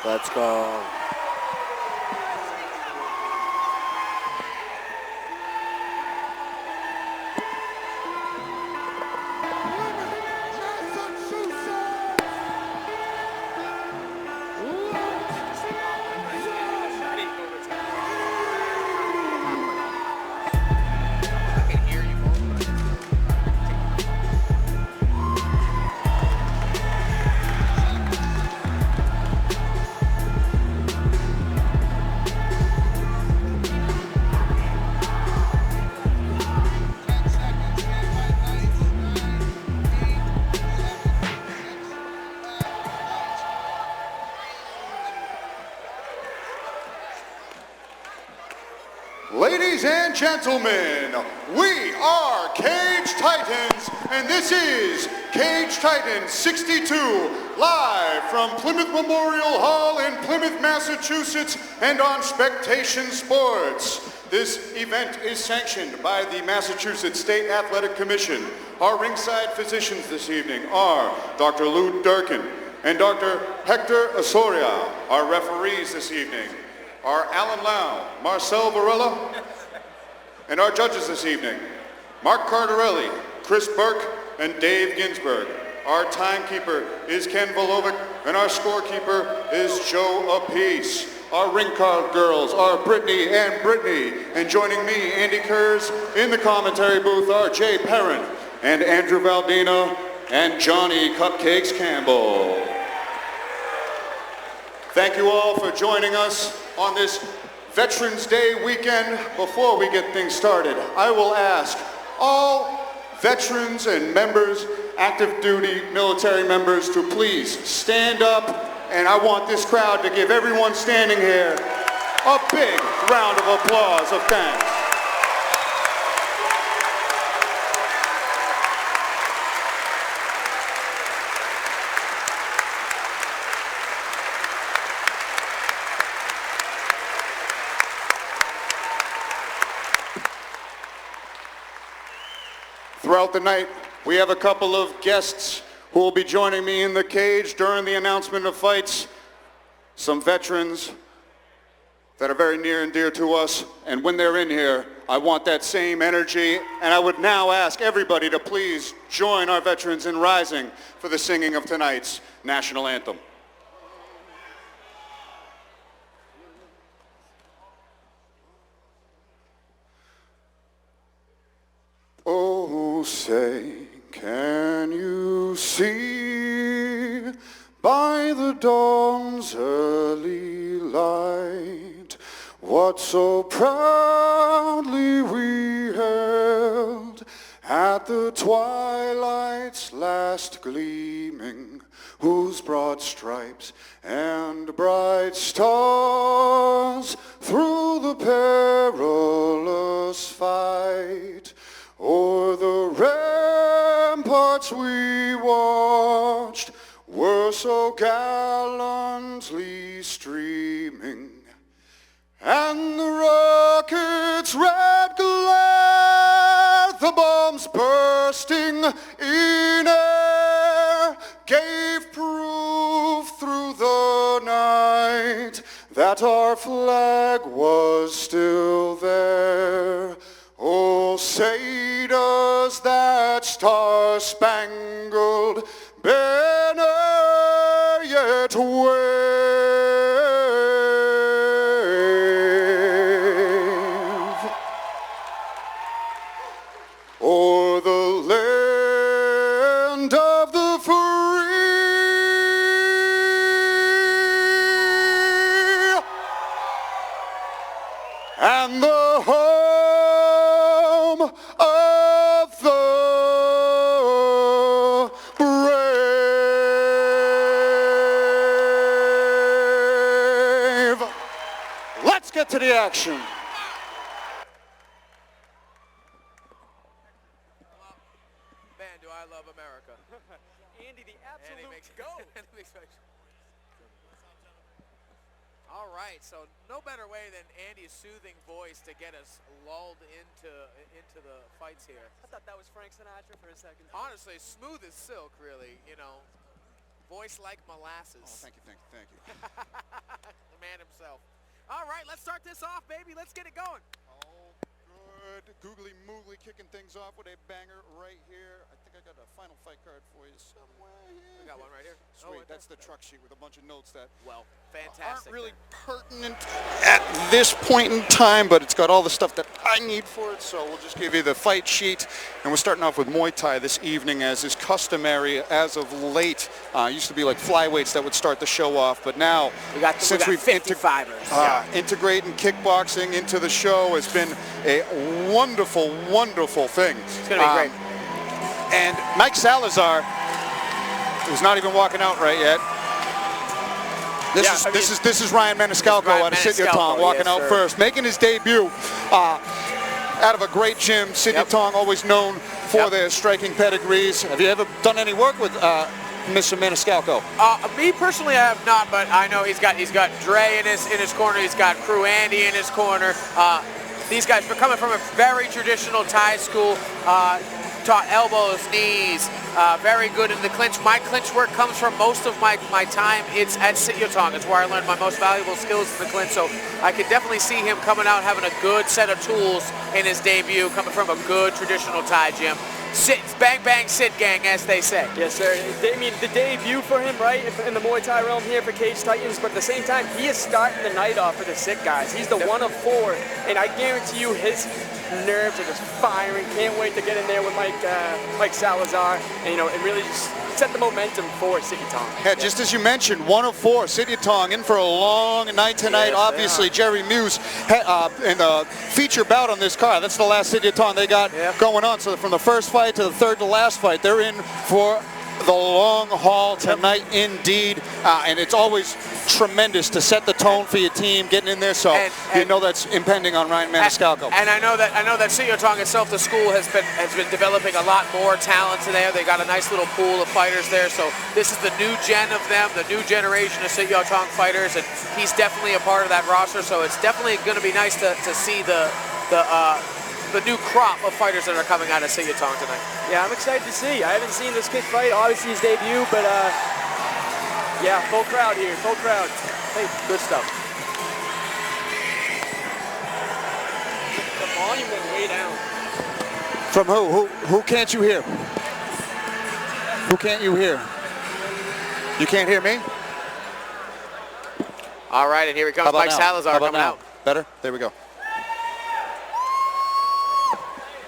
Let's go. Ladies and gentlemen, we are Cage Titans, and this is Cage Titans 62, live from Plymouth Memorial Hall in Plymouth, Massachusetts, and on Spectation Sports. This event is sanctioned by the Massachusetts State Athletic Commission. Our ringside physicians this evening are Dr. Lou Durkin and Dr. Hector Osorio. Our referees this evening are Alan Lau, Marcel Varela, and our judges this evening, Mark Cardarelli, Chris Burke, and Dave Ginsburg. Our timekeeper is Ken Volovic, and our scorekeeper is Joe Apiece. Our ring card girls are Brittany and Brittany, and joining me, Andy Kurz, in the commentary booth are Jay Perrin and Andrew Valdino and Johnny Cupcakes Campbell. Thank you all for joining us on this Veterans Day weekend. Before we get things started, I will ask all veterans and members, active duty military members, to please stand up, and I want this crowd to give everyone standing here a big round of applause of thanks. Throughout the night, we have a couple of guests who will be joining me in the cage during the announcement of fights. Some veterans that are very near and dear to us, and when they're in here, I want that same energy, and I would now ask everybody to please join our veterans in rising for the singing of tonight's national anthem. Oh, say, can you see by the dawn's early light what so proudly we held at the twilight's last gleaming, whose broad stripes and bright stars through the perilous fight o'er the ramparts we watched were so gallantly streaming, and the rocket's red glare, the bombs bursting in air, gave proof through the night that our flag was still there. Oh, say does that star-spangled banner yet wave o'er the land of the free and the home of the brave. Let's get to the action. Man, do I love America. Andy, the absolute Andy makes go. All right, so no better way than Andy's soothing voice to get us lulled into the fights here. I thought that was Frank Sinatra for a second. Honestly, smooth as silk, really, you know. Voice like molasses. Oh, thank you. The man himself. All right, let's start this off, baby. Let's get it going. Oh, good. Googly Moogly kicking things off with a banger right here. I think I got a Final Fight card for you somewhere here. We got one right here. Sweet. That's the truck sheet with a bunch of notes that Well, fantastic. aren't really pertinent at this point in time, but it's got all the stuff that I need for it. So we'll just give you the fight sheet, and we're starting off with Muay Thai this evening, as is customary as of late. Used to be like flyweights that would start the show off, but now since we've 55ers. integrating kickboxing into the show has been a wonderful, wonderful thing. It's going to be great. And Mike Salazar, who's not even walking out right yet. This is Ryan Maniscalco out of Sityodtong walking out first, making his debut out of a great gym. Sityodtong, always known for their striking pedigrees. Have you ever done any work with Mr. Maniscalco? Me personally, I have not, but I know he's got Dre in his corner. He's got Crew Andy in his corner. These guys are coming from a very traditional Thai school. Taught elbows, knees, very good in the clinch. My clinch work comes from most of my time. It's at Sityodtong. It's where I learned my most valuable skills in the clinch. So I could definitely see him coming out having a good set of tools in his debut, coming from a good traditional Thai gym. Sit, bang, bang, sit gang, as they say. Yes, sir. I mean, the debut for him, right, in the Muay Thai realm here for Cage Titans, but at the same time, he is starting the night off for the Sit guys. He's the one of 4, and I guarantee you his nerves are just firing. Can't wait to get in there with Mike Salazar, and and really just set the momentum for Sityodtong. Yeah, just as you mentioned, 1 of 4, Sityodtong in for a long night tonight. Yes, obviously, Jerry Muse in the feature bout on this card. That's the last Sityodtong they got going on. So from the first fight to the third to last fight, they're in for the long haul tonight indeed. And it's always tremendous to set the tone for your team, getting in there. So you know that's impending on Ryan Maniscalco. And I know that Sityodtong itself, the school has been developing a lot more talent there. They got a nice little pool of fighters there. So this is the new gen of them, the new generation of Sityodtong fighters, and he's definitely a part of that roster. So it's definitely going to be nice to see the new crop of fighters that are coming out of Sityodtong tonight. Yeah, I'm excited to see. I haven't seen this kid fight, obviously his debut, but yeah, full crowd here, full crowd. Hey, good stuff. The volume went way down. From who? Who can't you hear? Who can't you hear? You can't hear me? All right, and here he comes, Mike Salazar coming out. Better? There we go.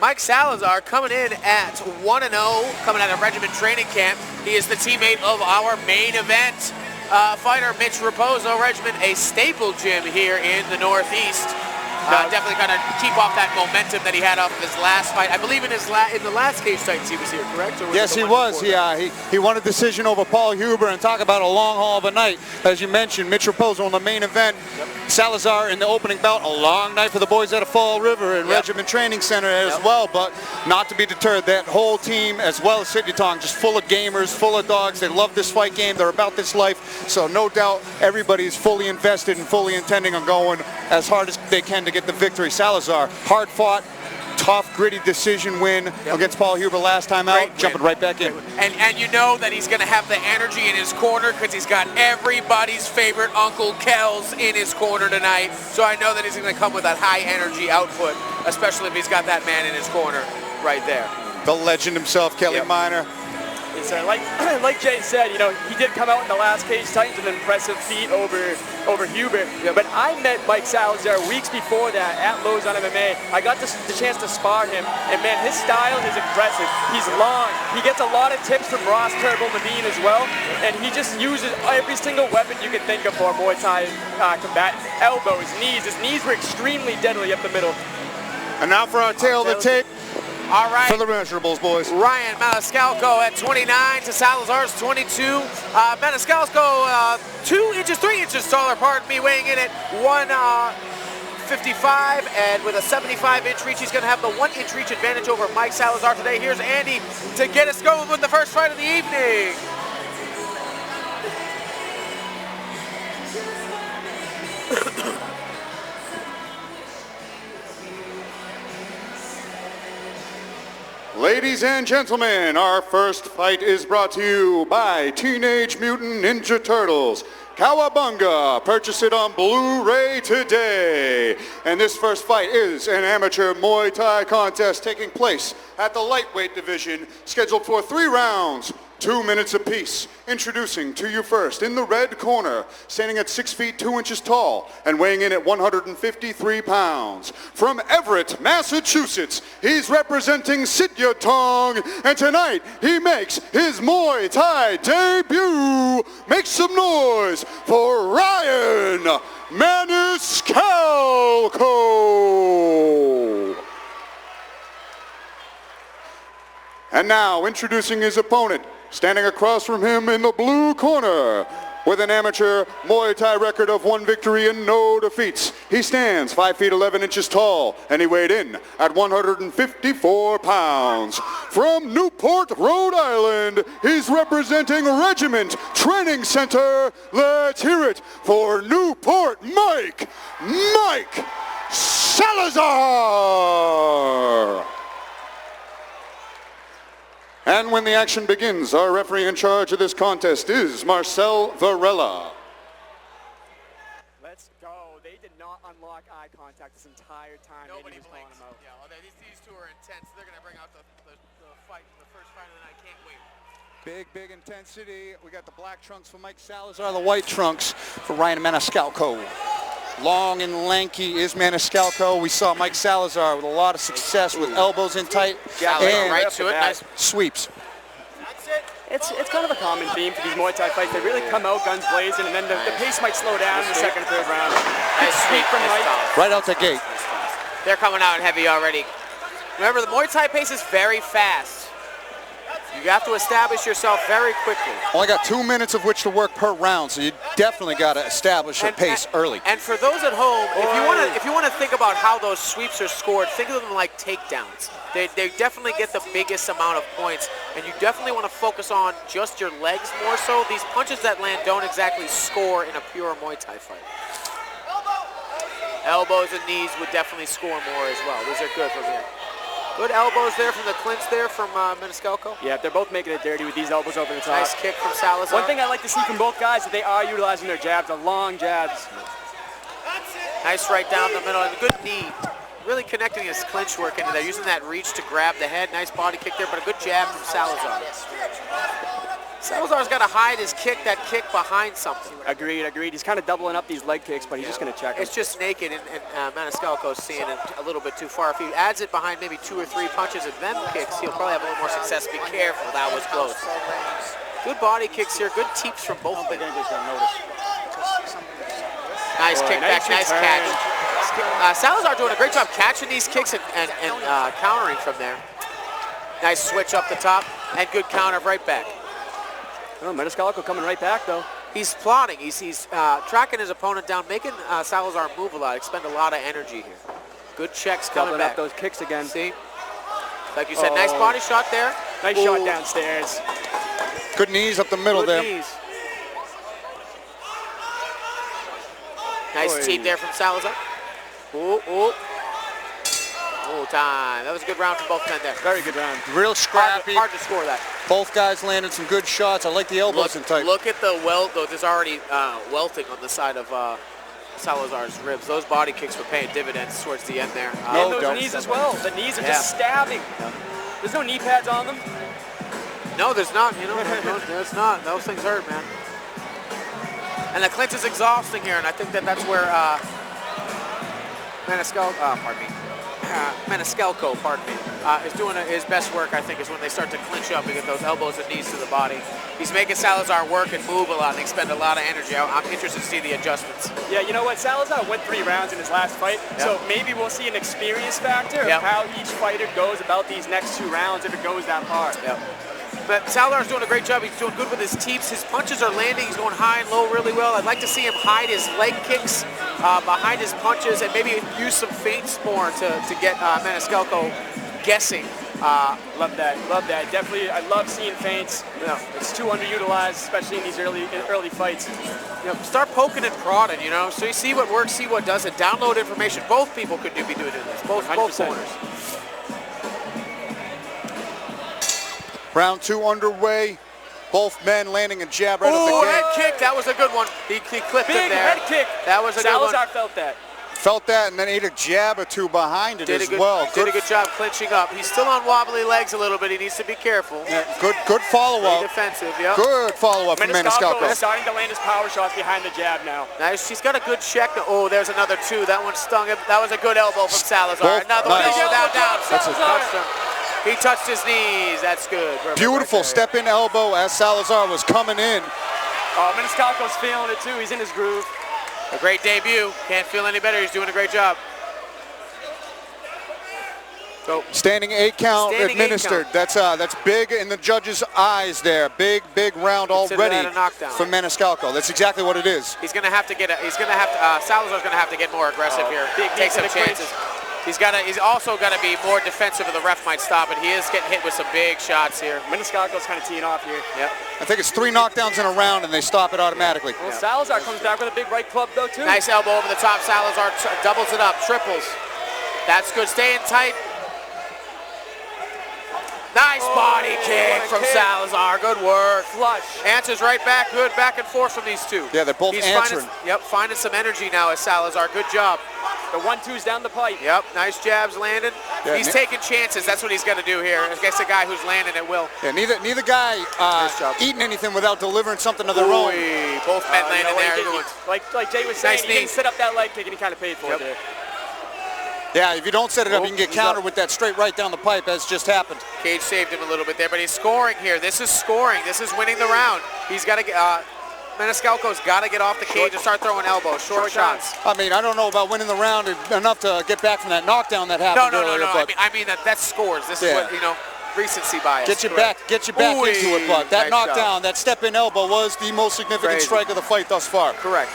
Mike Salazar coming in at 1-0, coming out of Regiment Training Camp. He is the teammate of our main event fighter, Mitch Raposo. Regiment, a staple gym here in the Northeast. Definitely kind of keep off that momentum that he had off of his last fight. I believe in the last Cage Titans he was here, correct? Or was yes, he was. Yeah, he won a decision over Paul Huber, and talk about a long haul of a night. As you mentioned, Mitch Raposo in the main event. Salazar in the opening bout, a long night for the boys at Fall River and Regiment Training Center as well, but not to be deterred. That whole team, as well as Sityodtong, just full of gamers, full of dogs. They love this fight game. They're about this life. So no doubt everybody's fully invested and fully intending on going as hard as they can to get the victory. Salazar, hard fought, tough, gritty decision win against Paul Huber last time out, jumping right back in. And you know that he's going to have the energy in his corner because he's got everybody's favorite Uncle Kells in his corner tonight. So I know that he's going to come with that high energy output, especially if he's got that man in his corner right there. The legend himself, Kelly Minor. It's like Jay said, he did come out in the last Cage Titans with an impressive feat over Huber. But I met Mike Salazar weeks before that at Lowe's on MMA. I got the chance to spar him, and man, his style is impressive. He's long. He gets a lot of tips from Ross Turbo Levine as well, and he just uses every single weapon you can think of for Muay Thai combatant. Elbows, knees. His knees were extremely deadly up the middle. And now for our tail of the tape. All right. For the measurables, boys. Ryan Maniscalco at 29 to Salazar's 22. Maniscalco 3 inches taller, pardon me, weighing in at 155, and with a 75-inch reach, he's going to have the 1-inch reach advantage over Mike Salazar today. Here's Andy to get us going with the first fight of the evening. Ladies Ladies and gentlemen, our first fight is brought to you by Teenage Mutant Ninja Turtles. Cowabunga! Purchase it on Blu-ray today. And this first fight is an amateur Muay Thai contest taking place at the lightweight division, scheduled for 3 rounds, 2 minutes apiece. Introducing to you first, in the red corner, standing at 6 feet 2 inches tall and weighing in at 153 pounds. From Everett, Massachusetts, he's representing Sityodtong, and tonight he makes his Muay Thai debut. Make some noise for Ryan Maniscalco. And now, introducing his opponent, standing across from him in the blue corner, with an amateur Muay Thai record of 1 victory and no defeats. He stands 5 feet 11 inches tall, and he weighed in at 154 pounds. From Newport, Rhode Island, he's representing Regiment Training Center. Let's hear it for Newport Mike Salazar. And when the action begins, our referee in charge of this contest is Marcel Varela. Let's go. They did not unlock eye contact this entire time. Nobody Nobody was calling blinks. him out. Yeah, well, these two are intense. They're going to bring out the fight, the first fight of the night. Can't wait. Big intensity. We got the black trunks for Mike Salazar, the white trunks for Ryan Maniscalco. Long and lanky is Maniscalco. We saw Mike Salazar with a lot of success with elbows in tight and right to it. Nice. sweeps. It's kind of a common theme for these Muay Thai fights. They really come out guns blazing, and then the pace might slow down in the second or third round. Nice sweep from Mike. Right out the gate. They're coming out heavy already. Remember, the Muay Thai pace is very fast. You have to establish yourself very quickly. Only got 2 minutes of which to work per round, so you definitely got to establish a pace early. And for those at home, if you want to think about how those sweeps are scored, think of them like takedowns. They definitely get the biggest amount of points, and you definitely want to focus on just your legs more so. These punches that land don't exactly score in a pure Muay Thai fight. Elbows and knees would definitely score more as well. These are good from here. Good elbows there from the clinch there from Maniscalco. Yeah, they're both making it dirty with these elbows over the top. Nice kick from Salazar. One thing I like to see from both guys is that they are utilizing their jabs, the long jabs. Nice right down the middle and a good knee. Really connecting his clinch work into there, using that reach to grab the head. Nice body kick there, but a good jab from Salazar. Salazar's got to hide his kick, that kick behind something. Agreed. He's kind of doubling up these leg kicks, but he's just going to check It's just naked, and Maniscalco's seeing it a little bit too far. If he adds it behind maybe 2 or 3 punches and then kicks, he'll probably have a little more success. Be careful, that was close. Good body kicks here, good teeps from both of them. Nice kick back, nice catch. Salazar doing a great job catching these kicks and countering from there. Nice switch up the top, and good counter right back. Oh, Maniscalco coming right back, though. He's plotting. He's tracking his opponent down, making Salazar move a lot, expend a lot of energy here. Good checks coming Doubling back. up those kicks again. See? Like you said, nice body shot there. Nice shot downstairs. Good knees up the middle Good there. knees. Nice teep there from Salazar. Ooh, time. That was a good round for both men there. Very good round. Real scrappy. Hard to score that. Both guys landed some good shots. I like the elbows in tight. Look at the welt, though. There's already welting on the side of Salazar's ribs. Those body kicks were paying dividends towards the end there. And those knees as well. The knees are just stabbing. There's no knee pads on them. No, there's not. There's not. Those things hurt, man. And the clinch is exhausting here, and I think that's where Maniscalco, is doing his best work. I think is when they start to clinch up and get those elbows and knees to the body. He's making Salazar work and move a lot and expend a lot of energy. I'm interested to see the adjustments. Yeah, you know what? Salazar went 3 rounds in his last fight, so maybe we'll see an experience factor of how each fighter goes about these next 2 rounds if it goes that far. Yep. But Salazar's doing a great job. He's doing good with his teeps. His punches are landing. He's going high and low really well. I'd like to see him hide his leg kicks behind his punches and maybe use some feints more to get Maniscalco guessing. Love that. Definitely, I love seeing feints. It's too underutilized, especially in these early fights. Start poking and prodding, so you see what works, see what doesn't. Download information. Both people could be doing this. Both corners. Round 2 underway. Both men landing a jab right off Ooh, the head gate. kick. That was a good one. He clipped him Big there. head kick. That was a good one. Salazar felt that. Felt that and then ate a jab or two behind it as well. Did a good job clinching up. He's still on wobbly legs a little bit. He needs to be careful. Yeah, good follow-up. Defensive, yeah. Good follow-up from Maniscalco Maniscalco. is starting to land his power shots behind the jab now. Nice. She's got a good check. Oh, there's another 2. That one stung him. That was a good elbow from Salazar. Both Another nice. one without down. That's a- Touched him. He touched his knees. That's good. Beautiful Right there. step-in elbow as Salazar was coming in. Oh, Maniscalco's feeling it too. He's in his groove. A great debut. Can't feel any better. He's doing a great job. So, Standing 8 count Standing 8 administered. count. That's big in the judge's eyes there. Big round Consider already that a knockdown. for Maniscalco. That's exactly what it is. he's going to have to get Salazar's going to have to get more aggressive here. big Take knee some to the clinch. chances. He's also got to be more defensive, or the ref might stop it. He is getting hit with some big shots here. Maniscalco's kind of teeing off here. Yep. I think it's 3 knockdowns in a round and they stop it automatically. Well, Salazar comes back with a big right club though too. Nice elbow over the top. Salazar doubles it up, triples. That's good. Staying tight. Nice body kick what a from kick. Salazar. Good work. Flush. Answers right back. Good back and forth from these two. Yeah, they're both answering. Finding some energy now as Salazar. Good job. The 1-2's down the pipe. Yep, nice jabs landed. Yeah, He's taking chances. That's what he's got to do here against a guy who's landing at will. Yeah, neither guy Nice job. eating anything without delivering something of their own. Ooh, both men You know landing what, there. he Good didn't- ones. like Jay was saying, Nice he didn't knee. set up that leg kick and he kind of paid for Yep. it there. Yeah, if you don't set it up, you can get he's countered up. with that straight right down the pipe, as just happened. Cage saved him a little bit there, but he's scoring here. This is scoring. This is winning the round. He's got to get. Maniscalco's got to get off the cage and start throwing elbows, short shots. I mean, I don't know about winning the round enough to get back from that knockdown that No, happened no, no, earlier, no. but I mean that scores. This is Yeah. what, recency bias. get you Correct. back Ooh, into it. But that nice job. knockdown, that step-in elbow was the most significant Crazy. strike of the fight thus far. Correct.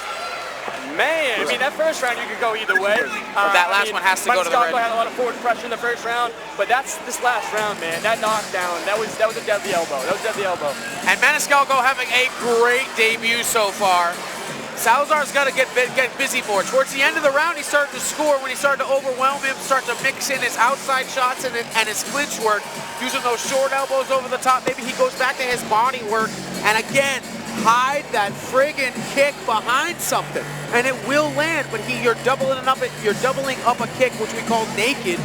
Man, I mean, that first round you could go either way. that last one has to go to the Maniscalco red. had a lot of forward pressure in the first round, but that's this last round, man. That knockdown, that was a deadly elbow. That was a deadly elbow. And Maniscalco having a great debut so far. Salazar's got to get busy more. Towards the end of the round, he started to score when he started to overwhelm him, start to mix in his outside shots and his clinch work, using those short elbows over the top. Maybe he goes back to his body work, and again, hide that friggin' kick behind something, and it will land. But you're doubling up a kick, which we call naked.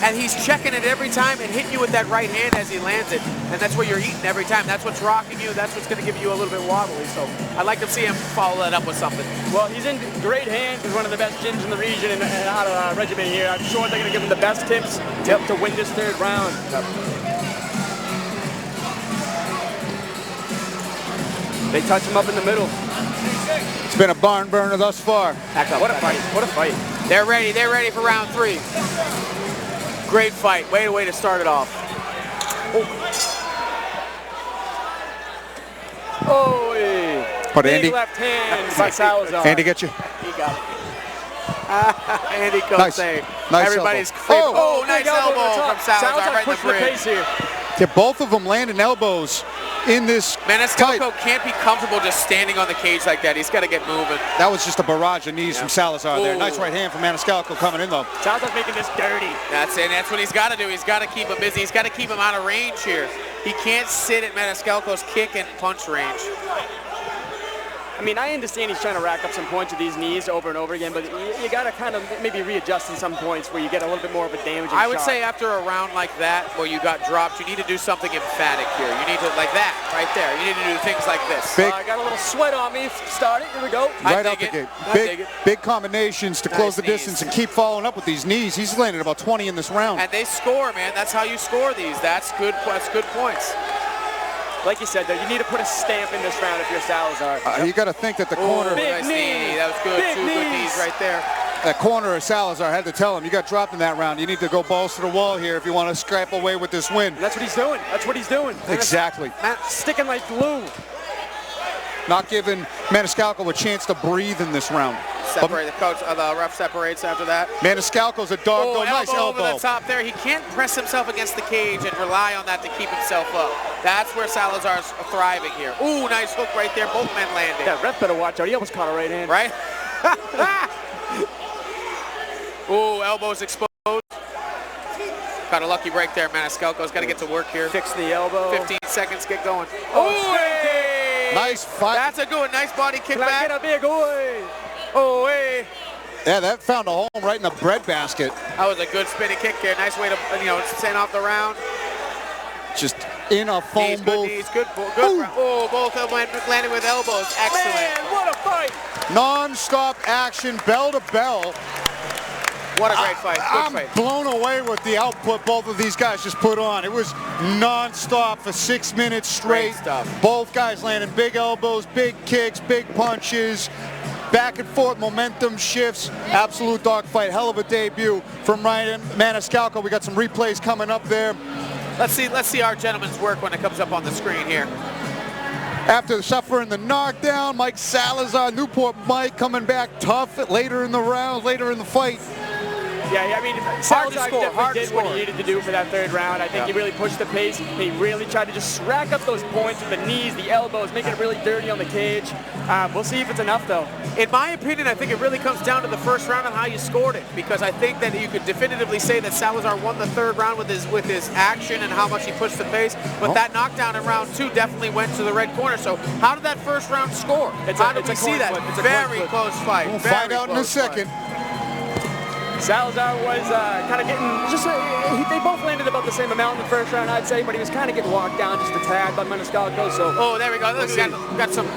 And he's checking it every time and hitting you with that right hand as he lands it. And that's what you're eating every time. That's what's rocking you. That's what's going to give you a little bit wobbly. So I'd like to see him follow that up with something. Well, he's in great hands. He's one of the best gyms in the region and out of regimen here. I'm sure they're going to give him the best tips to win this third round. They touch him up in the middle. It's been a barn burner thus far. What a fight. What a fight. They're ready. They're ready for round 3. Great fight. Way to start it off. Oh, yeah. But Big Andy, left hand by Salazar. Andy, get you. He got it. Andy Cote. Nice Everybody's elbow. favorite. Oh, Nice Big elbow over the elbow top. from Salazar right in the pushing the bridge. pace here. Yeah, both of them landing elbows in this Maniscalco fight. can't be comfortable just standing on the cage like that. He's got to get moving. That was just a barrage of knees from Salazar there. Ooh. Nice right hand from Maniscalco coming in though. Salazar's making this dirty. That's it. That's what he's got to do. He's got to keep him busy. He's got to keep him out of range here. He can't sit at Maniscalco's kick and punch range. I mean, I understand he's trying to rack up some points with these knees over and over again, but you got to kind of maybe readjust in some points where you get a little bit more of a damaging I would shot. say after a round like that where you got dropped, you need to do something emphatic here. You need to, like that, right there. You need to do things like this. Big- I got a little sweat on me. Start it. Here we go. I Right out dig the it. gate. I dig it. Big combinations to close the Nice distance knees. and keep following up with these knees. He's landed about 20 in this round. And they score, man. That's how you score these. That's good points. Like you said, though, you need to put a stamp in this round if you're Salazar. You got to think that the corner, Ooh, Big nice knee. knee. That was good. Big Two good knees. knees right there. that corner of Salazar had to tell him, you got dropped in that round. You need to go balls to the wall here if you want to scrap away with this win. And that's what he's doing. That's what he's doing. Exactly. Sticking like glue. Not giving Maniscalco a chance to breathe in this round. Separate. The ref separates after that. Maniscalco's a dog. Oh, Nice elbow over elbow. the top there. He can't press himself against the cage and rely on that to keep himself up. That's where Salazar's thriving here. Ooh, nice hook right there. Both men landing. Yeah, ref better watch out. He almost caught a right hand. Right? Ooh, elbows exposed. caught a lucky break there. Maniscalco's got to get to work here. Fix the elbow. 15 seconds, get going. Oh, hey! Nice fight. That's a good one. Nice body kick Can I back. get a big oi? Oh, hey! Yeah, that found a home right in the breadbasket. That was a good spinning kick here. Nice way to, send off the round. Just in a phone Knees, good booth. knees, good. Oh, both of them landed with elbows. Excellent. Man, what a fight! Non-stop action, bell to bell. What a great fight. Good I'm fight. blown away with the output both of these guys just put on. It was non-stop for 6 minutes straight. Great stuff. Both guys landing big elbows, big kicks, big punches, back and forth momentum shifts. Absolute dogfight. Hell of a debut from Ryan Maniscalco. We got some replays coming up there. Let's see our gentleman's work when it comes up on the screen here. After suffering the knockdown, Mike Salazar, Newport Mike coming back tough later in the round, later in the fight. Yeah, I mean, Salazar definitely did what he needed to do for that third round. I think he really pushed the pace. He really tried to just rack up those points with the knees, the elbows, making it really dirty on the cage. We'll see if it's enough, though. In my opinion, I think it really comes down to the first round and how you scored it, because I think that you could definitively say that Salazar won the third round with his action and how much he pushed the pace. But that knockdown in round 2 definitely went to the red corner. So how did that first round score? How did we see that? It's a very close fight. We'll find out in a second. Salazar was kind of getting they both landed about the same amount in the first round, I'd say, but he was kind of getting walked down just a tad by Maniscalco. So oh, there we go. Look, we got some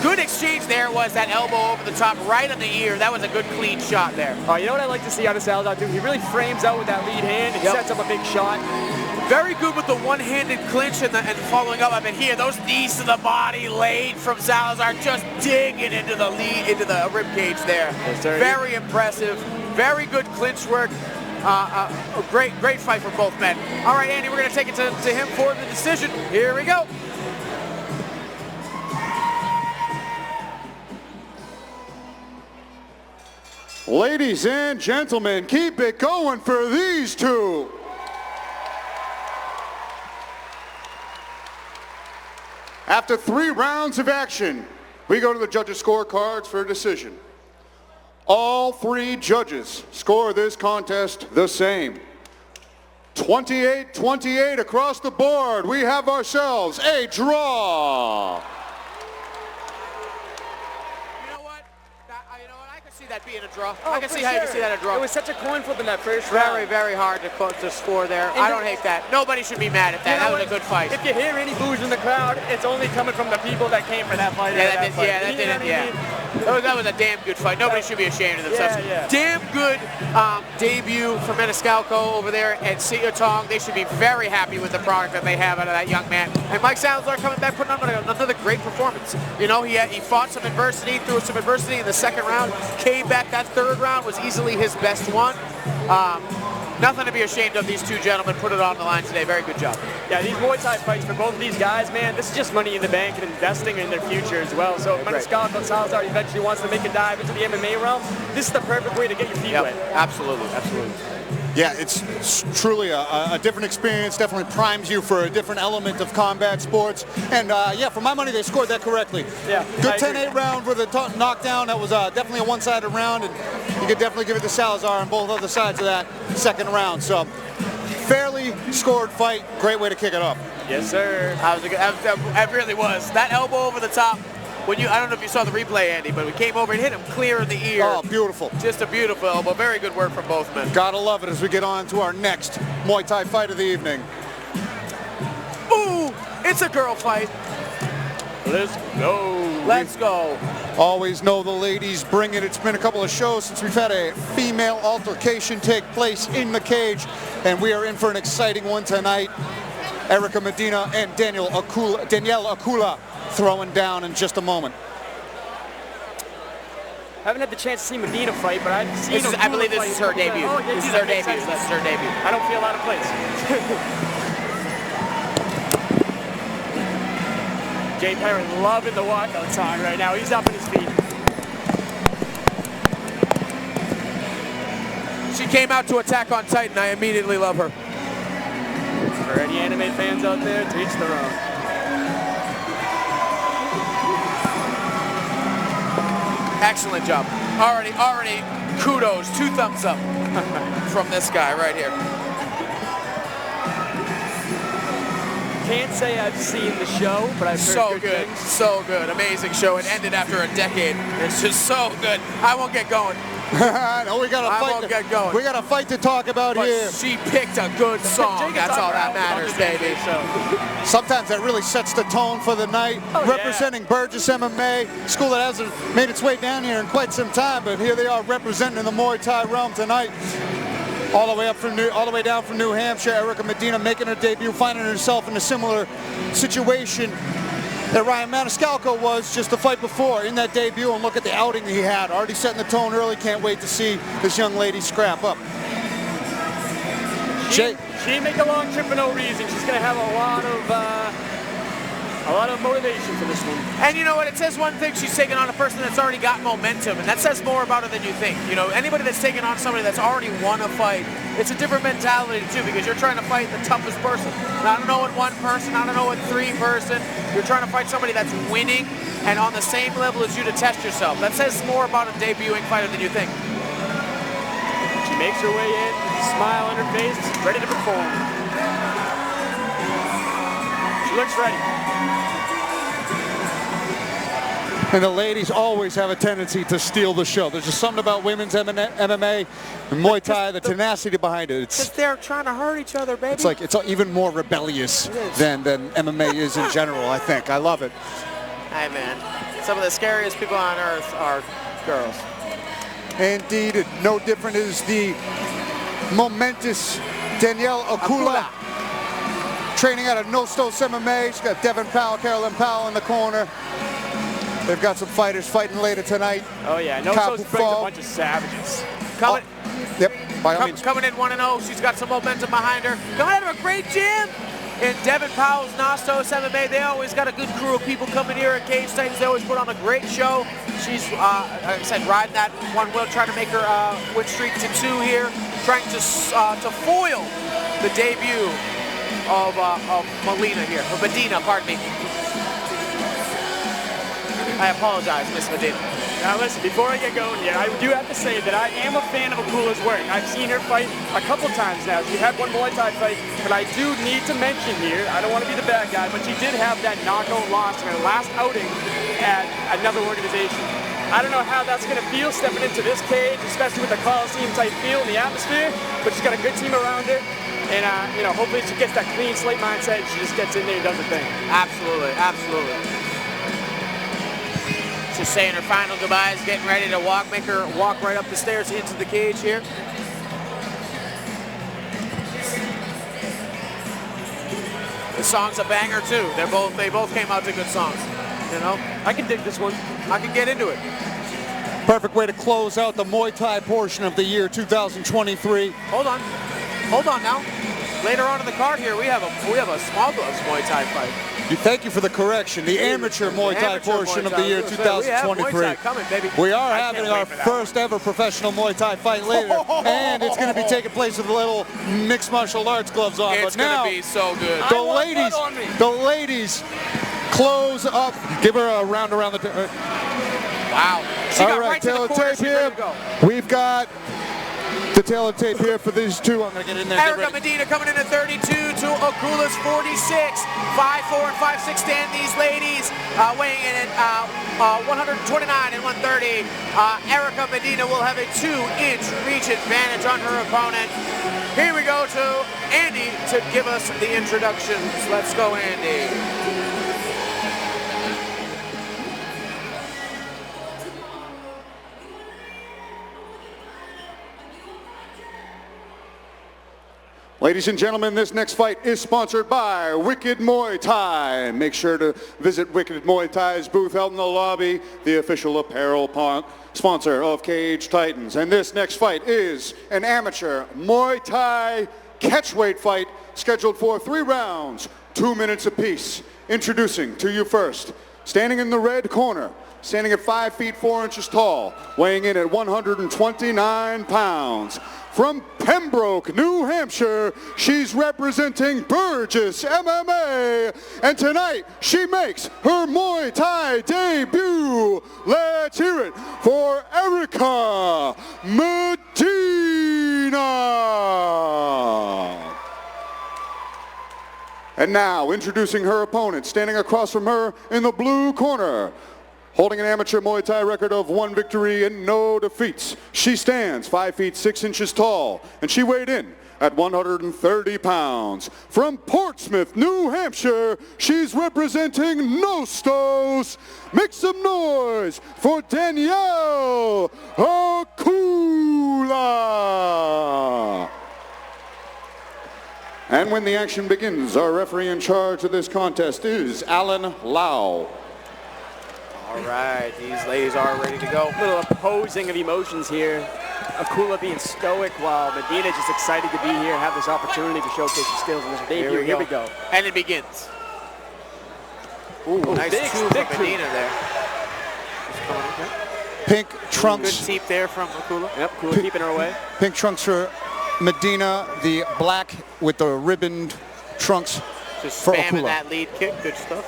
good exchange there. Was that elbow over the top, right on the ear? That was a good clean shot there. Oh, you know what I like to see out of Salazar too? He really frames out with that lead hand and sets up a big shot. Very good with the one-handed clinch and following up. I mean, here, those knees to the body laid from Salazar, just digging into the rib cage there. Yes, sir. Very impressive. Very good clinch work. A great fight for both men. All right, Andy, we're going to take it to him for the decision. Here we go. Ladies and gentlemen, keep it going for these two. After 3 rounds of action, we go to the judges' scorecards for a decision. All 3 judges score this contest the same. 28-28 across the board. We have ourselves a draw. I can see that being a draw. I can see how you can see that a draw. It was such a coin flip in that first round. Very, very hard to score there. I don't hate that. Nobody should be mad at that. That was a good fight. If you hear any boos in the crowd, it's only coming from the people that came for that fight. That was a damn good fight. Nobody should be ashamed of themselves. Damn good debut for Maniscalco over there at Siatong. They should be very happy with the product that they have out of that young man. And Mike Salazar coming back, putting on another great performance. You know, he fought some adversity, through some adversity in the second round, came back. That third round was easily his best one. Nothing to be ashamed of. These two gentlemen put it on the line today. Very good job. Yeah, these Muay Thai fights for both of these guys, man, this is just money in the bank and investing in their future as well. So if Maniscalco and Salazar eventually wants to make a dive into the MMA realm, this is the perfect way to get your feet wet. Absolutely, absolutely. Yeah, it's truly a different experience, definitely primes you for a different element of combat sports. And yeah, for my money, they scored that correctly. Yeah, good 10-8 round with a knockdown. That was definitely a one-sided round, and you could definitely give it to Salazar on both other sides of that second round. So, fairly scored fight. Great way to kick it off. Yes, sir. That really was. That elbow over the top. I don't know if you saw the replay, Andy, but we came over and hit him clear in the ear. Oh, beautiful. Just a beautiful elbow. Very good work from both men. Gotta love it as we get on to our next Muay Thai fight of the evening. Ooh, it's a girl fight. Let's go. Let's go. Always know the ladies bring it. It's been a couple of shows since we've had a female altercation take place in the cage, and we are in for an exciting one tonight. Erica Medina and Danielle Akula throwing down in just a moment. Haven't had the chance to see Medina fight, but I've seen I believe this is her debut. This is her debut. This is her debut. I don't feel out of place. Jay Perrin loving the walkout song right now. He's up on his feet. She came out to attack on Titan. I immediately love her. For any anime fans out there, to each their own. Excellent job. Already kudos, 2 thumbs up from this guy right here. can't say I've seen the show, but I've heard So good good, things. so good, amazing show. It ended after a decade. It's just so good. I won't get going. No, we got a I fight. won't get going. We got a fight to talk about But here. she picked a good song. Jake, That's it's all on that round matters, one, baby. So. Sometimes that really sets the tone for the night. Oh, yeah. Representing Burgess MMA, school that hasn't made its way down here in quite some time, but here they are representing the Muay Thai realm tonight. All the way down from New Hampshire, Erica Medina making her debut, finding herself in a similar situation that Ryan Maniscalco was just the fight before in that debut, and look at the outing he had. Already setting the tone early. Can't wait to see this young lady scrap up. She didn't make a long trip for no reason. She's going to have a lot of motivation for this one. And you know what? It says one thing. She's taking on a person that's already got momentum, and that says more about her than you think. You know, anybody that's taking on somebody that's already won a fight, it's a different mentality too, because you're trying to fight the toughest person. And I don't know what one person, I don't know what three person. You're trying to fight somebody that's winning and on the same level as you to test yourself. That says more about a debuting fighter than you think. She makes her way in, smile on her face, ready to perform. She looks ready. And the ladies always have a tendency to steal the show. There's just something about women's MMA and Muay Thai, the tenacity behind it. Because they're trying to hurt each other, baby. It's like it's even more rebellious than MMA is in general, I think. I love it. Hey, man. Some of the scariest people on earth are girls. Indeed, no different is the momentous Danielle Akula. Training out of Nostos MMA. She's got Devin Powell, Carolyn Powell in the corner. They've got some fighters fighting later tonight. Oh yeah, Nostos brings a bunch of savages. Coming, Yep, by all means. coming in 1-0. She's got some momentum behind her. Coming out of a great gym. In Devin Powell's Nostos MMA, they always got a good crew of people coming here at Cage Titans. They always put on a great show. She's, like I said, riding that one wheel, trying to make her win streak to 2 here, trying to foil the debut of Medina, pardon me. I apologize, Miss Medina. Now listen, before I get going here, I do have to say that I am a fan of Akula's work. I've seen her fight a couple times now. She had one Muay Thai fight, but I do need to mention here, I don't want to be the bad guy, but she did have that knockout loss in her last outing at another organization. I don't know how that's going to feel stepping into this cage, especially with the Coliseum type feel and the atmosphere, but she's got a good team around her. And, you know, hopefully she gets that clean slate mindset. She just gets in there and does her thing. Absolutely, absolutely. Just saying her final goodbyes, getting ready to make her walk right up the stairs into the cage here. The song's a banger too. They both came out to good songs. You know, I can dig this one. I can get into it. Perfect way to close out the Muay Thai portion of the year 2023. Hold on now. Later on in the card here, we have a small gloves Muay Thai fight. Thank you for the correction. The amateur Muay Thai portion of the year 2023. We are having our first ever professional Muay Thai fight later, and it's going to be taking place with a little mixed martial arts gloves on. It's but going to be so good. The ladies close up. Give her a round around the. Wow. She got right to the corner. She's ready to go. We've got the tail of tape here for these two. I'm going to get in there. Erica Medina coming in at 32 to Akula's 46. 5'4" and 5'6" stand these ladies, weighing in at 129 and 130. Erica Medina will have a 2-inch reach advantage on her opponent. Here we go to Andy to give us the introductions. Let's go, Andy. Ladies and gentlemen, this next fight is sponsored by Wicked Muay Thai. Make sure to visit Wicked Muay Thai's booth out in the lobby, the official apparel sponsor of Cage Titans. And this next fight is an amateur Muay Thai catchweight fight scheduled for 3 rounds, 2 minutes apiece. Introducing to you first, standing in the red corner, standing at 5 feet 4 inches tall, weighing in at 129 pounds. From Pembroke, New Hampshire, she's representing Burgess MMA. And tonight, she makes her Muay Thai debut. Let's hear it for Erica Medina. And now, introducing her opponent, standing across from her in the blue corner, holding an amateur Muay Thai record of 1 victory and no defeats. She stands 5 feet 6 inches tall, and she weighed in at 130 pounds. From Portsmouth, New Hampshire, she's representing Nostos. Make some noise for Danielle Akula. And when the action begins, our referee in charge of this contest is Alan Lau. All right, these ladies are ready to go. A little opposing of emotions here. Akula being stoic while Medina just excited to be here and have this opportunity to showcase her skills in this debut. Here we go. And it begins. Ooh, nice big, two big from Medina there. Pink trunks. Good teep there from Akula. Yep, Akula keeping her away. Pink trunks for Medina, the black with the ribboned trunks Just for spamming Akula. that lead kick. Good stuff.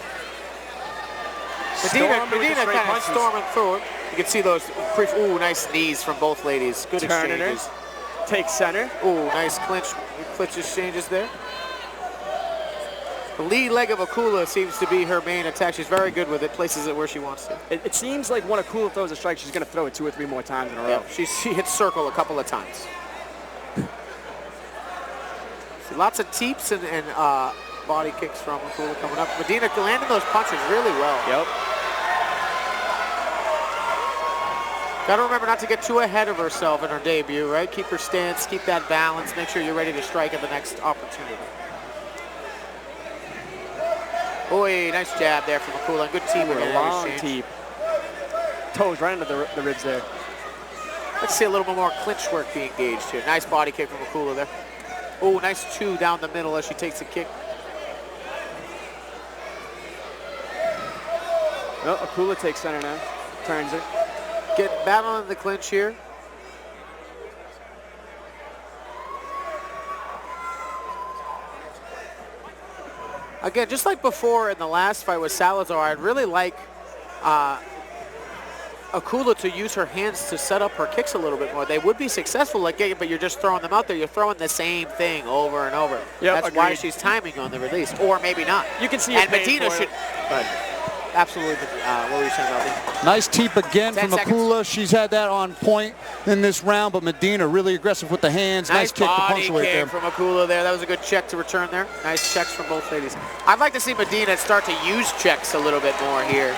Medina Medina kind of storming through it. You can see those, ooh, nice knees from both ladies. Good Turning her. exchanges. Take center. Ooh, nice clinch exchanges there. The lead leg of Akula seems to be her main attack. She's very good with it, places it where she wants to. It seems like when Akula throws a strike, she's going to throw it 2 or 3 more times in a row. Yeah, she hits circle a couple of times. So lots of teeps and body kicks from Akula coming up. Medina landing those punches really well. Yep. Got to remember not to get too ahead of herself in her debut, right? Keep her stance, keep that balance, make sure you're ready to strike at the next opportunity. Boy, nice jab there from Akula. Good team with A long teep. Toes right into the ribs there. Let's see a little bit more clinch work being engaged here. Nice body kick from Akula there. Oh, nice 2 down the middle as she takes a kick. No, Akula takes center now. Turns it. Get battling the clinch here. Again, just like before in the last fight with Salazar, I'd really like Akula to use her hands to set up her kicks a little bit more. They would be successful, like, but you're just throwing them out there. You're throwing the same thing over and over. Yep, That's why agreed. she's timing on the release, or maybe not. You can see and it paying Medina for should. it. Absolutely. What were you saying about that? Nice teep again 10 from seconds. Akula. She's had that on point in this round, but Medina really aggressive with the hands. Nice kick to body punctuate kick there. from Akula there. That was a good check to return there. Nice checks from both ladies. I'd like to see Medina start to use checks a little bit more here.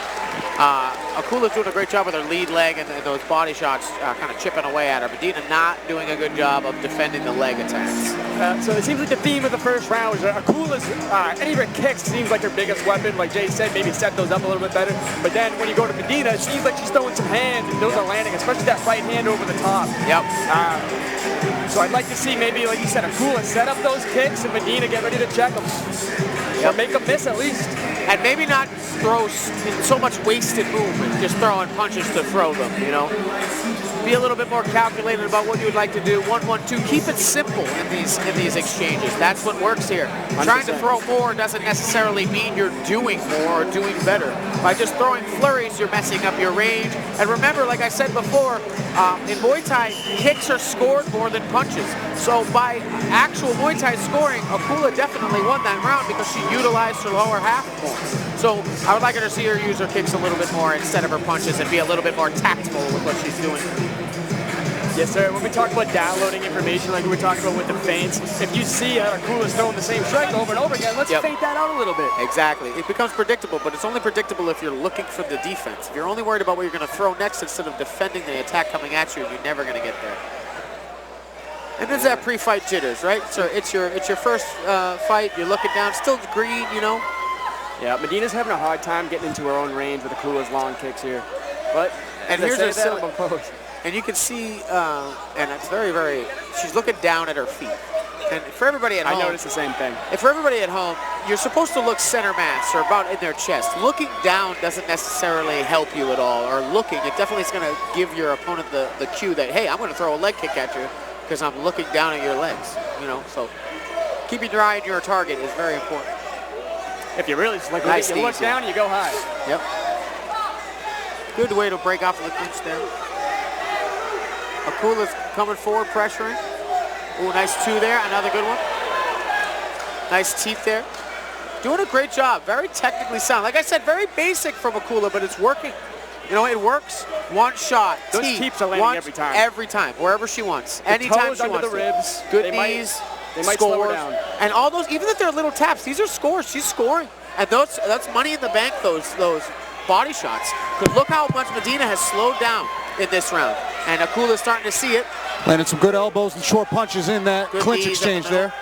Akula's doing a great job with her lead leg and those body shots kind of chipping away at her. Medina not doing a good job of defending the leg attacks. So it seems like the theme of the first round was Akula's, any of her kicks seems like her biggest weapon. Like Jay said, maybe set those up a little bit better. But then when you go to Medina, it seems like she's throwing some hands and those are landing, especially that right hand over the top. Yep. So I'd like to see maybe, like you said, Akula set up those kicks and Medina get ready to check them. Or make them miss at least. And maybe not throw so much wasted movement, just throwing punches to throw them, you know. Be a little bit more calculated about what you would like to do. 1-1-2. Keep it simple in these exchanges. That's what works here. 100%. Trying to throw more doesn't necessarily mean you're doing more or doing better. By just throwing flurries, you're messing up your range. And remember, like I said before, in Muay Thai, kicks are scored more than punches. So by actual Muay Thai scoring, Akula definitely won that round because she utilized her lower half more. So I would like her to see her use her kicks a little bit more instead of her punches and be a little bit more tactful with what she's doing. Yes, sir. When we talk about downloading information like we were talking about with the feints, if you see Akula's throwing the same strike over and over again, let's feint that out a little bit. Exactly. It becomes predictable, but it's only predictable if you're looking for the defense. If you're only worried about what you're going to throw next instead of defending the attack coming at you, you're never going to get there. And there's that pre-fight jitters, right? So it's your first fight. You're looking down, still green, you know. Yeah, Medina's having a hard time getting into her own range with Akula's long kicks here. But and here's a silly pose. And you can see, and it's very, very. She's looking down at her feet. And for everybody at home, I noticed the same thing. And for everybody at home, you're supposed to look center mass or about in their chest. Looking down doesn't necessarily help you at all. Or looking, it definitely is going to give your opponent the cue that, hey, I'm going to throw a leg kick at you because I'm looking down at your legs. You know, so keeping your eye on your target is very important. If you really just like nice you look down, you go high. Yep. Good way to break off the clinch there. Akula's coming forward, pressuring. Ooh, nice 2 there, another good one. Nice teep there. Doing a great job. Very technically sound. Like I said, very basic from Akula, but it's working. You know, it works. One shot. Those teeps are landing every time. Every time, wherever she wants. Anytime toes she under wants. the ribs. Good They knees. they might slow her scores. down. And all those, even if they're little taps, these are scores. She's scoring. And that's money in the bank, those body shots. Because look how much Medina has slowed down in this round. And Akula's starting to see it. Landed some good elbows and short punches in that Good clinch knees up exchange the middle. there.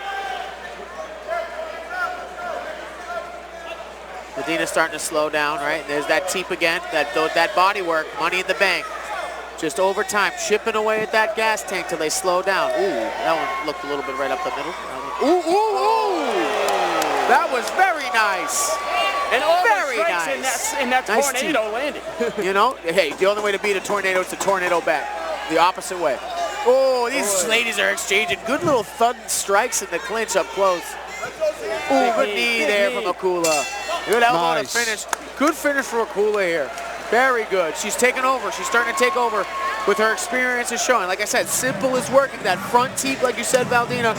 Medina's starting to slow down, right? There's that teep again, that body work, money in the bank. Just over time, chipping away at that gas tank till they slow down. Ooh, that one looked a little bit right up the middle. Ooh. That was very nice. And all Very the strikes nice. in that Nice tornado landing. You know, hey, the only way to beat a tornado is to tornado back. The opposite way. Oh, these ladies are exchanging good little thud strikes in the clinch up close. Ooh, good knee there from Akula. Good elbow to finish. Good finish for Akula here. Very good. She's taking over. She's starting to take over with her experience is showing. Like I said, simple is working. That front teep, like you said, Valdina,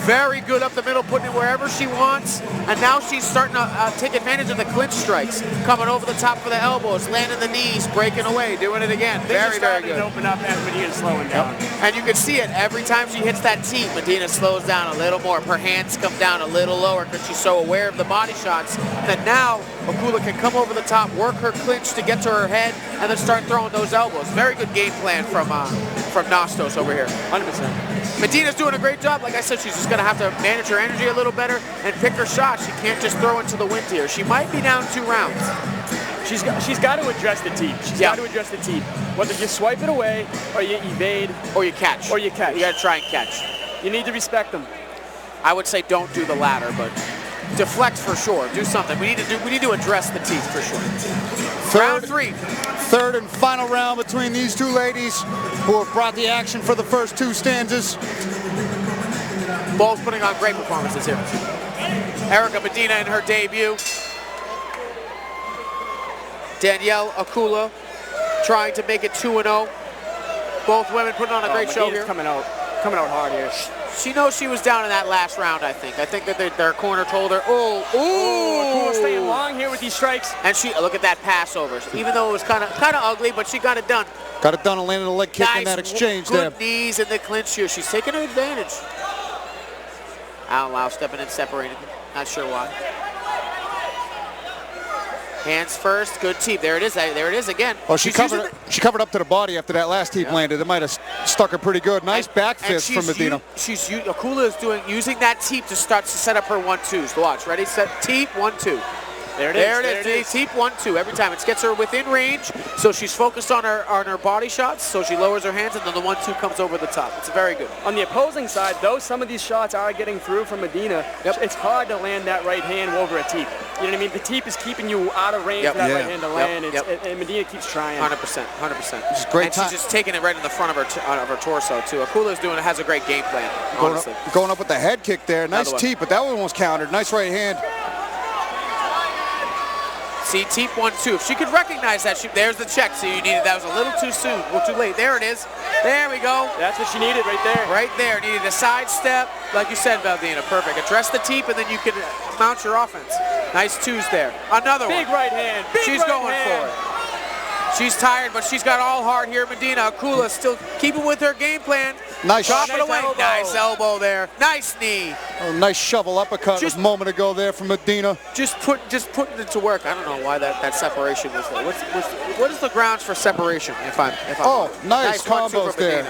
very good up the middle, putting it wherever she wants. And now she's starting to take advantage of the clinch strikes. Coming over the top for the elbows, landing the knees, breaking away, doing it again. Very, very good. To open up as Medina's slowing down. And you can see it every time she hits that teep. Medina slows down a little more. Her hands come down a little lower because she's so aware of the body shots that now Akula can come over the top, work her clinch to get to her head, and then start throwing those elbows. Very good game plan from Nostos over here. 100%. Medina's doing a great job. Like I said, she's just going to have to manage her energy a little better and pick her shots. She can't just throw into the wind here. She might be down 2 rounds. She's got to address the teep. She's got to address the teep. Whether you swipe it away or you evade. Or you catch. Or you catch. You got to try and catch. You need to respect them. I would say don't do the latter, but deflect for sure. Do something. We need to address the teeth for sure. Round 3. Third and final round between these two ladies who have brought the action for the first 2 stanzas. Both putting on great performances here. Erica Medina in her debut. Danielle Akula trying to make it 2-0. Both women putting on a great show here. Coming out hard here. She knows she was down in that last round, I think. I think that their corner told her, Akula staying long here with these strikes. And she, look at that passover. Even though it was kind of ugly, but she got it done. Got it done and landed a leg kick in that exchange there. Good knees in the clinch here. She's taking advantage. Alan Lau stepping in, separated. Not sure why. Hands first, good teep. There it is. There it is again. Oh, she covered up to the body after that last teep landed. It might have stuck her pretty good. Nice back fist from Medina. Akula is using that teep to start to set up her 1-2s. Watch, ready, set, teep, 1-2. There it is. Teep 1-2 every time. It gets her within range, so she's focused on her body shots. So she lowers her hands, and then the 1-2 comes over the top. It's very good. On the opposing side, though some of these shots are getting through from Medina, it's hard to land that right hand over a teep. You know what I mean? The teep is keeping you out of range for that right hand to land, and Medina keeps trying. 100%, 100%. It's great and she's just taking it right in the front of her torso too. Akula's has a great game plan. Honestly, going up with the head kick there. Nice teep, but that one was countered. Nice right hand. See, teep 1-2. If she could recognize that, there's the check. So you needed, that was a little too soon, a little too late. There it is. There we go. That's what she needed right there. Right there. Needed a sidestep, like you said, Valdina. Perfect. Address the teep, and then you can mount your offense. Nice 2s there. Another Big one. right hand. She's going for it. She's tired, but she's got all heart here. Medina. Akula still keeping with her game plan. Nice Chop shot. it away. Nice elbow there. Nice knee. A nice shovel uppercut just a moment ago there from Medina. Just putting it to work. I don't know why that separation was there. What is the grounds for separation? If I'm nice combos there.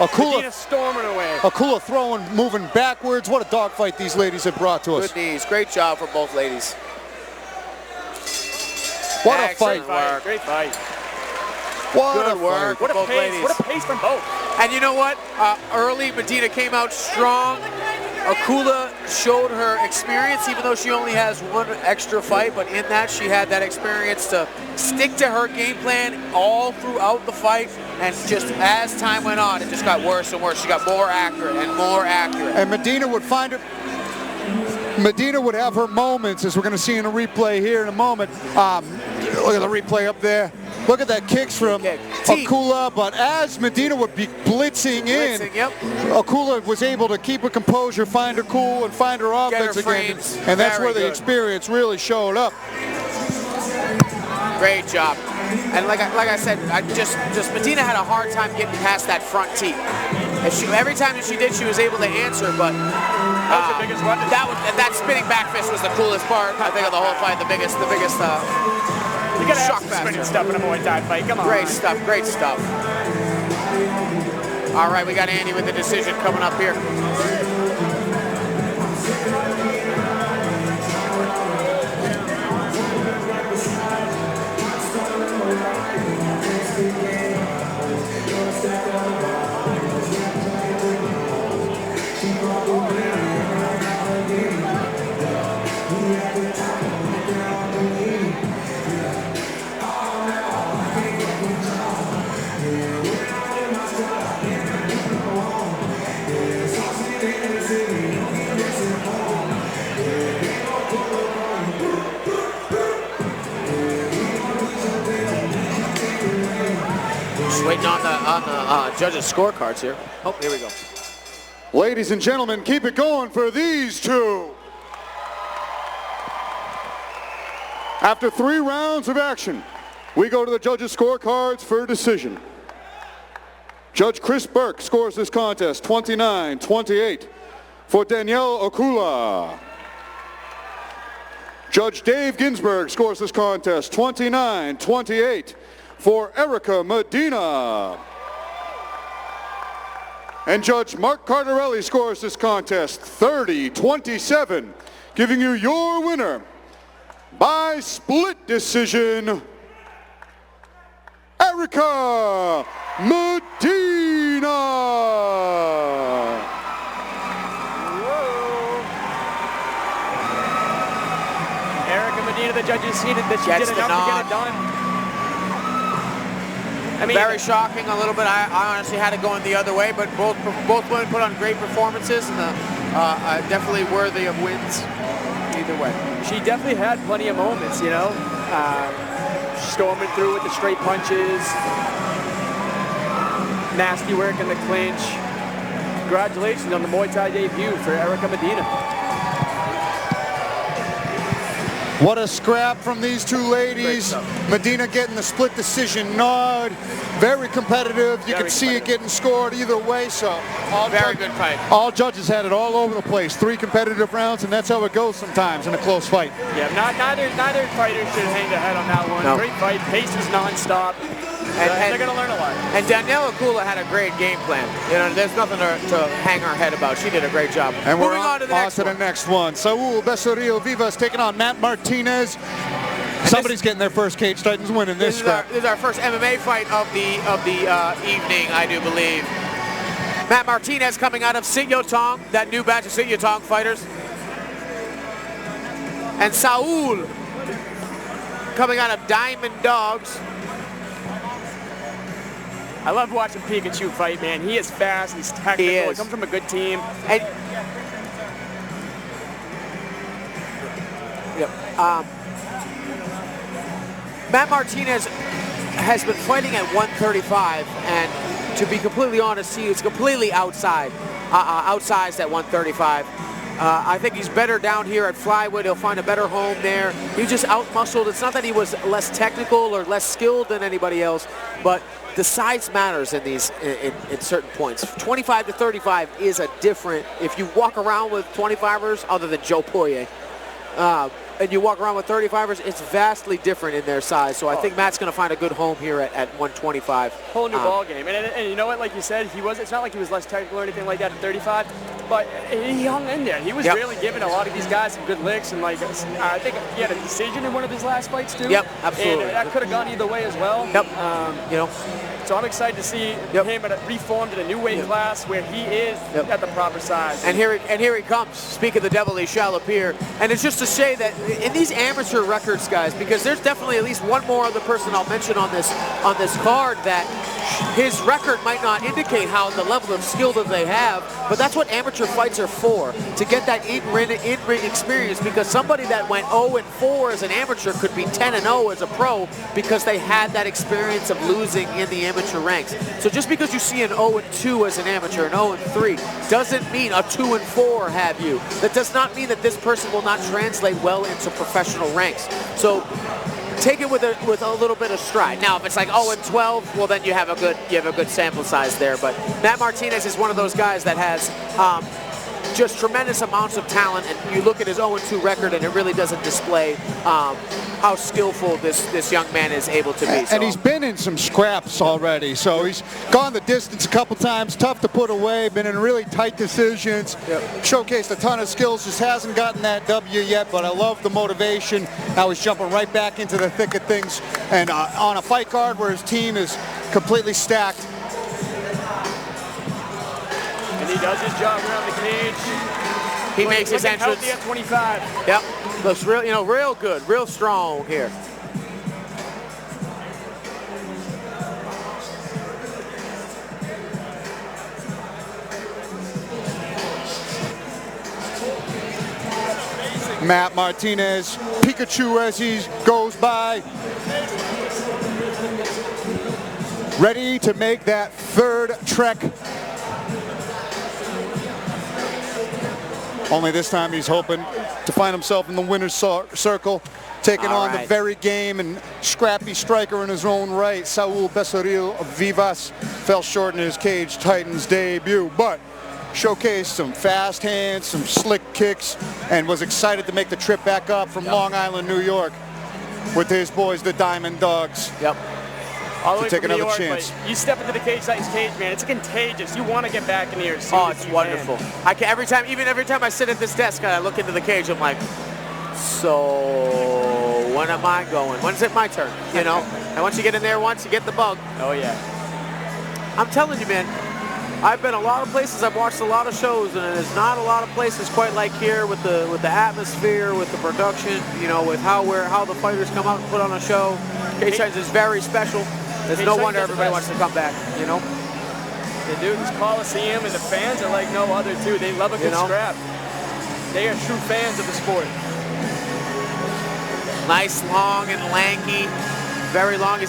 Medina storming away. Akula throwing, moving backwards. What a dogfight these ladies have brought to us. Good knees. Great job for both ladies. What a fight. Great fight. Good work. What a both pace. ladies. What a pace from both. And you know what? Early, Medina came out strong. Akula showed her experience, even though she only has 1 extra fight. But in that, she had that experience to stick to her game plan all throughout the fight. And just as time went on, it just got worse and worse. She got more accurate and more accurate. And Medina would find it. Medina would have her moments, as we're going to see in a replay here in a moment. Look at the replay up there. Look at that kicks from Kick. Teep. Akula, but as Medina would be blitzing in, Blitzing, yep. Akula was able to keep her composure, find her cool, and find her offense again. frames. And that's Very where the good. experience really showed up. Great job. And like I said, just Medina had a hard time getting past that front tee. Every time that she did, she was able to answer, but That was the biggest weapon. that spinning back fist was the coolest part, I think, of the whole fight. The biggest You gotta shock have some spinning factor. stuff in a Muay Thai fight. Come on. Great stuff, great stuff. All right, we got Andy with the decision coming up here. Just waiting on the judges' scorecards here. Oh, here we go. Ladies and gentlemen, keep it going for these two. After 3 rounds of action, we go to the judges' scorecards for a decision. Judge Chris Burke scores this contest 29-28 for Danielle Akula. Judge Dave Ginsburg scores this contest 29-28 for Erica Medina. And Judge Mark Cardarelli scores this contest 30-27, giving you your winner by split decision, Erica Medina. Erica Medina, the judges seated that she Gets did the enough to nod. get it done. I mean, Very shocking a little bit. I honestly had it going the other way, but both women put on great performances and definitely worthy of wins either way. she definitely had plenty of moments, you know. Storming through with the straight punches. Nasty work in the clinch. Congratulations on the Muay Thai debut for Erica Medina. What a scrap from these two ladies. Medina getting the split decision nod. Very competitive. You can see it getting scored either way. So Very good fight. all judges had it all over the place. 3 competitive rounds, and that's how it goes sometimes in a close fight. Yeah, neither fighter should hang their head on that one. No. Great fight, pace was nonstop. And they're going to learn a lot. And Danielle Akula had a great game plan. You know, there's nothing to hang our head about. She did a great job. And we're Moving on to the next one. next one. Saul Becerril Vivas taking on Matt Martinez. Somebody's getting their first Cage Titans win in this scrap. This is our first MMA fight of the evening, I do believe. Matt Martinez coming out of Sityodtong, that new batch of Sityodtong fighters. And Saul coming out of Diamond Dogs. I love watching Pikachu fight, man. He is fast, he's technical, He he is. comes from a good team. And yep. Matt Martinez has been fighting at 135, and to be completely honest, he is completely outsized at 135. I think he's better down here at flyweight. He'll find a better home there. He was just out-muscled. It's not that he was less technical or less skilled than anybody else, but the size matters in these in certain points. 25 to 35 is a different. If you walk around with 25ers, other than Joe Poirier, and you walk around with 35ers, it's vastly different in their size. So I think Matt's going to find a good home here at 125. Whole new ball game. And you know what, like you said, it's not like he was less technical or anything like that at 35, but he hung in there. He was really giving a lot of these guys some good licks, and like I think he had a decision in one of his last fights too. Yep, absolutely. And that could have gone either way as well. Yep. You know. So I'm excited to see him reformed in a new weight class where he is at the proper size. And here he comes. Speak of the devil, he shall appear. And it's just to say that in these amateur records, guys, because there's definitely at least one more other person I'll mention on this card that his record might not indicate how the level of skill that they have, but that's what amateur fights are for, to get that in-ring experience, because somebody that went 0-4 as an amateur could be 10-0 as a pro because they had that experience of losing in the amateur ranks. So just because you see an 0-2 as an amateur, an 0-3, doesn't mean a 2-4 have you. That does not mean that this person will not translate well into professional ranks. So take it with a little bit of stride. Now, if it's like 0-12, well, then you have a good sample size there. But Matt Martinez is one of those guys that has just tremendous amounts of talent, and you look at his 0-2 record, and it really doesn't display how skillful this young man is able to be. And he's been in some scraps already, so he's gone the distance a couple times, tough to put away, been in really tight decisions, showcased a ton of skills, just hasn't gotten that W yet, but I love the motivation. Now he's jumping right back into the thick of things, and on a fight card where his team is completely stacked. And he does his job around the cage. He makes his entrance. Healthy at 25. Yep, looks real, real good, real strong here. Matt Martinez, Pikachu as he goes by, ready to make that third trek. Only this time he's hoping to find himself in the winner's circle, taking on the very game and scrappy striker in his own right. Saul Becerril of Vivas fell short in his Cage Titans debut, but showcased some fast hands, some slick kicks, and was excited to make the trip back up from Long Island, New York, with his boys, the Diamond Dogs. Yep. All the way take from New another York, chance. but you step into the Cage Titans cage, man, it's contagious. You want to get back in here. Oh, it's wonderful. I can, every time I sit at this desk and I look into the cage, I'm like, so when am I going? When's it my turn? You know? And once you get in there, once you get the bug. Oh yeah. I'm telling you, man. I've been a lot of places. I've watched a lot of shows, and there's not a lot of places quite like here with the atmosphere, with the production. You know, with how the fighters come out and put on a show. Cage Titans is very special. There's no wonder everybody wants to come back, you know? They do. This Coliseum and the fans are like no other, too. They love a good scrap. They are true fans of the sport. Nice, long, and lanky. Very long.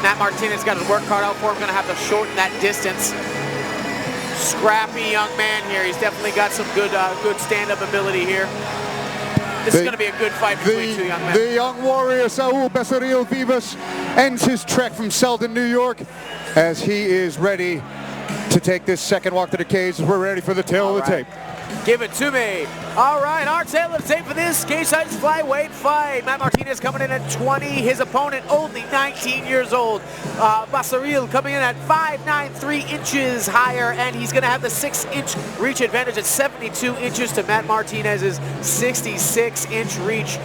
Matt Martinez got his work cut out for him. Going to have to shorten that distance. Scrappy young man here. He's definitely got some good stand-up ability here. This is going to be a good fight between two young men. The young warrior, Saul Becerril Vivas, ends his trek from Selden, New York, as he is ready to take this second walk to the cage. We're ready for the tail of the tape. Give it to me. All right, our tail of the tape for this Cage Titans flyweight fight. Matt Martinez coming in at 20. His opponent only 19 years old. Becerril coming in at 5'9", 3 inches higher, and he's going to have the 6-inch reach advantage at 72 inches to Matt Martinez's 66-inch reach.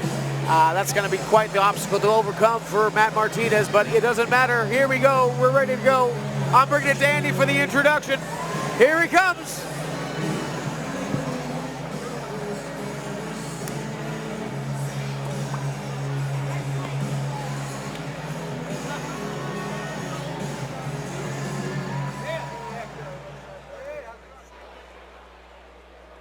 That's going to be quite the obstacle to overcome for Matt Martinez, but it doesn't matter. Here we go. We're ready to go. I'm bringing it to Andy for the introduction. Here he comes.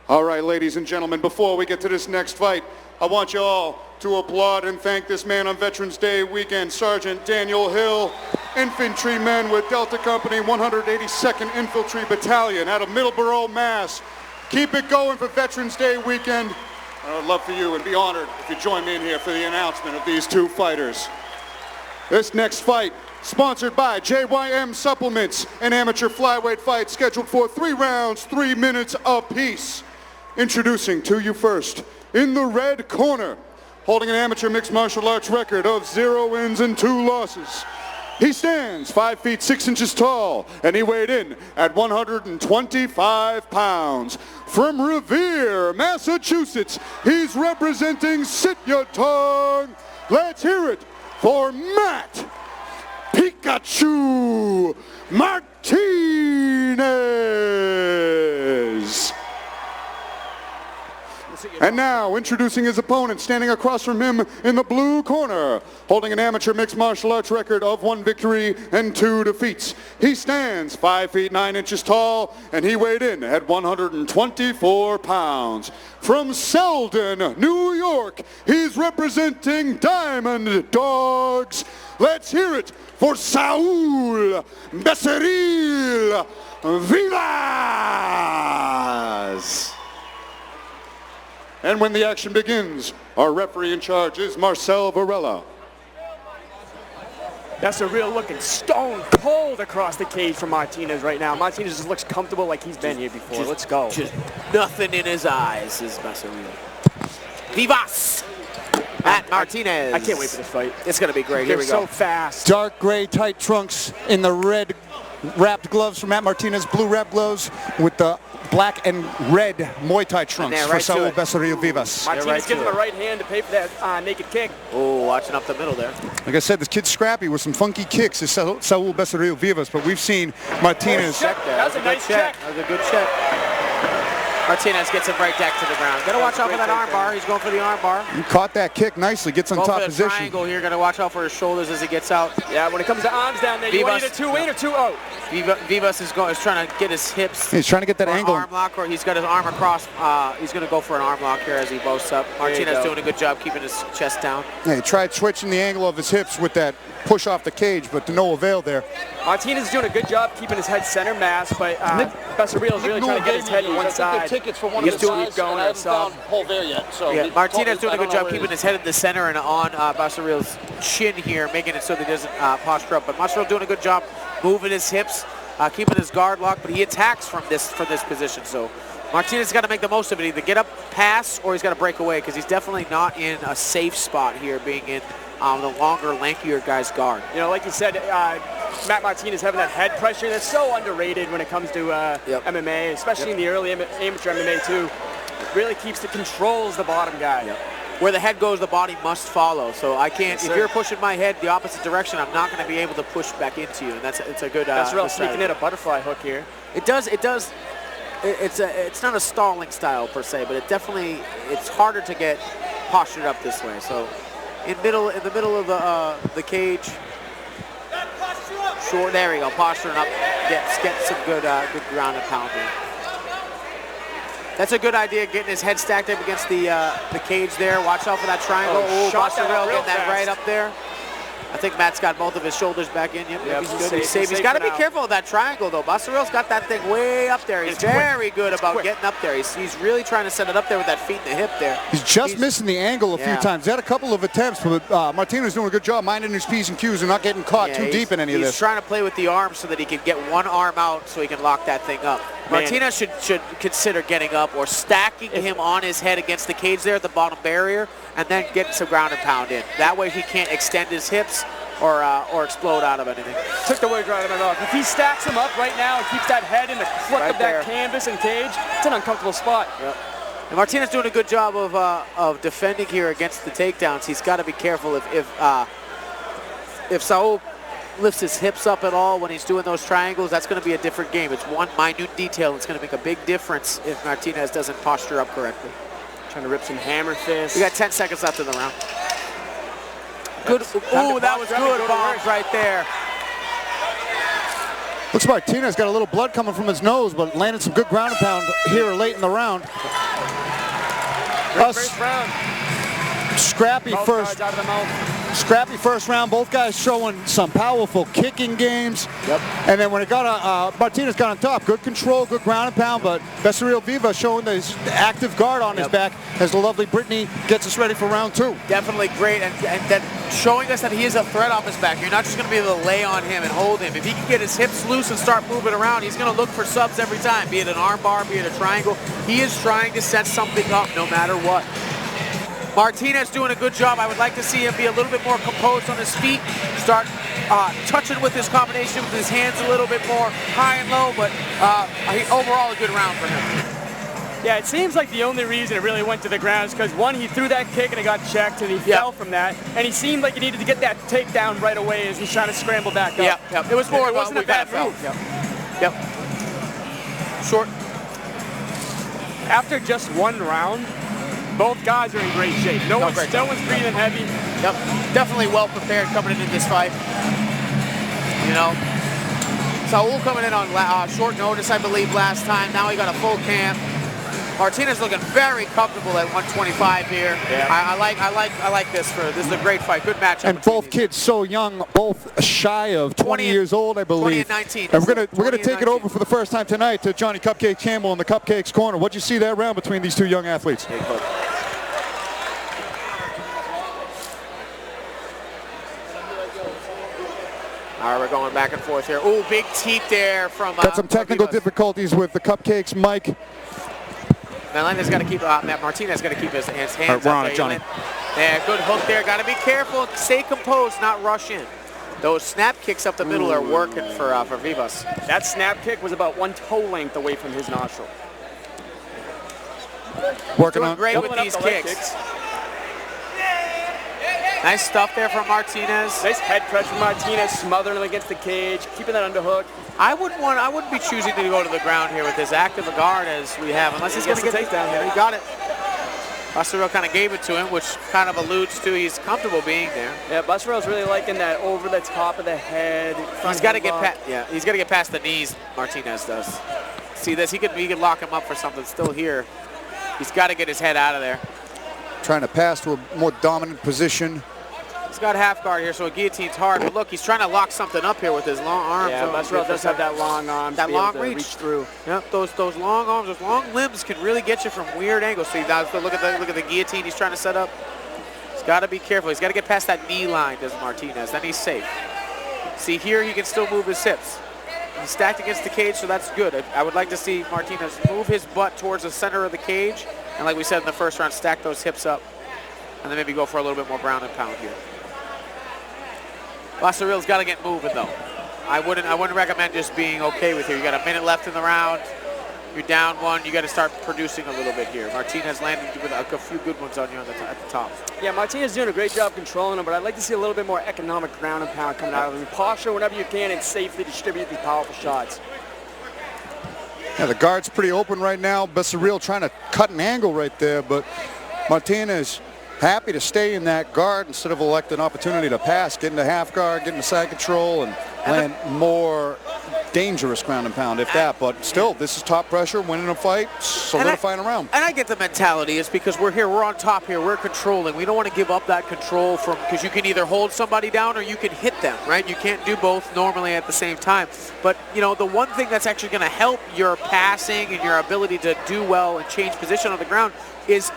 All right, ladies and gentlemen, before we get to this next fight, I want you all to applaud and thank this man on Veterans Day weekend, Sergeant Daniel Hill, infantryman with Delta Company, 182nd Infantry Battalion out of Middleborough, Mass. Keep it going for Veterans Day weekend. I would love for you and be honored if you join me in here for the announcement of these two fighters. This next fight, sponsored by JYM Supplements, an amateur flyweight fight scheduled for 3 rounds, 3 minutes apiece. Introducing to you first, in the red corner, holding an amateur mixed martial arts record of 0 wins and 2 losses. He stands 5 feet 6 inches tall, and he weighed in at 125 pounds. From Revere, Massachusetts, he's representing Sityodtong. Let's hear it for Matt Pikachu Martinez. And now, introducing his opponent, standing across from him in the blue corner, holding an amateur mixed martial arts record of 1 victory and 2 defeats. He stands 5 feet 9 inches tall, and he weighed in at 124 pounds. From Selden, New York, he's representing Diamond Dogs. Let's hear it for Saul Becerril Vivas. And when the action begins, our referee in charge is Marcel Varela. Becerril looking stone cold across the cage for Martinez right now. Martinez just looks comfortable like he's been here before. Let's go. Just nothing in his eyes is Becerril. Vivas! Matt Martinez. I can't wait for this fight. It's going to be great. Here They're we go. so fast. Dark gray tight trunks in the red wrapped gloves for Matt Martinez, blue wrapped gloves with the black and red Muay Thai trunks they're for right to Saul it. Becerril Vivas. Martinez right gives to him it. the right hand to pay for that naked kick. Oh, watching up the middle there. Like I said, this kid's scrappy with some funky kicks is Saul Becerril Vivas, but we've seen Martinez. Check there. That was a nice check. That was a good check. Martinez gets him right back to the ground. Gotta watch out for that arm bar. He's going for the arm bar. He caught that kick nicely, gets on Going top for the position. triangle here. Gotta watch out for his shoulders as he gets out. Yeah, when it comes to arms down there, you want either 2 in or 2 out. Vivas is trying to get his hips. He's trying to get that for an angle. arm lock, or he's got his arm across. He's going to go for an arm lock here as he boasts up. Martinez doing a good job keeping his chest down. Yeah, he tried switching the angle of his hips with that push off the cage, but to no avail there. Martinez is doing a good job keeping his head center mass, but Becerril is really trying to get his head to one side. Tickets for one He's of the doing sides, going and I or haven't found sub. Polvair yet. So Yeah, he Martinez told doing me, a good I don't know job where keeping it his head in the center and on Becerril's chin here, making it so that he doesn't posture up. But Becerril doing a good job moving his hips, keeping his guard locked, but he attacks from this position. So Martinez has got to make the most of it, either get up, pass, or he's got to break away, because he's definitely not in a safe spot here, being in the longer, lankier guy's guard. You know, like you said, Matt Martinez having that head pressure, that's so underrated when it comes to MMA, especially in the early amateur MMA too. It really controls the bottom guy. Yep. Where the head goes, the body must follow. So I can't, Yes, if you're pushing my head the opposite direction, I'm not going to be able to push back into you. And it's a good That's real good sneaking strategy. in a butterfly hook here. It's not a stalling style per se, but it's harder to get postured up this way. So in the middle of the cage, short. There we go, posturing up, get some good ground and pound here. That's a good idea, getting his head stacked up against the cage there. Watch out for that triangle. Oh, shot that Becerril real getting that fast. right up there. I think Matt's got both of his shoulders back in. Yep, he's good. He's safe. He's safe got to for be now. careful of that triangle, though. Becerril's got that thing way up there. He's It's quick. very good about quick. getting up there. He's really trying to set it up there with that feet and the hip there. He's just missing the angle a few Yeah. times. He had a couple of attempts, but Martinez doing a good job minding his P's and Q's and not getting caught too deep in any of He's this. trying to play with the arm so that he can get one arm out so he can lock that thing up. Man. Martinez should consider getting up or stacking him on his head against the cage there at the bottom barrier, and then getting some ground and pound in. That way he can't extend his hips or explode out of anything. Took the words right out of my mouth. If he stacks him up right now and keeps that head in the crook Right of there. that canvas and cage, it's an uncomfortable spot. Yep. And Martinez doing a good job of defending here against the takedowns. He's got to be careful if Saul lifts his hips up at all when he's doing those triangles. That's going to be a different game. It's one minute detail. It's going to make a big difference if Martinez doesn't posture up correctly. Trying to rip some hammer fists. We got 10 seconds left in the round. Good. time Ooh, to that was posture up and good go to bombs work. right there. Looks like Martinez got a little blood coming from his nose, but landed some good ground and pound here late in the round. First round. Scrappy Both first. guards out of the mouth. Scrappy first round, both guys showing some powerful kicking games. Yep. And then when it got Martinez got on top, good control, good ground and pound, but Becerril Vivas showing this active guard on his back as the lovely Brittany gets us ready for round two. Definitely great, and that showing us that he is a threat off his back. You're not just going to be able to lay on him and hold him. If he can get his hips loose and start moving around, he's going to look for subs every time, be it an arm bar, be it a triangle. He is trying to set something up no matter what. Martinez doing a good job. I would like to see him be a little bit more composed on his feet, start touching with his combination with his hands a little bit more high and low, but overall a good round for him. Yeah, it seems like the only reason it really went to the ground is because, one, he threw that kick and it got checked and he fell from that, and he seemed like he needed to get that takedown right away as he's trying to scramble back up. Yep. It was more It wasn't a bad felt. move. Yep. Short. After just one round, Both guys are in great shape. No one's breathing heavy. Yep, definitely well prepared coming into this fight. You know, Saul coming in on short notice, I believe, last time. Now he got a full camp. Martinez looking very comfortable at 125 here. Yeah. I like this. This is a great fight. Good matchup. And both kids so young, both shy of 20 years old, I believe. 20 and 19. And we're gonna take it over for the first time tonight to Johnny Cupcake Campbell in the Cupcakes corner. What'd you see that round between these two young athletes? All right, we're going back and forth here. Ooh, big teep there from. Got some technical difficulties with the Cupcakes, Mike. Melendez got to keep Martinez got to keep his hands All right, we're up on there. it, Johnny. Yeah, good hook there. Got to be careful. Stay composed, not rush in. Those snap kicks up the middle are working for Vivas. That snap kick was about 1 toe length away from his nostril. Working Doing on great with these kicks. Nice stuff there from Martinez. Nice head pressure from Martinez, smothering him against the cage, keeping that underhook. I wouldn't be choosing to go to the ground here with as active a guard as we have, unless he's going to get the takedown here. He got it. Basaril kind of gave it to him, which kind of alludes to he's comfortable being there. Yeah, Basaril's really liking that over the top of the head. He's got to get past. Yeah, he's got to get past the knees. Martinez does. See this? He could lock him up for something. Still here. He's got to get his head out of there. trying to pass to a more dominant position. He's got half guard here, so a guillotine's hard. But look, he's trying to lock something up here with his long arms. Yeah, Basaril does have that long arm. That long reach through. Yep, those long arms, those long limbs can really get you from weird angles. See, now look at the guillotine he's trying to set up. He's got to be careful. He's got to get past that knee line, does Martinez. Then he's safe. See, here he can still move his hips. He's stacked against the cage, so that's good. I would like to see Martinez move his butt towards the center of the cage, and like we said in the first round, stack those hips up, and then maybe go for a little bit more ground and pound here. Basaril's got to get moving though. I wouldn't recommend just being okay with here. You got a minute left in the round. You're down one. You got to start producing a little bit here. Martinez landed with a few good ones on you at the top. Yeah, Martinez is doing a great job controlling him, but I'd like to see a little bit more economic ground and pound coming out of him. Posture whenever you can and safely distribute these powerful shots. Yeah, the guard's pretty open right now. Basaril trying to cut an angle right there, but Martinez happy to stay in that guard instead of elect an opportunity to pass, get into half guard, get into side control, and land more dangerous ground and pound, if that. But still, this is top pressure, winning a fight, solidifying a round. And I get the mentality. It's because we're here, we're on top here, we're controlling. We don't want to give up that control because you can either hold somebody down or you can hit them, right? You can't do both normally at the same time. But, you know, the one thing that's actually going to help your passing and your ability to do well and change position on the ground is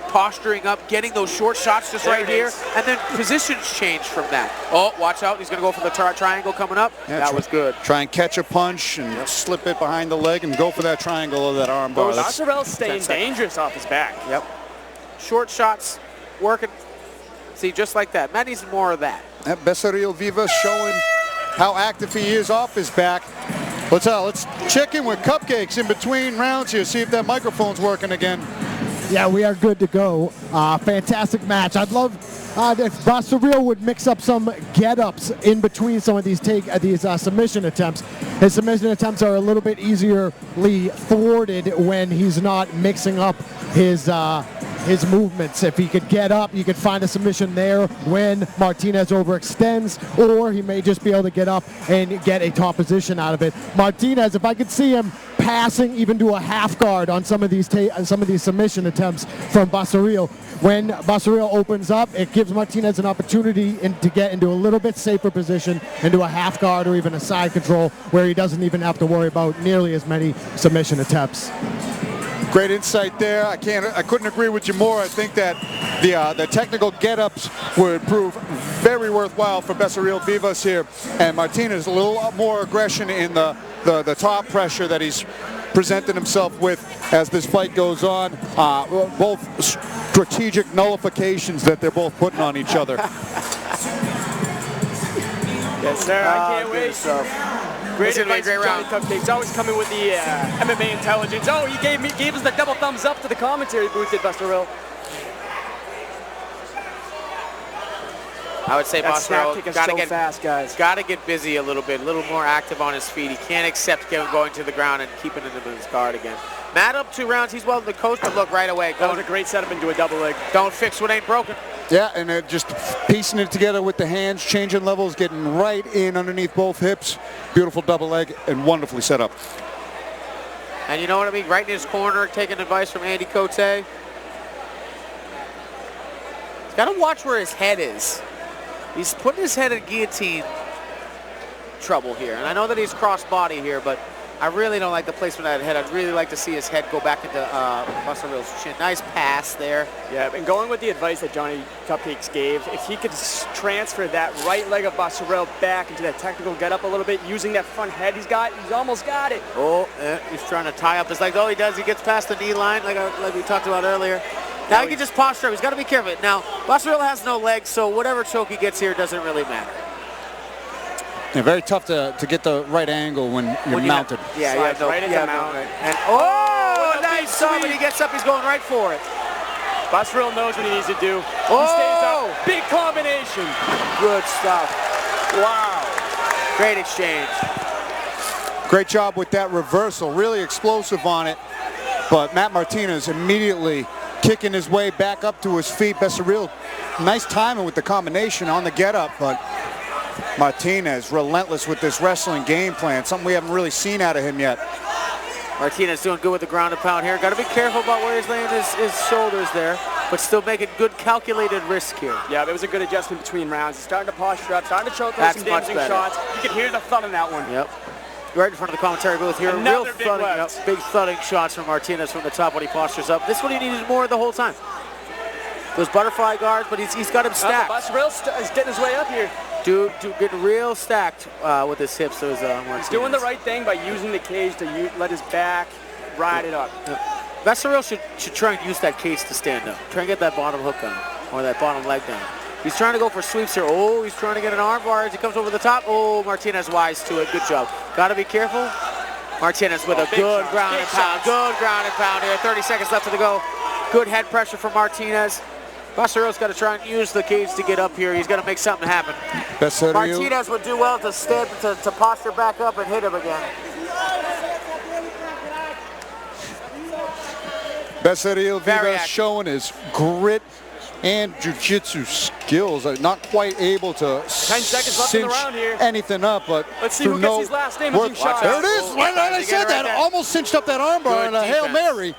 posturing up, getting those short shots just right here, and then positions change from that. Oh, watch out. He's going to go for the triangle coming up. Yeah, that was good. Try and catch a punch and slip it behind the leg and go for that triangle of that arm bar. Basaril's staying dangerous off his back. Yep. Short shots, working. See, just like that. Matt needs more of that. Basaril Vivas showing how active he is off his back. Let's check in with Cupcakes in between rounds here, see if that microphone's working again. Yeah, we are good to go. Fantastic match. I'd love if Basaril would mix up some get-ups in between some of these submission attempts. His submission attempts are a little bit easily thwarted when he's not mixing up his movements. If he could get up, you could find a submission there when Martinez overextends, or he may just be able to get up and get a top position out of it. Martinez, if I could see him passing even to a half guard on some of these submission attempts from Basaril. When Basaril opens up, it gives Martinez an opportunity to get into a little bit safer position, into a half guard or even a side control, where he doesn't even have to worry about nearly as many submission attempts. Great insight there. I couldn't agree with you more. I think that the technical get-ups would prove very worthwhile for Basaril Vivas here, and Martinez a little more aggression in the top pressure that he's presented himself with as this fight goes on. Both strategic nullifications that they're both putting on each other. Yes, sir. I can't wait. Great advice great from Johnny round. Cupcakes. Always coming with the MMA intelligence. Oh, he gave us the double thumbs up to the commentary booth at Basaril. I would say Basaril got to get busy a little bit, a little more active on his feet. He can't accept going to the ground and keeping him in his guard again. Matt up 2 rounds. He's well to the coach, but look right away. That was a great setup into a double leg. Don't fix what ain't broken. Yeah, and just piecing it together with the hands, changing levels, getting right in underneath both hips. Beautiful double leg and wonderfully set up. And you know what I mean? Right in his corner, taking advice from Andy Cote. He's got to watch where his head is. He's putting his head in guillotine trouble here. And I know that he's cross-body here, but I really don't like the placement of that head. I'd really like to see his head go back into Buster Real's chin. Nice pass there. Yeah, and going with the advice that Johnny Cupcakes gave, if he could transfer that right leg of Buster Real back into that technical get-up a little bit, using that front head he's almost got it. Oh, he's trying to tie up his legs. All he does, he gets past the knee line, like we talked about earlier. Now he can just posture up. He's got to be careful. Now, Buster Real has no legs, so whatever choke he gets here doesn't really matter. Yeah, very tough to get the right angle when you're mounted. Yeah, Slides right into mount. And nice sweep. shot, when he gets up, he's going right for it. Buster Real knows what he needs to do. Oh! He stays up. Big combination. Good stuff. Wow. Great exchange. Great job with that reversal, really explosive on it. But Matt Martinez immediately kicking his way back up to his feet. Buster Real, nice timing with the combination on the get up, but Martinez relentless with this wrestling game plan, something we haven't really seen out of him yet. Martinez doing good with the ground and pound here. Got to be careful about where he's laying his shoulders there, but still making good calculated risk here. Yeah, it was a good adjustment between rounds. He's starting to posture up, starting to choke those some damaging shots. You can hear the thud on that one. Yep. Right in front of the commentary booth here. Another Real big thudding, left. big thudding shots from Martinez from the top when he postures up. This one he needed more the whole time. Those butterfly guards, but he's got him stacked. Buster Real is getting his way up here. Dude, getting real stacked with his hips. He's doing the right thing by using the cage to let his back ride it up. Buster Real should try and use that cage to stand up. Try and get that bottom hook on, or that bottom leg down. He's trying to go for sweeps here. Oh, he's trying to get an arm bar as he comes over the top. Oh, Martinez wise to it. Good job. Got to be careful. Martinez with a good ground and pound. Good ground and pound here. 30 seconds left to go. Good head pressure from Martinez. Buster Real's got to try and use the cage to get up here. He's got to make something happen. Martinez would do well to stand to posture back up and hit him again. Becerril Vivas showing his grit and jiu-jitsu skills. Not quite able to 10 seconds left in the round here. Anything up, but let's see who gets his last name. There it is. I said that. Almost cinched up that armbar on a Hail Mary.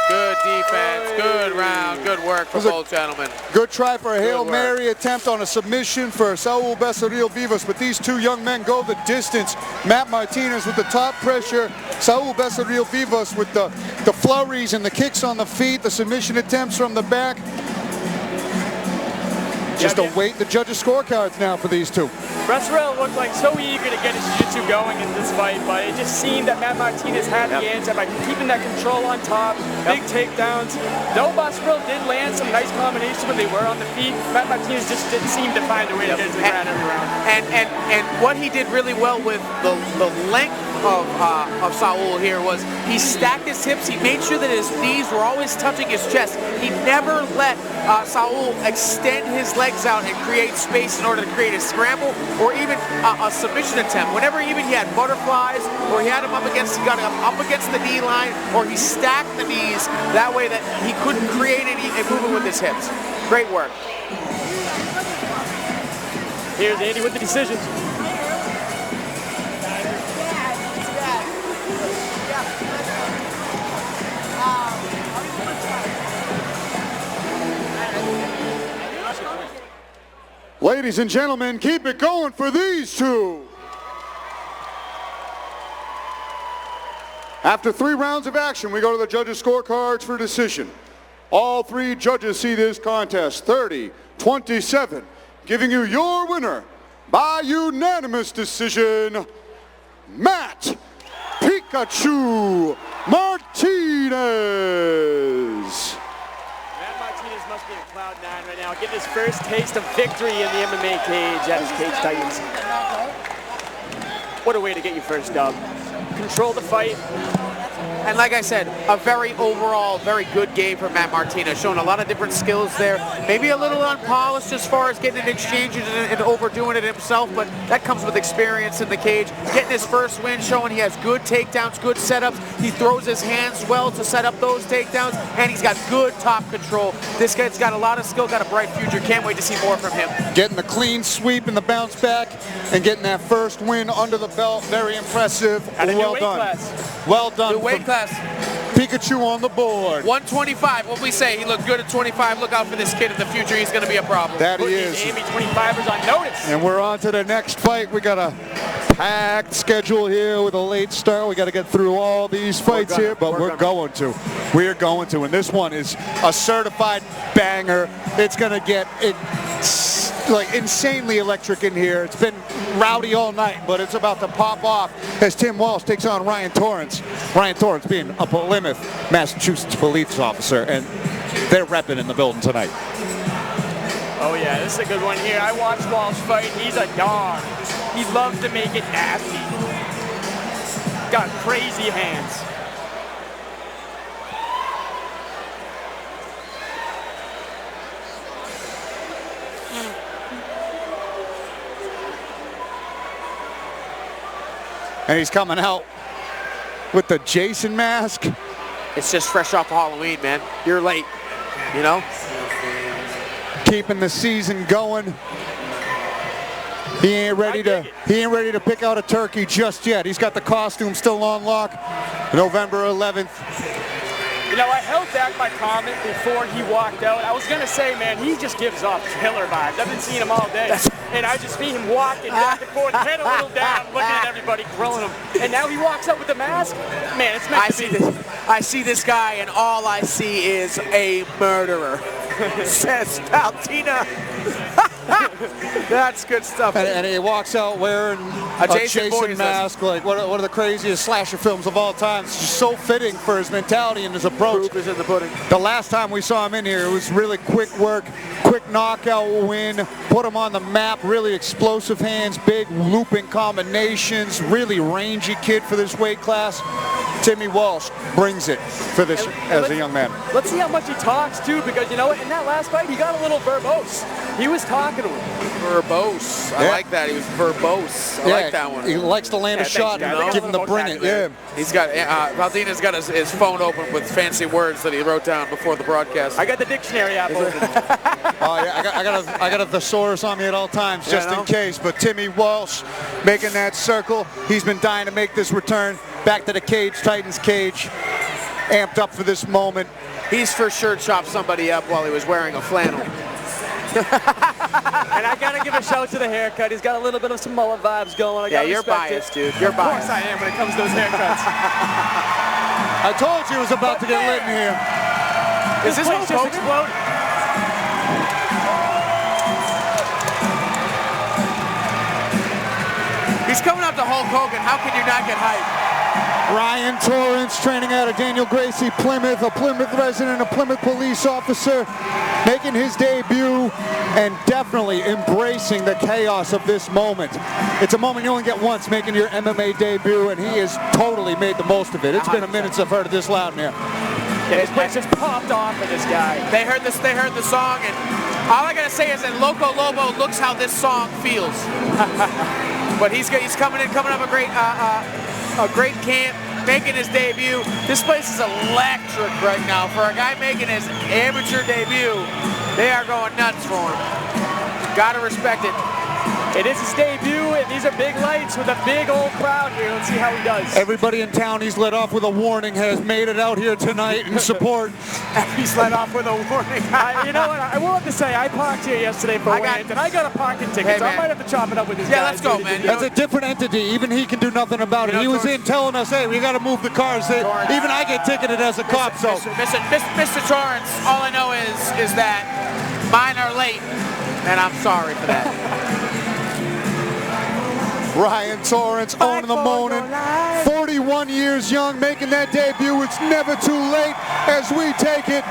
Good defense, good round, good work from both gentlemen. Good try for a Hail Mary attempt on a submission for Saul Becerril Vivas, but these two young men go the distance. Matt Martinez with the top pressure, Saul Becerril Vivas with the flurries and the kicks on the feet, the submission attempts from the back. Just await the judges' scorecards now for these two. Buster Real looked like so eager to get his jiu-jitsu going in this fight, but it just seemed that Matt Martinez had the answer by keeping that control on top, big takedowns. Though Buster Real did land some nice combinations when they were on the feet, Matt Martinez just didn't seem to find a way to get to the ground every round. And what he did really well with the length of Saul here was he stacked his hips. He made sure that his knees were always touching his chest. He never let Saul extend his legs out and create space in order to create a scramble or even a submission attempt. Whenever even he had butterflies or he had him up against, he got him up against the knee line, or he stacked the knees that way that he couldn't create any movement with his hips. Great work. Here's Andy with the decision. Ladies and gentlemen, keep it going for these two. After 3 rounds of action, we go to the judges' scorecards for decision. All 3 judges see this contest 30-27, giving you your winner by unanimous decision, Matt Pikachu Martinez. Matt Martinez must be in cloud 9 right now, getting his first taste of victory in the MMA cage at his Cage Titans. What a way to get your first dub. Control the fight, And like I said, a very overall, very good game for Matt Martinez, showing a lot of different skills there. Maybe a little unpolished as far as getting in exchanges and overdoing it himself, but that comes with experience in the cage. Getting his first win, showing he has good takedowns, good setups. He throws his hands well to set up those takedowns, and he's got good top control. This guy's got a lot of skill, got a bright future. Can't wait to see more from him. Getting the clean sweep and the bounce back and getting that first win under the belt. Very impressive. At a new Well weight done. class. Well done. New weight from class. Pikachu on the board. 125, what we say, he looked good at 25. Look out for this kid in the future. He's going to be a problem. That he Put is. these Amy 25ers on notice. And we're on to the next fight. We got a packed schedule here with a late start. We got to get through all these fights here, but we're going to. We're going to. And this one is a certified banger. It's going to get like insanely electric in here. It's been rowdy all night, but it's about to pop off as Tim Walsh takes on Ryan Torrance. Ryan Torrance being a Plymouth, Massachusetts police officer, and they're repping in the building tonight. Oh yeah, this is a good one here. I watched Walsh fight. He's a dog. He loves to make it nasty. Got crazy hands. And he's coming out with the Jason mask. It's just fresh off of Halloween, man. You're late, you know? Keeping the season going. He ain't ready to pick out a turkey just yet. He's got the costume still on lock. November 11th. You know, I held back my comment before he walked out. I was going to say, man, he just gives off killer vibes. I've been seeing him all day. And I just see him walking back and forth, head a little down, looking at everybody, grilling him. And now he walks up with the mask. Man, it's meant to be. I see this guy, and all I see is a murderer. Says Paltina. That's good stuff. And he walks out wearing a Jason mask, like one of the craziest slasher films of all time. It's just so fitting for his mentality and his approach. Proof is in the pudding. The last time we saw him in here, it was really quick work, quick knockout win, put him on the map, really explosive hands, big looping combinations, really rangy kid for this weight class. Timmy Walsh brings it for this as a young man. Let's see how much he talks, too, because, you know what, in that last fight, he got a little verbose. He was talking to him. Verbose. I like that. He was verbose. I like that one. He likes to land a shot and give him the bring it. Yeah. He's got, Valdina's got his phone open with fancy words that he wrote down before the broadcast. I got the dictionary app open. Oh, yeah, I got a thesaurus on me at all times, just in case. But Timmy Walsh making that circle. He's been dying to make this return back to the cage, Titans cage. Amped up for this moment. He's for sure chopped somebody up while he was wearing a flannel. And I gotta give a shout to the haircut. He's got a little bit of some mullet vibes going. Yeah, you're biased, dude. You're biased. Of course I am when it comes to those haircuts. I told you it was about to get lit in here. Is this place just explode? He's coming up to Hulk Hogan. How can you not get hyped? Ryan Torrance, training out of Daniel Gracie, Plymouth, a Plymouth resident, a Plymouth police officer, making his debut and definitely embracing the chaos of this moment. It's a moment you only get once, making your MMA debut, and he has totally made the most of it. It's been a minute since I've heard it this loud in here. Yeah, this place just popped off for this guy. They heard the song, and all I gotta say is that Loco Lobo looks how this song feels. But he's coming up a great camp, making his debut. This place is electric right now. For a guy making his amateur debut, they are going nuts for him. Gotta respect it. It is his debut, and these are big lights with a big old crowd here. Let's see how he does. Everybody in town he's let off with a warning has made it out here tonight in support. He's let off with a warning. You know what? I will have to say, I parked here yesterday for Wayne, and I got a parking ticket, Hey, so I might have to chop it up with this guy. Yeah, let's go, man. That's a different entity. Even he can do nothing about it. He was in telling us, hey, we got to move the cars. Even I get ticketed as a cop, so. Mr. Torrance, all I know is that mine are late, and I'm sorry for that. Ryan Torrance owning the moment. 41 years young, making that debut. It's never too late as we take it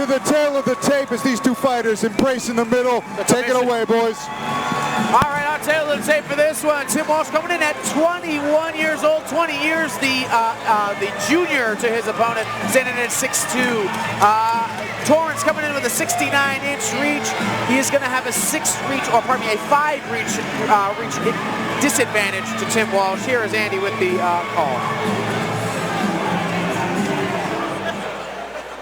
to the tail of the tape as these two fighters embrace in the middle. Take it away, boys. All right, tail of the tape for this one. Tim Walsh coming in at 21 years old, 20 years the junior to his opponent, standing at 6'2". Torrence coming in with a 69-inch reach. He is going to have a 5-reach disadvantage to Tim Walsh. Here is Andy with the call.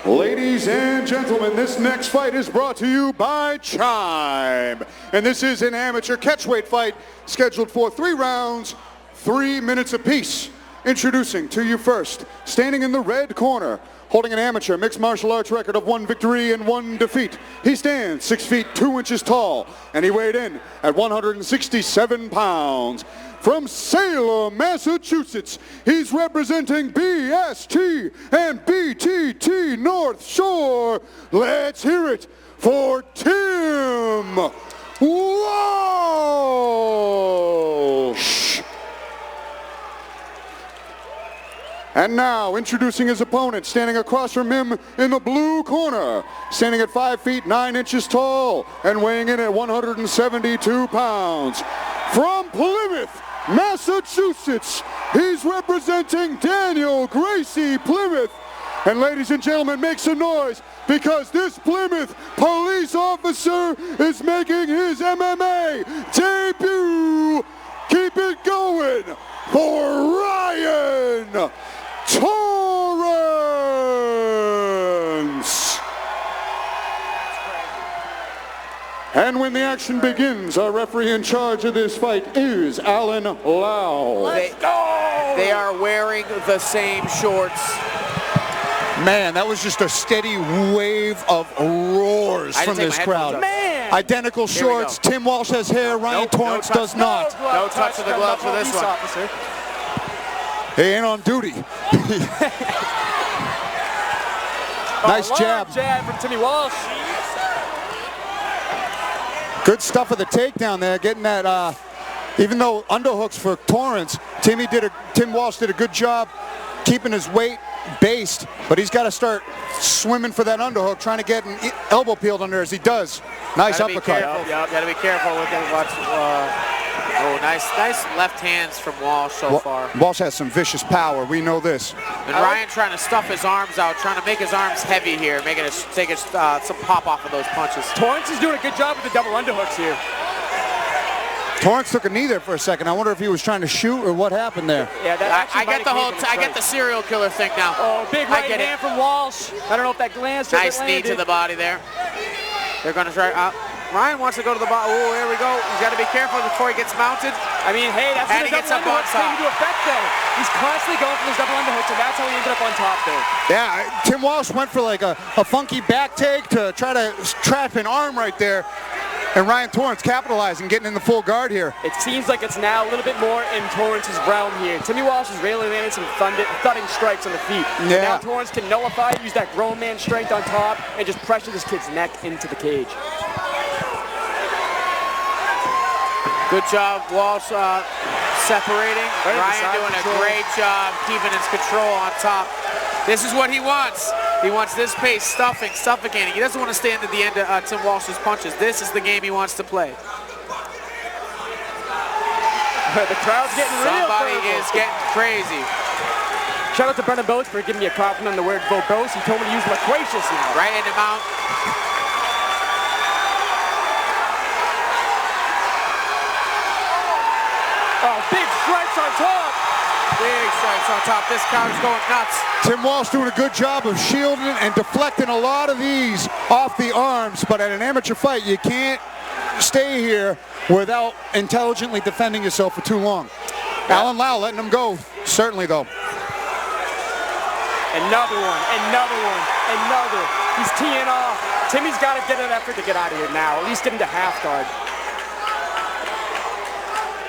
Ladies and gentlemen, this next fight is brought to you by Chime. And this is an amateur catchweight fight scheduled for 3 rounds, 3 minutes apiece. Introducing to you first, standing in the red corner, holding an amateur mixed martial arts record of 1 victory and 1 defeat. He stands 6 feet 2 inches tall, and he weighed in at 167 pounds. From Salem, Massachusetts, he's representing BST and BTT North Shore. Let's hear it for Tim Walsh. And now, introducing his opponent, standing across from him in the blue corner, standing at 5 feet 9 inches tall and weighing in at 172 pounds. From Plymouth, Massachusetts, he's representing Daniel Gracie Plymouth. And ladies and gentlemen, make some noise because this Plymouth police officer is making his MMA debut. Keep it going for Ryan Torrence. And when the action begins, our referee in charge of this fight is Alan Lau. They are wearing the same shorts. Man, that was just a steady wave of roars from this crowd. Man! Identical shorts. Tim Walsh has hair. Ryan Torrence does not. No touch of the glove for this one. Officer. He ain't on duty. Nice jab. Jab from Timmy Walsh. Good stuff of the takedown there, getting that, even though underhooks for Torrence, Tim Walsh did a good job keeping his weight based, but he's got to start swimming for that underhook, trying to get an elbow peeled under as he does. Nice uppercut. Got to be careful with him. Nice left hands from Walsh so far. Walsh has some vicious power. We know this. And Ryan trying to stuff his arms out, trying to make his arms heavy here, making it take some pop off of those punches. Torrence is doing a good job with the double underhooks here. Torrence took a knee there for a second. I wonder if he was trying to shoot or what happened there. Yeah, that I get the I get the serial killer thing now. Oh, big right hand from Walsh. I don't know if that glanced or nice knee to the body there. They're going to try. Ryan wants to go to the bottom. Oh, here we go. He's got to be careful before he gets mounted. I mean, hey, that's and when the double underhooks came into effect, though. He's constantly going for those double underhooks, and that's how he ended up on top, though. Yeah, Tim Walsh went for like a funky back take to try to trap an arm right there. And Ryan Torrence capitalizing, getting in the full guard here. It seems like it's now a little bit more in Torrence's realm here. Timmy Walsh has really landed some thudding strikes on the feet. Yeah. Now Torrence can nullify, use that grown man strength on top, and just pressure this kid's neck into the cage. Good job, Walsh separating. Ryan doing a great job keeping his control on top. This is what he wants. He wants this pace, suffocating. He doesn't want to stand at the end of Tim Walsh's punches. This is the game he wants to play. The crowd's getting real. Somebody is getting crazy. Shout out to Brennan Bose for giving me a compliment on the word verbose. He told me to use loquacious now. Right in the mount. Oh, big strikes on top. Big strikes on top. This crowd is going nuts. Tim Walsh doing a good job of shielding and deflecting a lot of these off the arms, but at an amateur fight, you can't stay here without intelligently defending yourself for too long. Yeah. Alan Lau letting him go, certainly though. Another one, another. He's teeing off. Timmy's got to get an effort to get out of here now, at least get into half guard.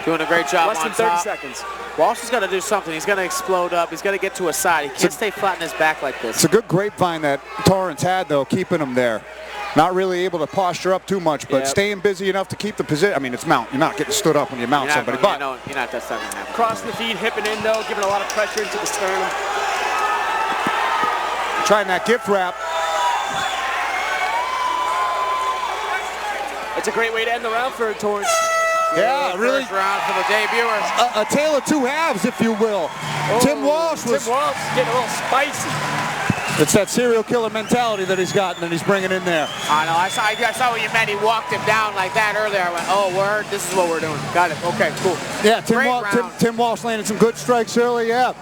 Doing a great job Less on than 30 top. seconds. Walsh has got to do something. He's got to explode up. He's got to get to a side. He can't stay flat in his back like this. It's a good grapevine that Torrence had, though, keeping him there. Not really able to posture up too much, but staying busy enough to keep the position. I mean, it's mount. You're not getting stood up when you mount somebody. You're not that's not going to happen. Crossing the feet, hipping in, though, giving a lot of pressure into the sternum. Trying that gift wrap. It's a great way to end the round for Torrence. Yeah, really. First round for the debuters. A tale of two halves, if you will. Tim Walsh was. Tim Walsh getting a little spicy. It's that serial killer mentality that he's got and that he's bringing in there. I know. I saw what you meant. He walked him down like that earlier. I went, oh, word. This is what we're doing. Got it. Okay, cool. Yeah, Great Tim Walsh landed some good strikes early. Yeah.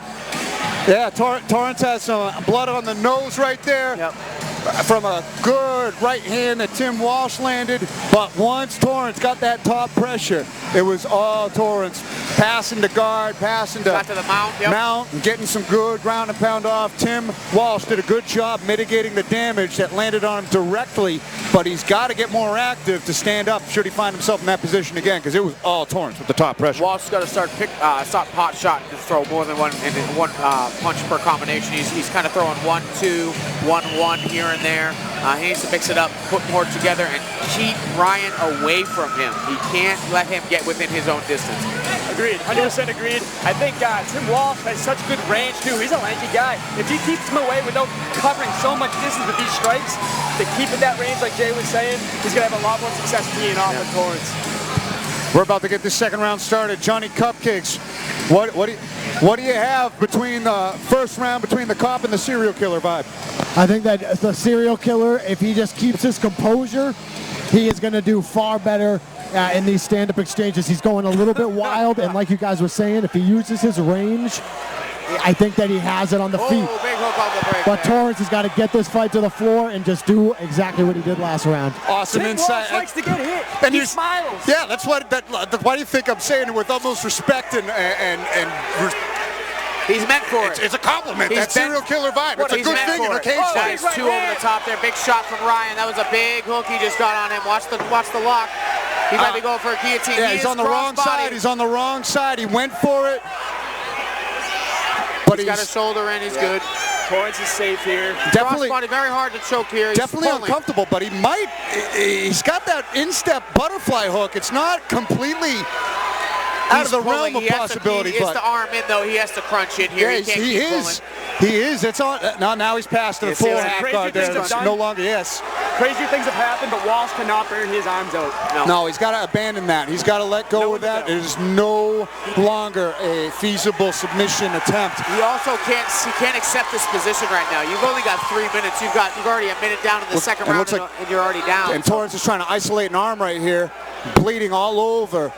Yeah, Torrence has some blood on the nose right there. Yep. From a good right hand that Tim Walsh landed, but once Torrence got that top pressure, it was all Torrence passing to guard, passing to Got to the mount, yep. mount, and getting some good ground and pound off. Tim Walsh did a good job mitigating the damage that landed on him directly, but he's got to get more active to stand up should he find himself in that position again, because it was all Torrence with the top pressure. Walsh got to start pot shot to throw more than one punch per combination. He's kind of throwing 1-2, 1-1 here and there. He needs to mix it up, put more together, and keep Ryan away from him. He can't let him get within his own distance. Agreed, 100% agreed. I think Tim Walsh has such good range too. He's a lanky guy. If he keeps him away without covering so much distance with these strikes, to keep at that range like Jay was saying, he's going to have a lot more success teeing off with Torrence. We're about to get this second round started. Johnny Cupcakes, what do you have between the first round between the cop and the serial killer vibe? I think that the serial killer, if he just keeps his composure, he is going to do far better in these stand-up exchanges. He's going a little bit wild, and like you guys were saying, if he uses his range, I think that he has it on the feet. Oh, big hook on the break. But Torrence has got to get this fight to the floor and just do exactly what he did last round. Awesome Tim insight. Walsh likes to get hit. And He you- smiles. Yeah, that's what. Why do you think I'm saying it with utmost respect and He's meant for it. it's a compliment. He's That serial killer vibe. It's a He's good meant thing in for a it. cage That fight. is two over the top there. Big shot from Ryan. That was a big hook he just got on him. Watch the lock. He might be going for a guillotine. Yeah, He he's is on the wrong cross-body. side. He's on the wrong side. He went for it. But He's got his shoulder in. He's good. Torrence is safe here. definitely, Crossbody, very hard to choke here. He's definitely pulling. uncomfortable. But he's got that instep butterfly hook. It's not completely out of the realm of possibility. He is But the arm in though. He has to crunch it here. yeah, He can't he keep is. pulling. He is. It's on. Now he's past the Yes, full yes, half crazy guard there. things have It's done. no longer. Yes. Crazier things have happened, but Walsh cannot burn his arms out. No, he's got to abandon that. He's got to let go of that. It is no longer a feasible submission attempt. He also can't accept this position right now. You've only got 3 minutes. You've already a minute down in the second it round, looks like- and you're already down. And Torrence is trying to isolate an arm right here, bleeding all over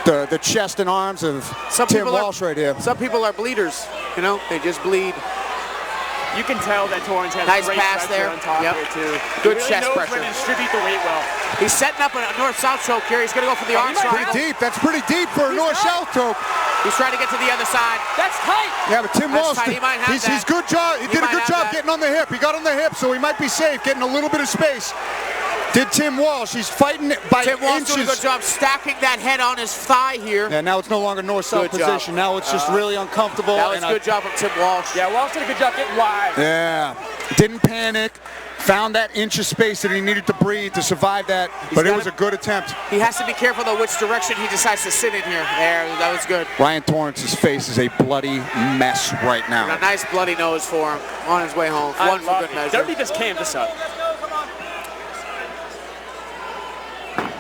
the chest and arms of Tim Walsh right here. Some people are bleeders. You know, they just bleed. You can tell that Torrence has Nice great pass pressure there. on top Yep. here too. Good he really chest knows pressure. when to distribute the weight well. He's setting up a north-south choke here. He's going to go for the arm might triangle. Pretty deep. That's pretty deep for a He's north-south choke. He's trying to get to the other side. That's tight. Yeah, but Tim That's Walsh, tight. He might have he's that. good job. He did a might good have job that. getting on the hip. He got on the hip, so he might be safe, getting a little bit of space. Did Tim Walsh. He's fighting it by Tim Walsh doing a good inches. job stacking that head on his thigh here. Yeah, now it's no longer north-south Good job. position. Now it's just really uncomfortable. That was and a good job from Tim Walsh. Yeah, Walsh did a good job getting wide. Yeah, didn't panic. Found that inch of space that he needed to breathe to survive that, but it was a good attempt. He has to be careful though which direction he decides to sit in here. There, that was good. Ryan Torrence's face is a bloody mess right A now. nice bloody nose for him on his way home. I One for love good it. measure. Derby just came this up.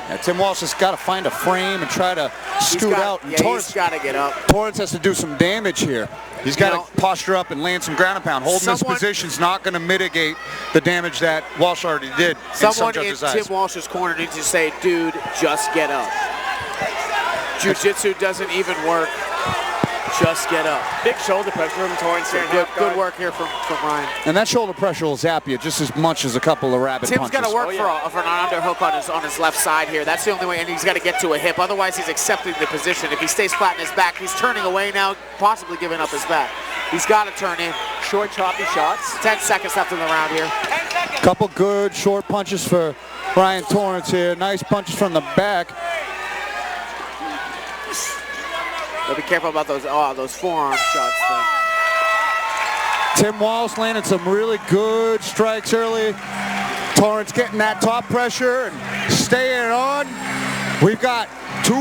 Yeah, Tim Walsh has got to find a frame and try to scoot out. And Yeah, he's got to get up. Torrence has to do some damage here. He's got know, to posture up and land some ground and pound. Holding this position's not going to mitigate the damage that Walsh already did in some Someone in judges' Tim eyes. Walsh's corner needs to say, dude, just get up. Jiu-jitsu doesn't even work. Just get up. Big shoulder pressure from Torrence here. in Good, half guard. good work here from Ryan. And that shoulder pressure will zap you just as much as a couple of rabbit Tim's punches. got to work for an underhook on his left side here. That's the only way, and he's got to get to a hip. Otherwise, he's accepting the position. If he stays flat in his back, he's turning away now, possibly giving up his back. He's got to turn in. Short, choppy shots. 10 seconds left in the round here. Couple good short punches for Ryan Torrence here. Nice punches from the back. But be careful about those forearm shots there. Tim Walsh landed some really good strikes early. Torrence getting that top pressure and staying on. We've got 2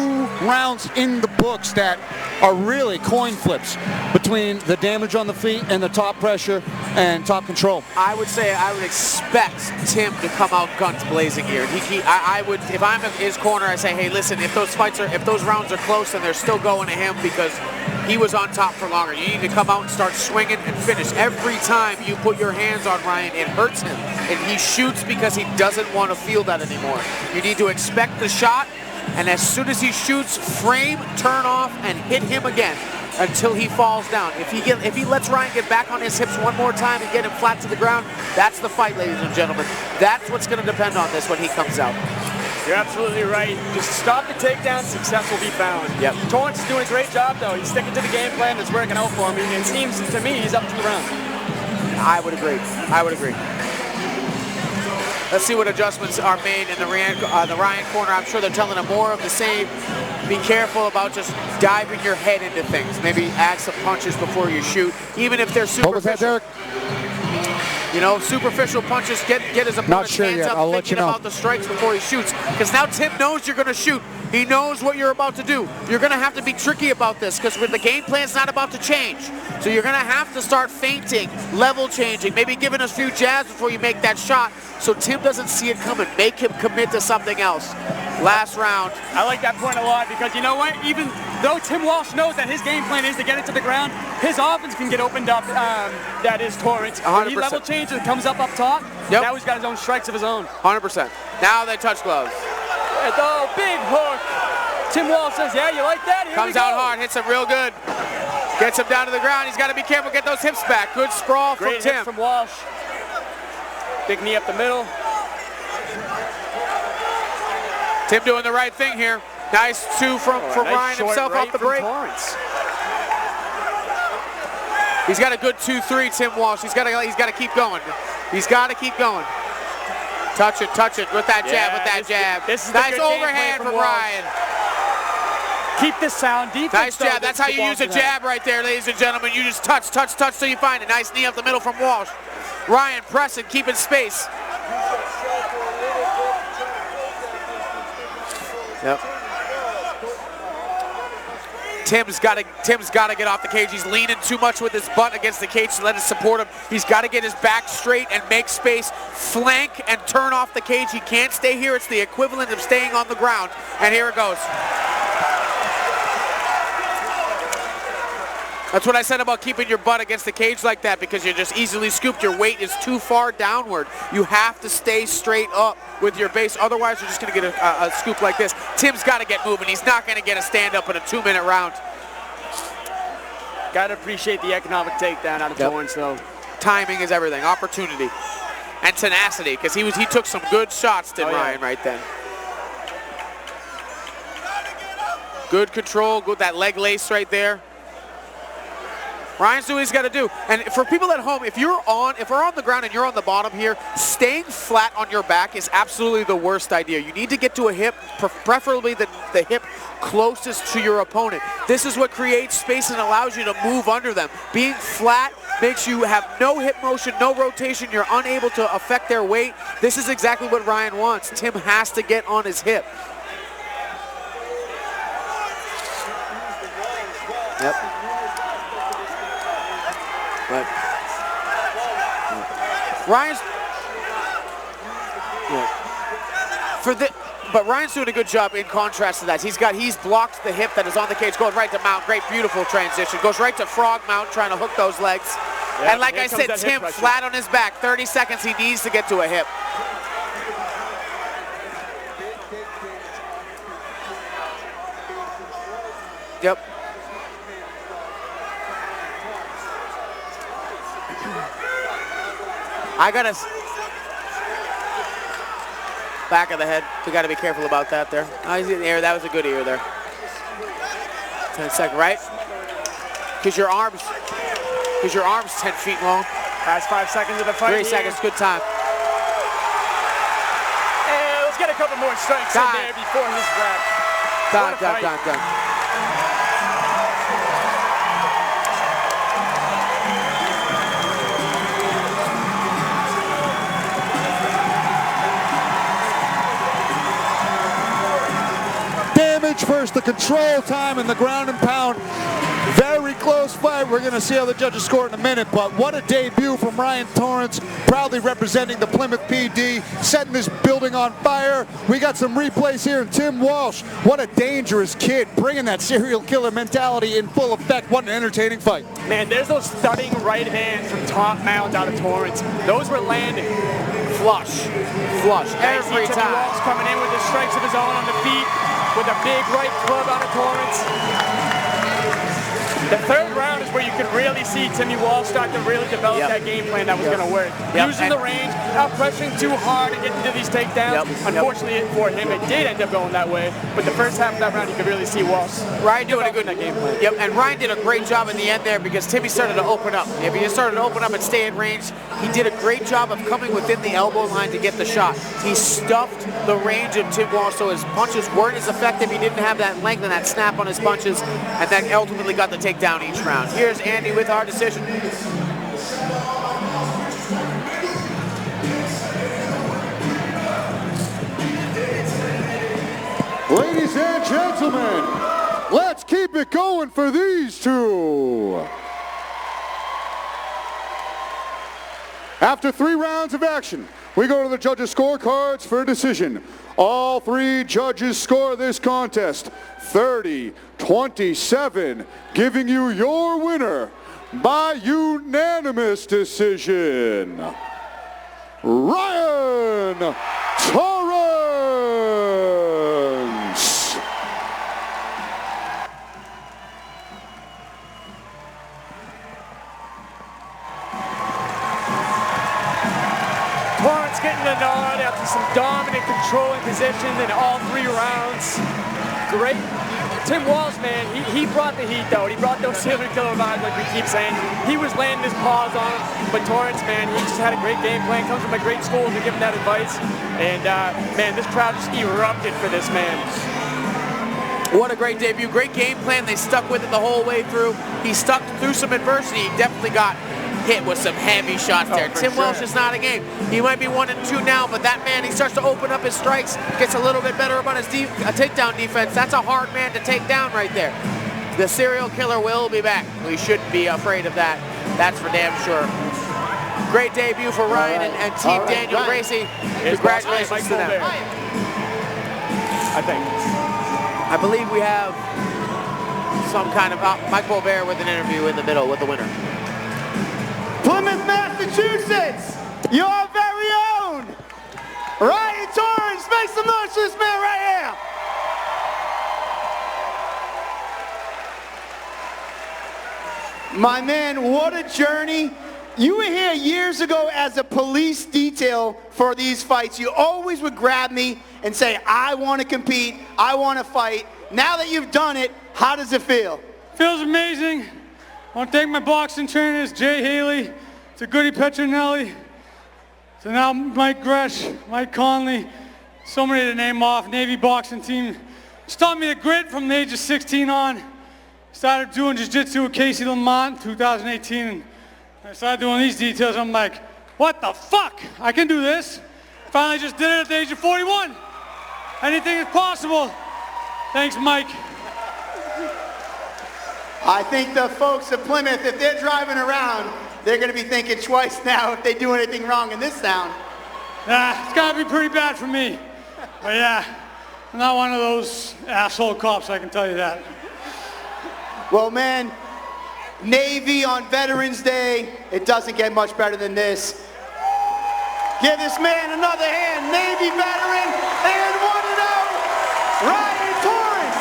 rounds in the books that are really coin flips between the damage on the feet and the top pressure and top control. I would say I would expect Tim to come out guns blazing here. I would, if I'm in his corner, I say, hey, listen, if those rounds are close and they're still going to him because he was on top for longer, you need to come out and start swinging and finish. Every time you put your hands on Ryan, it hurts him, and he shoots because he doesn't want to feel that anymore. You need to expect the shot, and as soon as he shoots, frame, turn off, and hit him again until he falls down. If he lets Ryan get back on his hips one more time and get him flat to the ground, that's the fight, ladies and gentlemen. That's what's going to depend on this when he comes out. You're absolutely right. Just stop the takedown, success will be found. Yep. Torrence is doing a great job, though. He's sticking to the game plan that's working out for him. It seems to me he's up to the round. I would agree. I would agree. Let's see what adjustments are made in the Ryan corner. I'm sure they're telling him more of the same. Be careful about just diving your head into things. Maybe add some punches before you shoot, even if they're superficial. You know, superficial punches, get his opponent's hands up, thinking about the strikes before he shoots. Because now Tim knows you're going to shoot. He knows what you're about to do. You're going to have to be tricky about this because the game plan's not about to change. So you're going to have to start feinting, level changing, maybe giving a few jabs before you make that shot so Tim doesn't see it coming. Make him commit to something else. Last round. I like that point a lot because you know what? Even though Tim Walsh knows that his game plan is to get it to the ground, his offense can get opened up. That is Torrence. 100%. When he level changes and comes up top, yep. Now he's got his own strikes of his own. 100%. Now they touch gloves. Oh, big hook. Tim Walsh says, yeah, you like that? Here Comes out hard, hits him real good. Gets him down to the ground. He's got to be careful, get those hips back. Good sprawl from Tim. Great hit from Walsh. Big knee up the middle. Tim doing the right thing here. Nice two for nice Ryan himself right off the break. Torrence. He's got a good 2-3, Tim Walsh. He's got to keep going. He's got to keep going. Touch it with that jab, This is nice the good overhand from Ryan. Keep this sound defense. Nice jab. That's how you use a jab right there, ladies and gentlemen. You just touch till you find it. Nice knee up the middle from Walsh. Ryan pressing, keeping space. Yep. Tim's got to get off the cage. He's leaning too much with his butt against the cage to let it support him. He's got to get his back straight and make space, flank and turn off the cage. He can't stay here. It's the equivalent of staying on the ground. And here it goes. That's what I said about keeping your butt against the cage like that, because you're just easily scooped. Your weight is too far downward. You have to stay straight up with your base. Otherwise, you're just going to get a scoop like this. Tim's got to get moving. He's not going to get a stand-up in a 2-minute round. Got to appreciate the economic takedown out of Torrence, though. Timing is everything. Opportunity and tenacity, because he took some good shots, did Ryan, right then. Good control. Good that leg lace right there. Ryan's doing what he's got to do. And for people at home, if we're on the ground and you're on the bottom here, staying flat on your back is absolutely the worst idea. You need to get to a hip, preferably the hip closest to your opponent. This is what creates space and allows you to move under them. Being flat makes you have no hip motion, no rotation. You're unable to affect their weight. This is exactly what Ryan wants. Tim has to get on his hip. Yep. But Ryan's but Ryan's doing a good job in contrast to that. He's blocked the hip that is on the cage, going right to mount. Great, beautiful transition. Goes right to frog mount, trying to hook those legs. Yep, and like I said, Tim flat on his back. 30 seconds. He needs to get to a hip. Yep. Back of the head. We got to be careful about that there. Oh, he's in the air. That was a good ear there. 10 seconds, right? Because your arm's 10 feet long. Last 5 seconds of the fight. 3 seconds, good time. And let's get a couple more strikes in there before his wrap. Done. For versus the control time and the ground and pound. Very close fight. We're going to see how the judges score in a minute, but what a debut from Ryan Torrence, proudly representing the Plymouth PD, setting this building on fire. We got some replays here, and Tim Walsh, what a dangerous kid, bringing that serial killer mentality in full effect. What an entertaining fight. Man, there's those stunning right hands from top mount out of Torrance. Those were landing. Flush. Every Timmy time. Walsh coming in with the strikes of his own on the feet, with a big right club out of Torrance. The third round is where you could really see Timmy Walsh start to really develop that game plan that was going to work. Using the range, not pressing too hard and getting to these takedowns. Unfortunately for him, it did end up going that way. But the first half of that round, you could really see Walsh Ryan doing a good game plan. And Ryan did a great job in the end there because Timmy started to open up. If he just started to open up and stay in range, he did a great job of coming within the elbow line to get the shot. He stuffed the range of Tim Walsh so his punches weren't as effective. He didn't have that length and that snap on his punches, and then ultimately got the takedown each round. Here's Andy with our decision. Ladies and gentlemen, let's keep it going for these two. After 3 rounds of action, we go to the judges' scorecards for a decision. All 3 judges score this contest 30-27, giving you your winner by unanimous decision, Ryan Torrence. Torrance getting the nod after some dominant controlling position in all 3 rounds. Great. Tim Walsh, man, he brought the heat, though. He brought those serial killer vibes, like we keep saying. He was landing his paws on him. But Torrance, man, he just had a great game plan. Comes from a great school to give him that advice. And, man, this crowd just erupted for this man. What a great debut. Great game plan. They stuck with it the whole way through. He stuck through some adversity. He definitely got hit with some heavy shots there. Tim Walsh is not a game. He might be 1-2 now, but that man, he starts to open up his strikes, gets a little bit better about his takedown defense. That's a hard man to take down right there. The serial killer will be back. We shouldn't be afraid of that. That's for damn sure. Great debut for Ryan and Team Daniel Gracie. Congratulations to them. I think. I believe we have some kind of Mike Boulbert with an interview in the middle with the winner. Plymouth, Massachusetts, your very own Ryan Torrence. Make some noise for this man right here. My man, what a journey. You were here years ago as a police detail for these fights. You always would grab me and say, I want to compete, I want to fight. Now that you've done it, how does it feel? Feels amazing. I want to thank my boxing trainers, Jay Haley, to Goody Petronelli, to now Mike Gresh, Mike Conley, so many to name off, Navy boxing team. It's taught me the grit from the age of 16 on. Started doing jiu-jitsu with Casey Lamont in 2018. And I started doing these details. I'm like, what the fuck? I can do this. Finally just did it at the age of 41. Anything is possible. Thanks, Mike. I think the folks of Plymouth, if they're driving around, they're going to be thinking twice now if they do anything wrong in this town. It's got to be pretty bad for me. But yeah, I'm not one of those asshole cops, I can tell you that. Well, man, Navy on Veterans Day, it doesn't get much better than this. Give this man another hand, Navy veteran, and 1-0, Ryan Torrence.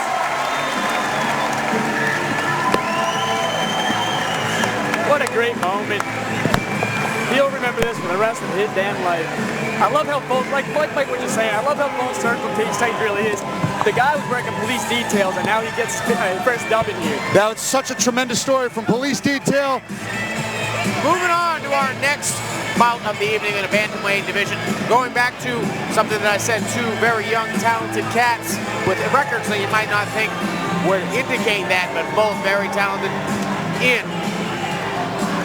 What a great moment. He'll remember this for the rest of his damn life. I love how both, like Mike was just saying, I love how full circle Cage Titan really is. The guy was working police details, and now he gets his first dub in here. That was such a tremendous story from Police Detail. Moving on to our next bout of the evening in a bantamweight division. Going back to something that I said, 2 very young, talented cats with records that you might not think would indicate that, but both very talented in,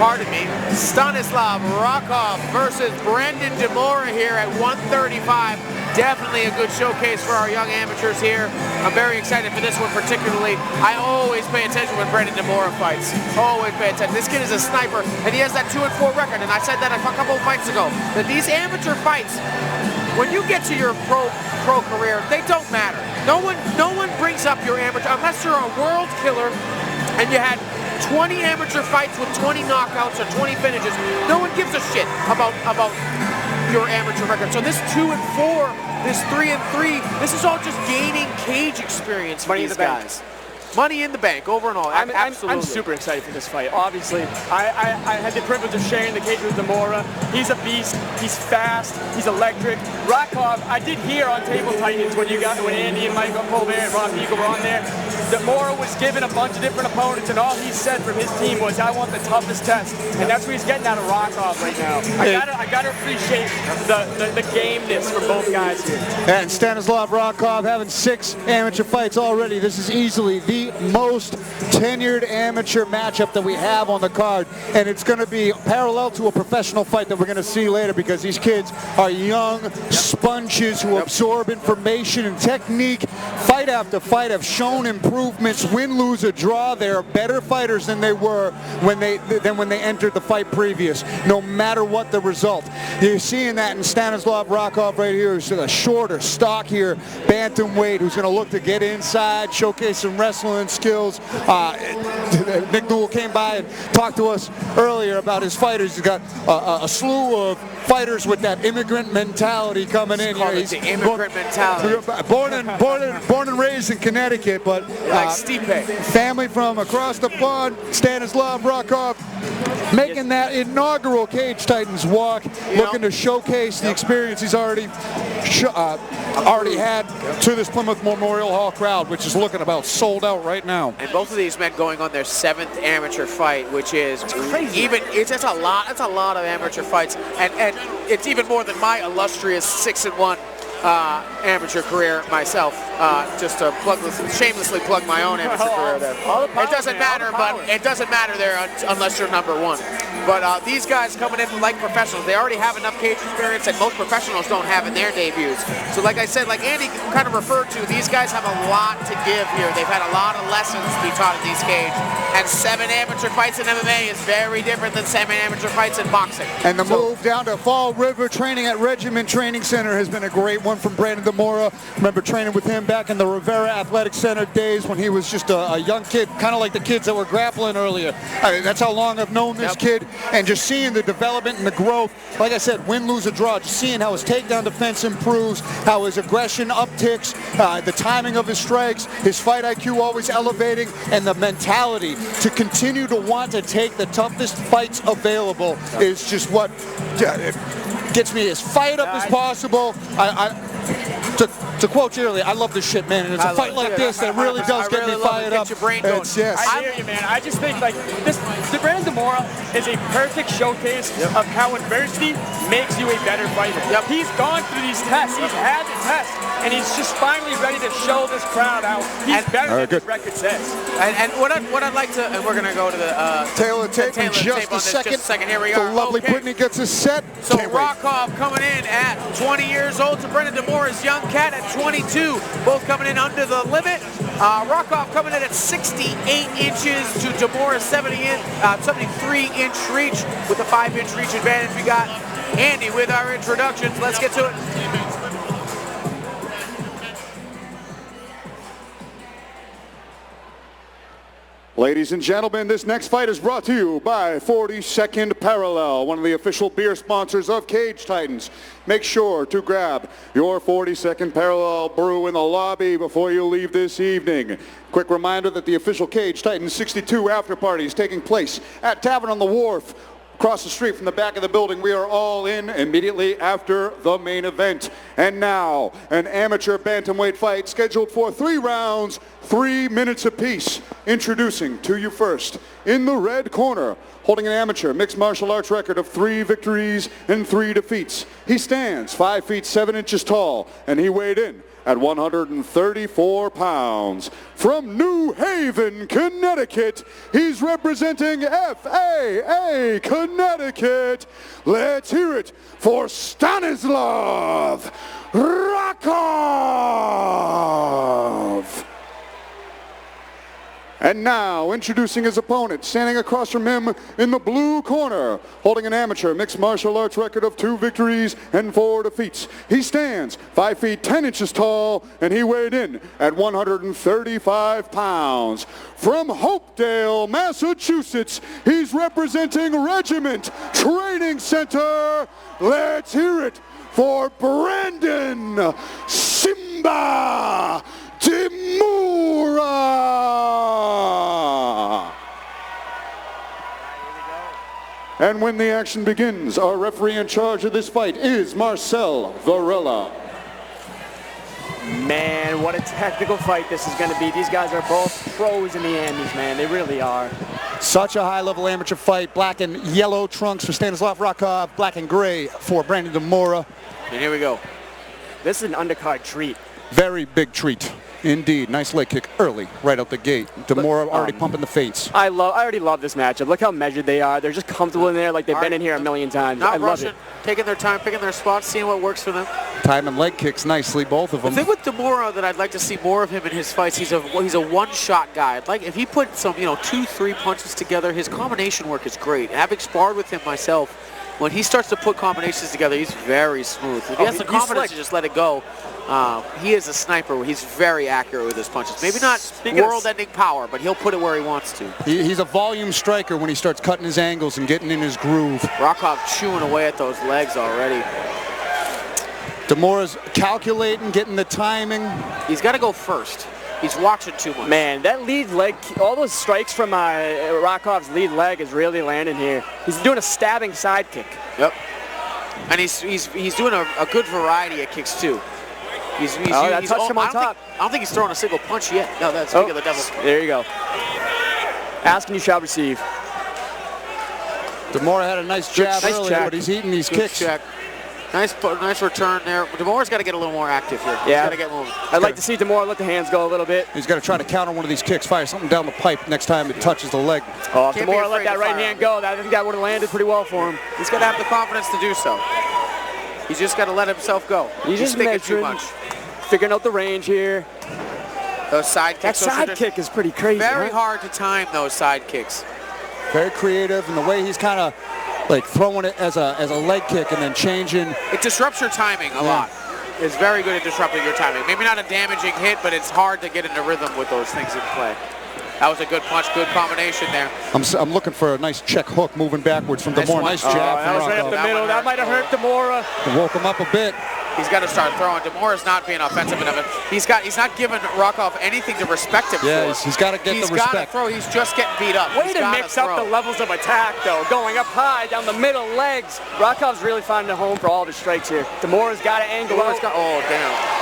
pardon me, Stanislav Rakov versus Brandon Demora here at 135. Definitely a good showcase for our young amateurs here. I'm very excited for this one particularly. I always pay attention when Brandon Demora fights. Always pay attention. This kid is a sniper, and he has that 2-4 record, and I said that a couple of fights ago, that these amateur fights, when you get to your pro career, they don't matter. No one brings up your amateur, unless you're a world killer and you had 20 amateur fights with 20 knockouts or 20 finishes. No one gives a shit about your amateur record. So this 2-4, this 3-3, this is all just gaining cage experience for these guys. Money in the bank, over and all. Absolutely. I'm super excited for this fight. Obviously, I had the privilege of sharing the cage with Demora. He's a beast. He's fast. He's electric. Rokov, I did hear on Table Titans when Andy and Michael Colbert and Rob Eagle were on there, Demora was given a bunch of different opponents, and all he said from his team was, "I want the toughest test," and that's what he's getting out of Rokov right now. I gotta appreciate the gameness from both guys here. And Stanislav Rokov having 6 amateur fights already. This is easily the most tenured amateur matchup that we have on the card, and it's going to be parallel to a professional fight that we're going to see later, because these kids are young sponges who absorb information and technique. Fight after fight have shown improvements. Win, lose, or draw, they are better fighters than they were when they entered the fight previous, no matter what the result. You're seeing that in Stanislav Rokov right here, who's a shorter, stockier bantamweight who's going to look to get inside, showcase some wrestling skills. Nick Newell came by and talked to us earlier about his fighters. He's got a slew of fighters with that immigrant mentality coming in here. He's the immigrant mentality. Born and raised in Connecticut, but like Stipe. Family from across the pond. Stanislav Rokov making that inaugural Cage Titans walk, looking to showcase the experience he's already had to this Plymouth Memorial Hall crowd, which is looking about sold out right now. And both of these men going on their 7th amateur fight, which is crazy. It's a lot. It's a lot of amateur fights, and it's even more than my illustrious 6-1 amateur career myself. Just to shamelessly plug my own amateur career there. It doesn't matter, but it doesn't matter there unless you're number 1. But these guys coming in like professionals, they already have enough cage experience that most professionals don't have in their debuts. So like I said, like Andy kind of referred to, these guys have a lot to give here. They've had a lot of lessons to be taught in these cage. And 7 amateur fights in MMA is very different than 7 amateur fights in boxing. And the move down to Fall River, training at Regiment Training Center, has been a great one from Brandon Demora. Remember training with him back in the Rivera Athletic Center days when he was just a young kid, kind of like the kids that were grappling earlier. I mean, that's how long I've known this kid, and just seeing the development and the growth. Like I said, win, lose, or draw, just seeing how his takedown defense improves, how his aggression upticks, the timing of his strikes, his fight IQ always elevating, and the mentality to continue to want to take the toughest fights available is just what gets me as fired up as possible. To quote you earlier, I love this shit, man, and it's a fight like this that really does get me fired up. I hear you, man. I just think like this, Brandon Demora is a perfect showcase of how adversity makes you a better fighter. He's gone through these tests. He's had the test, and he's just finally ready to show this crowd how he's better than his record says. And what I'd like to, and we're gonna go to the Taylor tape in just a second. Here we are. The lovely Brittany gets us set. So Rokov coming in at 20 years old to Brandon Demora's young cat at 22, both coming in under the limit. Rokov coming in at 68 inches to Demora's 73-inch reach with a 5-inch reach advantage. We got Andy with our introductions. Let's get to it. Ladies and gentlemen, this next fight is brought to you by 42nd Parallel, one of the official beer sponsors of Cage Titans. Make sure to grab your 42nd Parallel brew in the lobby before you leave this evening. Quick reminder that the official Cage Titans 62 after party is taking place at Tavern on the Wharf, across the street from the back of the building. We are all in immediately after the main event. And now, an amateur bantamweight fight scheduled for 3 rounds, 3 minutes apiece. Introducing to you first, in the red corner, holding an amateur mixed martial arts record of 3 victories and 3 defeats. He stands 5 feet 7 inches tall, and he weighed in at 134 pounds. From New Haven, Connecticut, he's representing FAA Connecticut. Let's hear it for Stanislav Rakov. And now, introducing his opponent, standing across from him in the blue corner, holding an amateur mixed martial arts record of 2 victories and 4 defeats. He stands 5 feet 10 inches tall, and he weighed in at 135 pounds. From Hopedale, Massachusetts, he's representing Regiment Training Center. Let's hear it for Brandon Simba Demura. And when the action begins, our referee in charge of this fight is Marcel Varela. Man, what a technical fight this is going to be. These guys are both pros in the Andes, man. They really are. Such a high-level amateur fight. Black and yellow trunks for Stanislav Rakov, black and gray for Brandon Demura. And here we go. This is an undercard treat. Very big treat. Indeed. Nice leg kick early, right out the gate. Demura already pumping the feints. I already love this matchup. Look how measured they are. They're just comfortable in there like they've been in here a million times. Not I love rushing, it. taking their time, picking their spots, seeing what works for them. Time and leg kicks nicely, both of The them. thing with Demura that I'd like to see more of him in his fights, he's a one-shot guy. Like if he put some, 2-3 punches together, his combination work is great. Having sparred with him myself, when he starts to put combinations together, he's very smooth. If he has the confidence to just let it go, he is a sniper. He's very accurate with his punches. Maybe not world-ending power, but he'll put it where he wants to. He's a volume striker when he starts cutting his angles and getting in his groove. Rakov chewing away at those legs already. Demura's calculating, getting the timing. He's got to go first. He's watching too much. Man, that lead leg, all those strikes from Rakov's lead leg is really landing here. He's doing a stabbing side kick. Yep. And he's doing a good variety of kicks too. That touched him on top. I don't think he's throwing a single punch yet. No, that's Speak of the devil. There you go. Ask and you shall receive. Demura had a nice jab Nice earlier, check. but he's eating these Good kicks. check. Nice return there. Demura's got to get a little more active here. Yeah. He's got to get moving. I'd like to see Demura let the hands go a little bit. He's got to try to counter one of these kicks, fire something down the pipe next time it touches the leg. Oh, if Can't be Demura let afraid that to right fire hand on go, I think that would have landed pretty well for him. He's got to have the confidence to do so. He's just got to let himself go. He's just thinking too measuring, much. figuring out the range here. Those side That kicks. those are side just kick is pretty crazy. very huh? hard to time those side kicks. Very creative, and the way he's kind of like throwing it as a leg kick and then changing. It disrupts your timing a lot. It's very good at disrupting your timing. Maybe not a damaging hit, but it's hard to get into rhythm with those things in play. That was a good punch, good combination there. I'm looking for a nice check hook moving backwards from Nice Demura. one. Nice Oh, jab That was from right up the Rakov. middle. That might have hurt Demura. Woke him up a bit. He's got to start throwing. Demura's not being offensive enough. He's not giving Rakov anything to respect him Yeah, for. he's got to get He's the got to respect. throw. He's just getting beat up. Way He's to gotta mix up throw. the levels of attack, though. Going up high, down the middle, legs. Rakov's really finding a home for all of his strikes here. Demura's got to angle out. Oh, damn.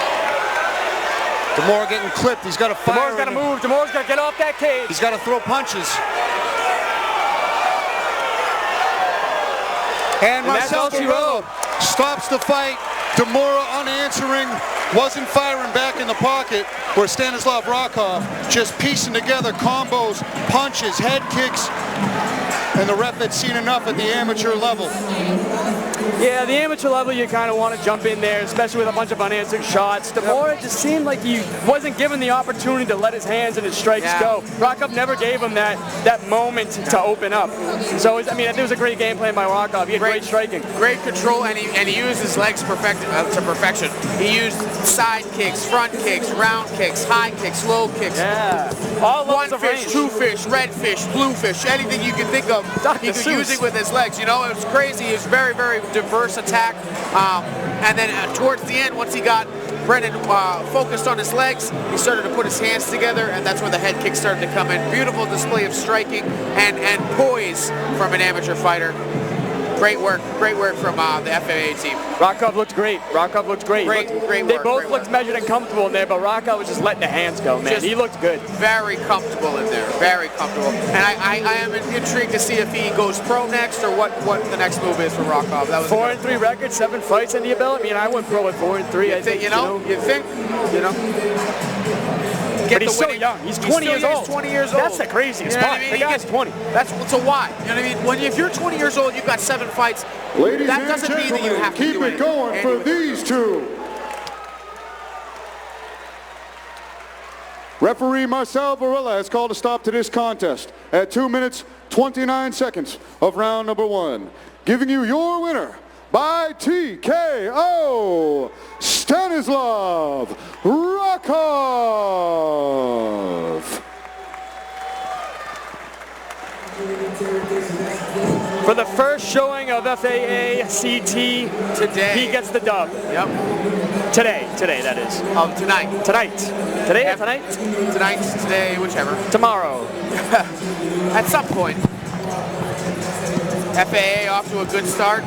Demura getting clipped. He's got to fire. Demura's got to move. Demura's got to get off that cage. He's got to throw punches. And that's Marcel all she Varela stops the fight. Demura unanswering, wasn't firing back in the pocket, where Stanislav Rakov just piecing together combos, punches, head kicks, and the ref had seen enough at the amateur level. Yeah, the amateur level, you kind of want to jump in there, especially with a bunch of unanswered shots. Demura just seemed like he wasn't given the opportunity to let his hands and his strikes go. Rakov never gave him that moment to open up. So, I mean, it was a great game plan by Rakov. He had great striking. Great control, and he used his legs to perfection. He used side kicks, front kicks, round kicks, high kicks, low kicks. Yeah. All One levels of fish, range. two fish, red fish, blue fish, anything you can think of, Dr. he could Seuss. use it with his legs. You know, it was crazy. It was very, very diverse attack. And then towards the end, once he got Brennan focused on his legs, he started to put his hands together, and that's where the head kick started to come in. Beautiful display of striking and poise from an amateur fighter. Great work from the FAA team. Rakov looked great. Rakov looked great. Great They work, both great looked work. measured and comfortable in there, but Rakov was just letting the hands go, man. Just He looked good. Very comfortable in there, very comfortable. And I am intrigued to see if he goes pro next or what the next move is for Rakov. That was 4-3 record, 7 fights under your belt. I mean, I went pro at 4-3. I think, you think. But Get he's the so winning- young. He's 20 years old. He's 20 years old. That's the craziest You know what part. I mean? The He guy's gets- 20. That's so why? You know what I mean? If you're 20 years old, you've got 7 fights. Ladies that and doesn't mean that you gentlemen, have to keep do it going for anyway. these two. Referee Marcel Varela has called a stop to this contest at 2 minutes, 29 seconds of round number 1. Giving you your winner by TKO, Stanislav Rakov. For the first showing of FAA CT, Today. he gets the dub. Yep. Today, that is. Oh, tonight. Tonight. Today or tonight? Tonight, today, whichever. Tomorrow. At some point. FAA off to a good start.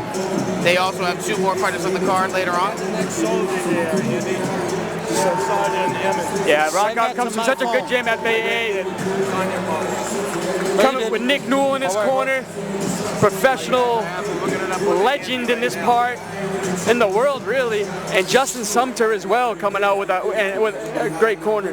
They also have 2 more fighters on the card later on. Yeah, Rakov comes from such a good gym, FAA. Coming with Nick Newell in his corner. Professional legend in this part, in the world really, and Justin Sumter as well coming out with a great corner.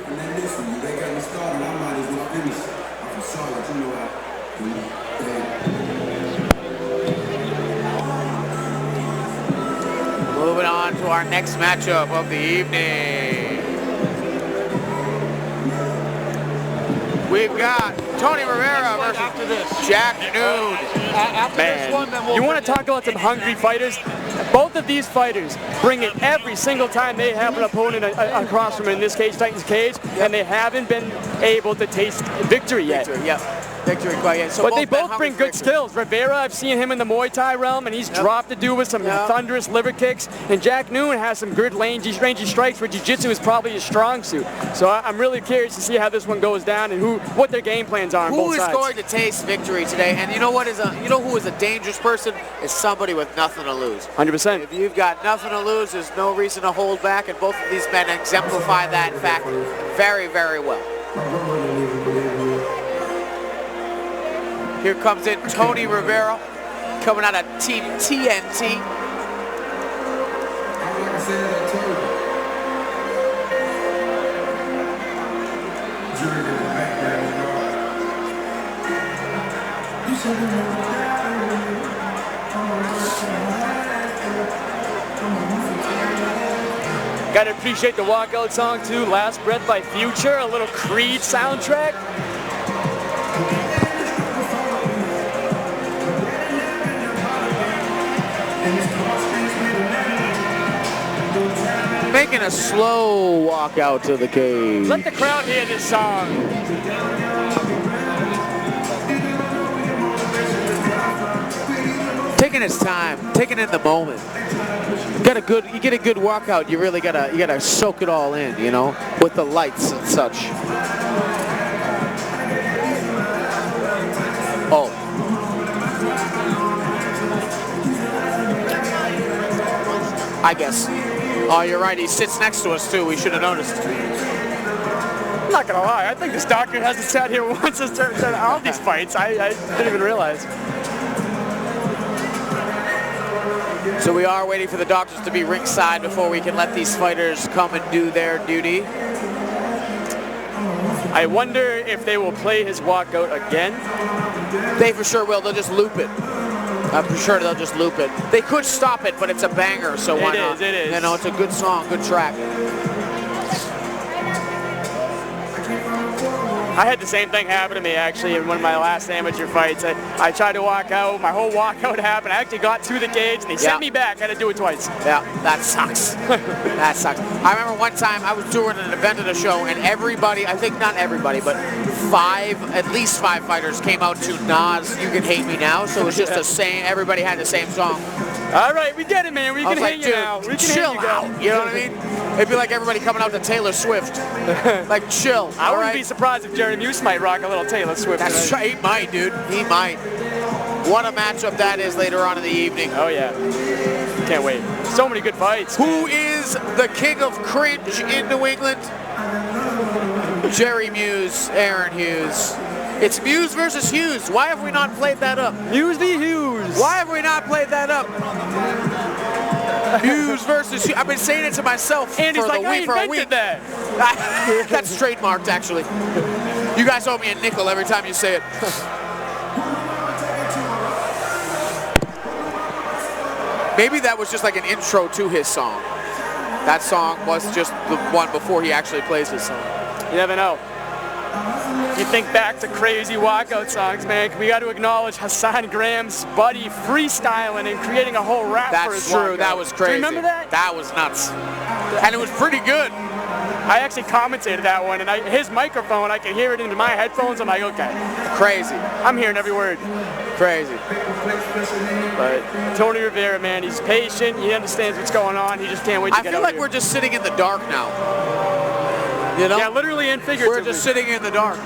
Moving on to our next matchup of the evening. We've got Tony Rivera versus Jack Noon. Man, you want to talk about some hungry fighters? Both of these fighters bring it every single time they have an opponent across from them, in this case, Titans Cage, and they haven't been able to taste victory yet. Victory quite yet. So but they both bring good skills. Rivera, I've seen him in the Muay Thai realm, and he's dropped the dude with some thunderous liver kicks. And Jack Noon has some good rangy strikes, where jiu-jitsu is probably his strong suit. So I'm really curious to see how this one goes down and what their game plans are on both sides. Who is going to taste victory today? And you know what who is a dangerous person? Is somebody with nothing to lose. 100%. If you've got nothing to lose, there's no reason to hold back, and both of these men exemplify that fact very, very well. Here comes in Tony Rivera, coming out of Team TNT. Gotta appreciate the walkout song too, Last Breath by Future, a little Creed soundtrack. Making a slow walk out to the cage. Let the crowd hear this song. Taking his time, taking in the moment. You get a good walkout. You really gotta soak it all in, you know, with the lights and such. Oh. I guess. Oh, you're right. He sits next to us too. We should have noticed. I'm not gonna lie. I think this doctor hasn't sat here once since all these fights. I didn't even realize. So we are waiting for the doctors to be ringside before we can let these fighters come and do their duty. I wonder if they will play his walkout again. They for sure will. They'll just loop it. I'm for sure they'll just loop it. They could stop it, but it's a banger, so why not? It is. You know, it's a good song, good track. I had the same thing happen to me actually in one of my last amateur fights. I tried to walk out, my whole walkout happened. I actually got to the cage and they sent me back. I had to do it twice. Yeah, that sucks. That sucks. I remember one time I was doing an event at a show and everybody, I think not everybody, but at least five fighters came out to Nas, You Can Hate Me Now. So it was just the same, everybody had the same song. All right, we get it, man. We can hate you now. We can chill hate you out. You know what I mean? It'd be like everybody coming out to Taylor Swift. Like, chill. I wouldn't be surprised if Jerry Muse might rock a little Taylor Swift. That's right. He might, dude. He might. What a matchup that is later on in the evening. Oh, yeah. Can't wait. So many good fights. Who is the king of cringe in New England? Jerry Muse, Aaron Hughes. It's Muse versus Hughes. Why have we not played that up? Muse v. Hughes. Why have we not played that up? Muse versus Hughes. I've been saying it to myself for a week. That. That's trademarked, actually. You guys owe me a nickel every time you say it. Maybe that was just like an intro to his song. That song was just the one before he actually plays his song. You never know. you think back to crazy walkout songs, man. We got to acknowledge Hassan Graham's buddy freestyling and creating a whole rap for his That's true. walkout. That was crazy. Do you remember that? That was nuts. And it was pretty good. I actually commentated that one, and his microphone, I can hear it into my headphones. I'm like, okay. Crazy. I'm hearing every word. Crazy. But Tony Rivera, man, he's patient. He understands what's going on. He just can't wait to I get feel out like here. We're just sitting in the dark now. You know? Yeah, literally and figuratively. We're just sitting in the dark.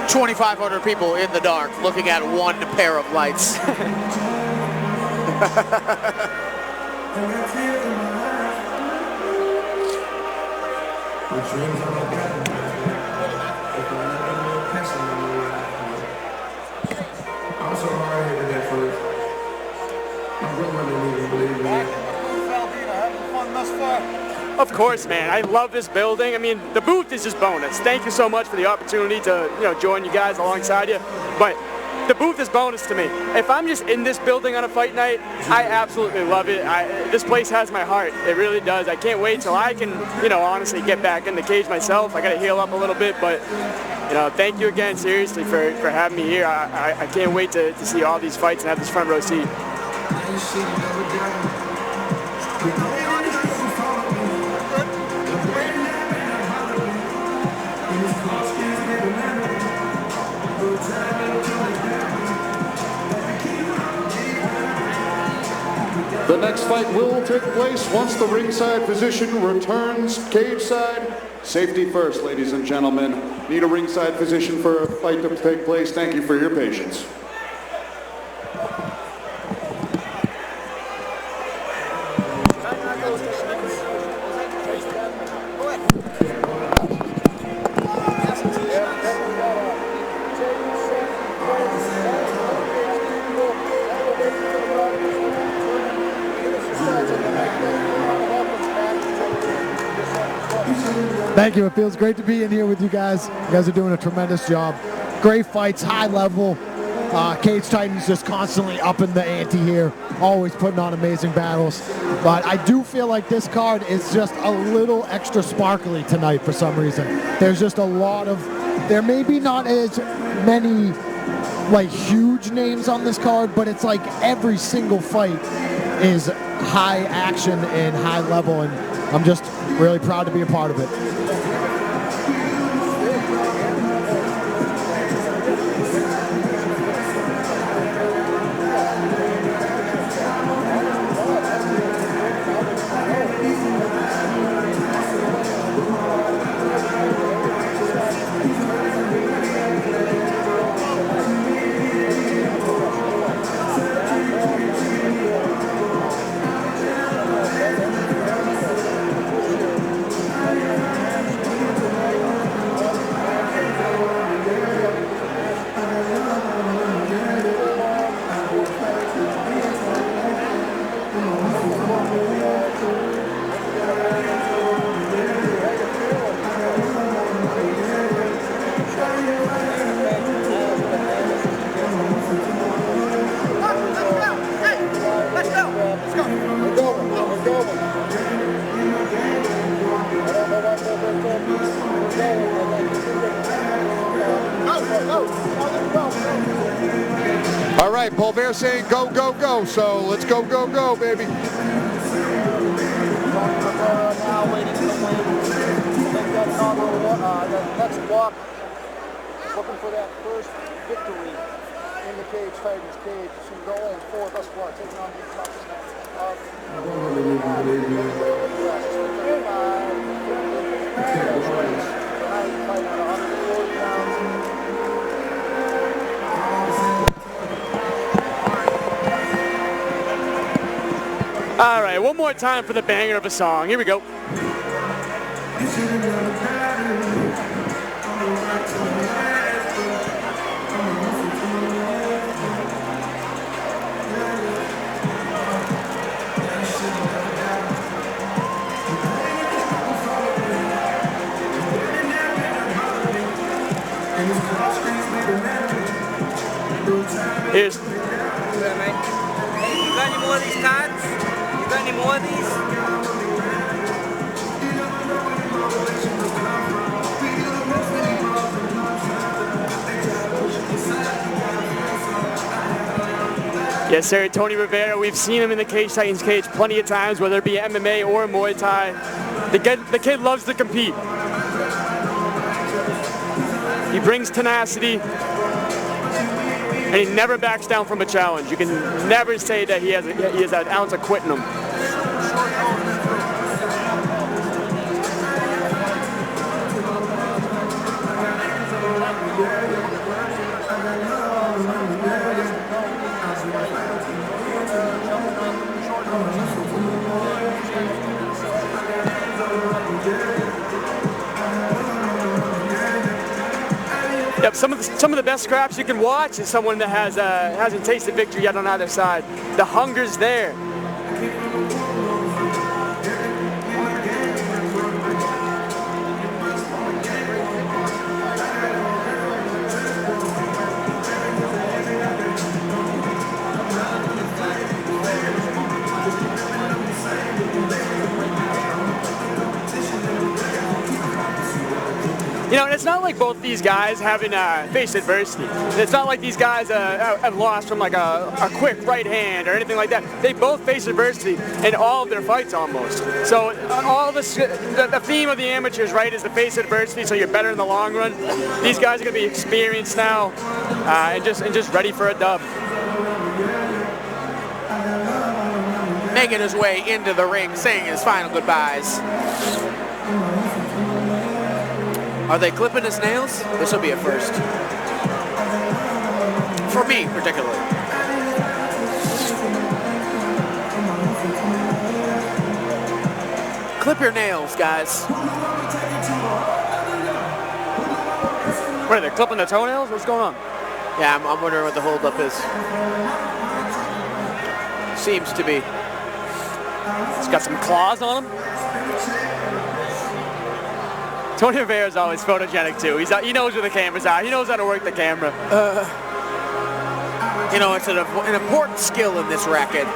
2,500 people in the dark looking at one pair of lights. I'm so hard-headed at first. My brother didn't even believe me. Of course, man. I love this building. I mean, the booth is just bonus. Thank you so much for the opportunity to, join you guys alongside you. But the booth is bonus to me. If I'm just in this building on a fight night, I absolutely love it. This place has my heart. It really does. I can't wait till I can, honestly get back in the cage myself. I got to heal up a little bit, but thank you again, seriously, for having me here. I can't wait to see all these fights and have this front row seat. The next fight will take place once the ringside physician returns cage side. Safety first, ladies and gentlemen. Need a ringside physician for a fight to take place. Thank you for your patience. Thank you. It feels great to be in here with you guys. You guys are doing a tremendous job. Great fights, high level. Cage Titans just constantly upping the ante here, always putting on amazing battles. But I do feel like this card is just a little extra sparkly tonight for some reason. There's just a lot of, there may be not as many like huge names on this card, but it's like every single fight is high action and high level, and I'm just really proud to be a part of it. All right, Paul Bear saying go, go, go. So let's go, go, go, baby. Now waiting for the win. Take that next block. Looking for that first victory in the Cage Titans cage. Some goals for thus far. Taking on the toughest All right, one more time for the banger of a song. Here we go. Here's. You got any more of these cards? You got any more of these? Yes, sir. Tony Rivera, we've seen him in the Cage Titans cage plenty of times, whether it be MMA or Muay Thai. The kid loves to compete. He brings tenacity, and he never backs down from a challenge. You can never say that he has an ounce of quit in him. Yep, some of the best scraps you can watch is someone that hasn't tasted victory yet on either side. The hunger's there. You know, it's not like both these guys haven't faced adversity. It's not like these guys have lost from like a quick right hand or anything like that. They both face adversity in all of their fights almost. So all this, the theme of the amateurs, right, is to face adversity so you're better in the long run. These guys are going to be experienced now and just ready for a dub. Making his way into the ring, saying his final goodbyes. Are they clipping his nails? This will be a first. For me, particularly. Clip your nails, guys. What are they, clipping the toenails? What's going on? Yeah, I'm wondering what the holdup is. Seems to be. It's got some claws on him. Tony Rivera's always photogenic too. He knows where the cameras are. He knows how to work the camera. You know, it's an important skill in this racket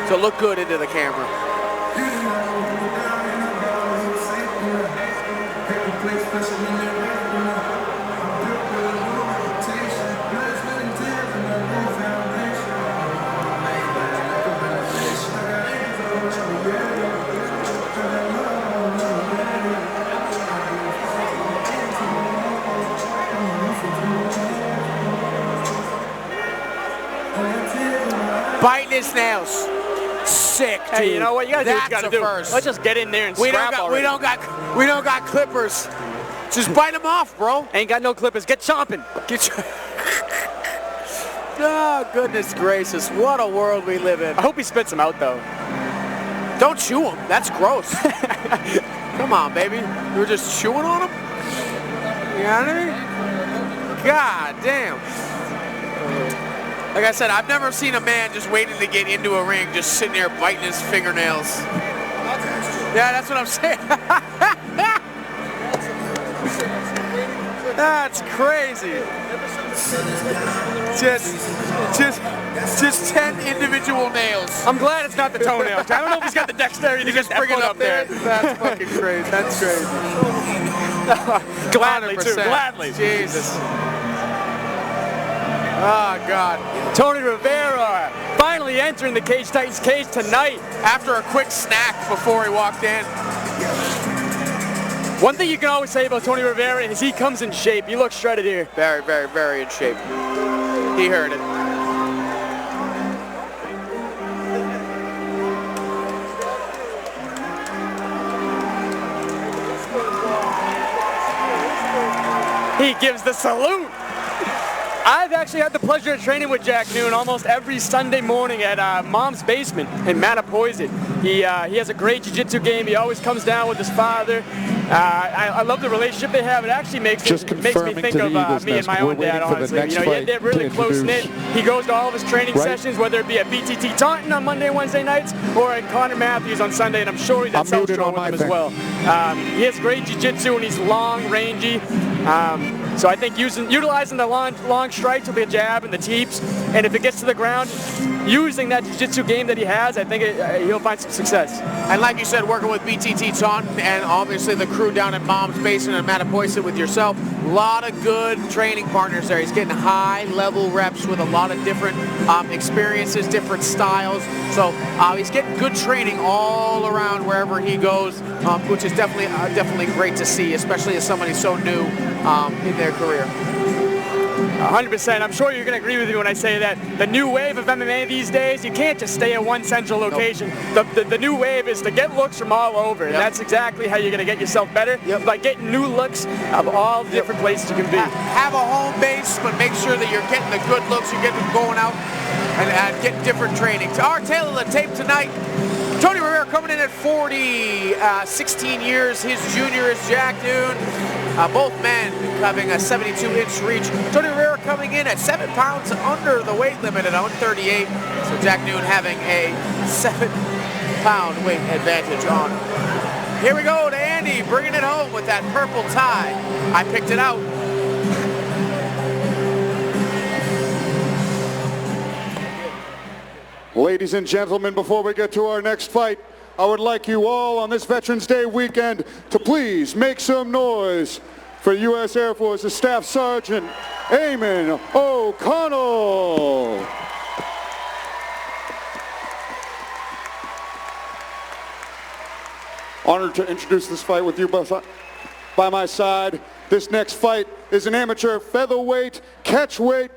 to look good into the camera. Biting his nails. Sick, dude. Hey, you know what? You gotta do what you gotta do. First. Let's just get in there and scrap already. We don't got clippers. Just bite them off, bro. Ain't got no clippers. Get chomping. Oh, goodness gracious. What a world we live in. I hope he spits them out, though. Don't chew them. That's gross. Come on, baby. You were just chewing on them? You know what I mean? God damn. Like I said, I've never seen a man just waiting to get into a ring, just sitting there biting his fingernails. Yeah, that's what I'm saying. That's crazy. Just 10 individual nails. I'm glad it's not the toenails. I don't know if he's got the dexterity to just bring it up there. That's fucking crazy. That's crazy. Gladly, 100%. too. Gladly. Jesus. Oh, God. Tony Rivera finally entering the Cage Titans cage tonight. After a quick snack before he walked in. One thing you can always say about Tony Rivera is he comes in shape. He looks shredded here. Very, very, very in shape. He heard it. He gives the salute. I've actually had the pleasure of training with Jack Noon almost every Sunday morning at Mom's Basement in Mattapoisett. He has a great jiu-jitsu game. He always comes down with his father. I love the relationship they have. It actually makes me think of me and my own dad, honestly. You know, they're really close-knit. He goes to all of his training sessions, whether it be at BTT Taunton on Monday and Wednesday nights or at Connor Matthews on Sunday, and I'm sure he's at South Shore with him as well. He has great jiu-jitsu, and he's long, rangy. So I think utilizing the long strikes with the jab and the teeps, and if it gets to the ground, using that jiu-jitsu game that he has, I think he'll find some success. And like you said, working with BTT Taunton and obviously the crew down at Mom's Basement and Mattapoisett with yourself, a lot of good training partners there. He's getting high-level reps with a lot of different experiences, different styles. So he's getting good training all around wherever he goes, which is definitely great to see, especially as somebody so new in their career. 100%. I'm sure you're going to agree with me when I say that the new wave of MMA these days, you can't just stay at one central location. Nope. The new wave is to get looks from all over, and that's exactly how you're going to get yourself better, by getting new looks of all the different places you can be. Have a home base, but make sure that you're getting the good looks, you're getting going out and getting different training. To our tale of the tape tonight, Tony Rivera coming in at 40, 16 years. His junior is Jack Noon. Both men having a 72-inch reach. Tony Rivera coming in at 7 pounds under the weight limit at 138. So Jack Noon having a 7-pound weight advantage on him. Here we go to Andy, bringing it home with that purple tie. I picked it out. Ladies and gentlemen, before we get to our next fight, I would like you all on this Veterans Day weekend to please make some noise for U.S. Air Force's Staff Sergeant Eamon O'Connell. Honored to introduce this fight with you by my side. This next fight is an amateur featherweight catchweight.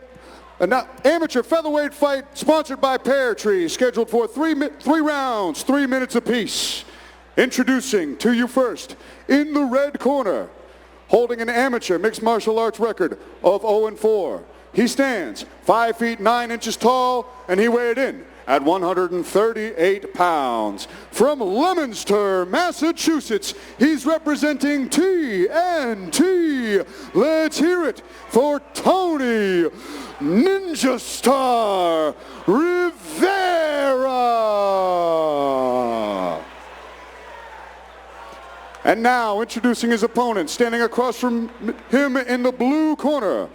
An amateur featherweight fight sponsored by Pear Tree, scheduled for three rounds, 3 minutes apiece. Introducing to you first, in the red corner, holding an amateur mixed martial arts record of 0-4. He stands 5 feet 9 inches tall, and he weighed in at 138 pounds. From Leominster, Massachusetts, he's representing TNT. Let's hear it for Tony Ninja Star Rivera. And now introducing his opponent, standing across from him in the blue corner,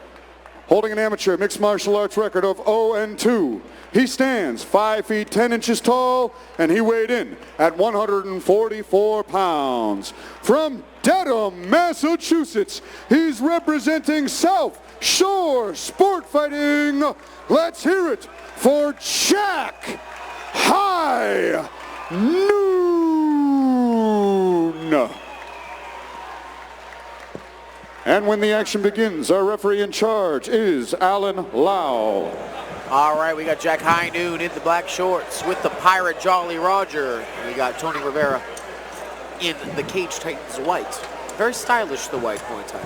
holding an amateur mixed martial arts record of 0-2. He stands 5 feet 10 inches tall, and he weighed in at 144 pounds. From Dedham, Massachusetts, he's representing South Shore Sport Fighting. Let's hear it for Jack High Noon. And when the action begins, our referee in charge is Alan Lau. All right, we got Jack High Noon in the black shorts with the Pirate Jolly Roger. We got Tony Rivera in the Cage Titans white. Very stylish, the white point time.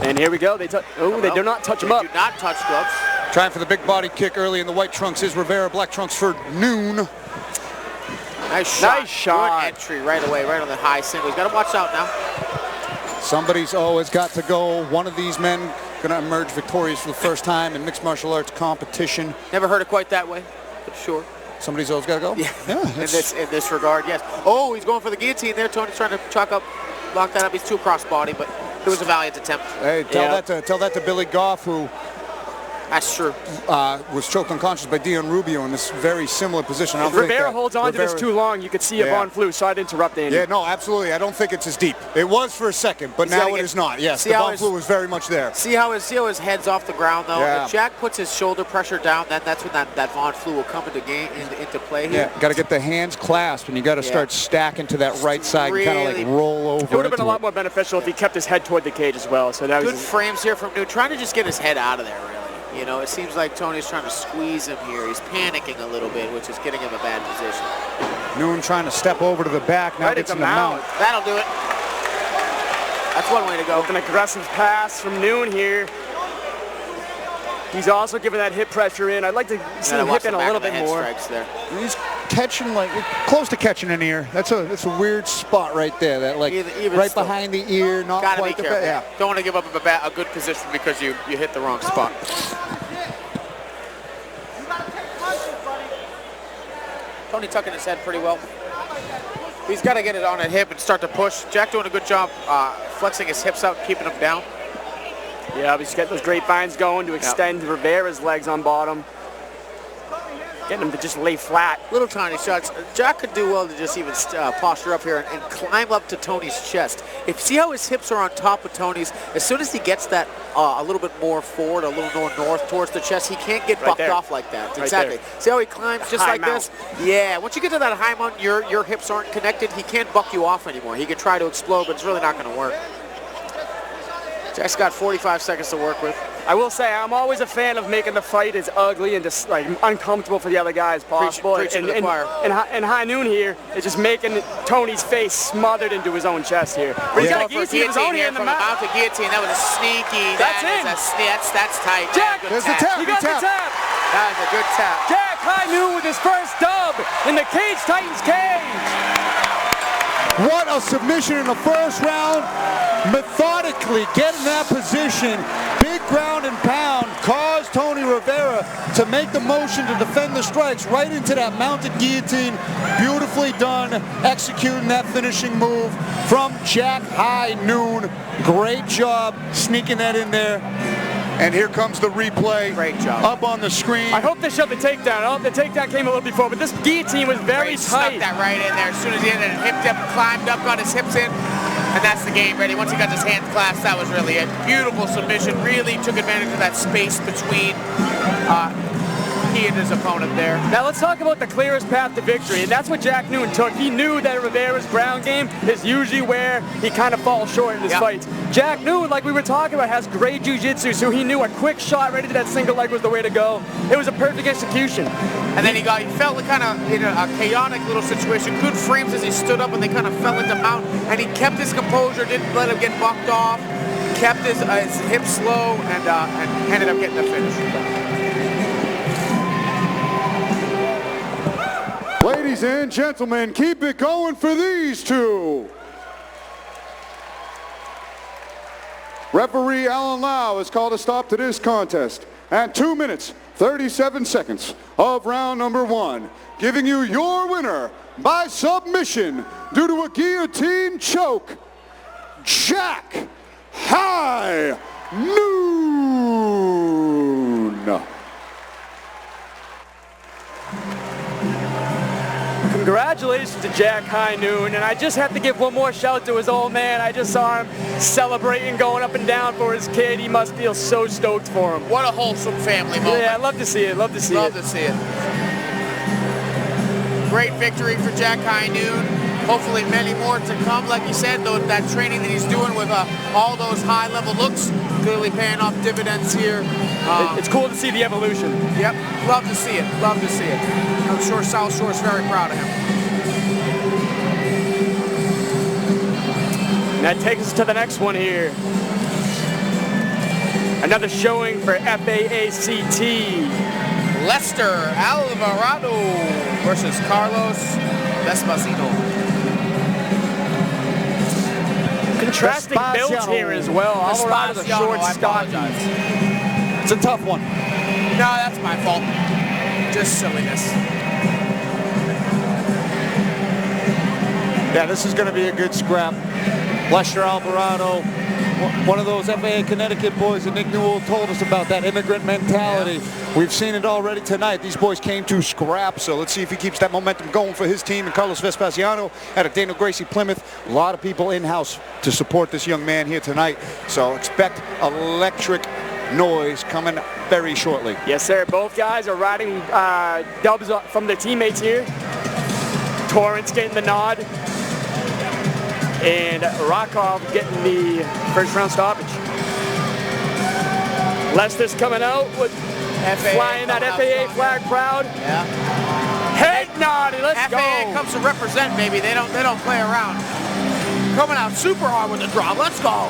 And here we go. They do not touch him up. Do not touch gloves. Trying for the big body kick early in the white trunks is Rivera. Black trunks for Noon. Nice shot. Nice shot. Good entry right away, right on the high single. He's got to watch out now. Somebody's always got to go. One of these men going to emerge victorious for the first time in mixed martial arts competition. Never heard it quite that way, but sure. Somebody's always got to go? Yeah, in this regard, yes. Oh, he's going for the guillotine there. Tony's trying to lock that up. He's too crossbody, but it was a valiant attempt. Hey, tell that to Billy Goff, who that's true. Was choked unconscious by Dion Rubio in this very similar position. If Rivera holds on to this too long, you could see a Von Flue. Sorry to interrupt, Andy. Yeah, no, absolutely. I don't think it's as deep. It was for a second, but now it is not. Yes, the Von Flue was very much there. See how his head's off the ground, though? Yeah. If Jack puts his shoulder pressure down, that's when that Von Flue will come into play here. Yeah, got to get the hands clasped, and you got to start stacking to that right side and kind of like roll over. It would have been a lot more beneficial if he kept his head toward the cage as well. So that good frames here from New, trying to just get his head out of there, really. You know, it seems like Tony's trying to squeeze him here. He's panicking a little bit, which is getting him a bad position. Noon trying to step over to the back. Now gets in the mount. That'll do it. That's one way to go. With an aggressive pass from Noon here. He's also giving that hip pressure in. I'd like to see him hip in a little bit more. There. He's catching close to catching an ear. That's a weird spot right there. That even right still, behind the ear, not gotta quite be the careful. yeah. Don't want to give up a good position because you hit the wrong spot. Tony tucking his head pretty well. He's got to get it on a hip and start to push. Jack doing a good job flexing his hips out, keeping him down. Yeah, he's getting those grapevines going to extend Rivera's legs on bottom. Getting him to just lay flat. Little tiny shots. Jack could do well to just even posture up here and climb up to Tony's chest. If you see how his hips are on top of Tony's, as soon as he gets that a little bit more forward, a little more north towards the chest, he can't get bucked off like that. Right exactly. there. See how he climbs just High like mount. this? Yeah. Once you get to that high mount, your hips aren't connected. He can't buck you off anymore. He could try to explode, but it's really not going to work. Jack's got 45 seconds to work with. I will say, I'm always a fan of making the fight as ugly and just like uncomfortable for the other guy as possible. Preaching to the choir. And High Noon here is just making Tony's face smothered into his own chest here. But he's got a guillotine of his own here in the from the mouth. mounted guillotine. That was a sneaky. That's in. That's tight. Jack, Good There's the tap. tap. He got the tap. That was a good tap. Jack High Noon with his first dub in the Cage Titans cage. What a submission in the first round. Methodically get in that position. Big ground and pound caused Tony Rivera to make the motion to defend the strikes right into that mounted guillotine. Beautifully done, executing that finishing move from Jack High Noon. Great job sneaking that in there. And here comes the replay. Great job. Up on the screen. I hope they showed the takedown. I hope the takedown came a little before, but this guillotine was very Snuck tight. that right in there. As soon as he ended it, hipped up, climbed up, got his hips in. And that's the game ready. Once he got his hands clasped, that was really it. Beautiful submission. Really took advantage of that space between he and his opponent there. Now let's talk about the clearest path to victory, and that's what Jack Noon took. He knew that Rivera's ground game is usually where he kind of falls short in his fights. Jack Noon, like we were talking about, has great jiu-jitsu, so he knew a quick shot right into that single leg was the way to go. It was a perfect execution. And then he felt like kind of in a chaotic little situation. Good frames as he stood up and they kind of fell into mount. And he kept his composure, didn't let him get bucked off, kept his hips low, and ended up getting the finish. Ladies and gentlemen, keep it going for these two. Referee Alan Lau has called a stop to this contest at 2 minutes, 37 seconds of round number one, giving you your winner by submission due to a guillotine choke, Jack High Noon. Congratulations to Jack High Noon, and I just have to give one more shout to his old man. I just saw him celebrating, going up and down for his kid. He must feel so stoked for him. What a wholesome family moment. Yeah, I love to see it, love to see Love to see it. Great victory for Jack High Noon. Hopefully many more to come. Like you said, though, that training that he's doing with all those high-level looks, clearly paying off dividends here. It's cool to see the evolution. Yep, love to see it, love to see it. I'm sure South Shore is very proud of him. And that takes us to the next one here. Another showing for FAACT. Lester Alvarado versus Carlos Despacito. Contrasting builds here as well. Alvarado's a short, stocky. It's a tough one. No, that's my fault. Just silliness. Yeah, this is going to be a good scrap. Lester Alvarado, one of those FAA Connecticut boys that Nick Newell told us about, that immigrant mentality. Yeah. We've seen it already tonight. These boys came to scrap, so let's see if he keeps that momentum going for his team. And Carlos Vespasiano out of Daniel Gracie Plymouth. A lot of people in-house to support this young man here tonight, so expect electric noise coming very shortly. Yes, sir. Both guys are riding dubs from their teammates here. Torrance getting the nod. And Rakov getting the first round stoppage. Lester's coming out with flying that FAA flag proud. Yeah. Head nodded, let's go. FAA comes to represent, baby. They don't play around. Coming out super hard with the drop. Let's go.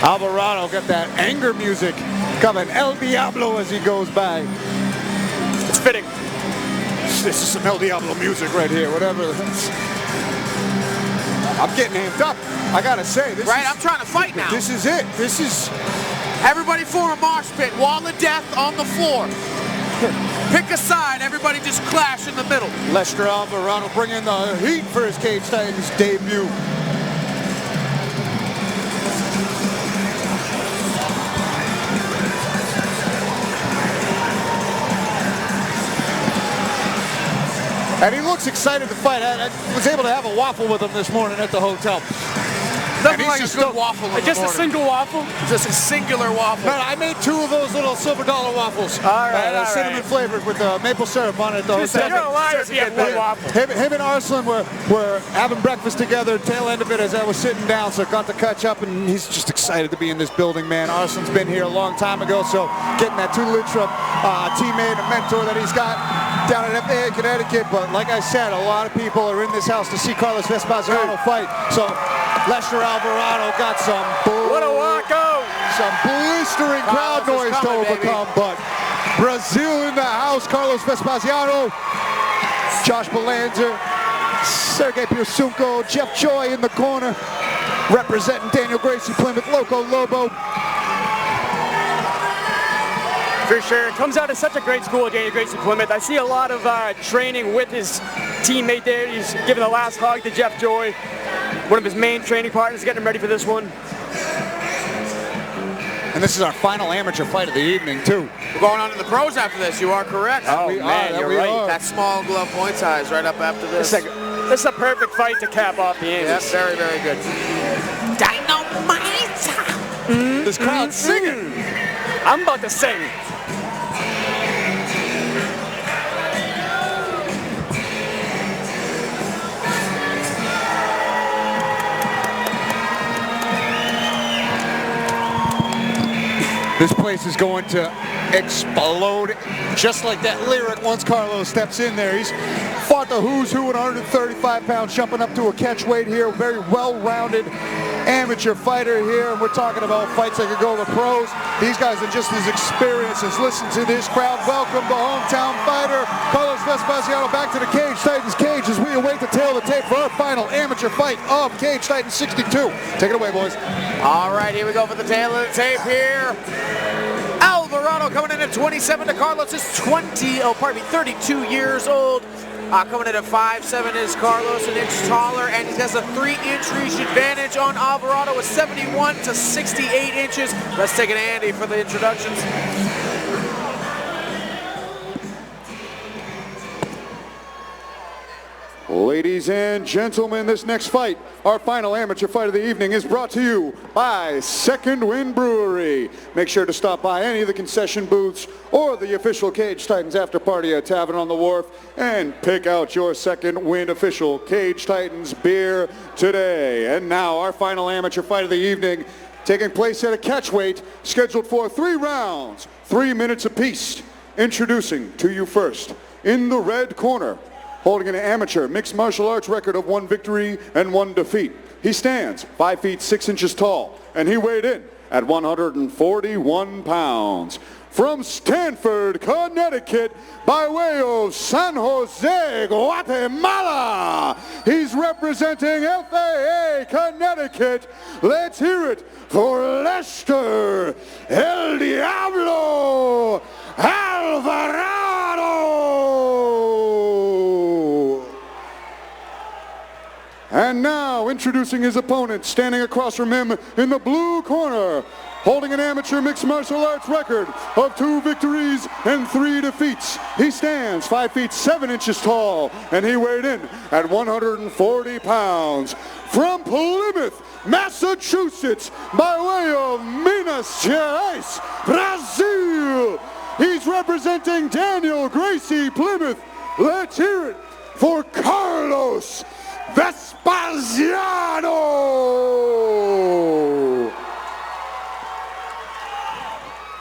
Alvarado got that anger music coming. El Diablo as he goes by. It's fitting. This is some El Diablo music right here, whatever. I'm getting amped up. I gotta say, this right, I'm trying to fight now. This is it. This is... Everybody form a mosh pit. Wall of death on the floor. Pick a side. Everybody just clash in the middle. Lester Alvarado bringing the heat for his Cage Titans debut. And he looks excited to fight. I was able to have a waffle with him this morning at the hotel. Nothing like a good waffle in the Just a morning. single waffle? Just a singular waffle. No, I made 2 of those little $silver waffles. All right, cinnamon flavored with maple syrup on it. Though. You're a liar if you have one waffle. Him and Arslan were having breakfast together. Tail end of it as I was sitting down, so got to catch up, and he's just excited to be in this building, man. Arslan's been here a long time ago, so getting that tutelage from teammate and mentor that he's got down at FAA Connecticut. But like I said, a lot of people are in this house to see Carlos Vespasiano fight. So Lester Alvarado got some What a walkout! some blistering crowd Carlos is noise coming, to overcome, but Brazil in the house. Carlos Vespasiano, Josh Balanzer, Sergey Pursunko, Jeff Choi in the corner, representing Daniel Gracie Plymouth, Loco Lobo. For sure. Comes out of such a great school, Daniel Gracie Plymouth. I see a lot of training with his teammate there. He's giving the last hug to Jeff Joy, one of his main training partners, getting him ready for this one. And this is our final amateur fight of the evening, too. We're going on to the pros after this. You are correct. Oh, man, you're right. That small glove point size right up after this. This is a perfect fight to cap off the Ames. Yes, very, very good. Dynamite! This crowd's singing. I'm about to sing. This place is going to explode just like that lyric once Carlos steps in there. He's fought the who's who at 135 pounds, jumping up to a catch weight here. Very well-rounded amateur fighter here, and we're talking about fights that could go to pros. These guys are just as experienced as listen to this crowd. Welcome the hometown fighter, Carlos Vespasiano, back to the Cage Titans cage as we await the tail of the tape for our final amateur fight of Cage Titans 62. Take it away, boys. All right, here we go for the tail of the tape here. Alvarado coming in at 27 to Carlos is 32 years old. Coming in at 5'7" is Carlos, an inch taller, and he has a 3-inch reach advantage on Alvarado with 71 to 68 inches. Let's take it, Andy, for the introductions. Ladies and gentlemen, this next fight, our final amateur fight of the evening, is brought to you by Second Wind Brewery. Make sure to stop by any of the concession booths or the official Cage Titans after party at Tavern on the Wharf and pick out your Second Wind official Cage Titans beer today. And now our final amateur fight of the evening, taking place at a catchweight, scheduled for 3 rounds, 3 minutes apiece. Introducing to you first, in the red corner, holding an amateur mixed martial arts record of 1 victory and 1 defeat. He stands 5 feet 6 inches tall, and he weighed in at 141 pounds. From Stanford, Connecticut, by way of San Jose, Guatemala, he's representing FAA Connecticut. Let's hear it for Lester El Diablo Alvarado. And now, introducing his opponent, standing across from him in the blue corner, holding an amateur mixed martial arts record of 2 victories and 3 defeats. He stands 5 feet 7 inches tall, and he weighed in at 140 pounds. From Plymouth, Massachusetts, by way of Minas Gerais, Brazil, he's representing Daniel Gracie Plymouth. Let's hear it for Carlos Vespasiano.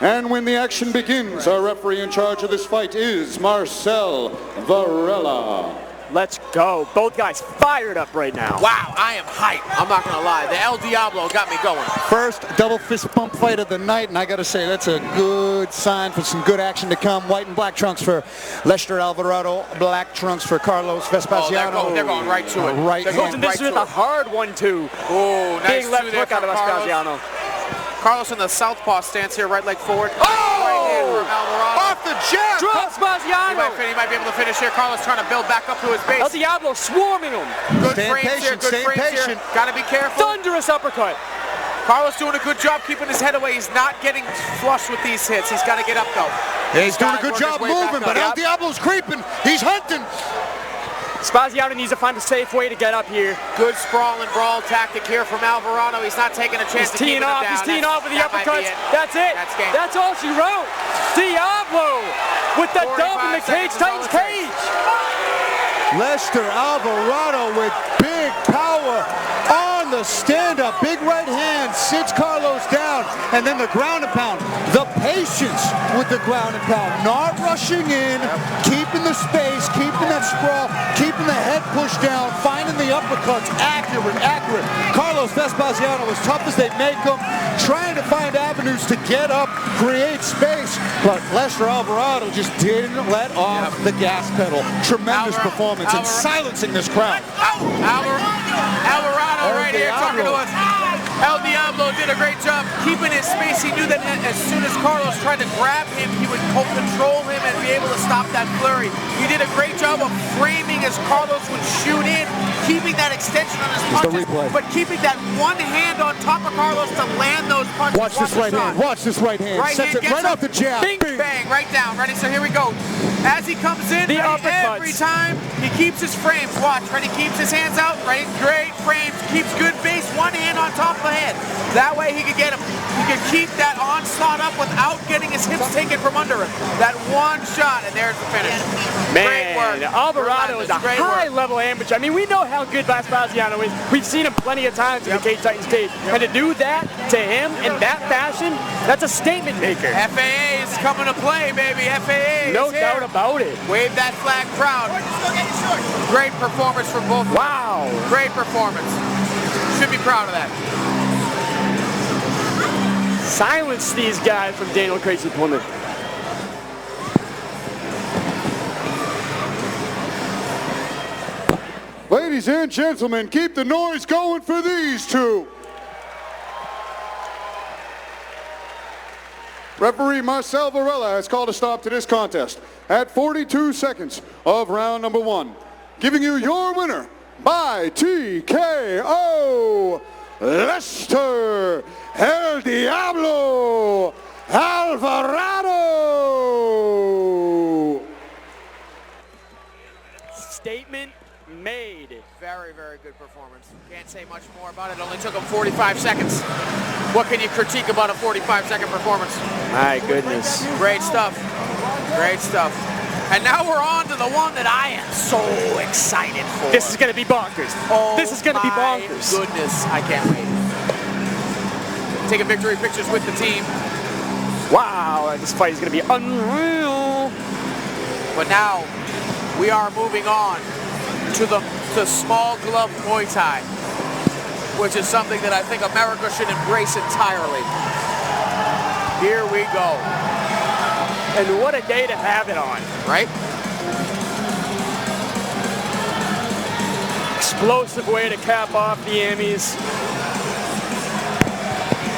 And when the action begins, our referee in charge of this fight is Marcel Varela. Let's go. Both guys fired up right now. Wow, I am hyped. I'm not going to lie. The El Diablo got me going. First double fist bump fight of the night, and I got to say that's a good sign for some good action to come. White and black trunks for Lester Alvarado, black trunks for Carlos Vespasiano. Oh, they're going right to it. Right They're hand. going This right is to a it. hard one, too. Oh, nice Big left two there hook out of from Carlos. Vespasiano. Carlos in the southpaw stance here, right leg forward. Oh! Right hand for Alvarado. Off the jab! Vespasiano. He might be able to finish here. Carlos trying to build back up to his base. El Diablo swarming him. Good Staying frames patient, here, good staying frames patient. here. Got to be careful. Thunderous uppercut. Carlos doing a good job keeping his head away. He's not getting flush with these hits. He's got to get up, though. He's doing a gotta good work job his way back moving, up. but El Diablo's creeping. He's hunting. Spaziano needs to find a safe way to get up here. Good sprawl and brawl tactic here from Alvarado. He's not taking a chance to keep him down. He's teeing off with the uppercuts. That's it. Game. That's all she wrote. Diablo with the dub in the Cage Titans cage. Lester Alvarado with big power on the stand-up. Big right hand sits Carlos down, and then the ground and pound. The patience with the ground and pound. Not rushing in, keeping the space, keeping that sprawl, keeping the head pushed down, finding the uppercuts. Accurate. Carlos Vespasiano, as tough as they make him, trying to find avenues to get up, create space, but Lester Alvarado just didn't let off the gas pedal. Tremendous performance and silencing this crowd. Alvarado right here talking to us. El Diablo did a great job keeping his space. He knew that as soon as Carlos tried to grab him, he would control him and be able to stop that flurry. He did a great job of framing as Carlos would shoot in, keeping that extension on his punches, but keeping that one hand on top of Carlos to land those punches. Watch this right hand. Watch this right hand. Sets it right off the jab. Bing, bang, right down. Ready? So here we go. As he comes in, every time he keeps his frames. Watch, ready? Keeps his hands out. Ready? Great frames. Keeps good base. One hand on top of the head. That way he could get him. He could keep that onslaught up without getting his hips taken from under him. That one shot, and there's the finish. Man, great work. Alvarado is a high-level amateur. I mean, we know how good Vespasiano is. We've seen him plenty of times in the Cage Titans cage. And to do that to him in that fashion, that's a statement maker. FAA is coming to play, baby. FAA No doubt about it. Wave that flag, crowd. Great performance from both. Wow. Great performance. Should be proud of that. Silence these guys from Daniel Crazy Plymouth. Ladies and gentlemen, keep the noise going for these two. Referee Marcel Varela has called a stop to this contest at 42 seconds of round number 1. Giving you your winner by TKO, Lester El Diablo Alvarado. Statement made. Very, very good performance. Can't say much more about it. Only took him 45 seconds. What can you critique about a 45-second performance? My goodness. Great stuff. Great stuff. And now we're on to the one that I am so excited for. This is going to be bonkers. Oh, this is going to be bonkers. Goodness, I can't wait. Taking victory pictures with the team. Wow, this fight is going to be unreal. But now we are moving on to the small glove Muay Thai, which is something that I think America should embrace entirely. Here we go. And what a day to have it on. Right? Explosive way to cap off the Emmys.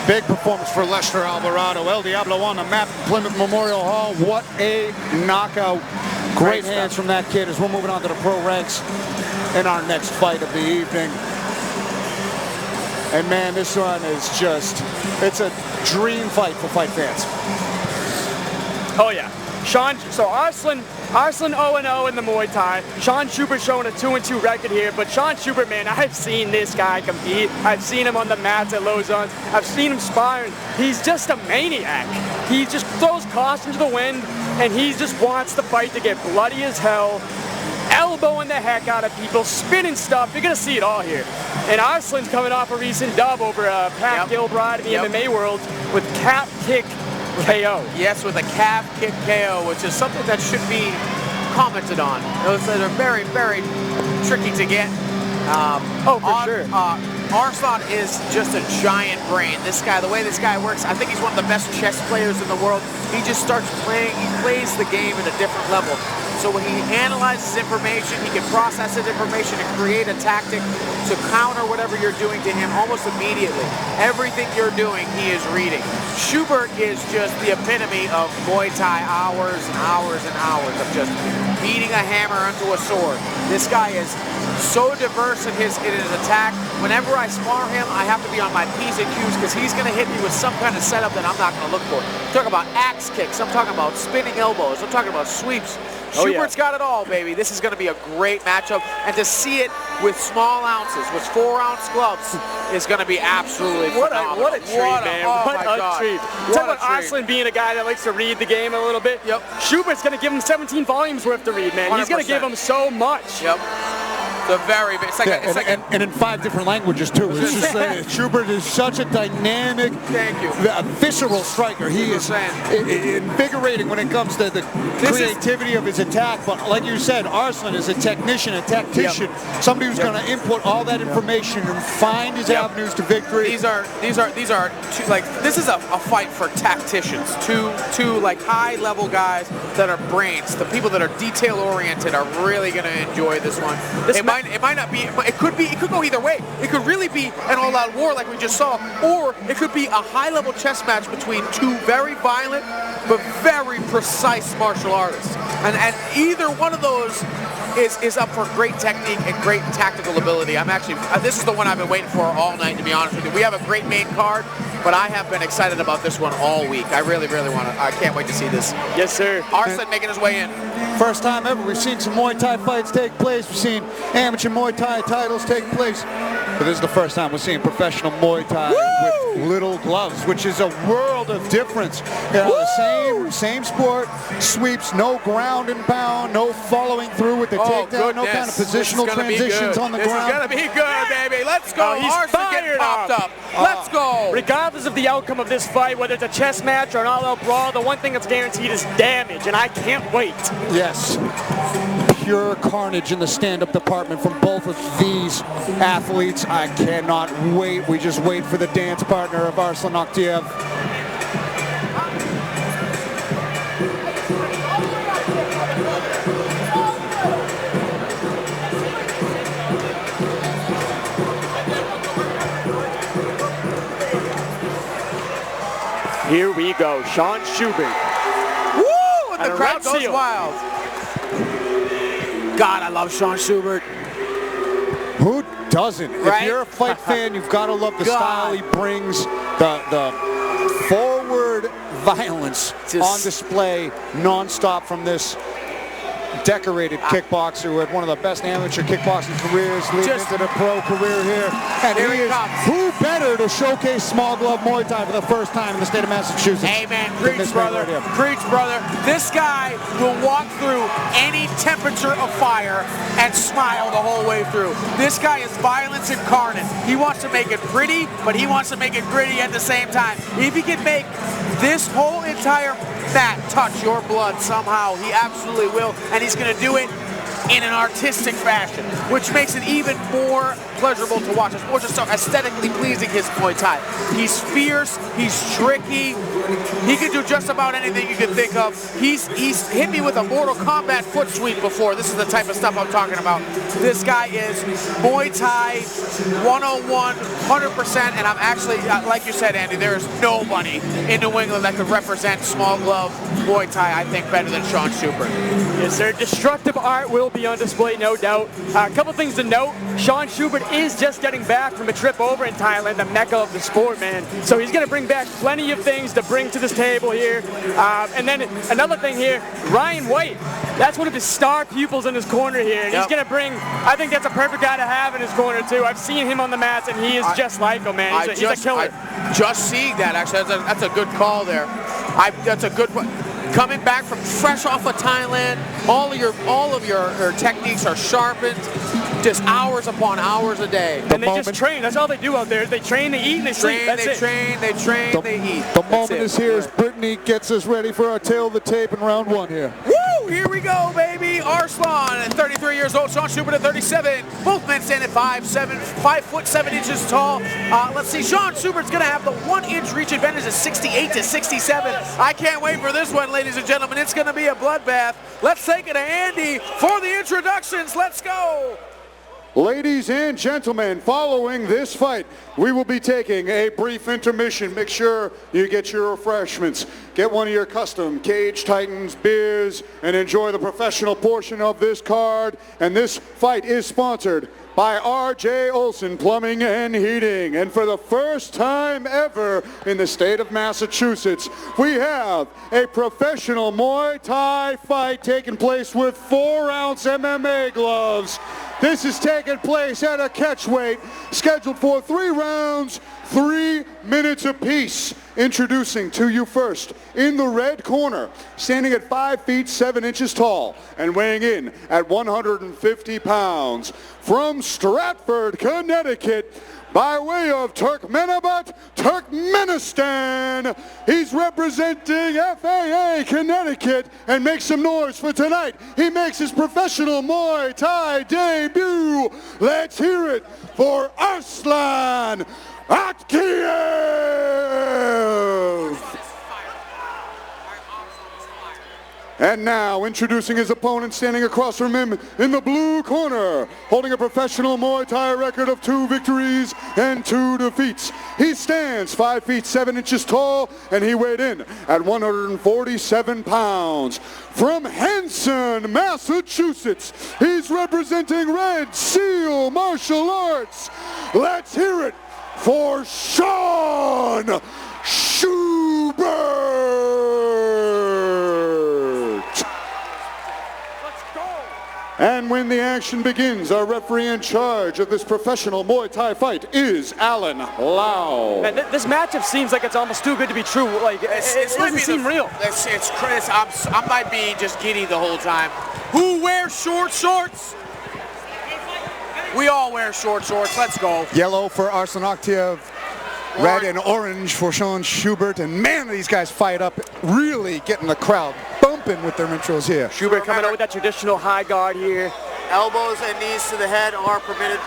Big performance for Lester Alvarado. El Diablo on the map in Plymouth Memorial Hall. What a knockout. Great hands from that kid as we're moving on to the pro ranks in our next fight of the evening. And man, this one is just, it's a dream fight for fight fans. Oh yeah. Arslan 0-0 in the Muay Thai. Sean Schubert showing a 2-2 record here, but Sean Schubert, man, I've seen this guy compete. I've seen him on the mats at Lausanne. I've seen him sparring. He's just a maniac. He just throws caution to the wind, and he just wants the fight to get bloody as hell, elbowing the heck out of people, spinning stuff. You're going to see it all here. And Arslan's coming off a recent dub over Pat Gilbride in the MMA world with calf kick KO. Yes, with a calf kick KO, which is something that should be commented on. Those that are very, very tricky to get. Sure. Arslan is just a giant brain. This guy, the way this guy works, I think he's one of the best chess players in the world. He just starts playing, he plays the game at a different level. So when he analyzes information, he can process that information and create a tactic to counter whatever you're doing to him almost immediately. Everything you're doing, he is reading. Schubert is just the epitome of Muay Thai, hours and hours and hours of just beating a hammer into a sword. This guy is so diverse in his attack. Whenever I spar him, I have to be on my P's and Q's because he's going to hit me with some kind of setup that I'm not going to look for. I'm talking about axe kicks. I'm talking about spinning elbows. I'm talking about sweeps. Oh, yeah. Schubert's got it all, baby. This is going to be a great matchup. And to see it with small ounces, with 4-ounce gloves, is going to be absolutely phenomenal. What a treat, man. Oh what my a God. treat. What Talk a about treat. Arslan being a guy that likes to read the game a little bit. Yep. Schubert's going to give him 17 volumes worth to read, man. He's going to give 100%. him so much. Yep. The very, it's like, Yeah, and in 5 different languages too. It's just, Schubert is such a dynamic, Thank you. visceral striker. He is invigorating when it comes to the creativity of his attack. But like you said, Arslan is a technician, a tactician, somebody who's going to input all that information and find his avenues to victory. These are two, like, this is a fight for tacticians. Two like high-level guys that are brains. The people that are detail-oriented are really going to enjoy this one. It might not be. It could go either way. It could really be an all-out war like we just saw, or it could be a high-level chess match between two very violent but very precise martial artists. And either one of those is up for great technique and great tactical ability. I'm actually, this is the one I've been waiting for all night, to be honest with you. We have a great main card, but I have been excited about this one all week. I really, really want to. I can't wait to see this. Yes, sir. Arslan making his way in. First time ever, we've seen some Muay Thai fights take place. We've seen amateur Muay Thai titles take place. But this is the first time we're seeing professional Muay Thai with little gloves, which is a world of difference. You know, the same sport, sweeps, no ground and pound, no following through with the takedown, no kind of positional transitions on the ground. This is going to be good, baby. Let's go. He's Arslan getting popped up. Let's go. Regardless of the outcome of this fight, whether it's a chess match or an all-out brawl, the one thing that's guaranteed is damage, and I can't wait. Yes. Pure carnage in the stand-up department from both of these athletes. I cannot wait. We just wait for the dance partner of Arslan Akhtiev. Here we go, Sean Schubert. Woo! And the And a crowd red goes seal. wild. God, I love Sean Schubert. Who doesn't? Right? If you're a fight fan, you've got to love the style he brings, the forward violence on display nonstop from this decorated kickboxer who had one of the best amateur kickboxing careers leading into the pro career here. And Here he he is, comes. who better to showcase small glove Muay Thai for the first time in the state of Massachusetts? Amen. than Preach, this man brother. right here. Preach, brother. This guy will walk through any temperature of fire and smile the whole way through. This guy is violence incarnate. He wants to make it pretty, but he wants to make it gritty at the same time. If he can make this whole entire mat touch your blood somehow, he absolutely will, and he's going to do it in an artistic fashion, which makes it even more pleasurable to watch. It's more just so aesthetically pleasing, his Muay Thai. He's fierce, he's tricky, he can do just about anything you can think of. He's hit me with a Mortal Kombat foot sweep before. This is the type of stuff I'm talking about. This guy is Muay Thai 101, 100%, and I'm actually, like you said, Andy, there is nobody in New England that could represent small glove Muay Thai, I think, better than Sean Schubert. Yes, sir. Destructive art will be on display, no doubt. A couple things to note. Sean Schubert is just getting back from a trip over in Thailand, the mecca of the sport, man. So he's going to bring back plenty of things to bring to this table here. And then another thing here, Ryan White. That's one of his star pupils in his corner here. And he's going to bring, I think that's a perfect guy to have in his corner, too. I've seen him on the mats, and he is just like him, man. He's a killer. Just seeing that, actually, that's a good call there. That's a good one. Coming back from fresh off of Thailand, all of your techniques are sharpened, just hours upon hours a day. And they just train. That's all they do out there. They train, they eat, and they sleep. That's it. They eat. The moment is here as Brittany gets us ready for our tail of the tape in round one here. Woo! Here we go, baby. Arslan at 33 years old, Sean Schubert at 37. Both men stand at 5 foot 7 inches tall. Let's see, Sean Schubert's going to have the 1 inch reach advantage of 68 to 67. I can't wait for this one, ladies and gentlemen. It's going to be a bloodbath. Let's take it to Andy for the introductions. Let's go. Ladies and gentlemen, following this fight, we will be taking a brief intermission. Make sure you get your refreshments. Get one of your custom Cage Titans beers and enjoy the professional portion of this card. And this fight is sponsored by R.J. Olson Plumbing and Heating. And for the first time ever in the state of Massachusetts, we have a professional Muay Thai fight taking place with 4-ounce MMA gloves. This is taking place at a catch weight, scheduled for 3 rounds, 3 minutes apiece. Introducing to you first, in the red corner, standing at 5 feet 7 inches tall and weighing in at 150 pounds, from Stratford, Connecticut, by way of Turkmenabat, Turkmenistan. He's representing FAA Connecticut, and make some noise for tonight. He makes his professional Muay Thai debut. Let's hear it for Arslan Atkiev. And now, introducing his opponent, standing across from him in the blue corner, holding a professional Muay Thai record of 2 victories and 2 defeats. He stands 5 feet 7 inches tall, and he weighed in at 147 pounds. From Henson, Massachusetts, he's representing Red Seal Martial Arts. Let's hear it for Sean Schubert. And when the action begins, our referee in charge of this professional Muay Thai fight is Alan Lau. Man, this matchup seems like it's almost too good to be true. Like, it doesn't seem real. It's Chris. I might be just giddy the whole time. Who wears short shorts? We all wear short shorts. Let's go. Yellow for Arslan Aktiev, red and orange for Sean Schubert. And man, these guys fight up, really getting the crowd bumping with their intros here. Schubert coming out with that traditional high guard here. Elbows and knees to the head are permitted.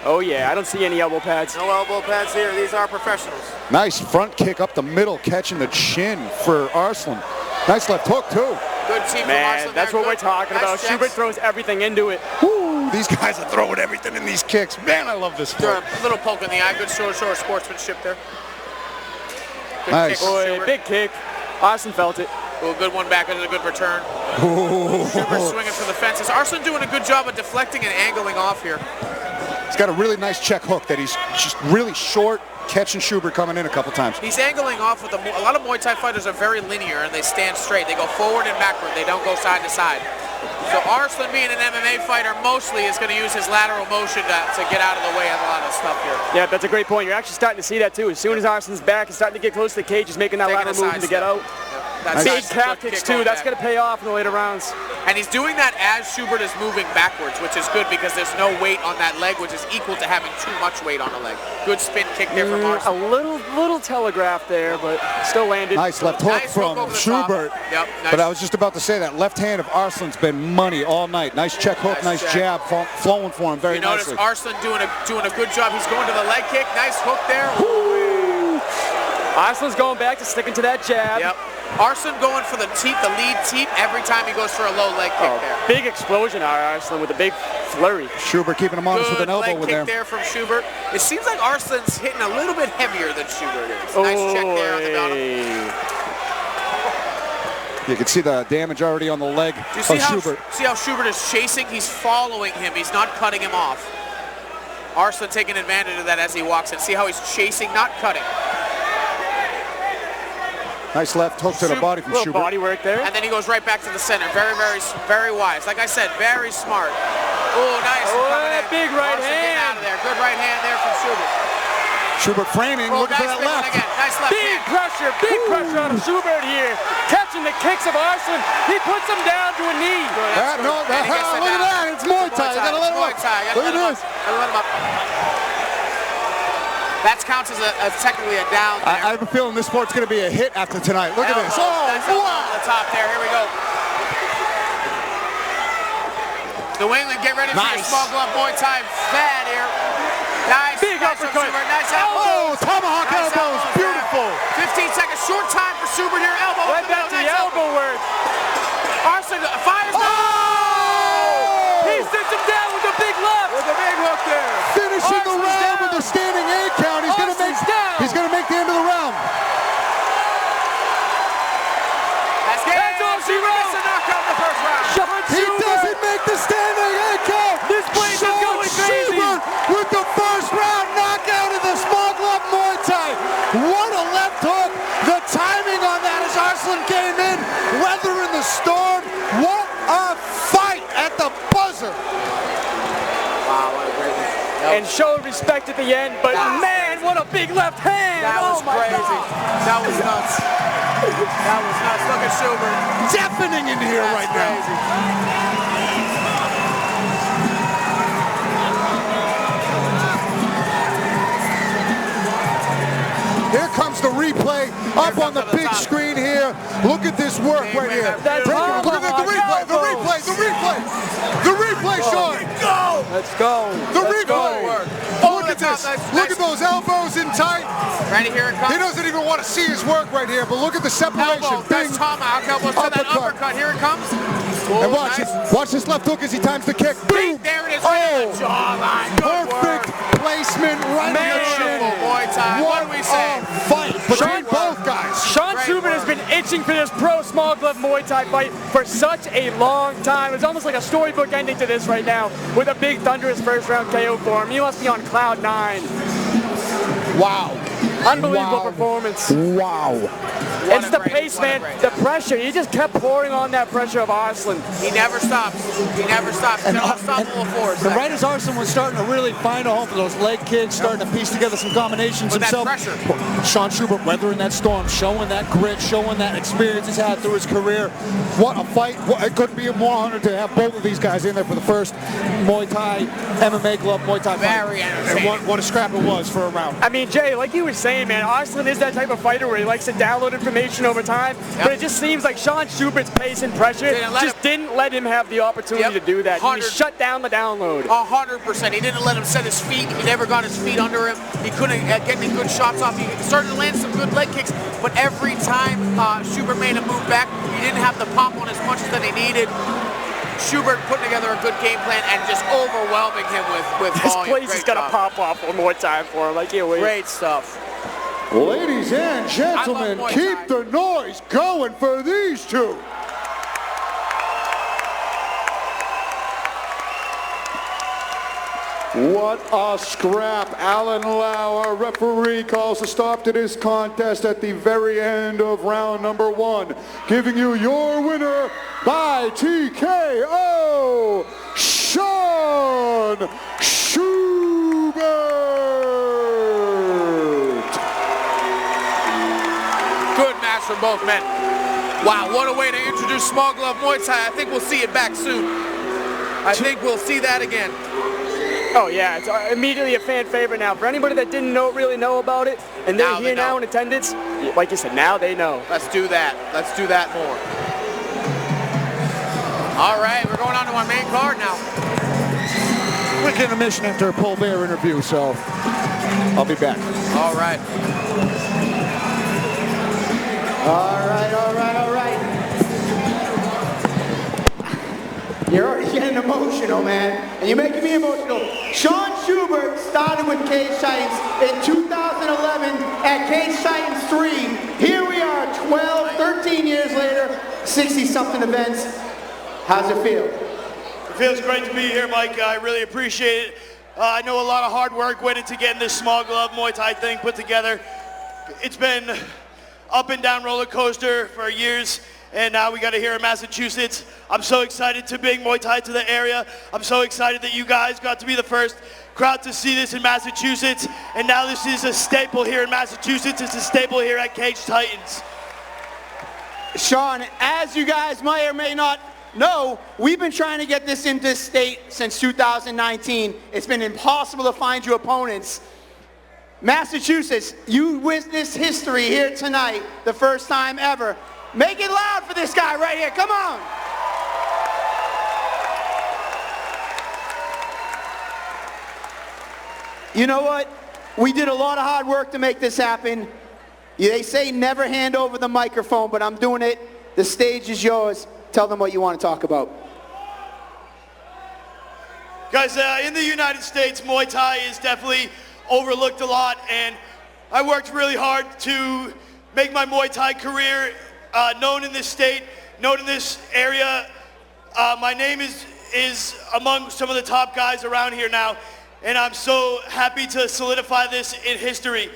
Oh yeah, I don't see any elbow pads. No elbow pads here. These are professionals. Nice front kick up the middle, catching the chin for Arslan. Nice left hook too. Good team from Man, Arslan that's there. what we're talking about. Nice Schubert checks. throws everything into it. Woo, these guys are throwing everything in these kicks. Man, I love this Throw fight. a little poke in the eye. Good short sportsmanship there. Good Nice. kick, Boy, Schubert. big kick. Arslan felt it. Ooh, good one back into a good return. Schubert swinging for the fences. Arslan doing a good job of deflecting and angling off here. He's got a really nice check hook that he's just really short, catching Schubert coming in a couple times. He's angling off with a lot of Muay Thai fighters are very linear and they stand straight. They go forward and backward. They don't go side to side. So Arslan, being an MMA fighter, mostly is going to use his lateral motion to get out of the way of a lot of stuff here. Yeah, that's a great point. You're actually starting to see that too. As soon as Arslan's back, he's starting to get close to the cage. He's making that Taking lateral a movement to get side out. That's Big nice. calf Good kicks kick too. going That's back. going to pay off in the later rounds. And he's doing that as Schubert is moving backwards, which is good because there's no weight on that leg, which is equal to having too much weight on the leg. Good spin kick there from A Arslan. little telegraph there, but still landed. Nice left hook Nice hook from over the top. Schubert. Yep, nice. But I was just about to say that left hand of Arslan's been money all night. Nice check hook, Nice nice check. jab, flowing for him very You notice nicely. Arslan doing a good job. He's going to the leg kick. Nice hook there. Arslan's going back to sticking to that jab. Yep. Arslan going for the lead teep every time he goes for a low leg kick there. Big explosion out of Arslan with a big flurry. Schubert keeping him honest with Good an elbow leg with kick there. there from Schubert. It seems like Arslan's hitting a little bit heavier than Schubert is. Nice check there on the bottom. You can see the damage already on the leg Do you of see Schubert. how Schubert is chasing? He's following him. He's not cutting him off. Arslan taking advantage of that as he walks in. See how he's chasing, not cutting. Nice left hook to the body from Little Schubert. body work there. And then he goes right back to the center. Very, very, very wise. Like I said, very smart. Oh, nice. Oh, Coming in. big right Arslan getting hand. out of there. Good right hand there from Schubert. Schubert framing, Oh, looking nice for that big one left. again. Nice left Big hand. pressure out of Schubert here. Catching the kicks of Arslan. He puts him down to a knee. Ah, no, And he gets it look at down. that. It's Muay Thai. You gotta let him Muay up. Thai. You Look gotta at this. let him up. That counts as technically a down there. I have a feeling this sport's going to be a hit after tonight. Look at this. Elbow. Oh, Nice elbow wow. on the top there. Here we go. New England, get ready for your Nice. small glove Muay Thai fad here. Nice. Big nice uppercut. Schubert. Nice elbow. Oh, tomahawk Nice elbows. elbows there. Beautiful. 15 seconds. Short time for Schubert here. Elbow. Right up the back to middle. the Nice elbow work. Arslan fires. Oh! He sits him down with a big left. With a big hook there. Finishing the Arslan's round down. with a standing 8 count. He's going to make. Arslan's down. He's going to make the end of the round. That's all she wrote. A knockout in the first round. He doesn't make the standing 8 count. This place is going crazy. Schubert with the first round knockout of the small glove Muay Thai. What a left hook. The timing on that as Arslan came in, weathering the storm. What a fight at the buzzer. Wow, what a great one. And showed respect at the end, but man, what a big left hand. That was crazy. That was nuts. That was nuts. Look at Schubert. Deafening in here right now. Here comes the replay up on the big screen here. Look at this work right here. Look at the replay, the replay, the replay. The replay, Sean. Let's go. The replay. Look at this. Look at those elbows in tight. Ready, here it comes. He doesn't even want to see his work right here, but look at the separation. Elbow, Bing. that's tomahawk elbow to that uppercut. Here it comes. Ooh, And watch nice. it. Watch this left hook as he times the kick. Boom. There it is. Right in the jawline. Good Perfect work. placement right in the chin. Beautiful Muay Thai. What do we say? Fight between both guys. Sean Great Schubert has work. been itching for this pro small glove Muay Thai fight for such a long time. It's almost like a storybook ending to this right now with a big thunderous first round KO for him. He must be on cloud 9. Wow. Unbelievable Wow. performance. Wow. It's the pace, man. The pressure. He just kept pouring on that pressure of Arslan. He never stops. He never stops. He's an unstoppable force. The right as Arslan was starting to really find a home for those leg kicks, starting to piece together some combinations With that himself. pressure. Sean Schubert weathering that storm, showing that grit, showing that experience he's had through his career. What a fight. It couldn't be more honored to have both of these guys in there for the first Muay Thai, MMA glove Muay Thai fight. Very and entertaining. what a scrap it was for a round. I mean, Jay, like you were saying, man, Arslan is that type of fighter where he likes to download information over time, but it just seems like Sean Schubert's pace and pressure didn't let him have the opportunity to do that. He shut down the download. 100%. He didn't let him set his feet. He never got his feet under him. He couldn't get any good shots off. He started to land some good leg kicks, but every time Schubert made a move back, he didn't have the pop on as much as that he needed. Schubert putting together a good game plan and just overwhelming him with This volume. place is going to pop off one more time for him. I can't wait. Great stuff. Ladies and gentlemen, I love Muay keep Thai. the noise going for these two. What a scrap. Alan Lau, our referee, calls a stop to this contest at the very end of round number 1. Giving you your winner by TKO, Sean Schubert. Good match from both men. Wow, what a way to introduce small glove Muay Thai. I think we'll see it back soon. I think we'll see that again. Oh, yeah, it's immediately a fan favorite now. For anybody that didn't really know about it, and they're Now they here now know. in attendance, like you said, now they know. Let's do that. Let's do that more. All right, we're going on to our main card now. Quick intermission after a Paul Bear interview, so I'll be back. All right. All right, all right, all right. You're already getting emotional, man. And you're making me emotional. Sean Schubert started with Cage Titans in 2011 at Cage Titans 3. Here we are 12, 13 years later, 60-something events. How's it feel? It feels great to be here, Mike. I really appreciate it. I know a lot of hard work went into getting this small glove Muay Thai thing put together. It's been up and down roller coaster for years, and now we got it here in Massachusetts. I'm so excited to bring Muay Thai to the area. I'm so excited that you guys got to be the first crowd to see this in Massachusetts, and now this is a staple here in Massachusetts. It's a staple here at Cage Titans. Sean, as you guys may or may not know, we've been trying to get this into state since 2019. It's been impossible to find you opponents. Massachusetts, you witnessed history here tonight, the first time ever. Make it loud for this guy right here, come on. You know what? We did a lot of hard work to make this happen. They say never hand over the microphone, but I'm doing it. The stage is yours. Tell them what you want to talk about. Guys, in the United States, Muay Thai is definitely overlooked a lot, and I worked really hard to make my Muay Thai career known in this state, known in this area. My name is among some of the top guys around here now, and I'm so happy to solidify this in history.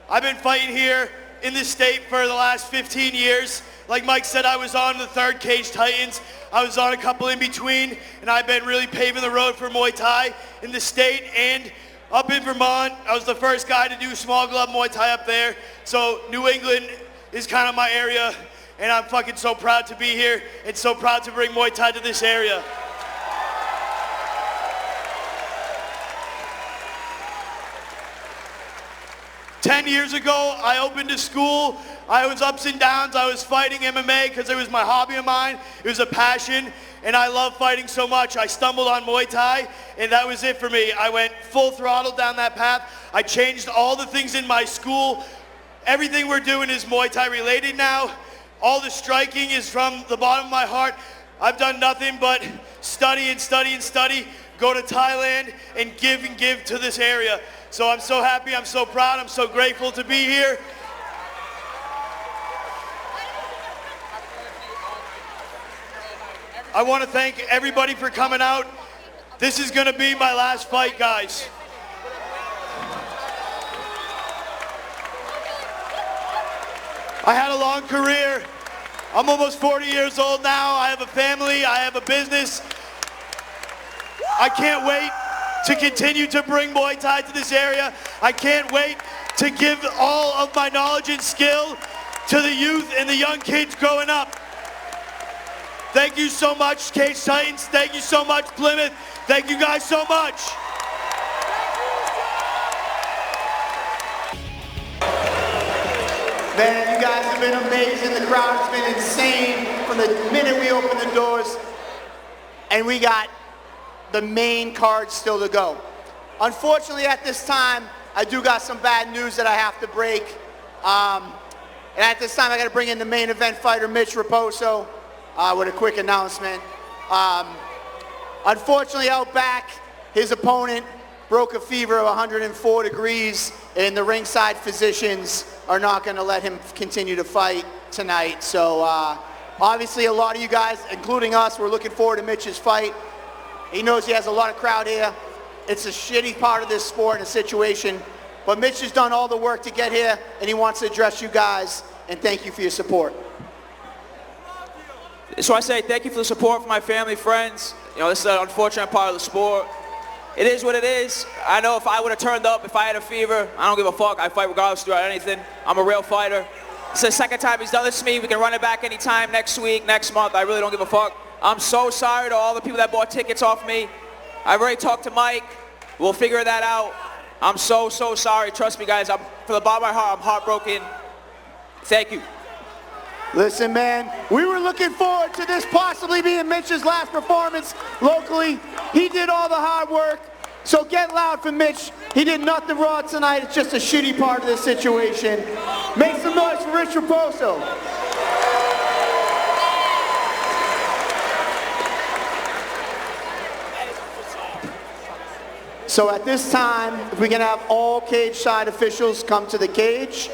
I've been fighting here in this state for the last 15 years. Like Mike said, I was on the 3rd Cage Titans. I was on a couple in between, and I've been really paving the road for Muay Thai in the state and up in Vermont. I was the first guy to do small glove Muay Thai up there. So New England is kind of my area, and I'm fucking so proud to be here and so proud to bring Muay Thai to this area. Ten years ago, I opened a school. I was ups and downs. I was fighting MMA because it was my hobby of mine. It was a passion, and I love fighting so much. I stumbled on Muay Thai, and that was it for me. I went full throttle down that path. I changed all the things in my school. Everything we're doing is Muay Thai related now. All the striking is from the bottom of my heart. I've done nothing but study and study and study, go to Thailand and give to this area. So I'm so happy, I'm so proud, I'm so grateful to be here. I want to thank everybody for coming out. This is going to be my last fight, guys. I had a long career. I'm almost 40 years old now. I have a family, I have a business. I can't wait to continue to bring Muay Thai to this area. I can't wait to give all of my knowledge and skill to the youth and the young kids growing up. Thank you so much, Cage Titans. Thank you so much, Plymouth. Thank you guys so much. Man, you guys have been amazing. The crowd has been insane from the minute we opened the doors. And we got the main card still to go. Unfortunately, at this time, I do got some bad news that I have to break. And at this time, I got to bring in the main event fighter, Mitch Raposo, with a quick announcement. Unfortunately, out back, his opponent broke a fever of 104 degrees, and the ringside physicians are not going to let him continue to fight tonight. So obviously, a lot of you guys, including us, we're looking forward to Mitch's fight. He knows he has a lot of crowd here. It's a shitty part of this sport and situation, but Mitch has done all the work to get here, and he wants to address you guys, and thank you for your support. So I say thank you for the support from my family, friends. You know, this is an unfortunate part of the sport. It is what it is. I know if I would have turned up, if I had a fever, I don't give a fuck. I fight regardless throughout anything. I'm a real fighter. It's the second time he's done this to me. We can run it back anytime, next week, next month. I really don't give a fuck. I'm so sorry to all the people that bought tickets off me. I've already talked to Mike. We'll figure that out. I'm so sorry. Trust me, guys. From the bottom of my heart, I'm heartbroken. Thank you. Listen, man, we were looking forward to this possibly being Mitch's last performance locally. He did all the hard work, so get loud for Mitch. He did nothing wrong tonight. It's just a shitty part of this situation. Make some noise for Rich Raposo. So at this time, if we can have all cage side officials come to the cage.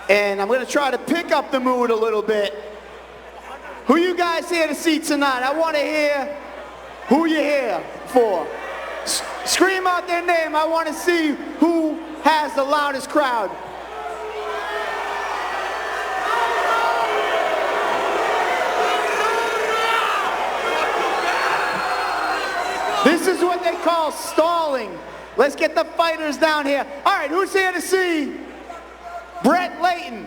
And I'm going to try to pick up the mood a little bit. Who you guys here to see tonight? I want to hear who you're here for. Scream out their name. I want to see who has the loudest crowd. This is what they call stalling. Let's get the fighters down here. All right, who's here to see Brett Layton?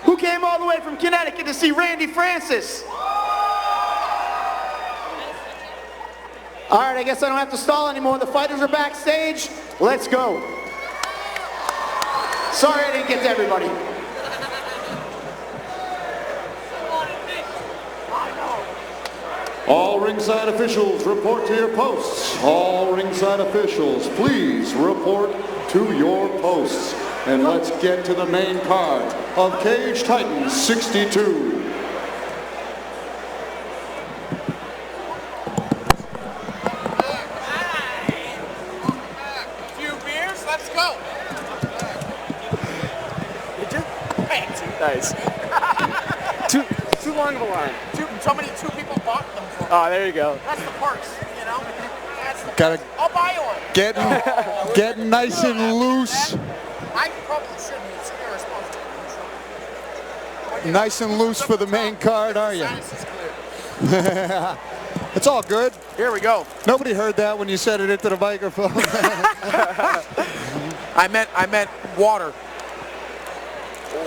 Who came all the way from Connecticut to see Randy Francis? All right, I guess I don't have to stall anymore. The fighters are backstage. Let's go. Sorry I didn't get to everybody. All ringside officials, report to your posts. All ringside officials, please report to your posts. And let's get to the main card of Cage Titans 62. Let's go. Did you? Nice. too long of a line. Two people bought them for me. Oh, there you go. That's the perks, you know? That's the Gotta perks. I'll buy you one. getting nice and loose. I probably shouldn't. It's irresponsible. Nice and loose for the main card, are you? It's all good. Here we go. Nobody heard that when you said it into the microphone. I meant water.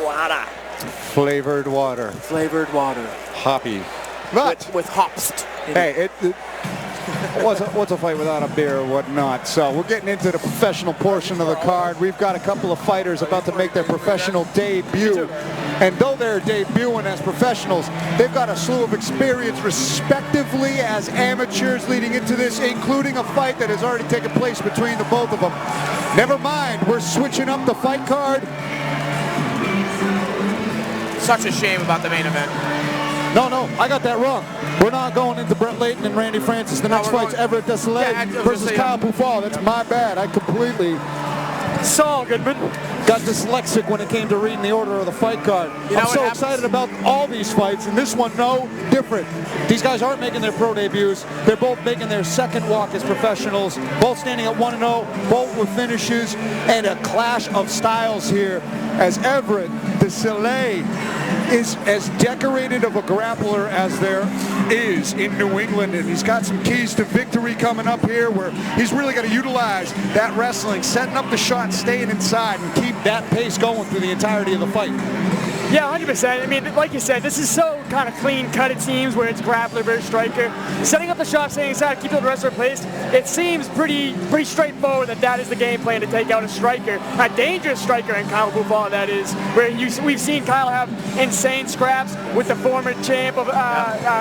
Water. Flavored water. Flavored water. Hoppy. But with hops. Hey, what's a fight without a beer or whatnot? So we're getting into the professional portion of the card. We've got a couple of fighters about to make their professional debut. And though they're debuting as professionals, they've got a slew of experience respectively as amateurs leading into this, including a fight that has already taken place between the both of them. Never mind, we're switching up the fight card. Such a shame about the main event. No, I got that wrong. We're not going into Brett Layton and Randy Francis. The next fight's Everett Desolé versus Kyle Pufal. That's my bad. I completely Saul Goodman got dyslexic when it came to reading the order of the fight card. I'm so excited about all these fights, and this one no different. These guys aren't making their pro debuts. They're both making their second walk as professionals, both standing at 1-0, both with finishes, and a clash of styles here as Everett Desolé is as decorated of a grappler as there is in New England, and he's got some keys to victory coming up here where he's really got to utilize that wrestling, setting up the shot, staying inside, and keep that pace going through the entirety of the fight. Yeah, 100%. I mean, like you said, this is so kind of clean-cut, it seems, where it's grappler versus striker. Setting up the shot, staying inside, keeping the wrestler placed, it seems pretty straightforward that is the game plan to take out a striker. A dangerous striker in Kyle Pufal, that is, where we've seen Kyle have insane scraps with the former champ of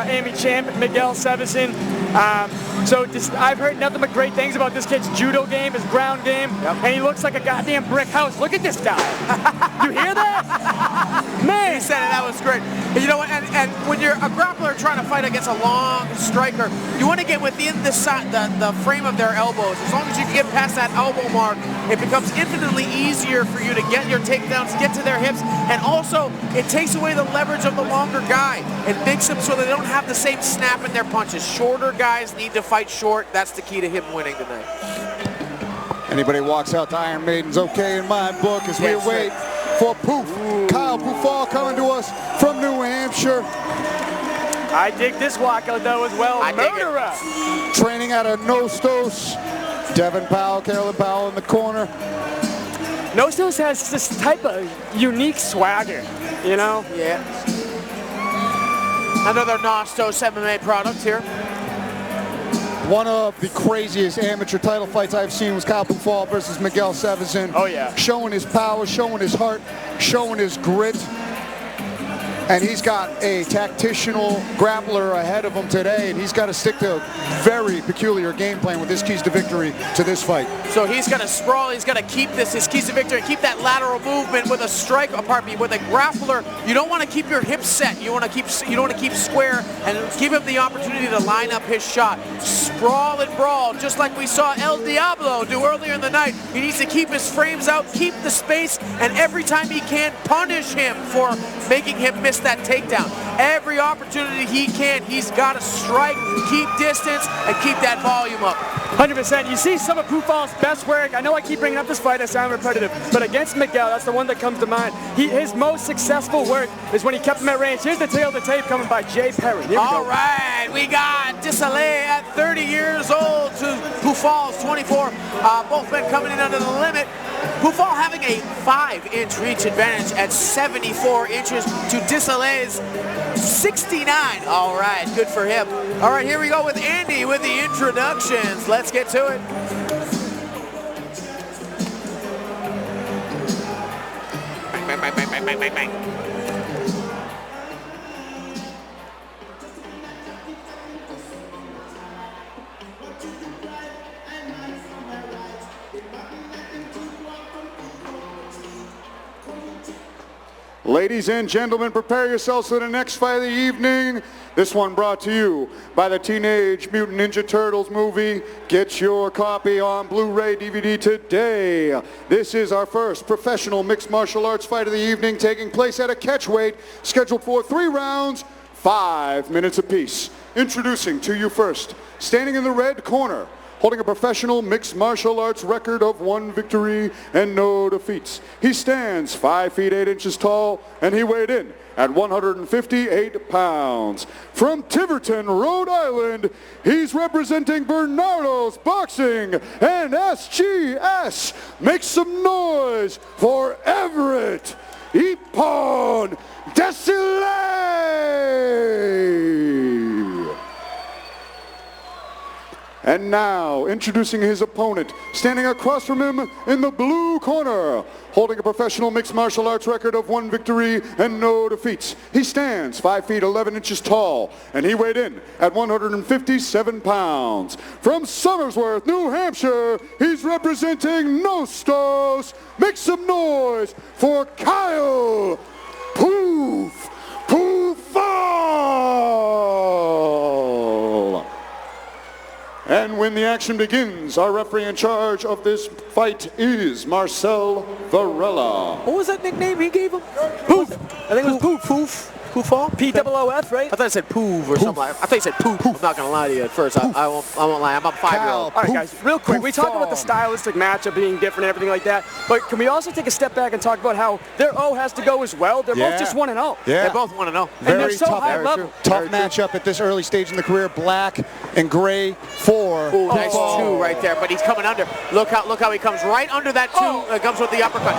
Amy Champ, Miguel Sevison. I've heard nothing but great things about this kid's judo game, his ground game, and he looks like a goddamn brick house. Look at this guy. You hear that? Man, he said it. That was great. You know what? And when you're a grappler trying to fight against a long striker, you want to get within the frame of their elbows. As long as you can get past that elbow mark, it becomes infinitely easier for you to get your takedowns, get to their hips, and also it takes away the leverage of the longer guy. It makes them so they don't have the same snap in their punches. Shorter guys need to fight short. That's the key to him winning tonight. Anybody walks out to Iron Maiden's okay in my book as we wait for Kyle Pufal coming to us from New Hampshire. I dig this walkout though as well. Murderer. Training out of Nostos. Devin Powell, Carolyn Powell in the corner. Nostos has this type of unique swagger, you know? Yeah. Another Nostos MMA product here. One of the craziest amateur title fights I've seen was Kyle Pufal versus Miguel Sevison. Oh, yeah. Showing his power, showing his heart, showing his grit. And he's got a tactical grappler ahead of him today, and he's got to stick to a very peculiar game plan with his keys to victory to this fight. So he's going to sprawl. He's going to keep his keys to victory, keep that lateral movement with a strike. With a grappler, you don't want to keep your hips set. You don't want to keep square and give him the opportunity to line up his shot. Sprawl and brawl, just like we saw El Diablo do earlier in the night. He needs to keep his frames out, keep the space, and every time he can, punish him for making him miss that takedown. Every opportunity he can, he's got to strike, keep distance, and keep that volume up. 100%. You see some of Pufal's best work. I know I keep bringing up this fight, I sound repetitive, but against Miguel, that's the one that comes to mind. His most successful work is when he kept him at range. Here's the tail of the tape coming by Jay Perry. All right, we got Desolé at 30 years old to Pufal's 24. Both men coming in under the limit. Pufal having a 5-inch reach advantage at 74 inches to Desolé's 69. All right, good for him. All right, here we go with Andy with the introductions. Let's get to it. Bang, bang, bang, bang, bang, bang, bang. Ladies and gentlemen, prepare yourselves for the next fight of the evening. This one brought to you by the Teenage Mutant Ninja Turtles movie. Get your copy on Blu-ray DVD today. This is our first professional mixed martial arts fight of the evening, taking place at a catchweight, scheduled for 3 rounds, 5 minutes apiece. Introducing to you first, standing in the red corner, holding a professional mixed martial arts record of 1 victory and no defeats. He stands 5 feet 8 inches tall, and he weighed in at 158 pounds. From Tiverton, Rhode Island, he's representing Bernardo's Boxing and SGS. Make some noise for Everett Ippon Desilets. And now, introducing his opponent, standing across from him in the blue corner, holding a professional mixed martial arts record of 1 victory and no defeats. He stands 5 feet 11 inches tall, and he weighed in at 157 pounds. From Somersworth, New Hampshire, he's representing Nostos. Make some noise for Kyle Poufal. And when the action begins, our referee in charge of this fight is Marcel Varela. What was that nickname he gave him? Poof. I think it was Poof. Poof. Poofall? P-O-O-F, right? I thought it said Poov or something. I thought he said Poop. I'm not going to lie to you at first. I won't lie. I'm a 5-year-old. All right, guys, real quick. We talked about the stylistic matchup being different and everything like that, but can we also take a step back and talk about how their O has to go as well? They're both just 1-0. Yeah. They're both 1-0. And they're so high level. Tough matchup at this early stage in the career. Black and gray for Ooh, nice 2 right there, but he's coming under. Look how he comes right under that 2. Comes with the uppercut.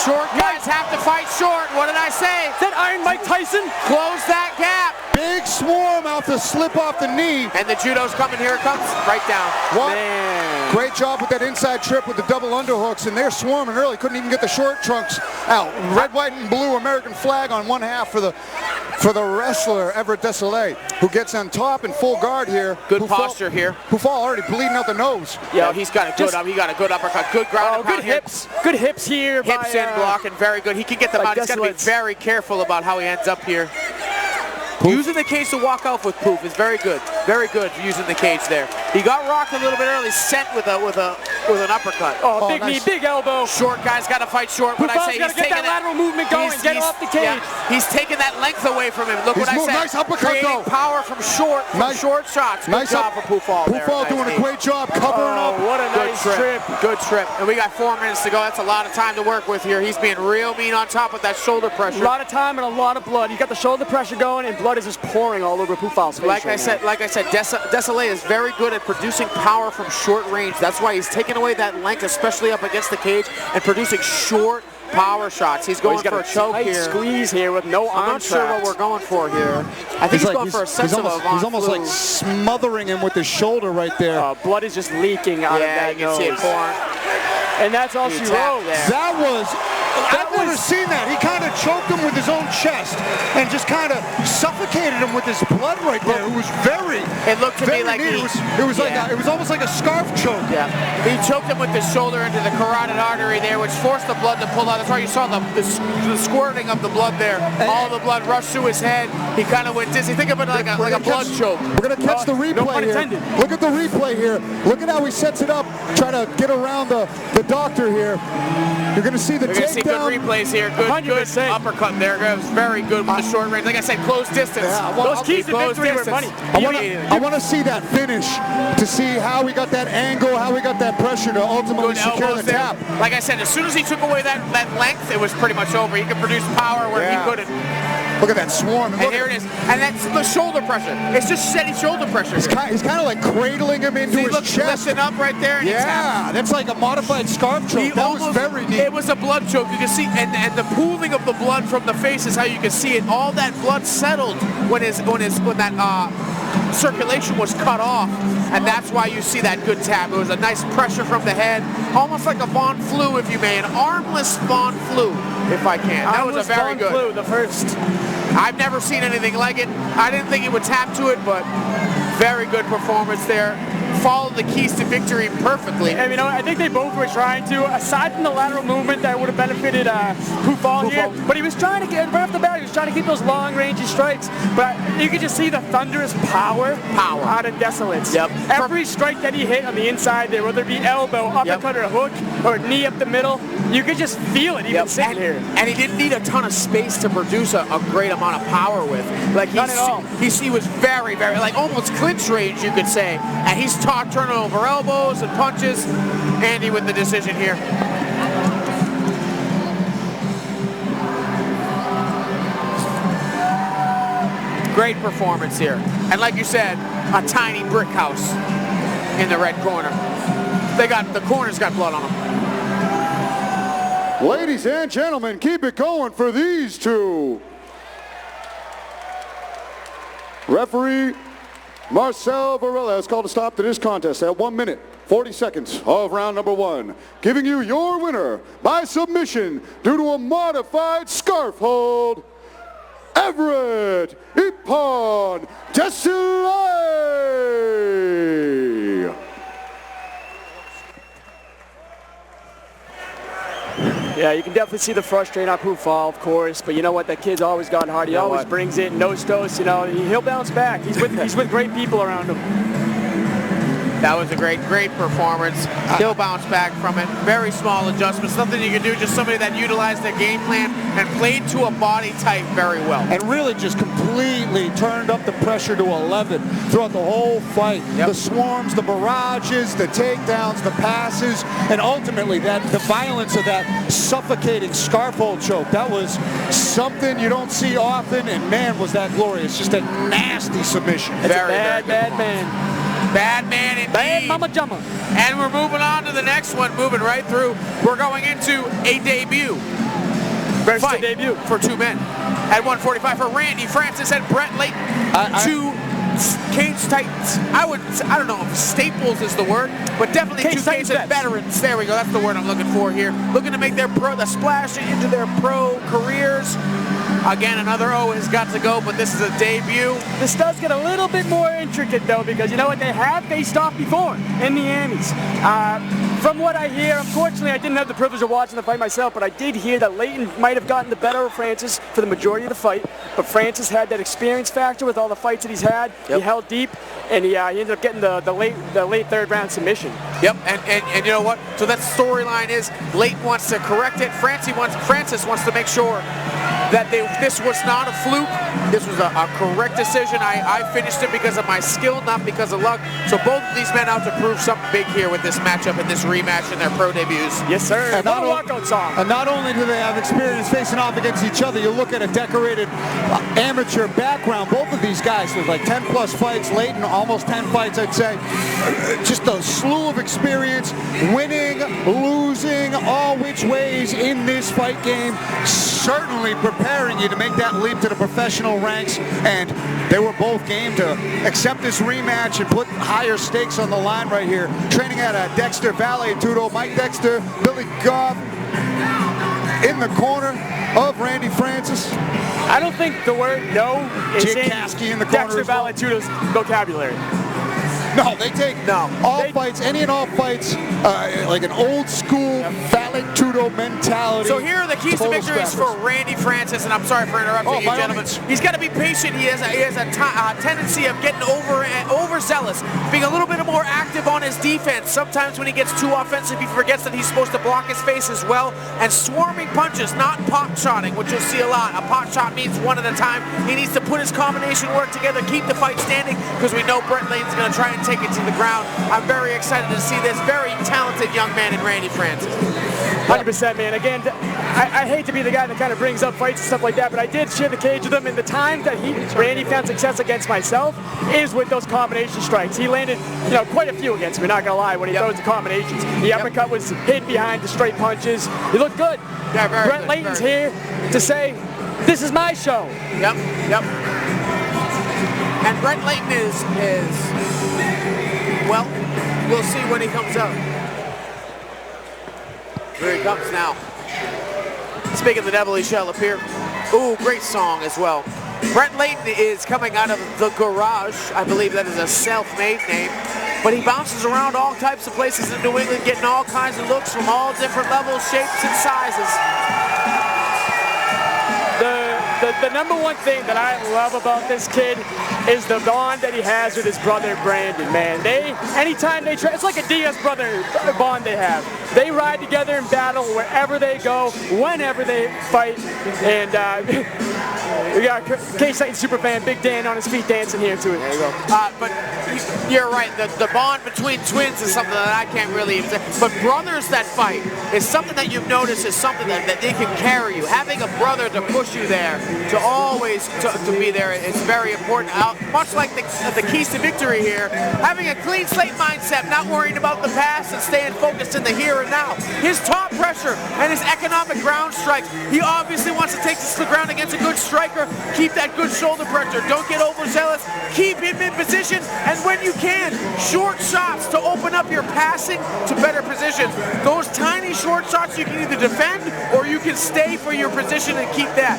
Short guys have to fight short. What did I say? Is that Iron Mike Tyson? Close that gap. Big swarm out to slip off the knee. And the judo's coming. Here it comes. Right down. What? Man. Great job with that inside trip with the double underhooks, and they're swarming early. Couldn't even get the short trunks out. Red, white, and blue American flag on one half for the wrestler Everett Desilets, who gets on top in full guard here. Good posture here. Poufal already bleeding out the nose. Yeah, he's got a good uppercut. Good ground and pound good hips. Good hips here. Hips in blocking, very good. He can get them out. He's got to be very careful about how he ends up here. Using the cage to walk off with Poof is very good. Very good using the cage there. He got rocked a little bit early, sent with an uppercut. Oh, big knee, big elbow. Short guy's got to fight short. What I say, he's taking that lateral movement going. Get off the cage. Yeah, he's taking that length away from him. Look what I said. Nice uppercut creating power from short shots. Good job for Poufal there. Poufal doing a great job covering up. What a nice trip. Good trip. And we got 4 minutes to go. That's a lot of time to work with here. He's being real mean on top with that shoulder pressure. A lot of time and a lot of blood. You got the shoulder pressure going, and blood is just pouring all over Poufal's face. Like I said, Desilets is very good at producing power from short range. That's why he's taking away that length, especially up against the cage, and producing short power shots. He's going for a choke here. Squeeze here with no arm. I'm not sure what we're going for here. I think he's going for a sense of He's almost like smothering him with his shoulder right there. Blood is just leaking out of that nose. Yeah, you can see it pouring. And that's all she wrote. That was... I've never seen that. He kind of choked him with his own chest and just kind of suffocated him with his blood right there. It was very. It looked to me like it was almost like a scarf choke. Yeah. He choked him with his shoulder into the carotid artery there, which forced the blood to pull out. That's why you saw the squirting of the blood there. All the blood rushed through his head. He kind of went dizzy. Think of it like a blood choke. We're gonna catch the replay here. Look at the replay here. Look at how he sets it up, trying to get around the doctor here. You're gonna see the takedown. Good replays here. Good uppercut there. It was very good with the short range. Like I said, close distance. Yeah, those keys to victory were money. I want to see that finish to see how we got that angle, how we got that pressure to ultimately secure the tap. Like I said, as soon as he took away that length, it was pretty much over. He could produce power where he couldn't. Look at that swarm. And here it is. And that's the shoulder pressure. It's just steady shoulder pressure. He's kind of like cradling him into his chest. Lifting up right there. And that's like a modified scarf choke. That was very neat. It was a blood choke. You can see, and the pooling of the blood from the face is how you can see it. All that blood settled when that circulation was cut off, and that's why you see that good tap. It was a nice pressure from the head, almost like a Von Flue, if you may, an armless Von Flue, if I can. That was a very good. Von Flue, the first. I've never seen anything like it. I didn't think he would tap to it, but very good performance there. followed the keys to victory perfectly. And I think they both were trying to, aside from the lateral movement that would have benefited Pufal here, but he was trying to get, right off the bat, he was trying to keep those long-range strikes. But you could just see the thunderous power out of Desolates. Yep. Every strike that he hit on the inside there, whether it be elbow, uppercut, or hook, or knee up the middle, you could just feel it even sitting here. And he didn't need a ton of space to produce a great amount of power with. Like Not at all. He was very, very, like almost clinch range, you could say. And he's turning over elbows and punches. Andy with the decision here. Great performance here. And like you said, a tiny brick house in the red corner. The corner's got blood on them. Ladies and gentlemen, keep it going for these two. Referee Marcel Varela has called a stop to this contest at 1 minute, 40 seconds of round number 1, giving you your winner by submission due to a modified scarf hold, Everett Ippon Desilets. Yeah, you can definitely see the frustration on Pufal, of course, but you know what? That kid's always gone hard. He always brings it, nose-to-nose, he'll bounce back. He's with great people around him. That was a great performance. He'll bounce back from it. Very small adjustments. Nothing you can do. Just somebody that utilized their game plan and played to a body type very well. And really just completely turned up the pressure to 11 throughout the whole fight. Yep. The swarms, the barrages, the takedowns, the passes, and ultimately the violence of that suffocating scarf hold choke. That was something you don't see often, and man, was that glorious. Just a nasty submission. It's a bad man. Bad man indeed. Bad mama jumma. And we're moving on to the next one, moving right through. We're going into a debut. Versus fight debut. For two men. At 145 for Randy Francis and Brett Layton. Two Cage Titans. I don't know if staples is the word, but definitely two Cage veterans. There we go. That's the word I'm looking for here. Looking to make the splash into their pro careers. Again, another O has got to go, but this is a debut. This does get a little bit more intricate, though, because you know what? They have faced off before in the Amis. From what I hear, unfortunately, I didn't have the privilege of watching the fight myself, but I did hear that Layton might have gotten the better of Francis for the majority of the fight, but Francis had that experience factor with all the fights that he's had. Yep. He held deep, and he ended up getting the late third round submission. Yep, and you know what? So that storyline is Layton wants to correct it. Francis wants to make sure that this was not a fluke. This was a correct decision. I finished it because of my skill, not because of luck. So both of these men out to prove something big here with this matchup and this rematch in their pro debuts. Yes, sir. And not only do they have experience facing off against each other, you look at a decorated amateur background. Both of these guys with like 10 plus fights. Layton almost 10 fights, I'd say. Just a slew of experience, winning, losing, all which ways in this fight game. Certainly preparing you to make that leap to the professional ranks, and they were both game to accept this rematch and put higher stakes on the line right here. Training at Dexter Valley Tudo, Mike Dexter, Billy Goff in the corner of Randy Francis. I don't think the word no is Jim in Caskey in the corner Dexter Valley Tudo's vocabulary. No, they take all fights, any and all fights, like an old school Valley Tudo mentality. So here are the keys to victories for Randy Francis, and I'm sorry for interrupting you, gentlemen. He's got to be patient. He has a tendency of getting overzealous, being a little bit more active on his defense. Sometimes when he gets too offensive, he forgets that he's supposed to block his face as well. And swarming punches, not pot-shotting, which you'll see a lot. A pot shot means one at a time. He needs to put his combination work together, keep the fight standing, because we know Brett Layton's going to try and take it to the ground. I'm very excited to see this very talented young man in Randy Francis. 100%, man. Again, I hate to be the guy that kind of brings up fights and stuff like that, but I did share the cage with him, and the times that Randy found success against myself is with those combination strikes. He landed, quite a few against me, not gonna lie, when he throws the combinations. The uppercut was hidden behind the straight punches. He looked good. Yeah, Brett Layton's here to say, this is my show. Yep. And Brett Layton is well, we'll see when he comes out. Here he comes now. Speaking of the devil, he shall appear. Ooh, great song as well. Brett Layton is coming out of The Garage. I believe that is a self-made name. but he bounces around all types of places in New England, getting all kinds of looks from all different levels, shapes, and sizes. The number one thing that I love about this kid is the bond that he has with his brother Brandon, man. Anytime they try, it's like a Diaz brother bond they have. They ride together in battle wherever they go, whenever they fight, and we got Cage Titan superfan Big Dan on his feet dancing here to it. There you go. But you're right, the bond between twins is something that I can't really even say. But brothers that fight is something that you've noticed is something that they can carry you. Having a brother to push you there, to always to be there, is very important. Much like the keys to victory here, having a clean slate mindset, not worrying about the past and staying focused in the here and now. His top pressure and his economic ground strikes, he obviously wants to take this to the ground against a good striker. Keep that good shoulder pressure. Don't get overzealous. Keep him in position, and when you can, short shots to open up your passing to better positions. Those tiny short shots you can either defend or you can stay for your position and keep that.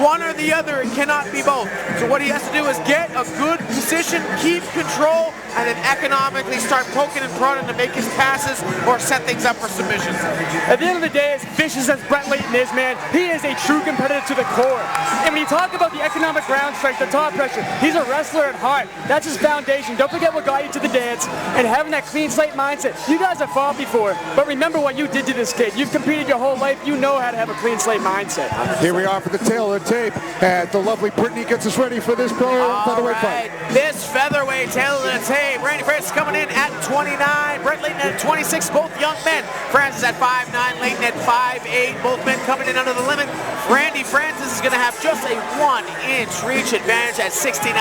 One or the other, it cannot be both. So what he has to do is get a good position, keep control, and then economically start poking and prodding to make his passes or set things up for submissions. At the end of the day, as vicious as Brett Layton is, man, he is a true competitor to the core. And when you talk about the economic ground strength, the top pressure, he's a wrestler at heart. That's his foundation. Don't forget what got you to the dance, and having that clean slate mindset. You guys have fought before, but remember what you did to this kid. You've competed your whole life. You know how to have a clean slate mindset. Here we are for the tail of the tape, and the lovely Brittany gets us ready for this featherweight fight. This featherweight tail of the tape. Randy Francis coming in at 29, Brett Layton at 26, both young men. Francis at 5'9", Layton at 5'8", both men coming in under the limit. Randy Francis is going to have just a 1-inch reach advantage at 69.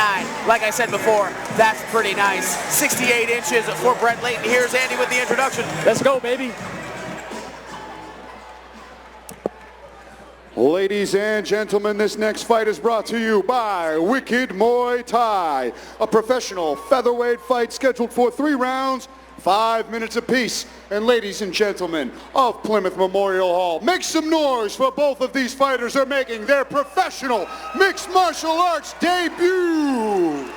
Like I said before, that's pretty nice. 68 inches for Brett Layton. Here's Andy with the introduction. Let's go, baby. Ladies and gentlemen, this next fight is brought to you by Wicked Muay Thai, a professional featherweight fight scheduled for 3 rounds, 5 minutes apiece. And ladies and gentlemen of Plymouth Memorial Hall, make some noise for both of these fighters are making their professional mixed martial arts debut.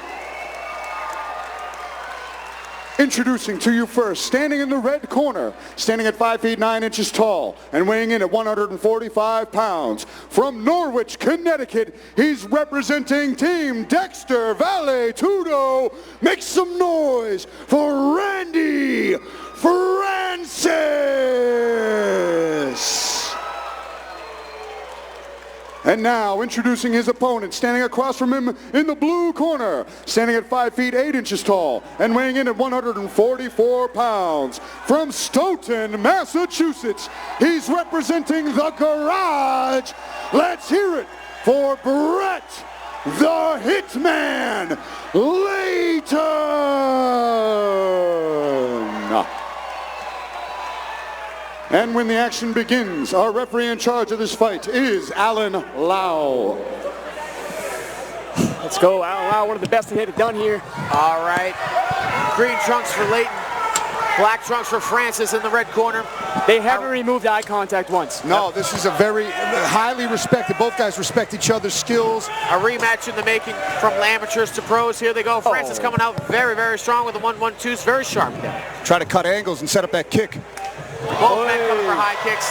Introducing to you first, standing in the red corner, standing at 5 feet 9 inches tall and weighing in at 145 pounds. From Norwich, Connecticut, he's representing Team Dexter Vale Tudo. Make some noise for Randy Francis. And now, introducing his opponent, standing across from him in the blue corner, standing at 5 feet 8 inches tall and weighing in at 144 pounds. From Stoughton, Massachusetts, he's representing the Garage. Let's hear it for Brett the Hitman Layton. And when the action begins, our referee in charge of this fight is Alan Lau. Let's go, Alan Lau, one of the best to hit it done here. All right. Green trunks for Layton. Black trunks for Francis in the red corner. They haven't removed eye contact once. No, this is a very highly respected. Both guys respect each other's skills. A rematch in the making from amateurs to pros. Here they go. Francis coming out very, very strong with the 1-1-2s. Very sharp. Try to cut angles and set up that kick. Both men coming for high kicks.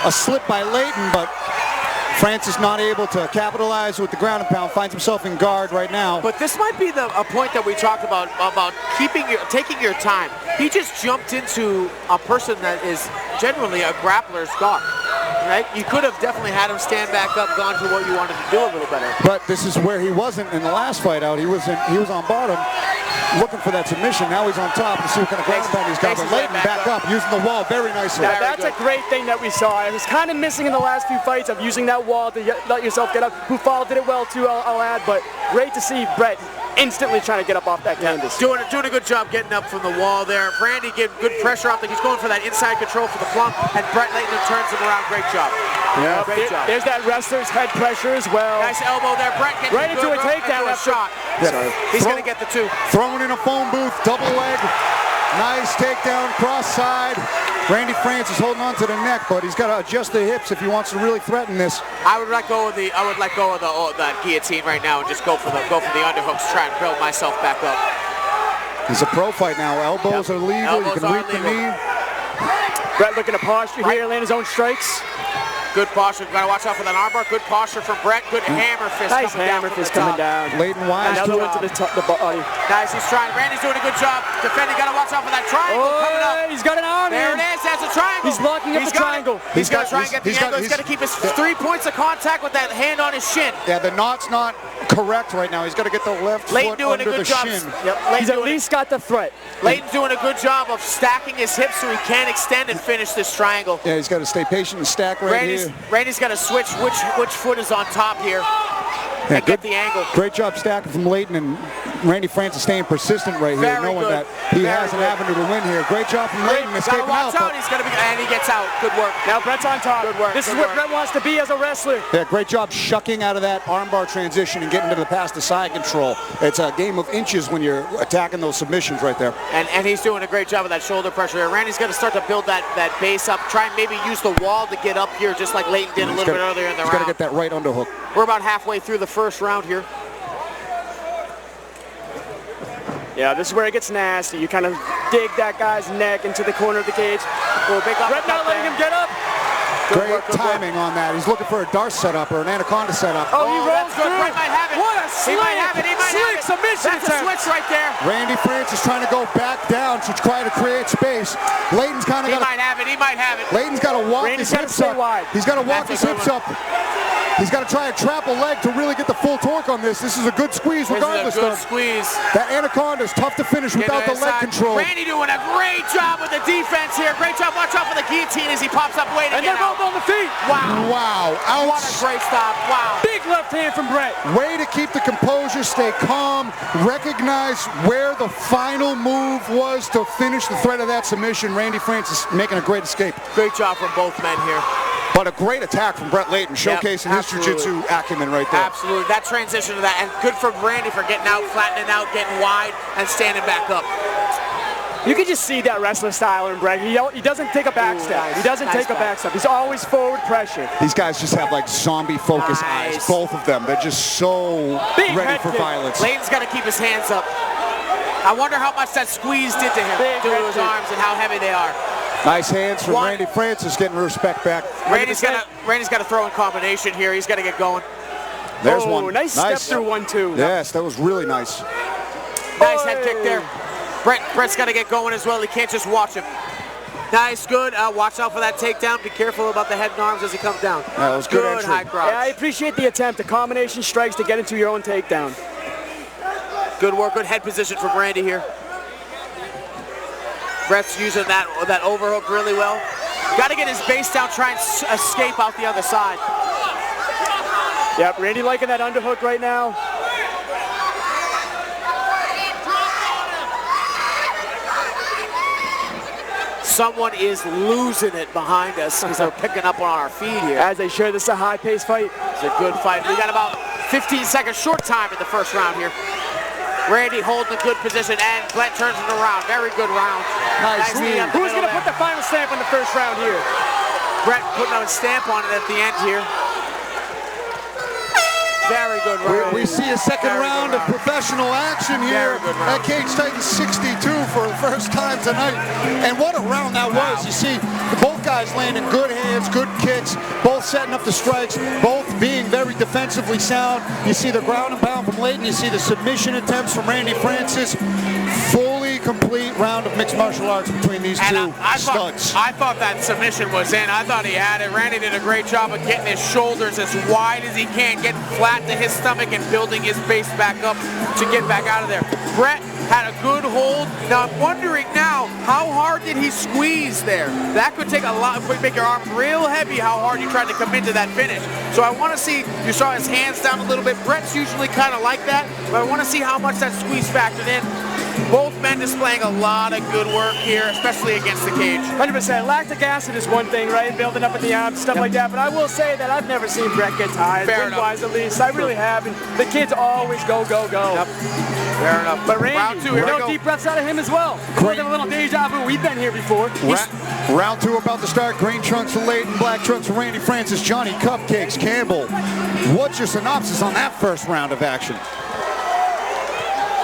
A slip by Layton, but Francis not able to capitalize with the ground and pound, finds himself in guard right now. But this might be a point that we talked about taking your time. He just jumped into a person that is generally a grappler's guard. Right? You could have definitely had him stand back up, gone to what you wanted to do a little better. But this is where he wasn't in the last fight out. He was on bottom, looking for that submission. Now he's on top and see what kind of ground pound he's got. But Layton back up, using the wall very nicely. Now, that's a great thing that we saw. It was kind of missing in the last few fights of using that wall to let yourself get up. Hufal did it well too, I'll add, but great to see Brett instantly trying to get up off that canvas. Doing a good job getting up from the wall there. Randy getting good pressure off. He's going for that inside control for the plump, and Brett Layton turns him around. Great job. Yeah, great job. There's that wrestler's head pressure as well. Nice elbow there. Brett getting right into a takedown. A shot. Yeah. He's going to get the 2. Thrown in a phone booth, double leg. Nice takedown, cross side. Randy Francis holding on to the neck, but he's got to adjust the hips if he wants to really threaten this. I would let go of that guillotine right now and just go for the underhooks, try and build myself back up. It's a pro fight now. Elbows are legal. Elbows You can are reap the legal. knee. Brett looking to posture here, land his own strikes. Good posture. Got to watch out for that armbar. Good posture from Brett. Good hammer fist. Nice coming hammer down from fist the coming top. down. Leighton Wise. Another one to the body. Nice. He's trying. Randy's doing a good job defending. Got to watch out for that triangle coming up. He's got an arm There in. it is. That's a triangle. He's locking up the triangle. He's got to try and get the angle. He's got to keep his 3 points of contact with that hand on his shin. Yeah, the knot's not correct right now. He's got to get the left Leighton foot doing a under good the job. shin. Yep. He's at least got the threat. Leighton's doing a good job of stacking his hips so he can extend and finish this triangle. Yeah, he's got to stay patient and stack right here. Randy's got to switch which foot is on top here and get the angle. Great job stacking from Leighton, and Randy Francis staying persistent right here, Very knowing good. that he Very has an good. avenue to win here. Great job from Leighton Gotta escaping watch out. out. He's gonna be, and he gets out. Good work. Now Brett's on top. Good work. This is Good where work. Brett wants to be as a wrestler. Yeah, great job shucking out of that armbar transition and getting to the pass to side control. It's a game of inches when you're attacking those submissions right there. And he's doing a great job of that shoulder pressure there. Randy's got to start to build that base up. Try and maybe use the wall to get up here, just like Leighton did a little bit earlier in the He's round. got to get that right underhook. We're about halfway through the first round here. Yeah, this is where it gets nasty. You kind of dig that guy's neck into the corner of the cage. Brett not letting him get up. Great timing on that. He's looking for a Darce setup or an Anaconda setup. Oh, he rolls that's good. through. Brett might have it. What a He slick, might have it. He might have it. submission That's a attempt. switch right there. Randy Francis trying to go back down to try to create space. Leighton's kind of He got might have it. He might have it. Leighton's got to walk Randy's his gotta hips stay up. wide. He's got to walk That's his a good hips up. He's got to try and trap a leg to really get the full torque on this. This is a good squeeze regardless. This is a good though. squeeze. That Anaconda is tough to finish without the leg control. Randy doing a great job with the defense here. Great job. Watch out for the guillotine as he pops up way to And get they're out. both on the feet. Wow. Wow. What a great stop. Wow. Big left hand from Brett. Way to keep the composure, stay calm, recognize where the final move was to finish the threat of that submission. Randy Francis making a great escape. Great job from both men here. But a great attack from Brett Leighton, showcasing his jiu-jitsu acumen right there. Absolutely. That transition to that. And good for Randy for getting out, flattening out, getting wide, and standing back up. You can just see that wrestler style in Brett. He doesn't take a back step. Nice. He doesn't Nice take a back step. He's always forward pressure. These guys just have like zombie focus Nice. eyes, both of them. They're just so Big ready head for kick. violence. Leighton's got to keep his hands up. I wonder how much that squeeze did to him, Big to head his kick. arms, and how heavy they are. Nice hands from One. Randy Francis, getting respect back. Randy's got to throw in combination here. He's got to get going. There's Oh, one. nice step through 1-2. Yes, that was really nice. Nice head kick there. Brett's got to get going as well. He can't just watch him. Nice, good. Watch out for that takedown. Be careful about the head and arms as he comes down. That was good entry. high crouch. Yeah, I appreciate the attempt. The combination strikes to get into your own takedown. Good work, good head position from Randy here. Brett's using that overhook really well. Got to get his base down, try and escape out the other side. Yep, Randy liking that underhook right now. Someone is losing it behind us because they're picking up on our feed here. As they show, this is a high-paced fight. It's a good fight. We got about 15 seconds short time in the first round here. Randy holding a good position, and Brett turns it around. Very good round. Nice knee up the Who's middle going to there. put the final stamp on the first round here? Brett putting a stamp on it at the end here. Very good round. We see a second Very round good of professional action here Very good round. at Cage Titans 62 for the first time tonight. And what a round that was. You see both guys landing good hands, good kicks, both setting up the strikes, both being very defensively sound. You see the ground and pound from Leighton. You see the submission attempts from Randy Francis. Fully complete round of mixed martial arts between these two studs. I thought that submission was in. I thought he had it. Randy did a great job of getting his shoulders as wide as he can, getting flat to his stomach and building his base back up to get back out of there. Brett had a good hold. Now I'm wondering now, how hard did he squeeze there? That could take a lot, could make your arm real heavy how hard you tried to commit to that finish. So I want to see, you saw his hands down a little bit. Brett's usually kind of like that, but I want to see how much that squeeze factored in. Both men displaying a lot of good work here, especially against the cage. 100%. Lactic acid is one thing, right? Building up at the arms, stuff like that. But I will say that I've never seen Brett get tired. Fair Win-wise, at least. I really haven't. The kids always go, go, go. Yep. Fair enough. But Randy, round two, here we go. deep breaths out of him as well. More than a little deja vu. We've been here before. Round two about to start. Green trunks for Leighton, black trunks for Randy Francis, Johnny Cupcakes Campbell. What's your synopsis on that first round of action?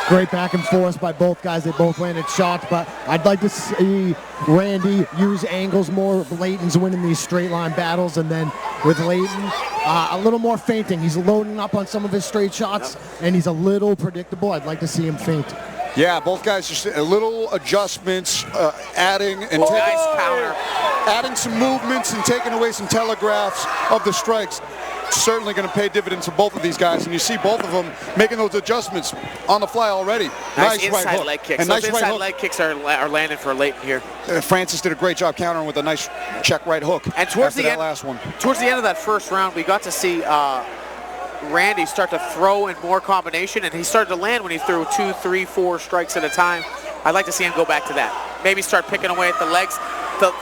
Great back and forth by both guys. They both landed shots, but I'd like to see Randy use angles more. Layton's winning these straight line battles, and then with Layton, a little more feinting. He's loading up on some of his straight shots, and he's a little predictable. I'd like to see him feint. Yeah, both guys just a little adjustments, adding and adding some movements and taking away some telegraphs of the strikes. Certainly going to pay dividends for both of these guys, and you see both of them making those adjustments on the fly already. Nice right inside hook. leg kicks. And Those nice right inside hook. leg kicks are landing for Layton here. Francis did a great job countering with a nice check right hook. And towards after the that end, last one. Towards the end of that first round, we got to see Randy start to throw in more combination, and he started to land when he threw 2, 3, 4 strikes at a time. I'd like to see him go back to that. Maybe start picking away at the legs.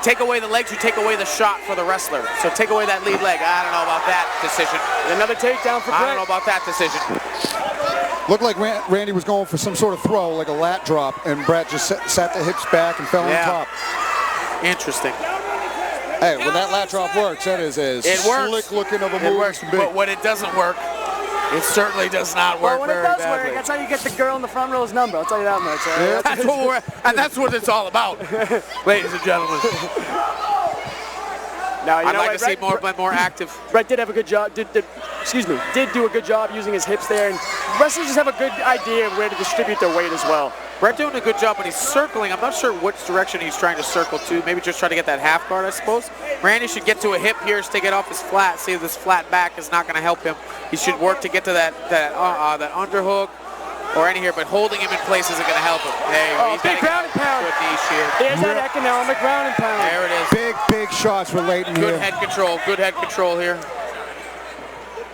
Take away the legs, you take away the shot for the wrestler. So take away that lead leg. I don't know about that decision. Another takedown for Brett. I don't know about that decision. Looked like Randy was going for some sort of throw, like a lat drop, and Brett just sat the hips back and fell on top. Interesting. Hey, when that lat drop works, that is as slick looking of a move as can be. But when it doesn't work, it certainly does not work Well, when it very does badly. work, that's how you get the girl in the front row's number. I'll tell you that much. Right? That's what it's all about, ladies and gentlemen. Now, I'd like to see more active. Brett did have a good job. Did do a good job using his hips there, and wrestlers just have a good idea of where to distribute their weight as well. Brett doing a good job, but he's circling. I'm not sure which direction he's trying to circle to. Maybe just try to get that half guard, I suppose. Randy should get to a hip here, stick it off his flat. See if this flat back is not going to help him. He should work to get to that underhook or any here, but holding him in place isn't going to help him. Hey, he's big ground and pound. Good niche here. There's that economic ground and pound. There it is. Big shots for Layton here. Good head control. Good head control here.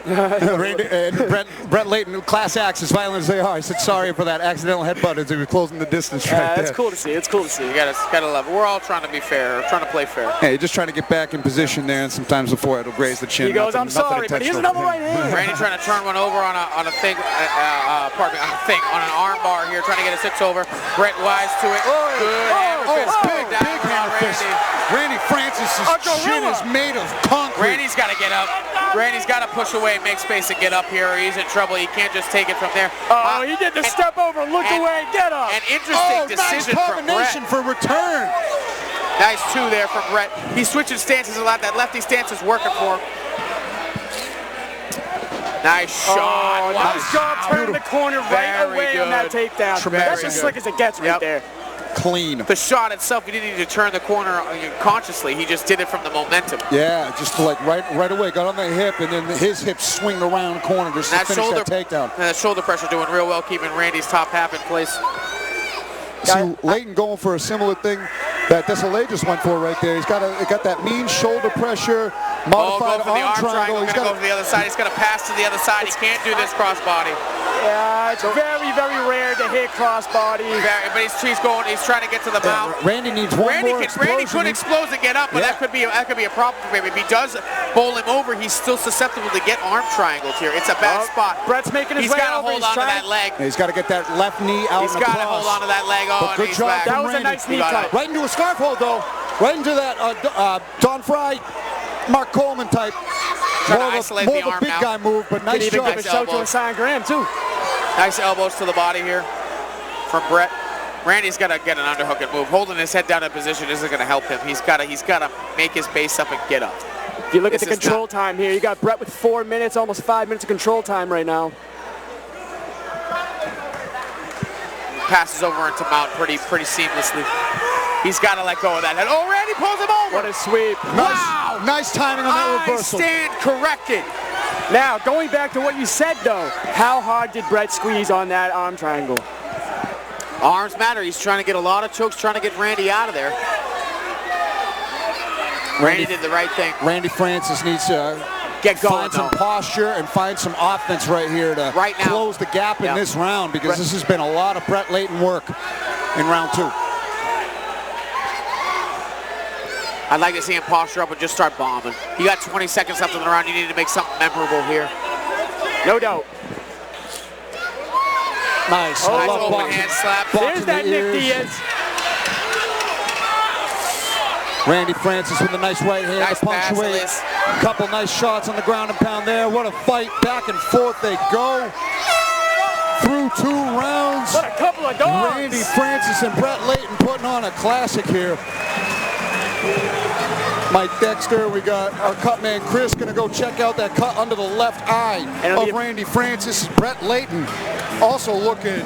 Brett Layton, class acts, as violent as they are. I said sorry for that accidental headbutt as he was closing the distance right there. It's cool to see. It's cool to see. You gotta love it. We're all trying to be fair, trying to play fair. Hey, you're just trying to get back in position there, and sometimes the forehead will graze the chin. He goes, I'm sorry, but here's another right hand. Randy trying to turn one over on a thing, on an arm bar here, trying to get a 6 over. Brett wise to it. Good hammer fist. Big hammer fist. Randy Francis' chin is made of concrete. Randy's got to get up. Randy's got to push away and make space and get up here, or he's in trouble. He can't just take it from there. Oh, he did the step over, look away, get up. An interesting decision nice combination from Brett. for return. Nice 2 there from Brett. He's switching stances a lot. That lefty stance is working for him. Nice shot. Oh, nice job turning the corner right away on that takedown. That's as slick as it gets right there. Clean. The shot itself, he didn't need to turn the corner consciously. He just did it from the momentum. Yeah, just like right away, got on the hip, and then his hip swing around corner just to finish that takedown. And that shoulder pressure doing real well, keeping Randy's top half in place. See, Layton going for a similar thing that Desolé just went for right there. He's got that mean shoulder pressure, modified go for the arm triangle. He's going to go to the other side. He's going to pass to the other side. He can't do this crossbody. Yeah, it's very, very rare to hit crossbody. But he's trying to get to the mouth. Randy needs one more explosion. Randy could explode and get up, but that could be a problem for him. If he does bowl him over, he's still susceptible to get arm triangles here. It's a bad spot. Brett's making his way over. He's got to hold on to that leg. He's got to get that left knee out. He's got to hold on to that leg. Oh, good job. That was a nice knee tie. Right into a scarf hold, though. Right into that Don Fry, Mark Coleman type. Trying to isolate the arm big now. guy move, but nice job. Give a shout to Hassan Graham, too. Nice elbows to the body here from Brett. Randy's got to get an underhook and move. Holding his head down in position isn't going to help him. He's got to make his base up and get up. If you look at the control time here, you got Brett with 4 minutes, almost 5 minutes of control time right now. Passes over into Mount pretty seamlessly. He's got to let go of that head. Oh, Randy pulls him over. What a sweep. Wow. Nice timing on that reversal. Stand corrected. Now, going back to what you said, though, how hard did Brett squeeze on that arm triangle? Arms matter. He's trying to get a lot of chokes, trying to get Randy out of there. Randy did the right thing. Randy Francis needs to find some posture and find some offense right here to close the gap in this round, because this has been a lot of Brett Layton work in round 2. I'd like to see him posture up and just start bombing. You got 20 seconds left in the round. You need to make something memorable here. No doubt. Nice. Nice open hand slap. There's that Nick Diaz. Randy Francis with a nice right hand Nice to punctuate. A couple nice shots on the ground and pound there. What a fight. Back and forth they go. through 2 rounds. What a couple of dogs. Randy Francis and Brett Layton putting on a classic here. Mike Dexter, we got our cut man Chris gonna go check out that cut under the left eye of Randy Francis. Brett Layton also looking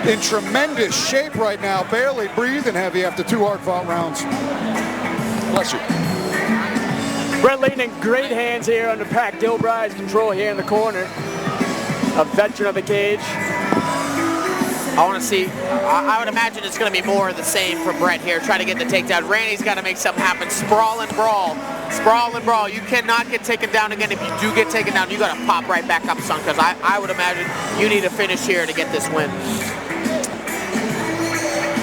in tremendous shape right now, barely breathing heavy after 2 hard-fought rounds. Bless you. Brett Layton in great hands here under Pat Gilbride's control here in the corner. A veteran of the cage. I want to see, I would imagine it's going to be more of the same for Brett here. Try to get the takedown. Randy's got to make something happen. Sprawl and brawl. Sprawl and brawl. You cannot get taken down again. If you do get taken down, you got to pop right back up, son, because I would imagine you need a finish here to get this win.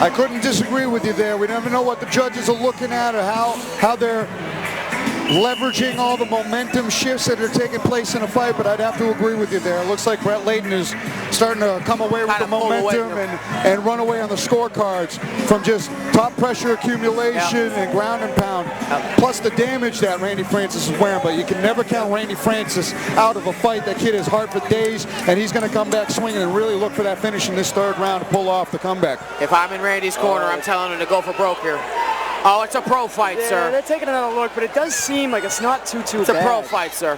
I couldn't disagree with you there. We never know what the judges are looking at or how they're leveraging all the momentum shifts that are taking place in a fight, but I'd have to agree with you there. It looks like Brett Layton is starting to come away with the momentum and run away on the scorecards from just top pressure accumulation and ground and pound, plus the damage that Randy Francis is wearing. But you can never count Randy Francis out of a fight. That kid is hard for days, and he's going to come back swinging and really look for that finish in this 3rd round to pull off the comeback. If I'm in Randy's corner, I'm telling him to go for broke here. Oh, it's a pro fight, sir. They're taking another look, but it does seem like it's not too bad. It's a pro fight, sir.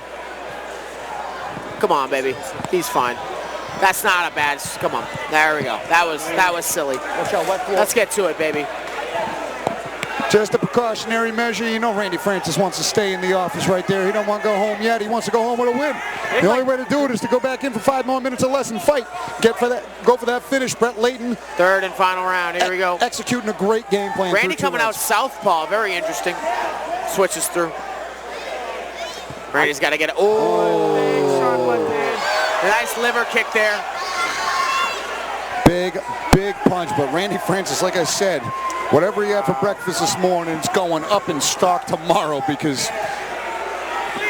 Come on, baby. He's fine. That's not a bad. Come on. There we go. That was silly. Let's get to it, baby. Just a precautionary measure. You know Randy Francis wants to stay in the office right there. He don't want to go home yet. He wants to go home with a win. The only way to do it is to go back in for 5 more minutes or less and fight. Go for that finish. Brett Layton. 3rd and final round. Here we go. Executing a great game plan. Randy coming out southpaw. Very interesting. Switches through. Randy's got to get it. Oh. Nice liver kick there. Big punch. But Randy Francis, like I said, whatever he had for breakfast this morning, it's going up in stock tomorrow because...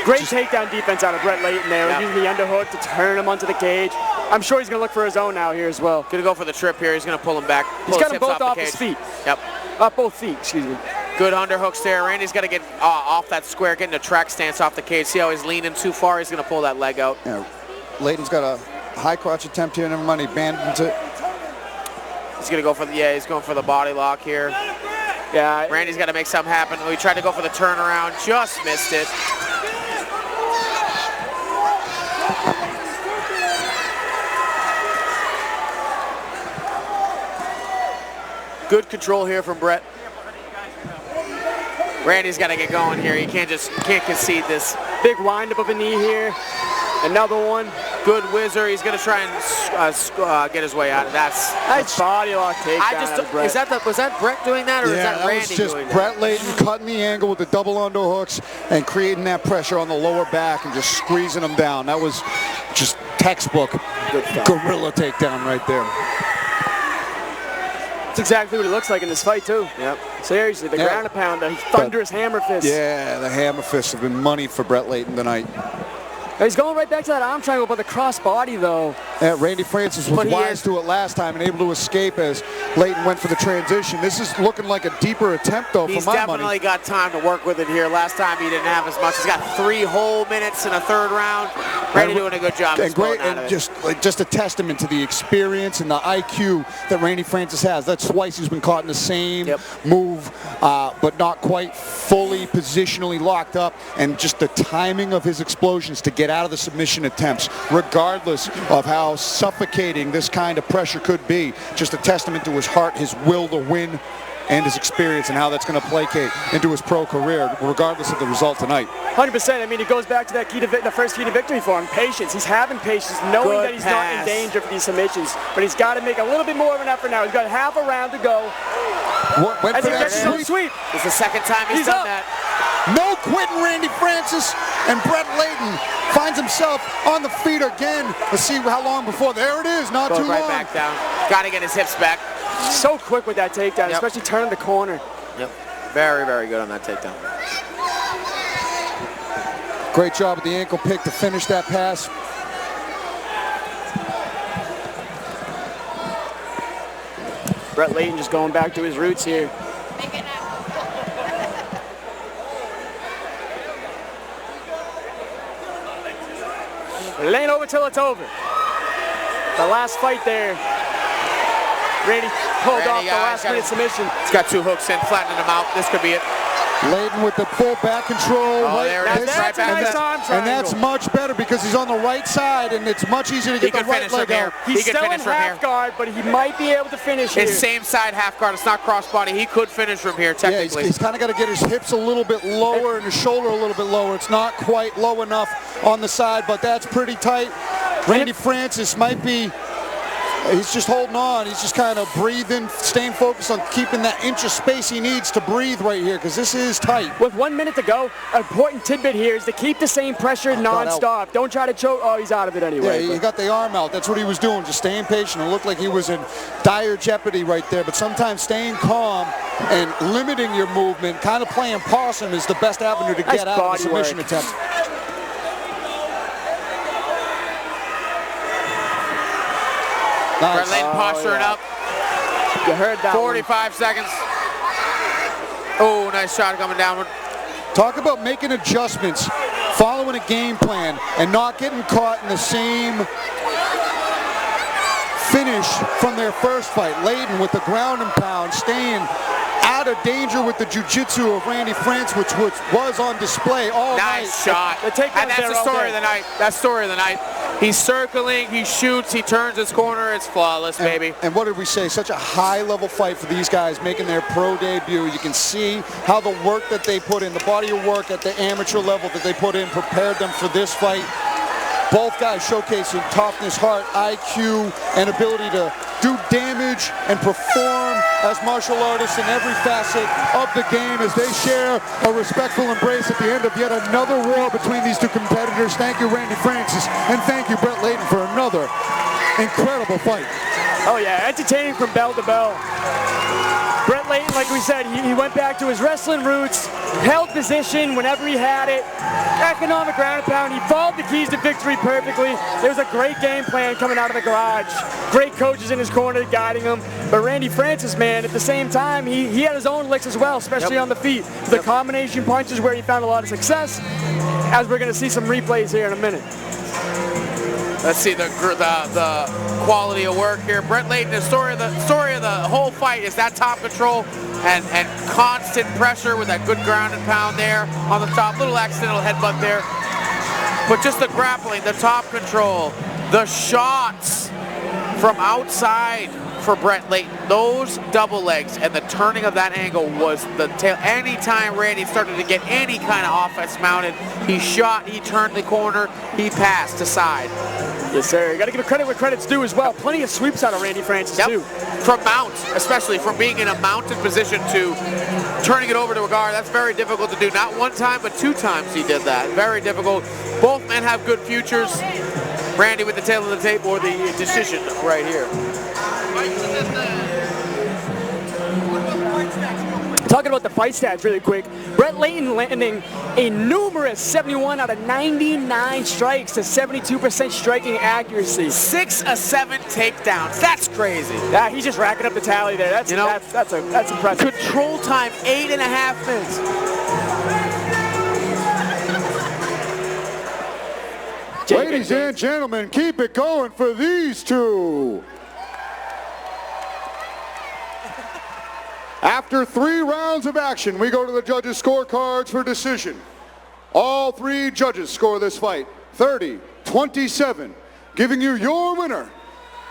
Great takedown defense out of Brett Layton there. Using the underhook to turn him onto the cage. I'm sure he's going to look for his own now here as well. Going to go for the trip here. He's going to pull him back. He's got them both off his feet. Yep. Off both feet, excuse me. Good underhooks there. Randy's got to get off that square, getting a track stance off the cage. See how he's leaning too far? He's going to pull that leg out. Yeah. Layton's got a high crotch attempt here. Never mind, he abandons it. He's going to go for he's going for the body lock here. Yeah. Randy's got to make something happen. He tried to go for the turnaround, just missed it. Good control here from Brett. Randy's got to get going here. He can't concede this. Big wind up of a knee here. Another one. Good whizzer. He's going to try and get his way out. That's nice body lock takedown. Was that Brett doing that, or is that Randy was just doing Brett that? Layton cutting the angle with the double underhooks and creating that pressure on the lower back and just squeezing them down. That was just textbook gorilla takedown right there. That's exactly what it looks like in this fight, too. Yep. Seriously, the ground and pound, the thunderous hammer fist. Yeah, the hammer fists have been money for Brett Layton tonight. He's going right back to that arm triangle, but the cross body, though. Yeah, Randy Francis was wise to it last time and able to escape as Layton went for the transition. This is looking like a deeper attempt, though, He's for my money. He's definitely got time to work with it here. Last time he didn't have as much. He's got 3 whole minutes in a 3rd round. Randy doing a good job. And great, and just a testament to the experience and the IQ that Randy Francis has. That's twice he's been caught in the same move, but not quite fully positionally locked up, and just the timing of his explosions to get out of the submission attempts, regardless of how suffocating this kind of pressure could be. Just a testament to his heart, his will to win, and his experience, and how that's going to placate into his pro career, regardless of the result tonight. 100%. I mean, it goes back to that the first key to victory for him, patience. He's having patience, knowing that he's not in danger for these submissions, but he's got to make a little bit more of an effort now. He's got half a round to go. Went for that sweep. It's the 2nd time he's done that. No quitting, Randy Francis, and Brett Layton finds himself on the feet again. Let's see how long before. There it is, not too long. Right back down. Got to get his hips back. So quick with that takedown, especially turning the corner. Yep. Very, very good on that takedown. Great job with the ankle pick to finish that pass. Brett Layton just going back to his roots here. But it ain't over till it's over. The last fight there, Randy pulled off the last-minute submission. He's got 2 hooks in, flattening him out. This could be it. Leighton with the full back control. Oh, there it is. Right back. And that's much better because he's on the right side, and it's much easier to get the right leg out. He's still in half guard, but he might be able to finish here. It's same side half guard. It's not crossbody. He could finish from here, technically. Yeah, he's kind of got to get his hips a little bit lower and his shoulder a little bit lower. It's not quite low enough on the side, but that's pretty tight. Randy Francis might be... He's just holding on. He's just kind of breathing, staying focused on keeping that inch of space he needs to breathe right here because this is tight. With 1 minute to go, an important tidbit here is to keep the same pressure non-stop. Don't try to choke. Oh, he's out of it anyway. Yeah, he got the arm out. That's what he was doing, just staying patient. It looked like he was in dire jeopardy right there, but sometimes staying calm and limiting your movement, kind of playing possum is the best avenue to get out of a submission attempt. Brett Leighton posturing up. You heard that 45 seconds. Oh, nice shot coming downward. Talk about making adjustments, following a game plan, and not getting caught in the same finish from their first fight. Leighton with the ground and pound, staying out of danger with the jiu-jitsu of Randy Francis, which was on display all night. Nice shot. And that's the story of the night. That's the story of the night. He's circling, he shoots, he turns his corner. It's flawless, baby. And what did we say? Such a high-level fight for these guys making their pro debut. You can see how the work that they put in, the body of work at the amateur level that they put in, prepared them for this fight. Both guys showcasing toughness, heart, IQ, and ability to do damage and perform as martial artists in every facet of the game as they share a respectful embrace at the end of yet another war between these two competitors. Thank you, Randy Francis, and thank you, Brett Leighton, for another incredible fight. Oh yeah, entertaining from bell to bell. Brett Leighton, like we said, he went back to his wrestling roots, held position whenever he had it, economic ground and pound. He followed the keys to victory perfectly. There was a great game plan coming out of the garage. Great coaches in his corner guiding him. But Randy Francis, man, at the same time, he had his own licks as well, especially on the feet. The combination punches where he found a lot of success, as we're going to see some replays here in a minute. Let's see the quality of work here. Brett Leighton, the story of the whole fight is that top control and constant pressure with that good ground and pound there on the top. Little accidental headbutt there. But just the grappling, the top control, the shots from outside for Brett Leighton. Those double legs and the turning of that angle was the tail. Anytime Randy started to get any kind of offense mounted, he shot, he turned the corner, he passed aside. Yes, sir. You got to give credit where credit's due as well. Plenty of sweeps out of Randy Francis, too. From mount, especially from being in a mounted position to turning it over to a guard. That's very difficult to do. Not one time, but 2 times he did that. Very difficult. Both men have good futures. Randy with the tail of the tape or the decision right here. Talking about the fight stats really quick, Brett Leighton landing a numerous 71 out of 99 strikes to 72% striking accuracy. 6 of 7 takedowns. That's crazy. Yeah, he's just racking up the tally there. That's impressive. Control time 8.5 minutes. Ladies and gentlemen, keep it going for these two. After 3 rounds of action, we go to the judges' scorecards for decision. All 3 judges score this fight 30-27, giving you your winner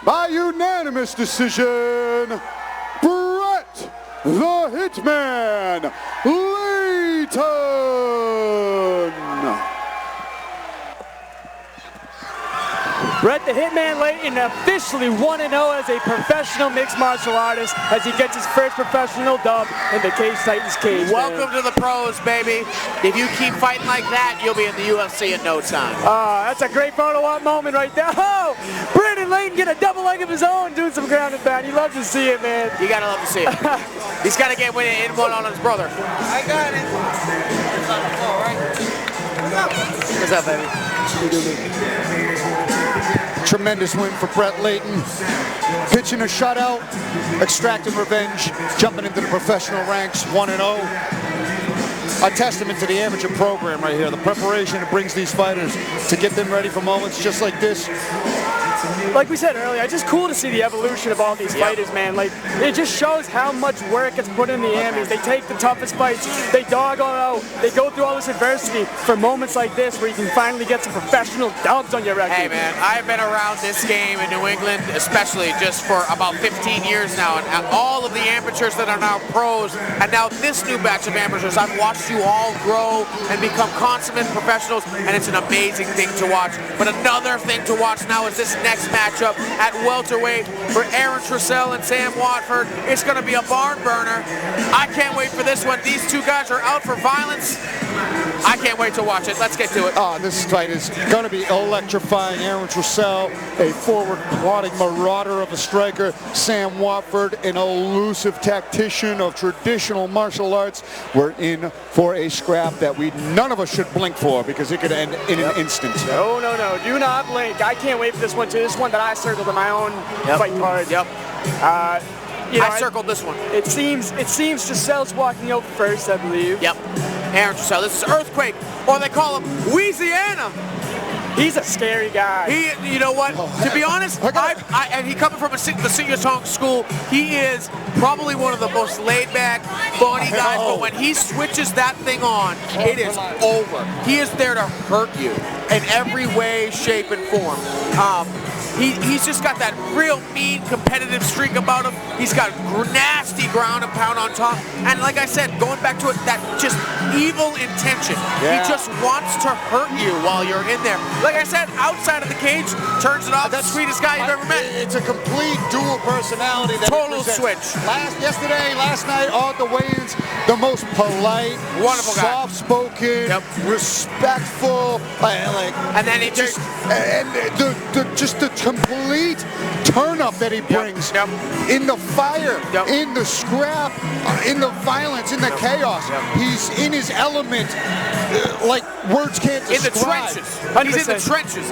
by unanimous decision, Brett the Hitman Leighton. Brett the Hitman Leighton officially 1-0 as a professional mixed martial artist as he gets his first professional dub in the Cage Titans cage. Welcome to the pros, baby. If you keep fighting like that, you'll be in the UFC in no time. That's a great photo op moment right there. Oh, Brandon Leighton get a double leg of his own doing some ground and pound. You love to see it, man. You gotta love to see it. He's gotta get in one on his brother. I got it. It's on the floor, right? What's up, baby? You do me. Tremendous win for Brett Leighton. Pitching a shutout, extracting revenge, jumping into the professional ranks, 1-0. A testament to the amateur program right here. The preparation it brings these fighters to get them ready for moments just like this. like we said earlier, it's just cool to see the evolution of all these fighters, man. Like, it just shows how much work gets put in the Emmys. They take the toughest fights, they dog all out, they go through all this adversity for moments like this where you can finally get some professional dubs on your record. Hey man, I've been around this game in New England, especially just for about 15 years now, and all of the amateurs that are now pros, and now this new batch of amateurs, I've watched you all grow and become consummate professionals, and it's an amazing thing to watch. But another thing to watch now is this next matchup at welterweight for Aaron Trussell and Sam Watford. It's going to be a barn burner. I can't wait for this one. These two guys are out for violence. I can't wait to watch it. Let's get to it. This fight is going to be electrifying. Aaron Trussell, a forward plodding marauder of a striker. Sam Watford, an elusive tactician of traditional martial arts. We're in for a scrap that none of us should blink for, because it could end in an instant. No. Do not blink. I can't wait for this one too. This one that I circled in my own fight card. I circled this one. It seems Trussell's walking out first, I believe. Yep. Aaron Trussell. This is Earthquake, or they call him Louisiana. He's a scary guy. You know what? To be honest, and he coming from the Senior Tong school, he is probably one of the most laid-back, funny guys. But when he switches that thing on, it is over. He is there to hurt you in every way, shape, and form. He's just got that real mean, competitive streak about him. He's got nasty ground and pound on top. And like I said, going back to it, that just evil intention. He just wants to hurt you while you're in there. Like I said, outside of the cage, turns it off. The sweetest guy you've ever met. It's a complete dual personality. Total switch. Last night, all at the weigh-ins, the most polite, wonderful guy, soft-spoken, respectful, and then he just the complete turn-up that he brings in the fire, in the scrap, in the violence, in the chaos. He's in his element, like words can't describe. In the trenches. He's in the trenches.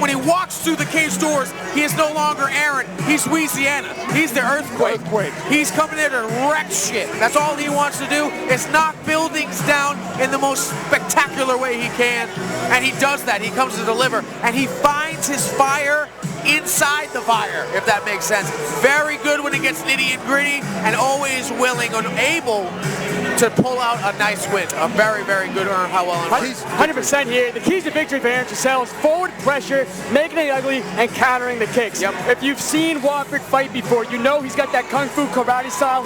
When he walks through the cage doors, he is no longer Aaron. He's Louisiana. He's the Earthquake. He's coming there to wreck shit. That's all he wants to do, is knock buildings down in the most spectacular way he can. And he does that. He comes to deliver. And he finds his fire inside the fire, if that makes sense. Very good when it gets nitty and gritty, and always willing and able to pull out a nice win. A very, very good Earn Howell. 100% here. The keys to victory for Aaron Trussell is forward pressure, making it ugly, and countering the kicks. If you've seen Watford fight before, you know he's got that Kung Fu karate style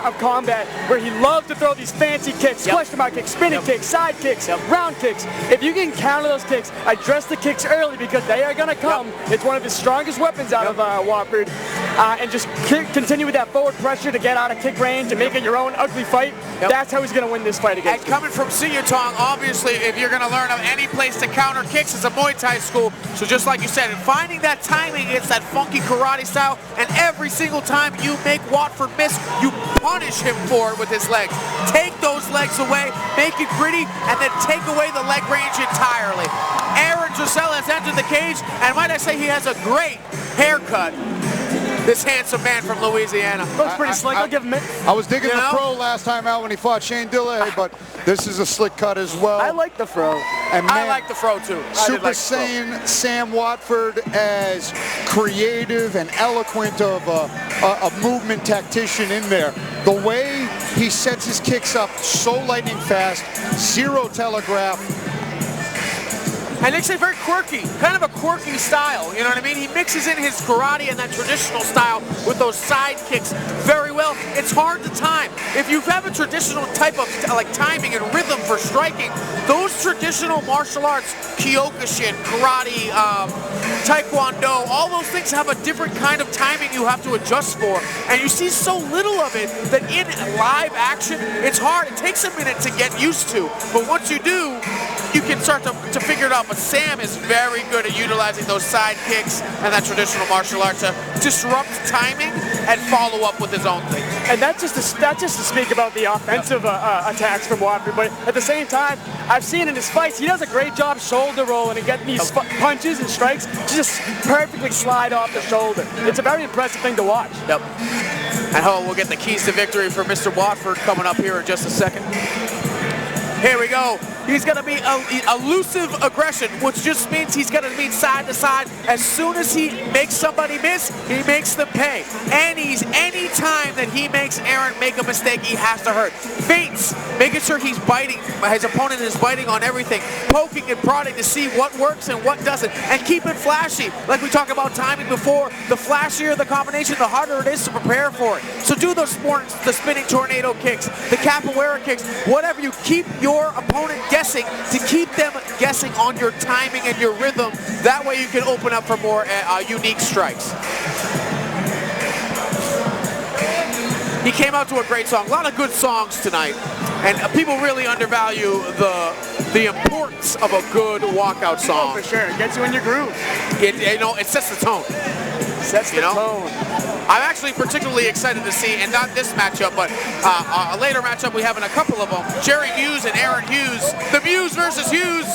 of combat where he loves to throw these fancy kicks, question mark kicks, spinning kicks, side kicks, round kicks. If you can counter those kicks, address the kicks early, because they are going to come. It's one of his strongest weapons out of Watford. And just continue with that forward pressure to get out of kick range and make it your own ugly fight. That's how he's going to win this fight against And coming from Senior Tong, obviously, if you're going to learn of any place to counter kicks, it's a Muay Thai school. So just like you said, finding that timing against that funky karate style, and every single time you make Watford miss, you punish him for it with his legs. Take those legs away, make it gritty, and then take away the leg range entirely. Aaron Trussell has entered the cage, and might I say he has a great haircut. This handsome man from Louisiana. Looks pretty slick. I'll give him it. I was digging the fro last time out when he fought Shane Dillay, but this is a slick cut as well. I like the fro. And man, I like the fro too. Super Saiyan Sam Watford, as creative and eloquent of a movement tactician in there. The way he sets his kicks up, so lightning fast, zero telegraph. And they say very quirky, kind of a quirky style, you know what I mean? He mixes in his karate and that traditional style with those side kicks very well. It's hard to time. If you have a traditional type of timing and rhythm for striking, those traditional martial arts, Kyokushin, karate, Taekwondo, all those things have a different kind of timing you have to adjust for. And you see so little of it that in live action, it's hard. It takes a minute to get used to. But once you do, you can start to figure it out. But Sam is very good at utilizing those side kicks and that traditional martial art to disrupt timing and follow up with his own thing. And that's just to speak about the offensive attacks from Watford. But at the same time, I've seen in his fights, he does a great job shoulder rolling and getting these punches and strikes to just perfectly slide off the shoulder. It's a very impressive thing to watch. Yep. And we'll get the keys to victory for Mr. Watford coming up here in just a second. Here we go. He's going to be elusive aggression, which just means he's going to be side to side. As soon as he makes somebody miss, he makes them pay. And any time that he makes Aaron make a mistake, he has to hurt. Feints, making sure he's biting, his opponent is biting on everything, poking and prodding to see what works and what doesn't, and keep it flashy. Like we talked about timing before, the flashier the combination, the harder it is to prepare for it. So do those sports, the spinning tornado kicks, the capoeira kicks, whatever. You keep your opponent guessing to keep them guessing on your timing and your rhythm. That way you can open up for more unique strikes. He came out to a great song. A lot of good songs tonight. And people really undervalue the importance of a good walkout song. Oh, for sure. It gets you in your groove. It sets the tone. Sets the tone. I'm actually particularly excited to see, and not this matchup, but a later matchup we have in a couple of them, Jerry Muse and Aaron Hughes. The Muse versus Hughes.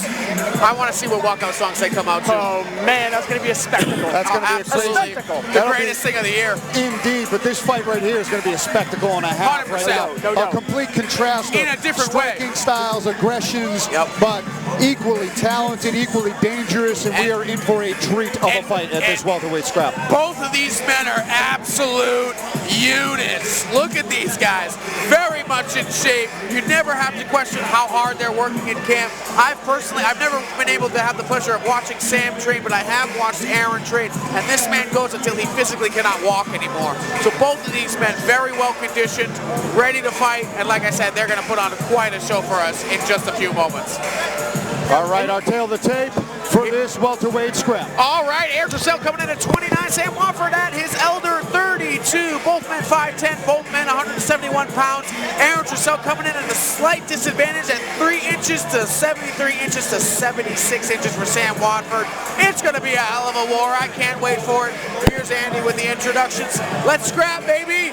I want to see what walkout songs they come out to. Oh, man, that's going to be a spectacle. That's going to be a spectacle. The greatest thing of the year. Indeed, but this fight right here is going to be a spectacle and a half. 100%. Right? No doubt. A complete contrast in of a different striking styles, aggressions, but equally talented, equally dangerous, and we are in for a treat of a fight at this welterweight scrap. Both of these men are absolute units. Look at these guys. Very much in shape. You never have to question how hard they're working in camp. I've never been able to have the pleasure of watching Sam train, but I have watched Aaron train, and this man goes until he physically cannot walk anymore. So both of these men very well conditioned, ready to fight, and like I said, they're going to put on quite a show for us in just a few moments. All right, our tail of the tape for this welterweight scrap. All right, Aaron Truscell coming in at 29. Sam Wofford at his elder 32. Both men 5'10", both men 171 pounds. Aaron Truscell coming in at a slight disadvantage at 3 inches to 73 inches to 76 inches for Sam Wofford. It's going to be a hell of a war. I can't wait for it. Here's Andy with the introductions. Let's scrap, baby.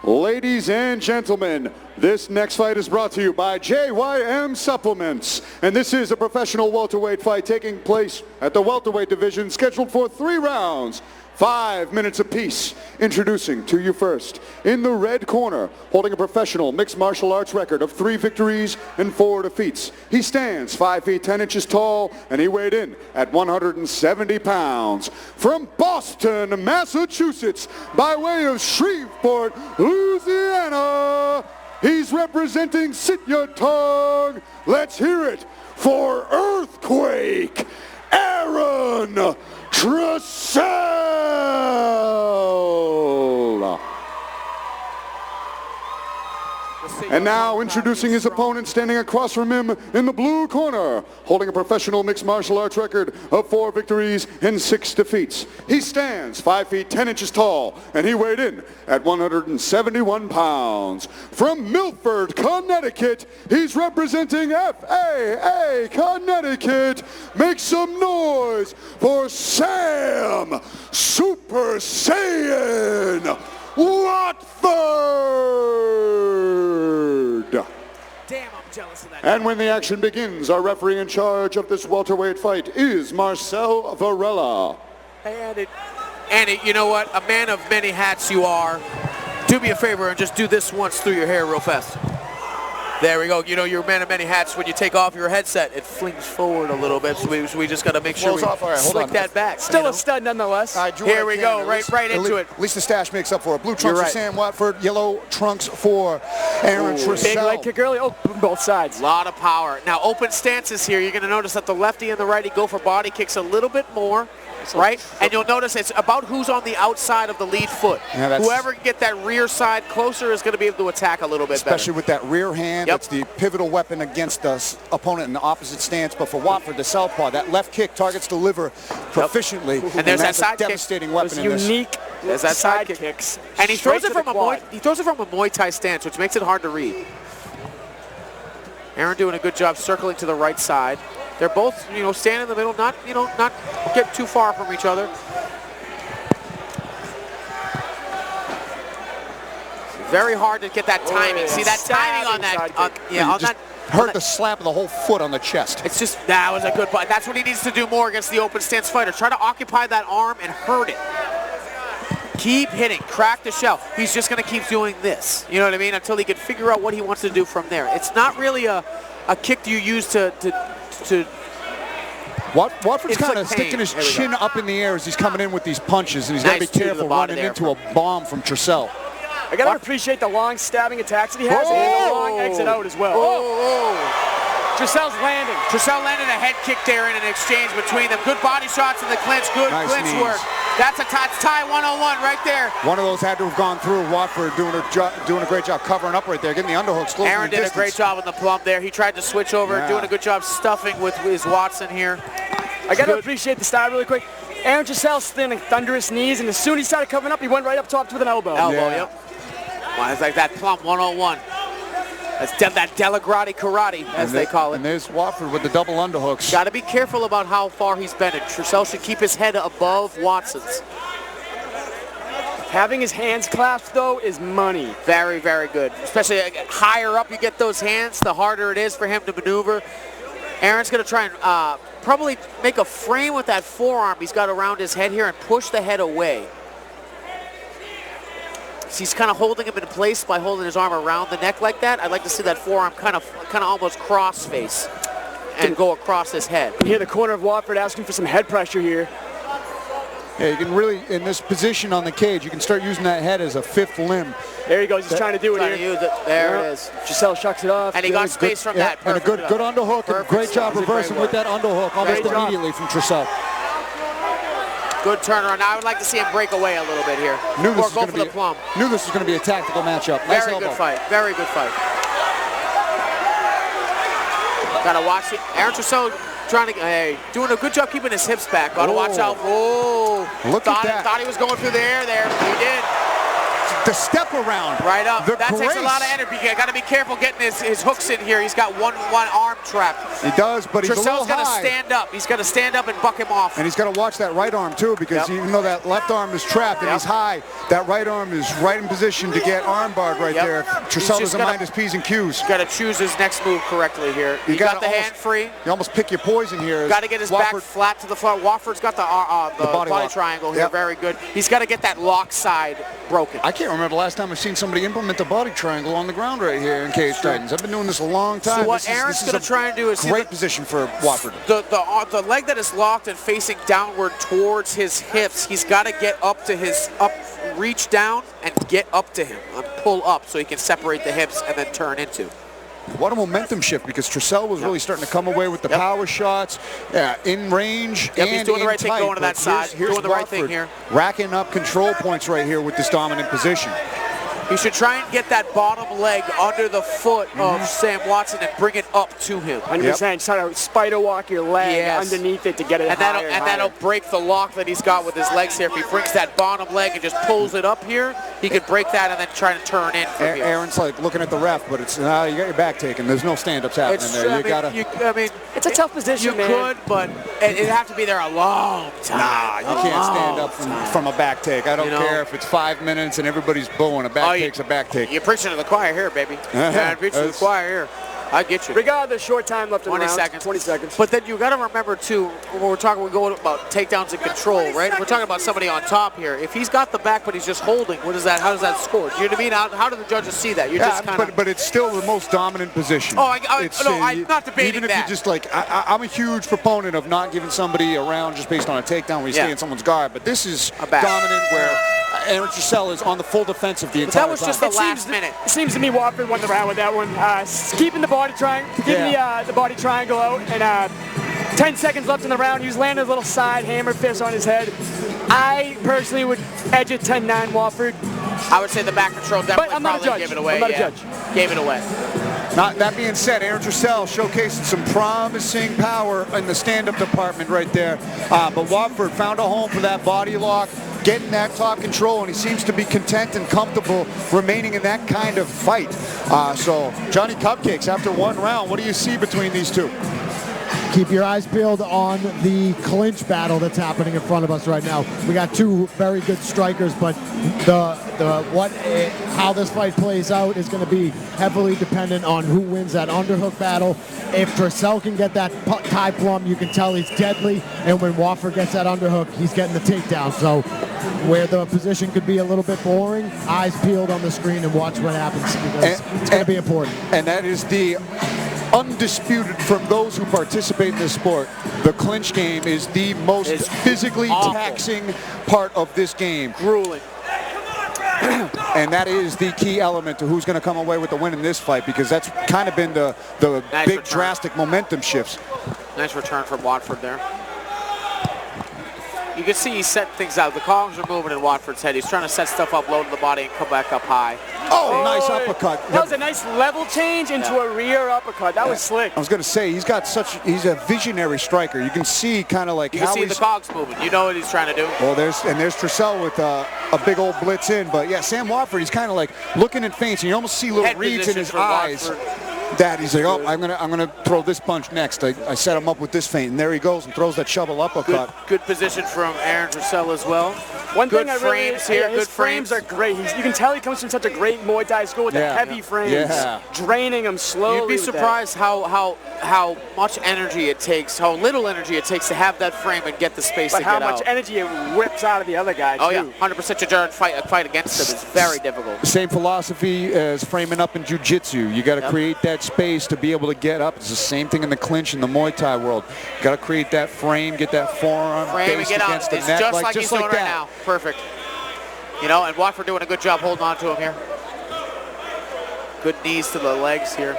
Ladies and gentlemen, this next fight is brought to you by JYM Supplements. And this is a professional welterweight fight taking place at the welterweight division, scheduled for 3 rounds, 5 minutes apiece. Introducing to you first, in the red corner, holding a professional mixed martial arts record of 3 victories and 4 defeats. He stands 5 feet 10 inches tall, and he weighed in at 170 pounds. From Boston, Massachusetts, by way of Shreveport, Louisiana, he's representing Sityodtong. Let's hear it for Earthquake, Aaron Truscell. And now introducing his opponent, standing across from him in the blue corner, holding a professional mixed martial arts record of 4 victories and 6 defeats. He stands 5 feet 10 inches tall, and he weighed in at 171 pounds. From Milford, Connecticut, he's representing FAA Connecticut. Make some noise for Sam Super Saiyan Watford. Damn, I'm jealous of that. And when the action begins, our referee in charge of this welterweight fight is Marcel Varela. Hey, Andy, you know what? A man of many hats you are. Do me a favor and just do this once through your hair real fast. There we go. You know, you're a man of many hats. When you take off your headset, it flings forward a little bit, so we just got to make sure we slick that back. Still a stud nonetheless. Here we go, right into it. At least the stash makes up for it. Blue trunks for Sam Watford, yellow trunks for Aaron Truscell. Big leg kick early, both sides. A lot of power. Now, open stances here. You're going to notice that the lefty and the righty go for body kicks a little bit more. Right? And you'll notice it's about who's on the outside of the lead foot. Yeah, whoever can get that rear side closer is going to be able to attack a little bit especially better. with that rear hand. It's the pivotal weapon against the opponent in the opposite stance. But for Watford, the southpaw, that left kick targets the liver proficiently. And there's that that's side a devastating weapon Those in this. unique There's that side kicks. And he throws it Straight from to the quad. he throws it from a Muay Thai stance, which makes it hard to read. Aaron doing a good job circling to the right side. They're both, standing in the middle, not get too far from each other. Very hard to get that timing. See that timing on that? Heard the slap of the whole foot on the chest. It's just, that was a good fight. That's what he needs to do more against the open stance fighter. Try to occupy that arm and hurt it. Keep hitting, crack the shell. He's just going to keep doing this. You know what I mean? Until he can figure out what he wants to do from there. It's not really a kick you use to Watford's kind of inflict pain. sticking his There we chin go. up in the air as he's coming in with these punches, and he's got to Nice be two to the careful body running there into a bomb from Trussell. I gotta appreciate the long stabbing attacks that he has and the long exit out as well. Trussell's landing. Trussell landed a head kick there in an exchange between them. Good body shots in the clinch. Good Nice clinch knees. work. That's a tie 101 right there. One of those had to have gone through. Watford doing a great job covering up right there, getting the underhooks close. Aaron did a great job on the plumb there. He tried to switch over, doing a good job stuffing with his Watson here. I gotta appreciate the style really quick. Aaron Trussell standing thunderous knees, and as soon as he started covering up, he went right up top with an elbow. Yep. Well, it's like that plumb 101. That's that Delagrati karate, as they call it. And there's Watford with the double underhooks. Got to be careful about how far he's bending. Trussell should keep his head above Watson's. Having his hands clasped, though, is money. Very, very good. Especially higher up you get those hands, the harder it is for him to maneuver. Aaron's going to try and probably make a frame with that forearm he's got around his head here and push the head away. So he's kind of holding him in place by holding his arm around the neck like that. I'd like to see that forearm kind of almost cross face and go across his head. You hear the corner of Watford asking for some head pressure here. Yeah, you can really, in this position on the cage, you can start using that head as a fifth limb. There he goes. He's trying to do it Trying here. to use it. There it is. Trussell shucks it off. And he got space from that. And a good underhook. And Perfect great job stuff. reversing with that underhook almost Great job. immediately from Trussell. Good turnaround. Now I would like to see him break away a little bit here. Knew this Or was go gonna for be the plum. Knew this was going to be a tactical matchup. Nice Very elbow. good fight. Very good fight. Gotta watch it. Aaron Trussell trying to, doing a good job keeping his hips back. Gotta watch out. Whoa. Look at that. Thought he was going through the air there. He did. The step around. Right up. The That takes a grace. lot of energy. You gotta be careful getting his hooks in here. He's got one arm trapped. He does, but he's a little Trussell's gotta high. stand up. He's gotta stand up and buck him off. And he's got to watch that right arm too, because even though that left arm is trapped and he's high, that right arm is right in position to get arm barred right there. Trussell doesn't mind his P's and Q's. Got to choose his next move correctly here. You got the hand free. You almost pick your poison here. Got to get his back flat to the front. Wofford's got the body lock. triangle here. Yep. Very good. He's got to get that lock side broken. I can't remember the last time I've seen somebody implement a body triangle on the ground right here in Cage Titans. I've been doing this a long time. So what This is- Aaron's this is going to try and do is great position for Watford. The leg that is locked and facing downward towards his hips, he's got to get up to his reach down and get up to him and pull up so he can separate the hips and then turn into. What a momentum shift, because Trussell was really starting to come away with the power shots, in range, Yep, and he's doing the in right thing tight. going to that But side. here's Doing the right thing Watford here. Racking up control points right here with this dominant position. He should try and get that bottom leg under the foot of Sam Watson and bring it up to him. 100%. Trying to spider walk your leg underneath it to get it and higher that'll break the lock that he's got with his legs here. If he brings that bottom leg and just pulls it up here, he could break that and then try to turn in from here. Aaron's like looking at the ref, but it's you got your back taken. There's no stand-ups happening there. You gotta. It's a tough position, You man. could, but it'd have to be there a long time. Nah, you can't stand up from a back take. I don't You know? care if it's 5 minutes and everybody's booing. A back take's a back take. You're preaching to the choir here, baby. You're preaching to the choir here. I get you. Regardless, short time left in the 20 round. seconds. 20 seconds. But then you got to remember, too, when we're going about takedowns and control, right? We're talking about somebody on top here. If he's got the back but he's just holding, how does that score? Do you know what I mean? How do the judges see that? You're just kind of... but it's still the most dominant position. Oh, I'm not debating even if that. you just I'm a huge proponent of not giving somebody a round just based on a takedown when you stay in someone's guard. But this is dominant where Aaron Trussell is on the full defensive the entire time. That was just the last minute. It seems to me Watford won the round with that one. Keeping the body triangle, the body triangle out, and 10 seconds left in the round. He was landing a little side hammer fist on his head. I personally would edge it 10-9 Watford. I would say the back control definitely I'm not a probably judge. gave it away. I'm not a judge. Gave it away. That being said, Aaron Trussell showcasing some promising power in the stand-up department right there. But Watford found a home for that body lock, getting that top control, and he seems to be content and comfortable remaining in that kind of fight. So, Johnny Cupcakes, after one round, what do you see between these two? Keep your eyes peeled on the clinch battle that's happening in front of us right now. We got two very good strikers, but how this fight plays out is going to be heavily dependent on who wins that underhook battle. If Trussell can get that tie plum, you can tell he's deadly, and when Wofford gets that underhook, he's getting the takedown. So where the position could be a little bit boring, eyes peeled on the screen and watch what happens because it's going to be important. And that is the undisputed from those who participate in this sport. The clinch game is the most physically taxing part of this game. Grueling. And that is the key element to who's going to come away with the win in this fight, because that's kind of been the big drastic momentum shifts. Nice return from Watford there. You can see he set things out. The columns are moving in Watford's head. He's trying to set stuff up low to the body and come back up high. Oh, nice uppercut. That was a nice level change into a rear uppercut. That was slick. I was going to say, he's a visionary striker. You can see kind of like you can see the cogs moving. You know what he's trying to do. Well, there's Trussell with a big old blitz in. But yeah, Sam Watford, he's kind of like looking at feints, and you almost see little Head reads in his for eyes. Watford. That he's like, oh, I'm gonna throw this punch next. I set him up with this feint, and there he goes and throws that shovel uppercut. Good position from Aaron Trussell as well. One good thing I frames really, here. his Good frames are great. You can tell he comes from such a great Muay Thai school with the heavy frames, draining him slowly. You'd be surprised how much energy it takes, how little energy it takes to have that frame and get the space to get out. But how much energy it whips out of the other guy, Oh too. yeah, 100% to fight against him is very difficult. Same philosophy as framing up in jiu-jitsu. You got to create that space to be able to get up. It's the same thing in the clinch in the Muay Thai world. You got to create that frame, get that forearm based against the it's net, just like he's doing like right now. Perfect. You know, and Watford doing a good job holding on to him here. Good knees to the legs here.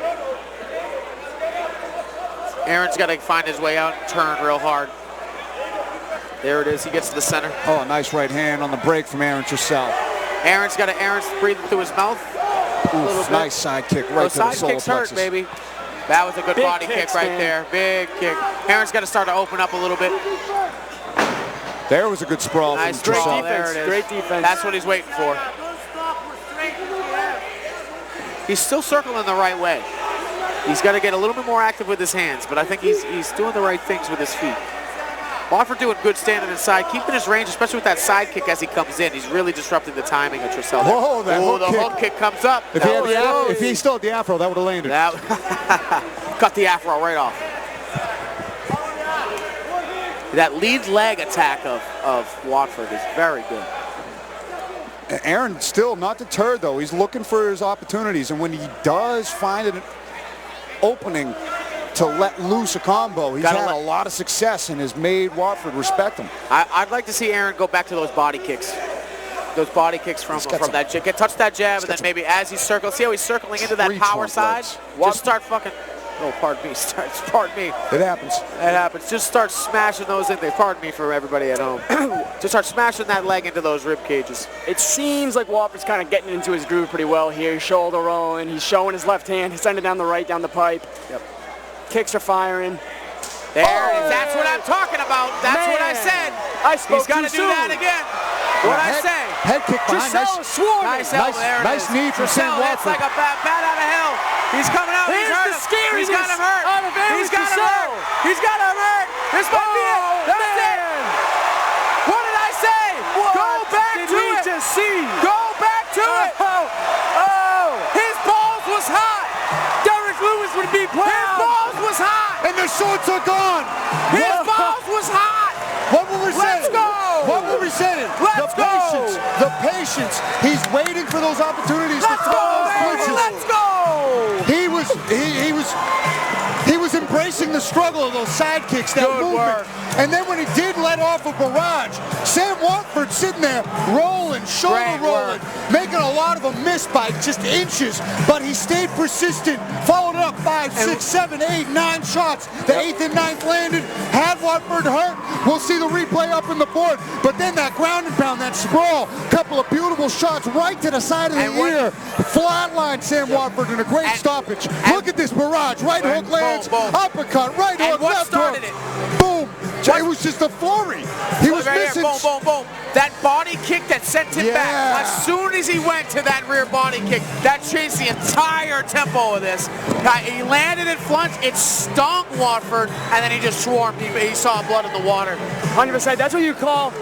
Aaron's got to find his way out and turn real hard. There it is. He gets to the center. Oh, nice right hand on the break from Aaron Trussell. Aaron's breathing through his mouth. Oof, nice side kick right to the solar plexus. Side kicks hurt, baby. That was a good body kick right there. Big kick. Aaron's got to start to open up a little bit. There was a good sprawl from Trussell. There it is. Great defense. That's what he's waiting for. He's still circling the right way. He's got to get a little bit more active with his hands, but I think he's doing the right things with his feet. Watford doing good standing inside, keeping his range, especially with that side kick as he comes in. He's really disrupting the timing of Trussell. Whoa, the hook kick comes up. If he still had the afro, that would have landed. Cut the afro right off. That lead leg attack of Watford is very good. Aaron still not deterred, though. He's looking for his opportunities, and when he does find an opening to let loose a combo, he's had a lot of success and has made Watford respect him. I'd like to see Aaron go back to those body kicks. Those body kicks from that jab. Touch that jab, and then maybe as he circles, see how he's circling into that power side? Just start fucking... Oh, pardon me. Pardon me. It happens. It happens. Just start smashing those in there. Pardon me for everybody at home. Just start smashing that leg into those rib cages. It seems like Watford's kind of getting into his groove pretty well here. He's shoulder rolling. He's showing his left hand. He's sending down the right down the pipe. Yep. Kicks are firing. There it is. That's what I'm talking about. That's what I said. He's got to do that again. What'd I say? Head kick behind. Nice knee from Sam Watford. It's like a bat out of hell. He's coming out. He's hurt him. He's got him hurt. He's got him hurt. He's got him hurt. This might be it. That's it. What did I say? Go back to it. Go back to it. His balls was hot. Derek Lewis would be proud. His balls was hot. And the shorts are gone. His balls was hot. What were we saying? Let's go. What were we saying? The patience. He's waiting for those opportunities to throw those punches. Let's go. He was embracing the struggle of those side kicks, that movement. And then when he did let off a barrage, Sam Watford sitting there rolling, shoulder rolling, making a lot of them miss by just inches, but he stayed persistent, followed up 5, 6, 7, 8, 9 shots. The 8th and 9th landed, had Watford hurt. We'll see the replay up in the board, but then that ground and pound, that sprawl, couple of beautiful shots right to the side of the ear, flatline Sam Watford in a great stoppage. Look at this barrage, right hook lands, uppercut, right hook, left hook, boom. It was just a flurry. He was missing. Boom, boom, boom. That body kick that sent him back. As soon as he went to that rear body kick, that changed the entire tempo of this. He landed it flush. It stung Watford, and then he just swarmed. He saw blood in the water. 100%. That's what you call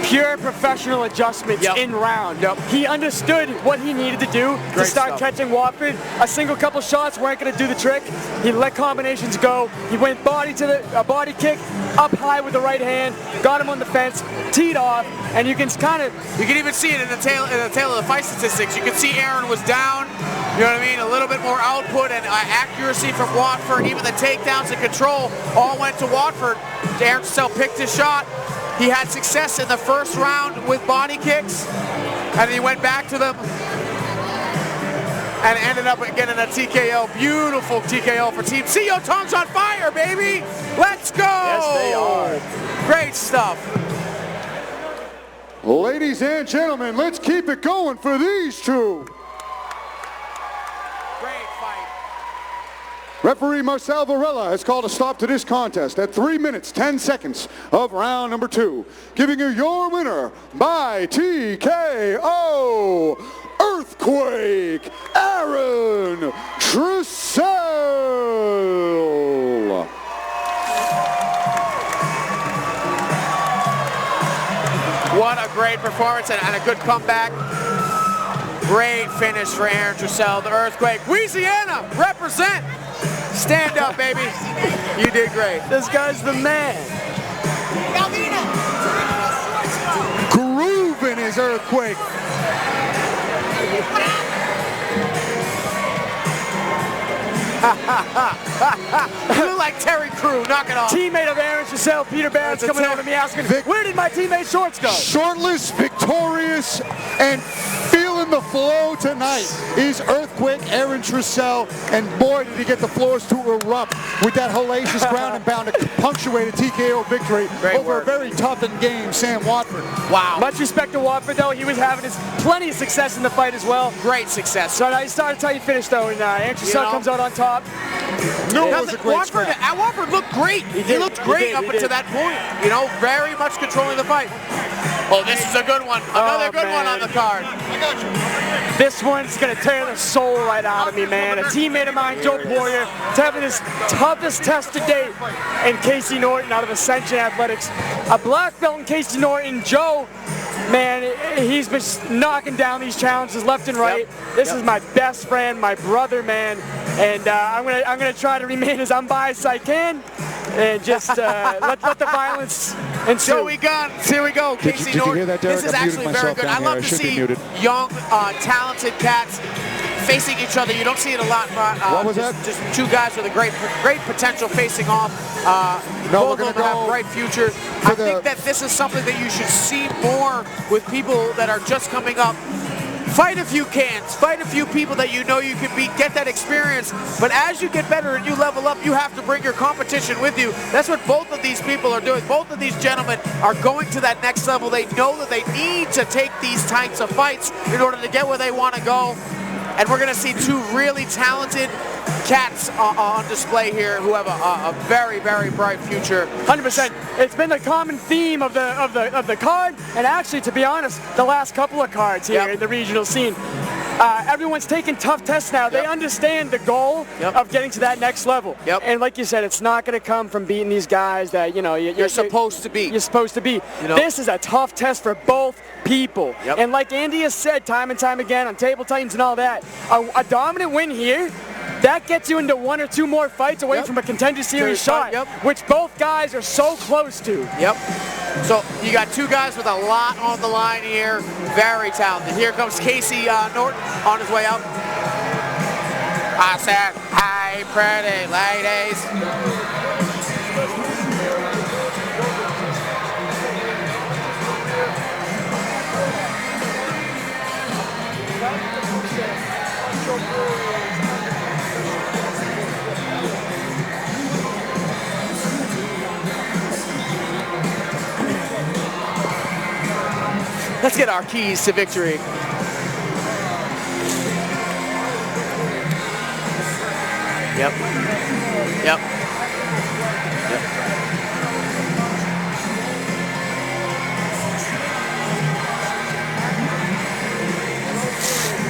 pure professional adjustments in round. He understood what he needed to do to start catching Watford. A single couple shots weren't going to do the trick. He let combinations go. He went body to the body kick, up high with the right hand, got him on the fence, teed off, and you can even see it in the tail of the fight statistics. You can see Aaron was down. You know what I mean? A little bit more output and accuracy from Watford. Even the takedowns and control all went to Watford. Aaron Trussell picked his shot. He had success in the first round with body kicks, and he went back to them and ended up getting a TKO. Beautiful TKO for Team CEO. Tongue's on fire, baby. Let's go. Yes, they are. Great stuff. Ladies and gentlemen, let's keep it going for these two. Great fight. Referee Marcel Varela has called a stop to this contest at 3 minutes, 10 seconds of round number 2. Giving you your winner by TKO, Earthquake, Aaron Trussell. What a great performance and a good comeback. Great finish for Aaron Trussell, the Earthquake. Louisiana, represent. Stand up, baby. You did great. This guy's the man. Grooving his Earthquake. You look like Terry Crew, knock it off. Teammate of Aaron Trussell, Peter Barrett's coming over to me asking, where did my teammate Shorts go? Shortless, victorious, and feeling the flow tonight is Earthquake Aaron Trussell, and boy did he get the floors to erupt with that hellacious ground and pound to punctuate a TKO victory over a very toughened game, Sam Watford. Wow. Much respect to Watford, though. He was having plenty of success in the fight as well. Great success. So I started to tell you finished, though, and Aaron Trussell comes out on top. No, it was a great Watford looked great. He looked great up until that point. You know, very much controlling the fight. Oh, this is a good one. Another good one on the card. This one's going to tear the soul right out of me, man. A teammate of mine, Joe Poirier, is having his toughest test to date, and Casey Norton out of Ascension Athletics. A black belt in Casey Norton. Joe, man, he's been knocking down these challenges left and right. This is my best friend, my brother, man, and I'm gonna try to remain as unbiased as I can, and just let the violence ensue. Joey Guns, here we go. Casey Norton. You hear that, Derek? This is I muted actually very myself good. down I here. love I to should be see muted. young, talented cats facing each other. You don't see it a lot. What was that? Just two guys with a great potential facing off. Both of them have bright futures. I think that this is something that you should see more with people that are just coming up. Fight a few cans, fight a few people that you know you can beat, get that experience. But as you get better and you level up, you have to bring your competition with you. That's what both of these people are doing. Both of these gentlemen are going to that next level. They know that they need to take these types of fights in order to get where they want to go. And we're going to see two really talented cats on display here who have a very, very bright future. 100%. It's been the common theme of the card, and actually, to be honest, the last couple of cards here in the regional scene. Everyone's taking tough tests now. They understand the goal of getting to that next level. And like you said, it's not going to come from beating these guys that you're supposed to beat. You're supposed to beat. This is a tough test for both people. And like Andy has said time and time again on Table Titans and all that, a dominant win here, that gets you into one or two more fights away from a Contender Series shot, which both guys are so close to. So you got two guys with a lot on the line here. Very talented. Here comes Casey Norton on his way out. I said, hey, pretty ladies. Let's get our keys to victory. Yep.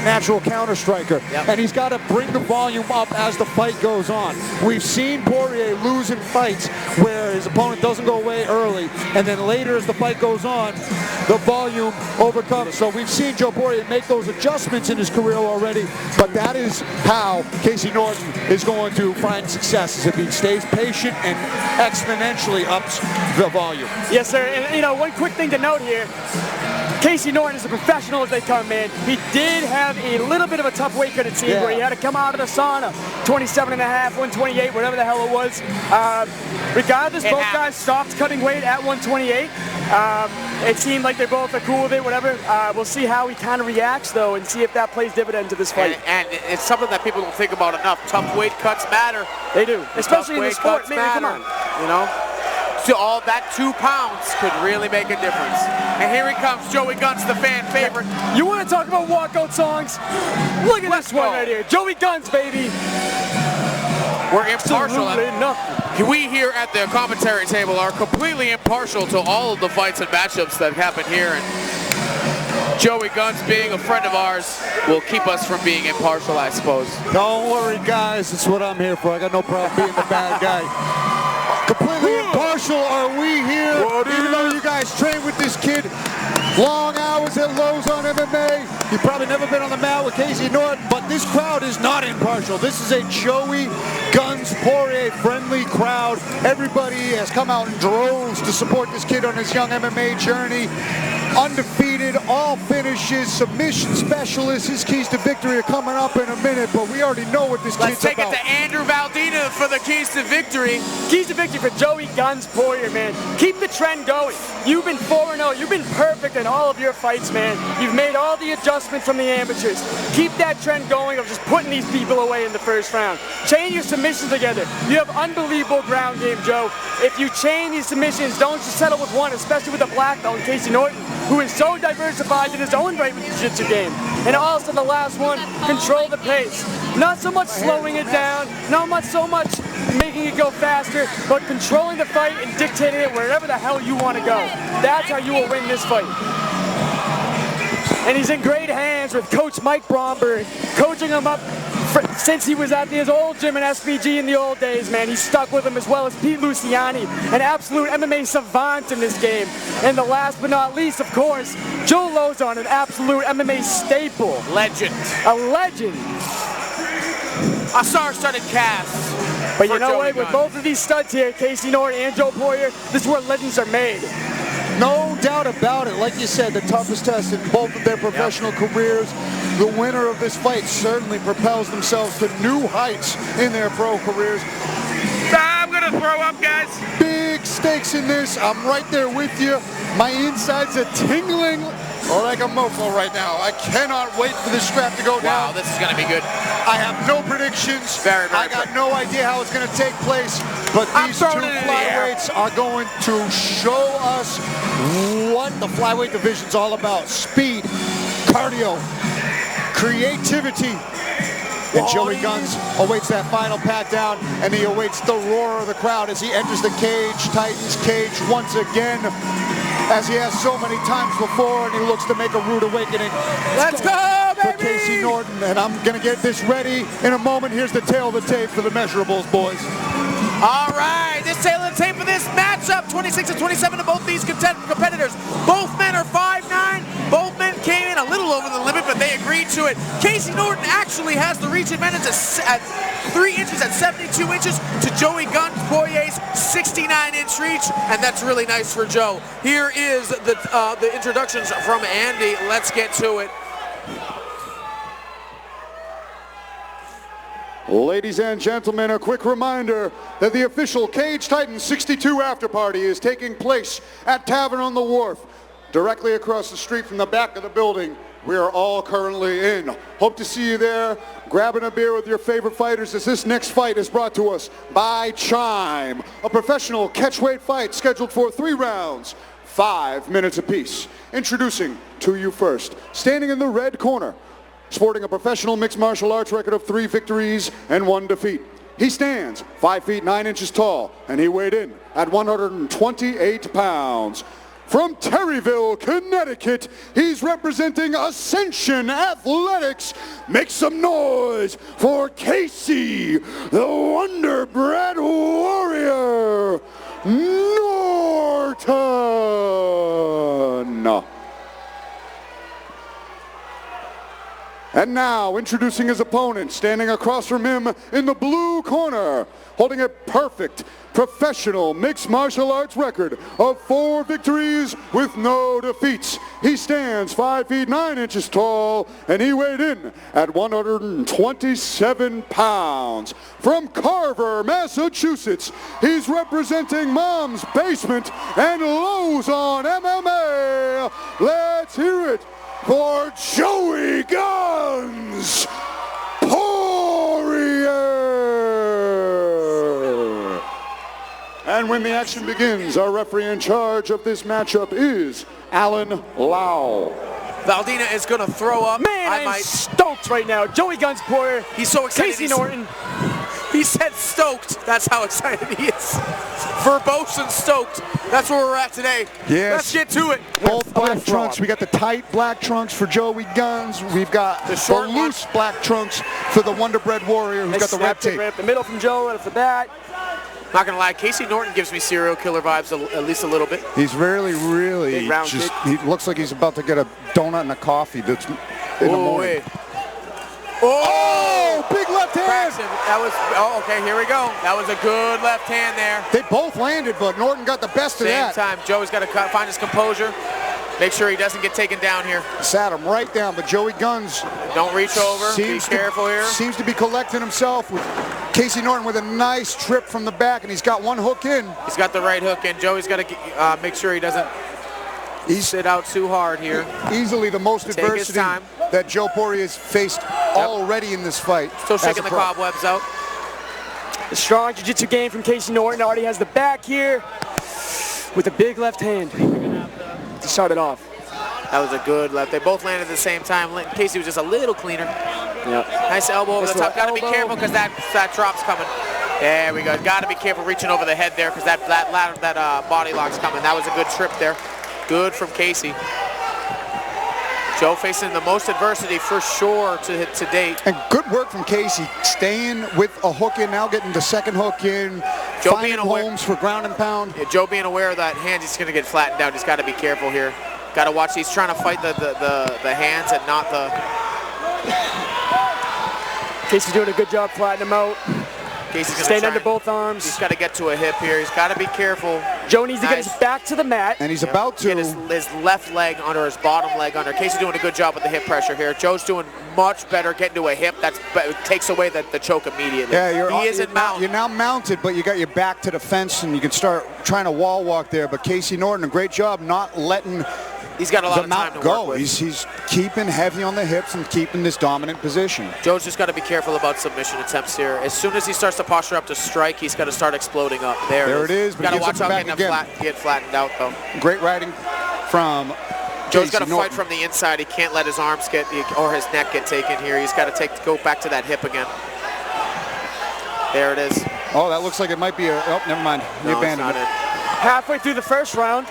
natural counter striker. And he's got to bring the volume up as the fight goes on. We've seen Poirier lose in fights where his opponent doesn't go away early, and then later as the fight goes on, the volume overcomes. So we've seen Joe Poirier make those adjustments in his career already, but that is how Casey Norton is going to find success, is if he stays patient and exponentially ups the volume. Yes, sir. And, you know, one quick thing to note here, Casey Norton is a professional as they come, man. He did have a little bit of a tough weight cut, it seemed, where he had to come out of the sauna, 27 and a half, 128, whatever the hell it was. Regardless, both guys stopped cutting weight at 128. It seemed like they both are cool with it, whatever. We'll see how he kind of reacts, though, and see if that plays dividend to this fight. And it's something that people don't think about enough. Tough weight cuts matter. They do, especially in the sport. Man, come on. You know? So all that 2 pounds could really make a difference. And here he comes, Joey Guns, the fan favorite. You want to talk about walkout songs? Look at this one right here. Joey Guns, baby. We're impartial. Absolutely nothing. We here at the commentary table are completely impartial to all of the fights and matchups that happen here. And Joey Guns, being a friend of ours, will keep us from being impartial, I suppose. Don't worry, guys. It's what I'm here for. I got no problem being the bad guy. Completely impartial are we here, even though you guys train with this kid. Long hours at Lozon MMA. You've probably never been on the mat with Casey Norton, but this crowd is not impartial. This is a Joey Guns Poirier friendly crowd. Everybody has come out in droves to support this kid on his young MMA journey. Undefeated, all finishes, submission specialist. His keys to victory are coming up in a minute, but we already know what this Let's kid's take about. it to Andrew Valdina for the keys to victory. Keys to victory for Joey Guns Poirier, man. Keep the trend going. You've been 4-0. You've been perfect in all of your fights, man. You've made all the adjustments from the amateurs. Keep that trend going of just putting these people away in the first round. Chain your submissions together. You have unbelievable ground game, Joe. If you chain these submissions, don't just settle with one, especially with a black belt, Casey Norton, who is so diversified in his own right with the jiu-jitsu game. And also the last one, control the pace. Not so much slowing it down, not so much making it go faster, but controlling the fight and dictating it wherever the hell you want to go. That's how you will win this fight. And he's in great hands with Coach Mike Bromberg, coaching him up since he was at his old gym in SBG in the old days, man. He's stuck with him, as well as Pete Luciani, an absolute MMA savant in this game. And the last but not least, of course, Joe Lozon, an absolute MMA staple. Legend. A legend. A star-studded cast. But you know what? With both of these studs here, Casey Norton and Joe Poirier, this is where legends are made. No doubt about it. Like you said, the toughest test in both of their professional careers. The winner of this fight certainly propels themselves to new heights in their pro careers. I'm going to throw up, guys. Big stakes in this. I'm right there with you. My insides are tingling like a mofo right now. I cannot wait for this scrap to go down. Wow, this is going to be good. I have no predictions. I got no idea how it's going to take place, but these two flyweights are going to show us what the flyweight division's all about. Speed, cardio, creativity. And Joey Guns awaits that final pat down, and he awaits the roar of the crowd as he enters the cage, Titans cage once again, as he has so many times before, and he looks to make a rude awakening. Let's go, baby! For Casey Norton, and I'm going to get this ready in a moment. Here's the tail of the tape for the measurables, boys. All right, this tail of the tape for this matchup, 26-27 to both these competitors. Both men are 5'9". Both men came in a little over the limit, but they agreed to it. Casey Norton actually has the reach advantage at 3 inches at 72 inches to Joey Guns Poirier's 69-inch reach, and that's really nice for Joe. Here is the introductions from Andy. Let's get to it. Ladies and gentlemen, a quick reminder that the official Cage Titans 62 after party is taking place at Tavern on the Wharf, directly across the street from the back of the building we are all currently in. Hope to see you there, grabbing a beer with your favorite fighters, as this next fight is brought to us by Chime, a professional catchweight fight scheduled for 3 rounds, 5 minutes apiece. Introducing to you first, standing in the red corner, sporting a professional mixed martial arts record of 3 victories and 1 defeat. He stands 5 feet 9 inches tall, and he weighed in at 128 pounds. from Terryville, Connecticut, he's representing Ascension Athletics. Make some noise for Casey, the Wonder Bread Warrior Norton. And now, introducing his opponent, standing across from him in the blue corner, holding a perfect professional mixed martial arts record of 4 victories with no defeats. He stands 5 feet 9 inches tall, and he weighed in at 127 pounds. From Carver, Massachusetts, he's representing Mom's Basement and Lozon MMA. Let's hear it for Joey Guns Poirier. And when the action begins, our referee in charge of this matchup is Alan Lau. Valdina is going to throw up. Man, I'm stoked right now. Joey Guns Poirier. He's so excited. Casey Norton. He said stoked. That's how excited he is. Verbose and stoked. That's where we're at today. Yes. Let's get to it. Both black trunks. We got the tight black trunks for Joey Guns. We've got the loose black trunks for the Wonder Bread Warrior, who's got the red tape. Right up the middle from Joe, right off the bat. Not gonna lie, Casey Norton gives me serial killer vibes at least a little bit. He's really Big round just, kick. he looks like he's about to get a donut and a coffee that's in the morning. Wait. Oh, big left hand. That was, okay, here we go. That was a good left hand there. They both landed, but Norton got the best of that. Same time, Joey's got to find his composure. Make sure he doesn't get taken down here. Sat him right down, but Joey Guns. Don't reach over, be careful here. Seems to be collecting himself with Casey Norton with a nice trip from the back, and he's got one hook in. He's got the right hook in. Joey's got to make sure he doesn't sit out too hard here. Easily the most adversity that Joe Poirier has faced already in this fight. Still shaking the cobwebs out. The strong jiu-jitsu game from Casey Norton. Already has the back here with a big left hand to start it off. That was a good left. They both landed at the same time. Casey was just a little cleaner. Yep. Nice elbow over the top. Got to be careful because that drop's coming. There we go. Got to be careful reaching over the head there because that body lock's coming. That was a good trip there. Good from Casey. Joe facing the most adversity for sure to date. And good work from Casey, staying with a hook in, now getting the second hook in, Joe finding homes for ground and pound. Yeah, Joe being aware of that hand, he's going to get flattened out. He's got to be careful here. Got to watch. He's trying to fight the hands and not the... Casey's doing a good job flattening him out. Casey's staying under both arms. He's got to get to a hip here. He's got to be careful. Joe needs to get his back to the mat. And he's about to. Get his left leg under, his bottom leg under. Casey's doing a good job with the hip pressure here. Joe's doing much better getting to a hip. That takes away the choke immediately. Yeah, you're now mounted, but you got your back to the fence, and you can start trying to wall walk there. But Casey Norton, a great job not letting He's got a lot of time to go. work with. He's keeping heavy on the hips and keeping this dominant position. Joe's just got to be careful about submission attempts here. As soon as he starts to posture up to strike, he's got to start exploding up. There it is. But got to watch out get flattened out, though. Great riding from Joe's got to fight from the inside. He can't let his arms or his neck get taken here. He's got to go back to that hip again. There it is. Oh, that looks like it might be a... Oh, never mind. He abandoned it. Halfway through the first round.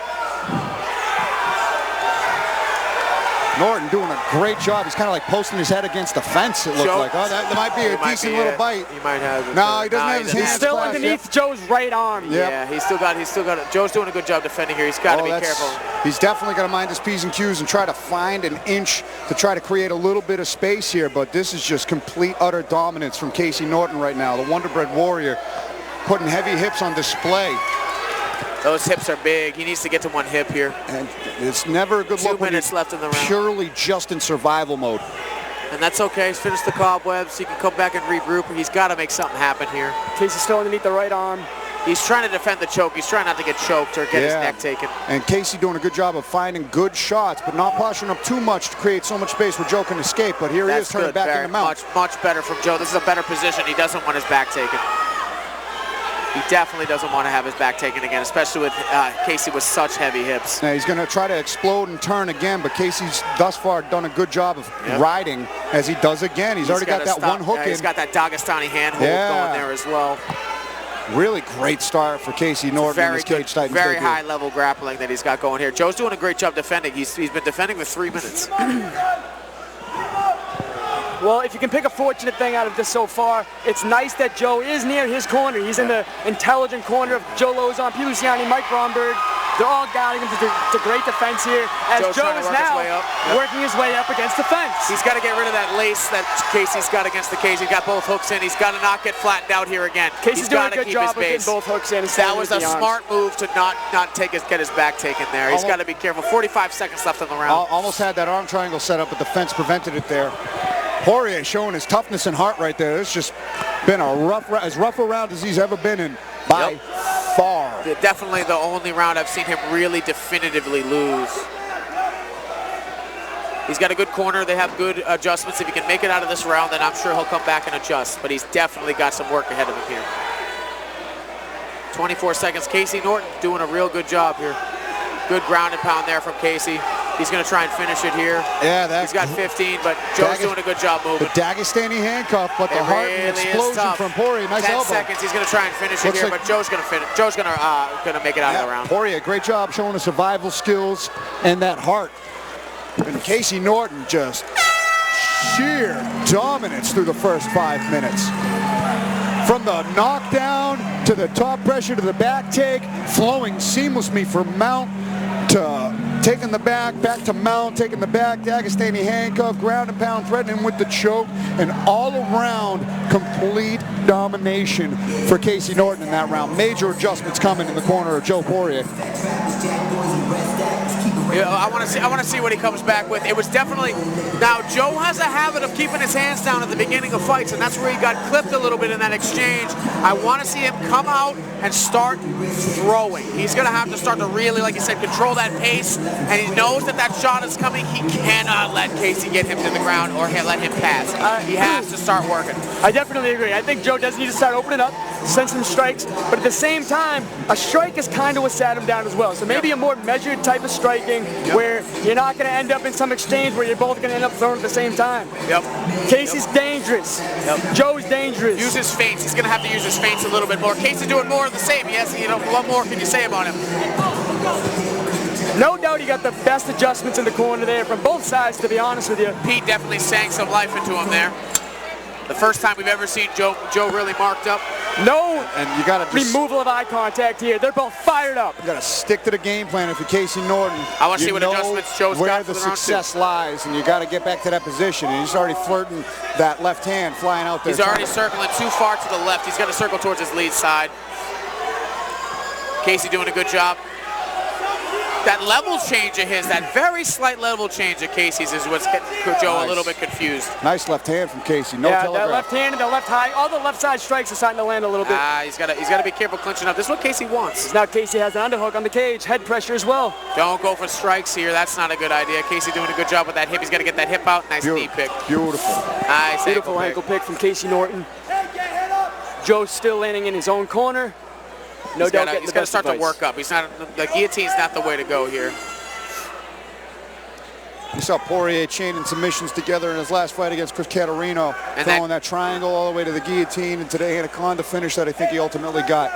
Norton doing a great job. He's kind of like posting his head against the fence, it looked like. Oh, that might be a decent little bite. He might have it. No, he doesn't have his hands. He's still underneath Joe's right arm. Yep. Yeah, he's still got it. Joe's doing a good job defending here. He's got to be careful. He's definitely going to mind his P's and Q's and try to find an inch to try to create a little bit of space here, but this is just complete, utter dominance from Casey Norton right now, the Wonder Bread Warrior, putting heavy hips on display. Those hips are big. He needs to get to one hip here. And it's never a good look when minutes left in the round. Purely just in survival mode. And that's okay. He's finished the cobwebs. He can come back and regroup. He's got to make something happen here. Casey's still underneath the right arm. He's trying to defend the choke. He's trying not to get choked or get his neck taken. And Casey doing a good job of finding good shots, but not posturing up too much to create so much space where Joe can escape. But here he is turning back in the mount. Much better from Joe. This is a better position. He doesn't want his back taken. He definitely doesn't want to have his back taken again, especially with Casey with such heavy hips. Now he's going to try to explode and turn again, but Casey's thus far done a good job of riding as he does again. He's already got that one hook in. He's got that Dagestani hand hold going there as well. Really great start for Casey Norton in this Cage Titans very debut. high level grappling that he's got going here. Joe's doing a great job defending. He's been defending for 3 minutes. Well, if you can pick a fortunate thing out of this so far, it's nice that Joe is near his corner. He's in the intelligent corner of Joe Lozon, P. Luciani, Mike Bromberg. They're all guiding him to great defense here. As Joe's Joe is now working his way up against the fence. He's got to get rid of that lace that Casey's got against the cage. He's got both hooks in. He's got to not get flattened out here again. Casey's doing a good job of getting both hooks in. That was a smart move to not get his back taken there. He's got to be careful. 45 seconds left in the round. Almost had that arm triangle set up, but the fence prevented it there. Poirier showing his toughness and heart right there. It's just been as rough a round as he's ever been in by far. Definitely the only round I've seen him really definitively lose. He's got a good corner. They have good adjustments. If he can make it out of this round, then I'm sure he'll come back and adjust. But he's definitely got some work ahead of him here. 24 seconds. Casey Norton doing a real good job here. Good ground and pound there from Casey. He's going to try and finish it here. Yeah, he's got 15, but Joe's doing a good job moving. The Dagestani handcuff, but the heart and explosion from Poirier. Nice 10 elbow. seconds. He's going to try and finish it here, but Joe's going to finish. Joe's going to make it out of the round. Poirier, great job showing the survival skills and that heart. And Casey Norton just sheer dominance through the first 5 minutes. From the knockdown to the top pressure to the back take, flowing seamlessly from mount to taking the back to mount, taking the back, Dagestani handcuff, ground and pound, threatening with the choke, and all around complete domination for Casey Norton in that round. Major adjustments coming in the corner of Joe Poirier. Yeah, I want to see what he comes back with. It was definitely. Now Joe has a habit of keeping his hands down at the beginning of fights, and that's where he got clipped a little bit in that exchange. I want to see him come out and start throwing. He's going to have to start to really, like you said, control that pace, and he knows that shot is coming. He cannot let Casey get him to the ground or let him pass. He has to start working. I definitely agree. I think Joe does need to start opening up, send some strikes, but at the same time, a strike is kind of what sat him down as well. So maybe a more measured type of striking where you're not going to end up in some exchange where you're both going to end up throwing at the same time. Casey's dangerous. Joe's dangerous. Use his feints. He's going to have to use his feints a little bit more. Casey's doing more of the same. Yes, what more can you say about him? No doubt he got the best adjustments in the corner there from both sides, to be honest with you. Pete definitely sank some life into him there. The first time we've ever seen Joe really marked up. No and you got to removal of eye contact here. They're both fired up. You got to stick to the game plan if you're Casey Norton. I want to see what adjustments Joe's got where for the the round success lies, and you got to get back to that position. And he's already flirting that left hand flying out there. He's already circling too far to the left. He's got to circle towards his lead side. Casey doing a good job. That level change of his, that very slight level change of Casey's is what's getting Joe a little bit confused. Nice left hand from Casey. No telegraph. That left hand and the left high, all the left side strikes are starting to land a little bit. He's got to be careful clinching up. This is what Casey wants. Now Casey has an underhook on the cage, head pressure as well. Don't go for strikes here. That's not a good idea. Casey doing a good job with that hip. He's got to get that hip out. Nice knee pick. Beautiful. Nice beautiful ankle pick from Casey Norton. Joe's still landing in his own corner. No doubt he's got to start to work up. He's not. The guillotine's not the way to go here. You saw Poirier chaining submissions together in his last fight against Chris Catarino, and throwing that triangle all the way to the guillotine, and today Anaconda finish that I think he ultimately got.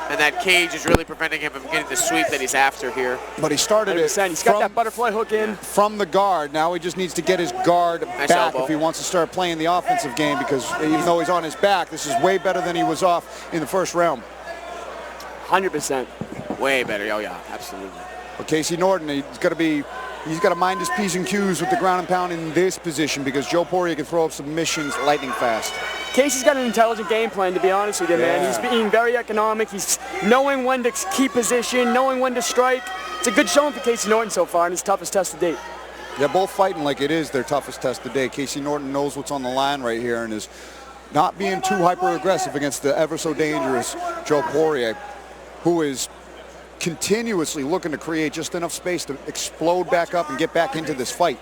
And that cage is really preventing him from getting the sweep that he's after here. But he started it. He's got that butterfly hook in. From the guard. Now he just needs to get his guard back if he wants to start playing the offensive game, because even though he's on his back, this is way better than he was off in the first round. 100%. Way better. Oh, yeah, absolutely. But Casey Norton, he's got to mind his P's and Q's with the ground and pound in this position, because Joe Poirier can throw up submissions lightning fast. Casey's got an intelligent game plan, to be honest with you, man. He's being very economic. He's knowing when to keep position, knowing when to strike. It's a good showing for Casey Norton so far in his toughest test to date. They're both fighting like it is their toughest test to date. Casey Norton knows what's on the line right here and is not being too hyper-aggressive against the ever so dangerous Joe Poirier, who is continuously looking to create just enough space to explode back up and get back into this fight.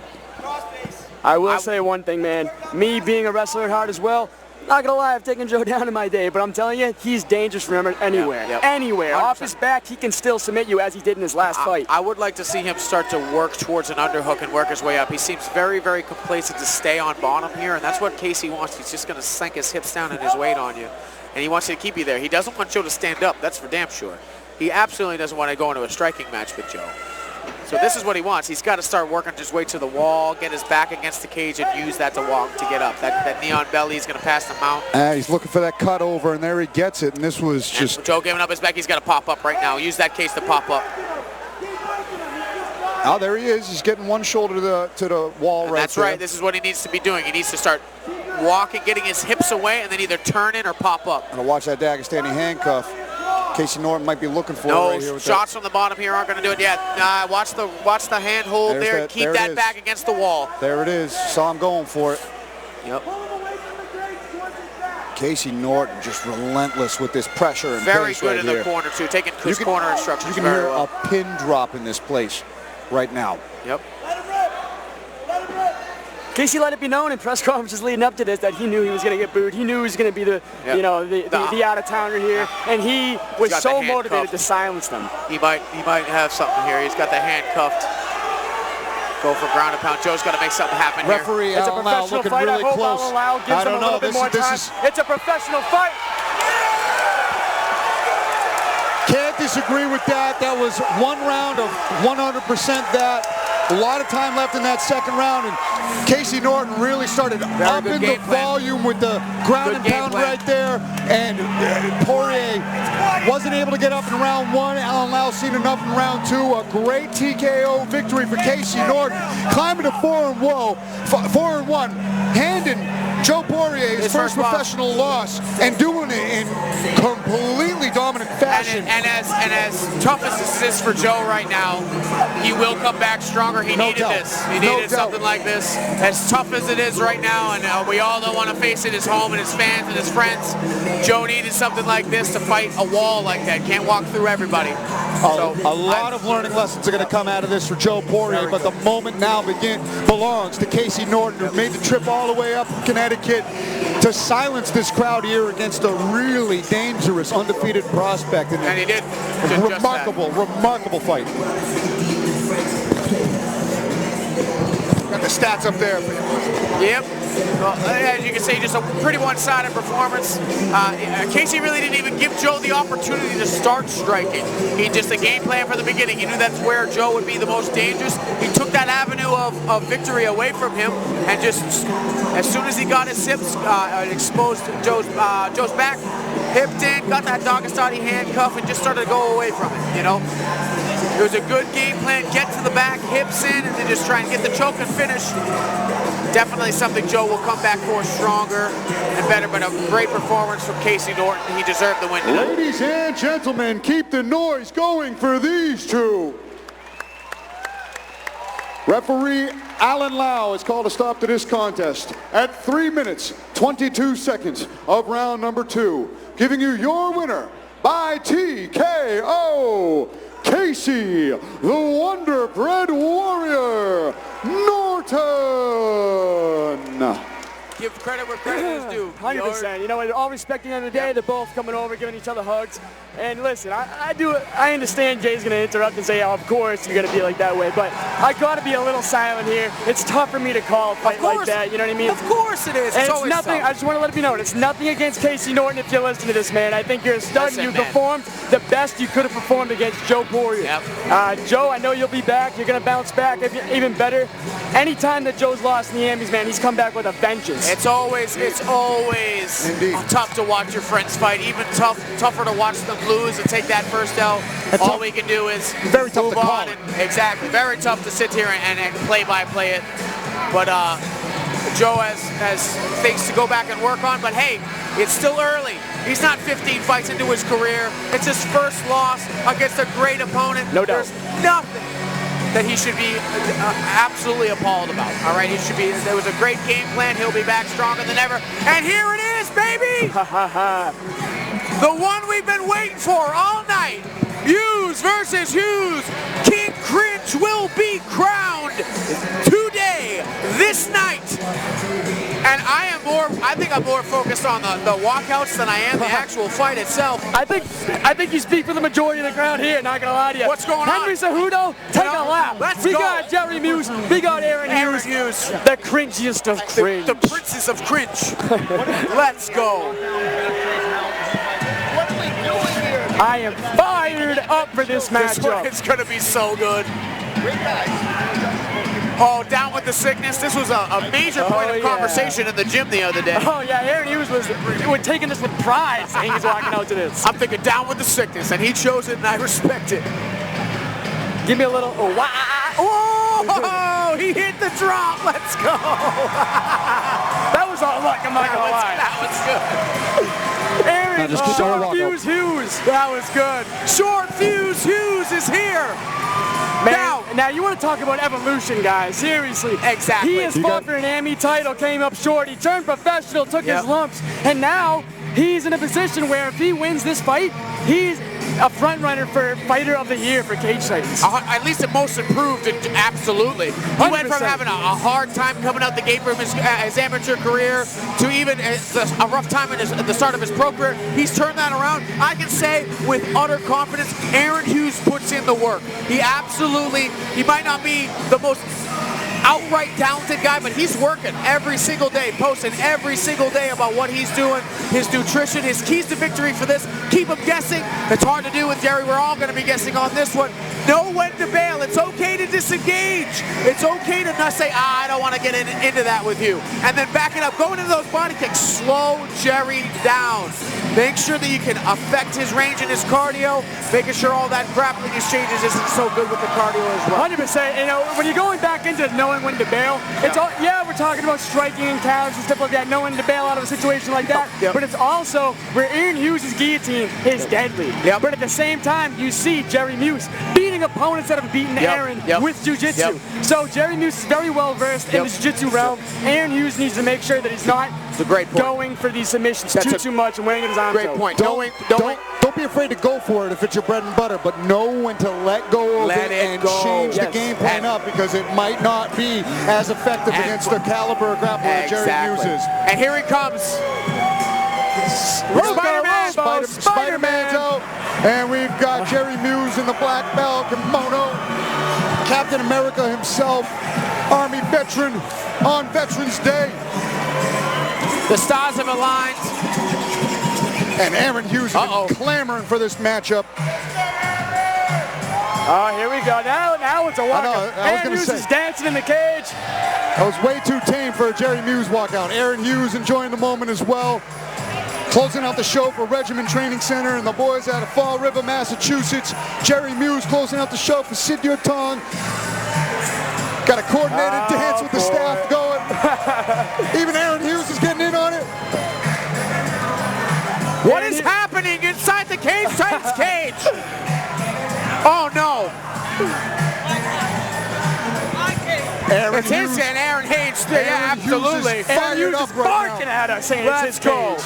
I will say one thing, man. Me being a wrestler at heart as well, not gonna lie, I've taken Joe down in my day, but I'm telling you, he's dangerous from anywhere. Anywhere. 100%. Off his back, he can still submit you as he did in his last fight. I would like to see him start to work towards an underhook and work his way up. He seems very, very complacent to stay on bottom here, and that's what Casey wants. He's just gonna sink his hips down and his weight on you. and he wants to keep you there. He doesn't want Joe to stand up. That's for damn sure. He absolutely doesn't want to go into a striking match with Joe. So this is what he wants. He's got to start working his way to the wall, get his back against the cage, and use that to walk to get up. That neon belly is going to pass the mount. He's looking for that cut over, and there he gets it. And this was just... And Joe giving up his back. He's got to pop up right now. Use that cage to pop up. Oh, there he is. He's getting one shoulder to the wall right That's there. right. This is what he needs to be doing. He needs to start walking, getting his hips away, and then either turn in or pop up. And watch that Dagestani handcuff. Casey Norton might be looking for no it right here. With shots from the bottom here aren't going to do it yet. Watch the hand hold there. Keep that back against the wall. There it is. Saw him going for it. Yep. Casey Norton just relentless with this pressure and very pace good right in here. the corner too, taking his corner instructions. You can hear a pin drop in this place right now. Yep. Casey let it be known in press conferences leading up to this that he knew he was going to get booed. He knew he was going to be the out-of-towner here, and he was so motivated to silence them. He might have something here. He's got the handcuffed. Go for ground and pound. Joe's got to make something happen here. Referee It's a Alan Lau professional looking fight. really I hope close. Alan Lau gives them a little bit more time. It's a professional fight. Can't disagree with that. That was one round of 100% that. A lot of time left in that second round, and Casey Norton really started upping the volume with the ground and pound right there, and Poirier wasn't able to get up in round one. Alan Lau seen enough in round two. A great TKO victory for Casey Norton, climbing to 4-1, handing Joe Poirier his first professional loss, and doing it in completely dominant fashion. And as tough as this is for Joe right now, he will come back stronger. He needed this. He needed something like this. As tough as it is right now, and we all don't want to face it, his home and his fans and his friends, Joe needed something like this to fight a wall like that. Can't walk through everybody. A lot of learning lessons are going to come out of this for Joe Poirier, but the moment now belongs to Casey Norton, who made the trip all the way up from Connecticut to silence this crowd here against a really dangerous undefeated prospect. And he did. Remarkable fight. Got the stats up there. Yep. Well, as you can see, just a pretty one-sided performance. Casey really didn't even give Joe the opportunity to start striking. He just a game plan from the beginning. He knew that's where Joe would be the most dangerous. He took that avenue of victory away from him, and just as soon as he got his hips exposed Joe's back, hipped in, got that Dagestani handcuff, and just started to go away from it. You know. It was a good game plan, get to the back, hips in, and then just try and get the choke and finish. Definitely something Joe will come back for stronger and better, but a great performance from Casey Norton. He deserved the win tonight. Ladies and gentlemen, keep the noise going for these two. Referee Alan Lau has called a stop to this contest at 3 minutes, 22 seconds of round number 2, giving you your winner by TKO. Casey, the Wonder Bread Warrior, Norton. Give credit where credit is due. 100%. You know, all respect at the end of the day, they're both coming over, giving each other hugs. And listen, I understand Jay's going to interrupt and say, oh, of course you're going to be like that way. But I got to be a little silent here. It's tough for me to call a fight like that. You know what I mean? Of course it is. And it's nothing. tough. I just want to let it be known. It's nothing against Casey Norton if you're listening to this, man. I think you're a stud. You performed the best you could have performed against Joe Poirier. Yep. Joe, I know you'll be back. You're going to bounce back even better. Anytime that Joe's lost in the Emmys, man, he's come back with a vengeance. It's always tough to watch your friends fight. Even tougher to watch them lose and take that first L. All we can do is move on. Exactly. Very tough to sit here and play-by-play it. But Joe has things to go back and work on. But hey, it's still early. He's not 15 fights into his career. It's his first loss against a great opponent. No doubt. There's nothing that he should be absolutely appalled about. All right, there was a great game plan. He'll be back stronger than ever. And here it is, baby! The one we've been waiting for all night. Hughes versus Hughes. King Cringe will be crowned today, this night. And I think I'm more focused on the walkouts than I am the actual fight itself. I think you speak for the majority of the crowd here, not gonna lie to you. What's going on? Henry Cejudo, take a lap. Let's go. We got Jerry Muse, we got Aaron Hughes. The cringiest of cringe. The princes of cringe. Let's go. I am fired up for this matchup. It's going to be so good. Oh, down with the sickness. This was a major point of conversation in the gym the other day. Oh, yeah, Aaron Hughes was taking this with pride, saying he's walking out to this. I'm thinking down with the sickness, and he chose it, and I respect it. Give me a little, oh, he hit the drop. Let's go. That was all luck, I'm not going to lie. That was good. Aaron Short Fuse Hughes. That was good. Short Fuse Hughes is here. Man, now you want to talk about evolution, guys. Seriously. Exactly. He has fought for an AMI title, came up short. He turned professional, took his lumps, and now he's in a position where if he wins this fight, he's a front runner for Fighter of the Year for Cage Titans. At least the most improved, absolutely. He 100%. went from having a hard time coming out the gate from his amateur career to even a rough time at the start of his pro career. He's turned that around. I can say with utter confidence, Aaron Hughes puts in the work. He might not be the most outright talented guy, but he's working every single day, posting every single day about what he's doing, his nutrition, his keys to victory for this. Keep him guessing. It's hard to do with Jerry. We're all going to be guessing on this one. Know when to bail. It's okay to disengage. It's okay to not say, I don't want to get into that with you. And then back it up. Going into those body kicks. Slow Jerry down. Make sure that you can affect his range and his cardio, making sure all that grappling exchanges isn't so good with the cardio as well. 100%. You know, when you're going back into knowing when to bail, it's all, we're talking about striking and counters and stuff like that, knowing to bail out of a situation like that, but it's also where Aaron Hughes' guillotine is deadly. But at the same time, you see Jerry Muse beating opponents that have beaten Aaron with jiu-jitsu. So Jerry Muse is very well versed in the jiu-jitsu realm. Aaron Hughes needs to make sure that he's not going for these submissions too much and wearing it his arms out. Great point. Don't be afraid to go for it if it's your bread and butter, but know when to let go of it and change the game plan up, because it might not be as effective against the caliber of grappler that Jerry Muse is. And here he comes. Spider-Man's out. And we've got Jerry Muse in the black belt kimono. Captain America himself, Army veteran on Veterans Day. The stars have aligned. And Aaron Hughes is clamoring for this matchup. Oh, here we go. Now it's a walkout. Aaron Hughes is dancing in the cage. That was way too tame for a Jerry Muse walkout. Aaron Hughes enjoying the moment as well. Closing out the show for Regiment Training Center and the boys out of Fall River, Massachusetts. Jerry Muse closing out the show for Sid Yotong. Got a coordinated dance with the staff going. Even Aaron Hughes is getting in on it. What is happening inside the Cage Titans cage? Oh no. It's his and Aaron Hayes. Yeah, absolutely. Aaron Hughes is barking at us saying it's his cage.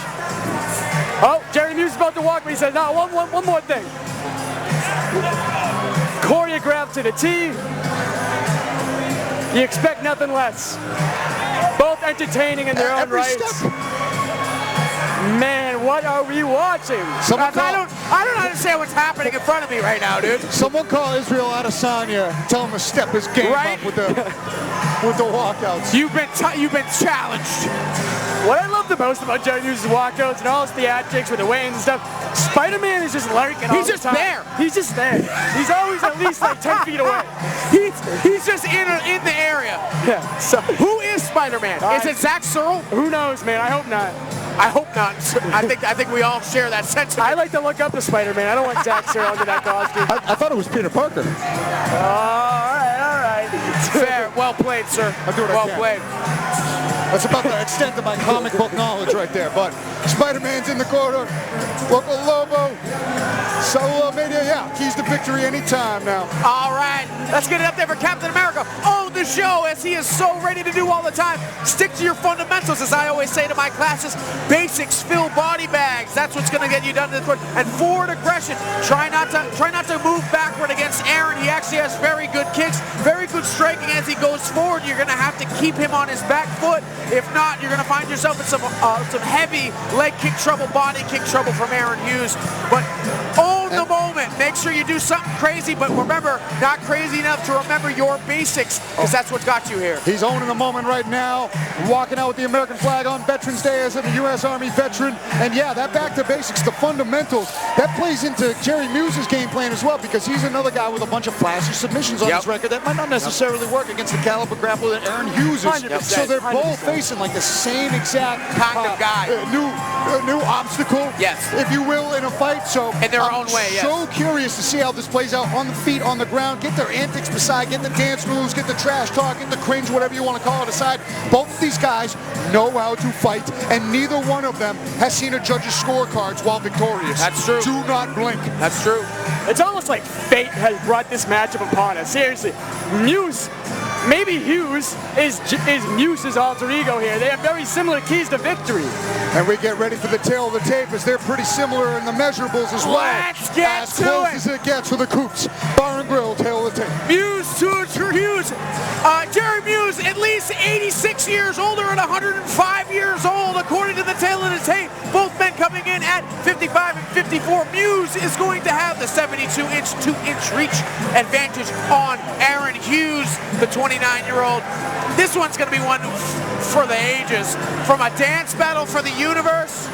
Oh, Jerry Muse is about to walk, but he says, no, one more thing. Choreographed to the T. You expect nothing less. Both entertaining in their own rights. Man, what are we watching? I don't understand what's happening in front of me right now, dude. Someone call Israel Adesanya, tell him to step his game up with the walkouts. You've been challenged. What I love the most about Jerry Hughes' walkouts and all his theatrics with the weigh-ins and stuff, Spider-Man is just lurking all the time. He's just there. He's always at least like 10 feet away. He's just in the area. Yeah. So who is Spider-Man? Is it Zach Searle? Who knows, man? I hope not. I hope not. I think we all share that sentiment. I like to look up to Spider-Man. I don't want Zach Searle under that costume. I thought it was Peter Parker. All right. Fair. Well played, sir. Well played. That's about the extent of my comic book knowledge right there. But Spider-Man's in the corner. Local Lobo. Saul Almeida, keys to victory anytime now. All right, let's get it up there for Captain America. Own the show as he is so ready to do all the time. Stick to your fundamentals, as I always say to my classes. Basics, fill body bags. That's what's going to get you done to the court. And forward aggression. Try not to move backward against Aaron. He actually has very good kicks, very good striking as he goes forward. You're going to have to keep him on his back foot. If not, you're going to find yourself in some heavy leg kick trouble, body kick trouble from Aaron Hughes. But own the moment. Again, make sure you do something crazy, but remember, not crazy enough to remember your basics, because that's what got you here. He's owning the moment right now, walking out with the American flag on Veterans Day as a U.S. Army veteran. And yeah, that back to basics, the fundamentals, that plays into Jerry Muse's game plan as well, because he's another guy with a bunch of flashy submissions on his record that might not necessarily work against the caliber grappler that Aaron Hughes is. So they're both facing like the same exact kind of guy. New obstacle, if you will, in a fight. So in their own way, so curious to see how this plays out on the feet, on the ground. Get their antics aside, get the dance moves, get the trash talk, get the cringe, whatever you want to call it aside. Both of these guys know how to fight, and neither one of them has seen a judge's scorecards while victorious. That's true. Do not blink. That's true. It's almost like fate has brought this matchup upon us. Seriously, Muse, maybe Hughes is Muse's alter ego here. They have very similar keys to victory. And we get ready for the tail of the tape, as they're pretty similar in the measurables as well. Let's get as to close it. as it gets for the Coops. Bar and Grill, tail of the tape. Muse to Hughes. Jerry Muse, at least 86 years older and 105 years old, according to the tail of the tape. Both men coming in at 55 and 54. Muse is going to have the 72-inch, 2-inch reach advantage on Aaron Hughes, the 29-year-old. This one's going to be one for the ages. From a dance battle for the universe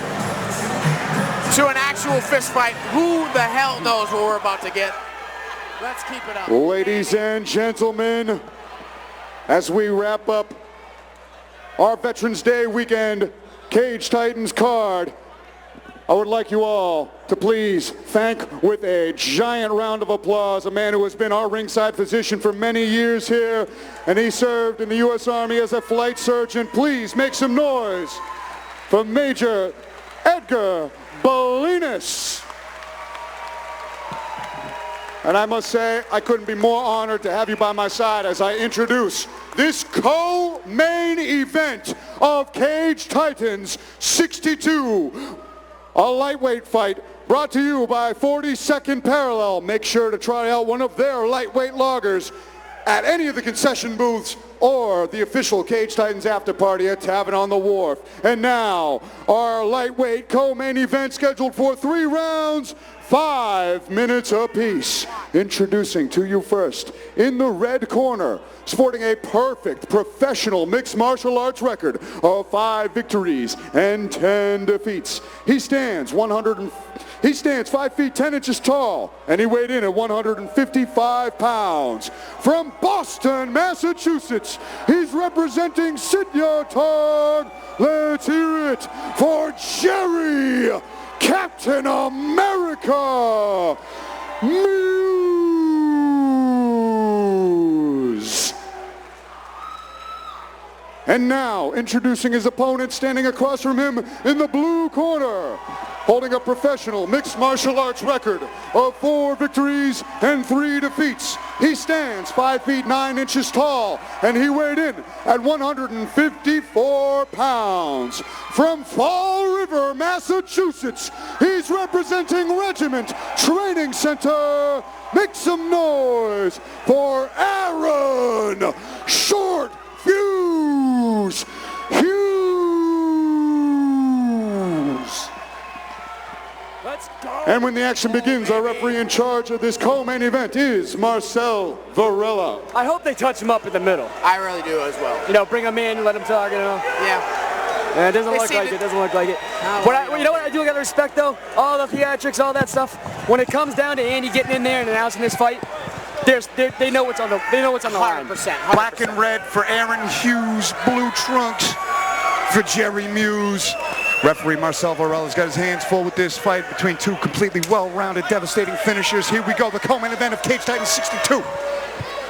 to an actual fist fight, who the hell knows what we're about to get? Let's keep it up. Ladies and gentlemen, as we wrap up our Veterans Day weekend Cage Titans card, I would like you all to please thank with a giant round of applause a man who has been our ringside physician for many years here, and he served in the U.S. Army as a flight surgeon. Please make some noise for Major Edgar Bolinas. And I must say, I couldn't be more honored to have you by my side as I introduce this co-main event of Cage Titans 62, a lightweight fight brought to you by 42nd Parallel. Make sure to try out one of their lightweight lagers at any of the concession booths or the official Cage Titans after party at Tavern on the Wharf. And now, our lightweight co-main event scheduled for 3 rounds, 5 minutes apiece. Introducing to you first, in the red corner, sporting a perfect professional mixed martial arts record of 5 victories and 10 defeats. He stands 5 feet 10 inches tall, and he weighed in at 155 pounds. From Boston, Massachusetts, he's representing Sityodtong. Let's hear it for Jerry, Captain America, Muse. And now, introducing his opponent, standing across from him in the blue corner, holding a professional mixed martial arts record of 4 victories and 3 defeats. He stands 5 feet 9 inches tall, and he weighed in at 154 pounds. From Fall River, Massachusetts, he's representing Regiment Training Center. Make some noise for Aaron Short Fuse Hughes. Let's go. And when the action begins, our referee in charge of this co-main event is Marcel Varela. I hope they touch him up in the middle. I really do as well. You know, bring him in and let him talk, you know. Yeah. It doesn't look like it. Doesn't look like it. But you know what I do gotta respect though? All the theatrics, all that stuff. When it comes down to Andy getting in there and announcing this fight, they know what's on the line. 100%. Black and red for Aaron Hughes, blue trunks for Jerry Muse. Referee Marcel Varela's got his hands full with this fight between 2 completely well-rounded, devastating finishers. Here we go, the co-main event of Cage Titans 62.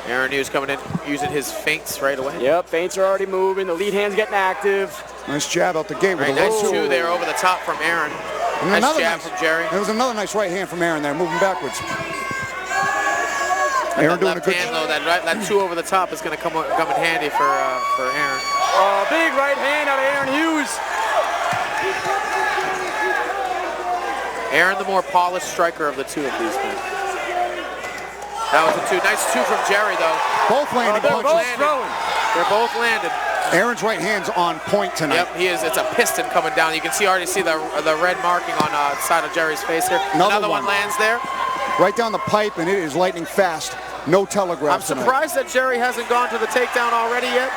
Aaron Hughes coming in, using his feints right away. Yep, feints are already moving. The lead hand's getting active. Nice jab out the gate. Right, nice 2 there over the top from Aaron. And nice jab from Jerry. There was another nice right hand from Aaron there, moving backwards. Aaron doing a good hand, though, that 2 over the top is going to come in handy for Aaron. Big right hand out of Aaron Hughes. Aaron, the more polished striker of the 2 of these men. That was a 2. Nice 2 from Jerry, though. Both landing punches. They're both landed. Aaron's right hand's on point tonight. Yep, he is. It's a piston coming down. You can already see the red marking on the side of Jerry's face here. Another one lands there. right down the pipe, and it is lightning fast. No telegraph. I'm surprised that Jerry hasn't gone to the takedown already yet.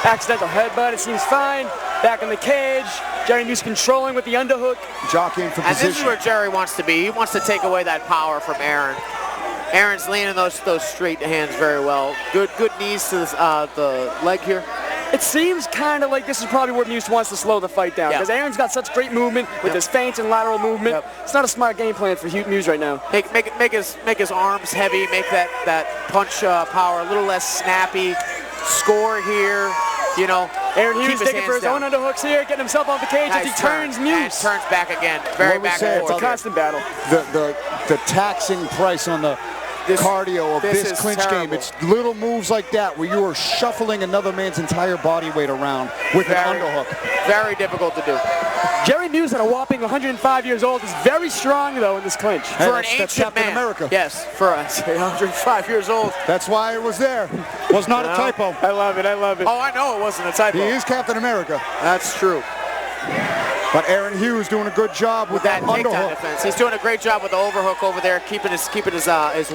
Accidental headbutt, it seems fine. Back in the cage. Jerry Muse controlling with the underhook. Jockeying for And position. this is where Jerry wants to be. He wants to take away that power from Aaron. Aaron's leaning those straight hands very well. Good knees to the leg here. It seems kind of like this is probably where Muse wants to slow the fight down, because Aaron's got such great movement with his feints and lateral movement. It's not a smart game plan for Muse right now. Make his arms heavy. Make that punch power a little less snappy. Score here. You know, Aaron Hughes taking for his own underhooks here, getting himself off the cage nice as he turns Muse. And turns back again. Very back and forth. It's a constant battle. The taxing price on the cardio of this clinch game. It's little moves like that where you are shuffling another man's entire body weight around with an underhook. Very difficult to do. Jerry Muse, at a whopping 105 years old, is very strong, though, in this clinch. Hey, for an ancient Captain man. America. Yes, for us, 105 years old. That's why it was there. Was not a typo. I love it. I love it. Oh, I know it wasn't a typo. He is Captain America. That's true. But Aaron Hughes doing a good job with that takedown underhook. defense. He's doing a great job with the overhook over there, keeping his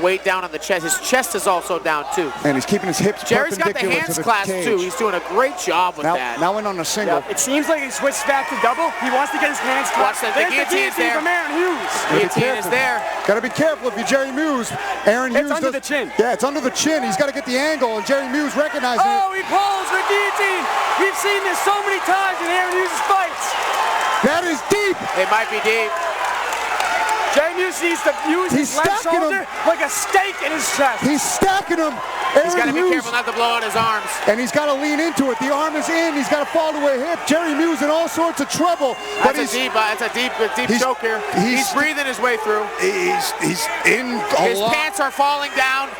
weight down on the chest. His chest is also down too. And he's keeping his hips Jerry's got the perpendicular hands to the clasped cage. too. He's doing a great job with that. Now in on a single. It seems like he switched back to double. He wants to get his hands clasped. Watch that. The guillotine's there. From Aaron Hughes. Guillotine is there. Got to be careful if you're Jerry Muse. Aaron Hughes It's under the chin. Yeah, it's under the chin. He's got to get the angle, and Jerry Muse recognizing it. Oh, he pulls the guillotine. We've seen this so many times in Aaron Hughes' fights. That is deep. It might be deep. Jerry Muse needs to use his left shoulder like a stake in his chest. He's stacking him. He's got to be careful not to blow out his arms. And he's got to lean into it. The arm is in. He's got to fall to a hip. Jerry Muse in all sorts of trouble. But That's a deep choke here. He's breathing his way through. He's in His pants are falling down.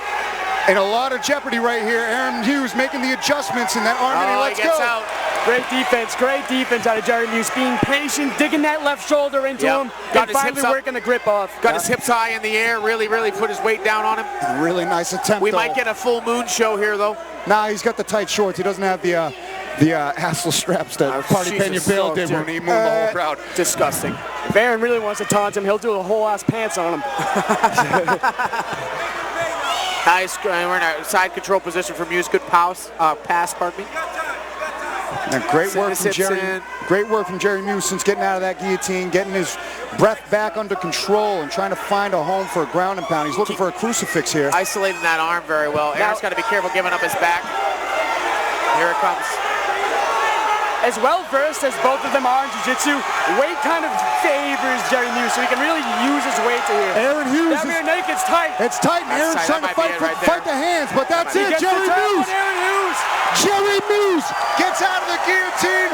in a lot of jeopardy right here. Aaron Hughes making the adjustments in that arm, and he lets gets go. out. Great defense out of Jerry Muse, being patient, digging that left shoulder into him, Got and his finally hips up. working the grip off. Got his hips high in the air, really put his weight down on him. Really nice attempt. We though. might get a full moon show here, though. Nah, he's got the tight shorts. He doesn't have the hassle straps that Party Pena Bill did when he moved the whole crowd. Disgusting. If Aaron really wants to taunt him, he'll do the whole ass pants on him. Nice. We're in a side control position for Muse. Good pass, pardon me. And great work from Sips Jerry. in. Great work from Jerry Muse since getting out of that guillotine, getting his breath back under control, and trying to find a home for a ground and pound. He's looking for a crucifix here. Isolating that arm very well. Aaron's got to be careful giving up his back. Here it comes. As well versed as both of them are in jiu-jitsu, weight kind of favors Jerry Muse, so he can really use his weight to here. Aaron Hughes. That rear naked is tight. It's tight, and Aaron's tight. trying to That might be it right fight the hands, but that's He it. gets Jerry the tap Muse. on Aaron Hughes. Jerry Muse gets out of the guillotine,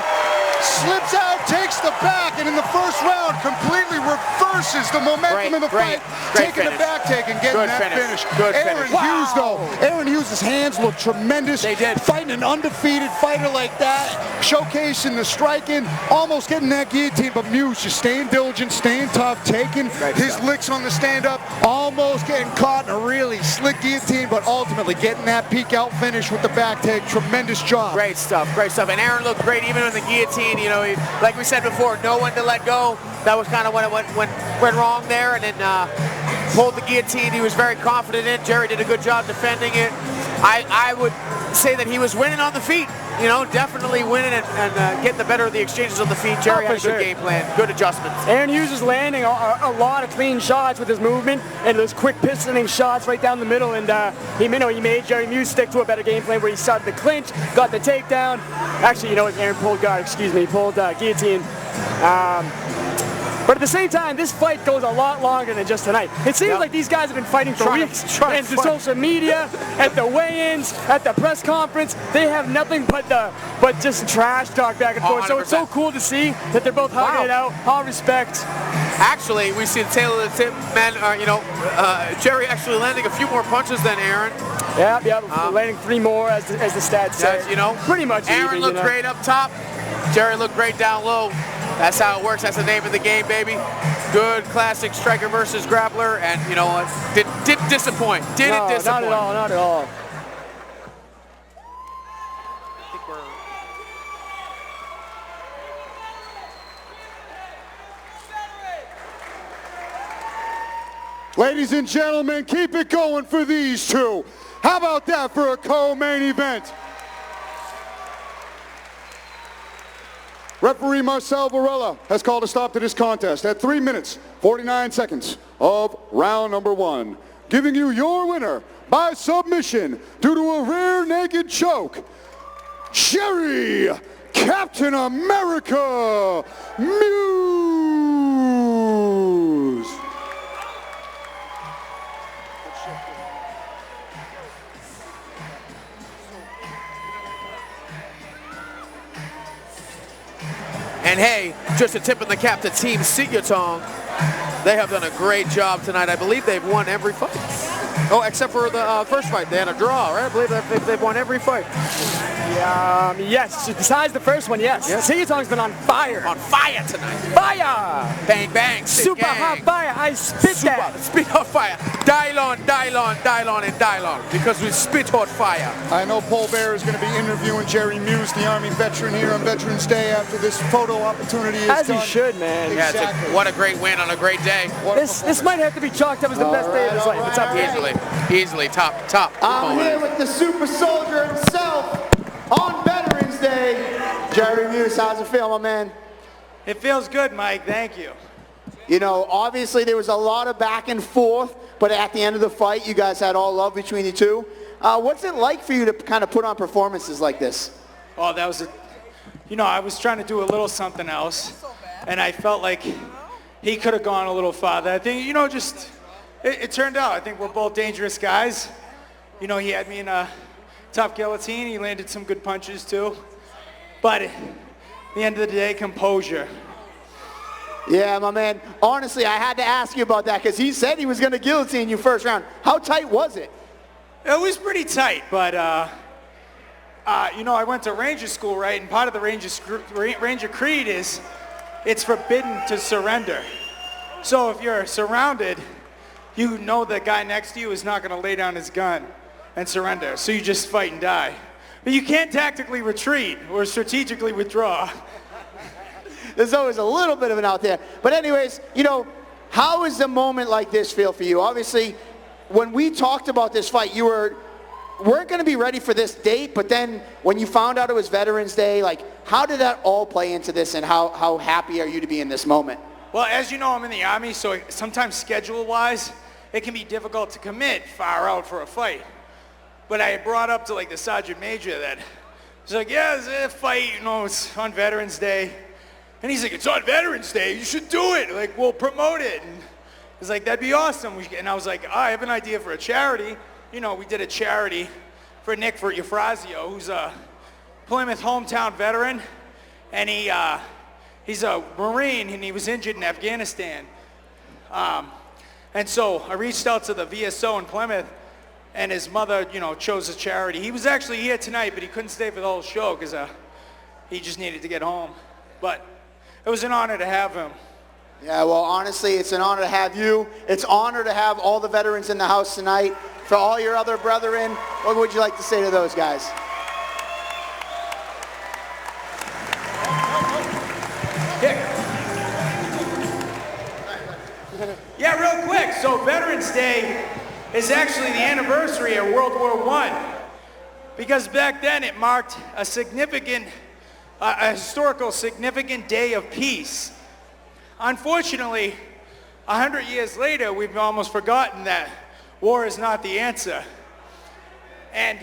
slips out, takes the back, and in the first round completely reverses the momentum in the fight, taking the back take and getting that finish. Good Aaron finish. Hughes, though, Aaron Hughes' hands look tremendous. They did. Fighting an undefeated fighter like that, showcasing the striking, almost getting that guillotine, but Muse just staying diligent, staying tough, taking his licks on the stand-up, almost getting caught in a really slick guillotine, but ultimately getting that peek out finish with the back take. Tremendous job. Great stuff. And Aaron looked great even in the guillotine. You know, like we said before, no one to let go. That was kind of when it went wrong there, and then pulled the guillotine. He was very confident in. Jerry did a good job defending it. I would say that he was winning on the feet. You know, definitely winning and getting the better of the exchanges on the feet. Jerry had a good game plan, good adjustments. Aaron Hughes is landing a lot of clean shots with his movement and those quick pistoning shots right down the middle. And he made Jerry Muse stick to a better game plan where he started the clinch, got the takedown. Actually, you know what? Aaron pulled guillotine. But at the same time, this fight goes a lot longer than just tonight. It seems like these guys have been fighting for weeks. And the social media, at the weigh-ins, at the press conference, they have nothing but just trash talk back and forth. So it's so cool to see that they're both hugging it out. All respect. Actually, we see the tail of the tip men. Jerry actually landing a few more punches than Aaron. Yeah, landing 3 more as the stats say. You know, pretty much. Aaron looked great up top. Jerry looked great down low. That's how it works. That's the name of the game, baby. Good classic striker versus grappler, and you know what? Didn't disappoint. Didn't disappoint. Not at all. Ladies and gentlemen, keep it going for these two. How about that for a co-main event? Referee Marcel Varela has called a stop to this contest at 3 minutes, 49 seconds of round number 1. Giving you your winner by submission due to a rear naked choke, Sherry Captain America Muse. And hey, just a tip in the cap to Team Sityodtong. They have done a great job tonight. I believe they've won every fight. Oh, except for the first fight. They had a draw, right? I believe they've won every fight. Yes, besides the first one, yes. Sityodtong's been on fire. On fire tonight. Fire! Bang, bang, Super hot fire. I spit that. Spit hot fire. Dial on, and dial on. Because we spit hot fire. I know Paul Bear is going to be interviewing Jerry Muse, the Army veteran, here on Veterans Day after this photo opportunity is As done. he should, man. Yeah, what a great win on a great day. This might have to be chalked up as the best day of his life. It's up Easily, top. I'm here with the super soldier himself on Veterans Day. Jerry Muse, how's it feel, my man? It feels good, Mike. Thank you. You know, obviously there was a lot of back and forth, but at the end of the fight, you guys had all love between you two. What's it like for you to kind of put on performances like this? Oh, that was I was trying to do a little something else, and I felt like he could have gone a little farther. I think, it turned out. I think we're both dangerous guys. He had me in a tough guillotine. He landed some good punches too. But at the end of the day, composure. Yeah, my man. Honestly, I had to ask you about that because he said he was going to guillotine you first round. How tight was it? It was pretty tight, but I went to Ranger school, right? And part of the Ranger Creed is it's forbidden to surrender. So if you're surrounded, you know the guy next to you is not going to lay down his gun and surrender. So you just fight and die. But you can't tactically retreat or strategically withdraw. There's always a little bit of an out there. But anyways, how does a moment like this feel for you? Obviously, when we talked about this fight, you weren't going to be ready for this date, but then when you found out it was Veterans Day, how did that all play into this, and how happy are you to be in this moment? Well, as you know, I'm in the Army, so sometimes schedule-wise, it can be difficult to commit far out for a fight. But I had brought up to the Sergeant Major that, he's like, yeah, it's a fight, it's on Veterans Day. And he's like, it's on Veterans Day, you should do it. We'll promote it. And he's like, that'd be awesome. And I was like, I have an idea for a charity. We did a charity for Nick Eufrazio, who's a Plymouth hometown veteran. And he's a Marine, and he was injured in Afghanistan. And so I reached out to the VSO in Plymouth, and his mother, chose a charity. He was actually here tonight, but he couldn't stay for the whole show because he just needed to get home. But it was an honor to have him. Yeah, well, honestly, it's an honor to have you. It's an honor to have all the veterans in the house tonight. For all your other brethren, what would you like to say to those guys? Yeah, real quick. So Veterans Day is actually the anniversary of World War I, because back then it marked a significant, a historical significant day of peace. Unfortunately, 100 years later, we've almost forgotten that war is not the answer. And,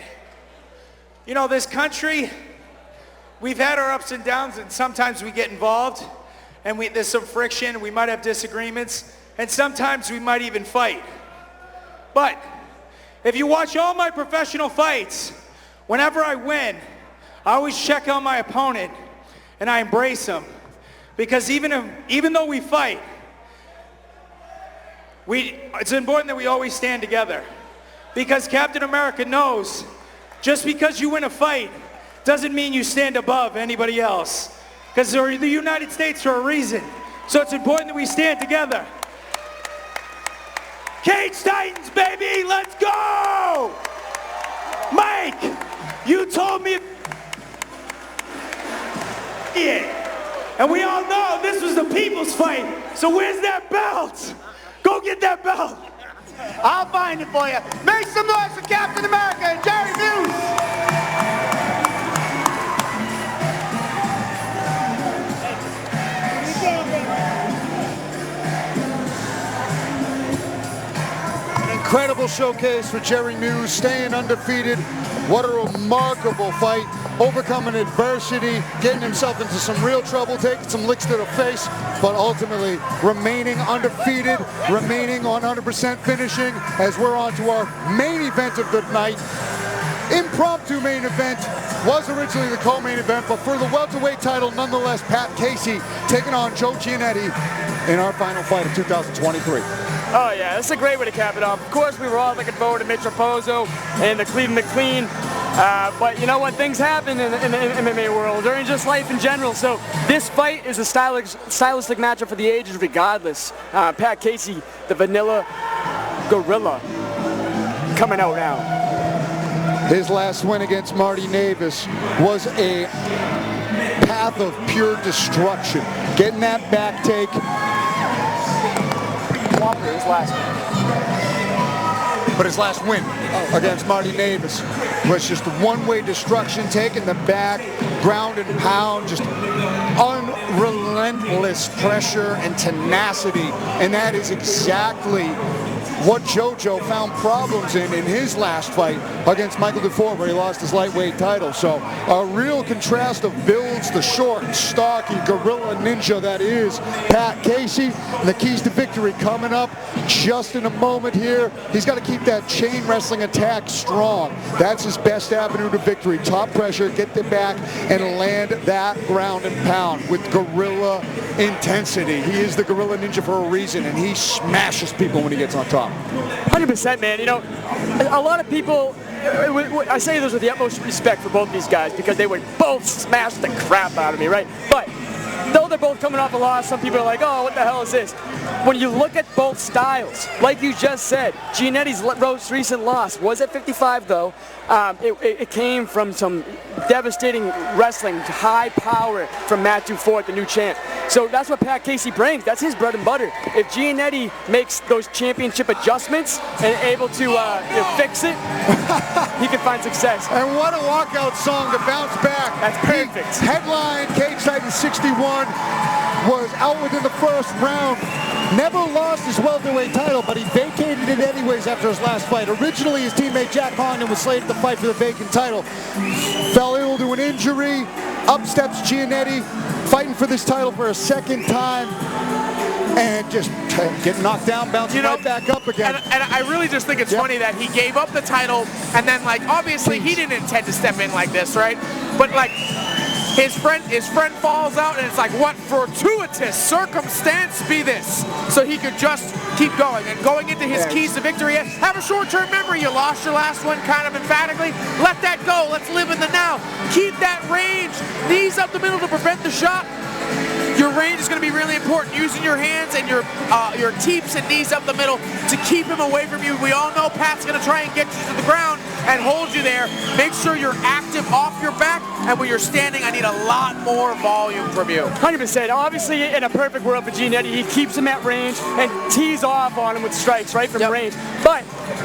this country, we've had our ups and downs, and sometimes we get involved, and there's some friction, we might have disagreements, and sometimes we might even fight. But if you watch all my professional fights, whenever I win, I always check out my opponent and I embrace him. Because even though we fight, it's important that we always stand together. Because Captain America knows, just because you win a fight doesn't mean you stand above anybody else. Because they're the United States for a reason. So it's important that we stand together. Cage Titans, baby, let's go! Mike, you told me it. And we all know this was the people's fight. So where's that belt? Go get that belt. I'll find it for you. Make some noise for Captain America and Jerry Muse. Incredible showcase for Jerry Muse, staying undefeated. What a remarkable fight, overcoming adversity, getting himself into some real trouble, taking some licks to the face, but ultimately remaining undefeated, remaining 100% finishing as we're on to our main event of the night. Impromptu main event, was originally the co-main event, but for the welterweight title, nonetheless, Pat Casey taking on Joe Giannetti in our final fight of 2023. Oh yeah, that's a great way to cap it off. Of course, we were all looking forward to Mitch Raposo and the Cleveland McLean, but you know what? Things happen in the MMA world, or in just life in general. So this fight is a stylistic matchup for the ages, regardless. Pat Casey, the Vanilla Gorilla, coming out now. His last win against Marty Navis was a path of pure destruction. Getting that back take. His last win. But his last win against Marty Navis was just one-way destruction, taking the back, ground and pound, just unrelentless pressure and tenacity. And that is exactly what JoJo found problems in his last fight against Michael Dufour, where he lost his lightweight title. So a real contrast of builds, the short, stocky, gorilla ninja that is Pat Casey. And the keys to victory coming up just in a moment here. He's got to keep that chain wrestling attack strong. That's his best avenue to victory. Top pressure, get the back, and land that ground and pound with gorilla intensity. He is the gorilla ninja for a reason, and he smashes people when he gets on top. 100%, man. You know, a lot of people, I say this with the utmost respect for both these guys because they would both smash the crap out of me, right? But though they're both coming off a loss, some people are like, oh, what the hell is this? When you look at both styles, like you just said, Giannetti's most recent loss was at 55, though. It came from some devastating wrestling, high power from Matt Dufour, the new champ. So that's what Pat Casey brings. That's his bread and butter. If Giannetti makes those championship adjustments and able to fix it, he can find success. And what a walkout song to bounce back. That's perfect. Headline Cage Titans 61 was out within the first round. Never lost his welterweight title, but he vacated it anyways after his last fight. Originally, his teammate Jack Condon was slated to fight for the vacant title. Fell ill to an injury. Up steps Giannetti, fighting for this title for a second time. And just getting knocked down, bouncing right back up again. And I really just think it's funny that he gave up the title, and then, like, obviously he didn't intend to step in like this, right? But, like, his friend falls out, and it's like, what fortuitous circumstance be this? So he could just keep going. And going into his keys to victory, have a short-term memory. You lost your last one kind of emphatically. Let that go. Let's live in the now. Keep that range. Knees up the middle to prevent the shot. Your range is going to be really important. Using your hands and your teeps and knees up the middle to keep him away from you. We all know Pat's going to try and get you to the ground and hold you there. Make sure you're active off your back, and when you're standing, I need a lot more volume from you. 100%. Obviously, in a perfect world for Giannetti, he keeps him at range and tees off on him with strikes right from range. But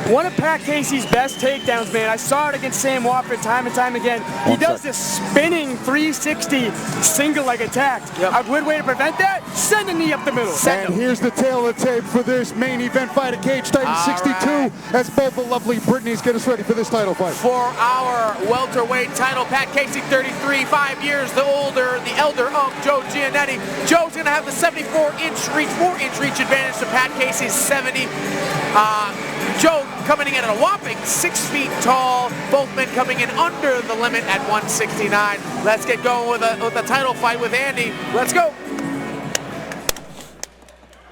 one of Pat Casey's best takedowns, man, I saw it against Sam Wofford time and time again. He does this spinning 360 single leg attack. A good way to prevent that, send a knee up the middle. And here's the tail of the tape for this main event fight at Cage Titans 62 as both the lovely Brittany's get us ready for this title fight. For our welterweight title, Pat Casey, 33, 5 years the elder of Joe Giannetti. Joe's going to have the 74-inch reach, 4-inch reach advantage to Pat Casey's 70. Joe coming in at a whopping 6 feet tall. Both men coming in under the limit at 169. Let's get going with a title fight with Andy. Let's go.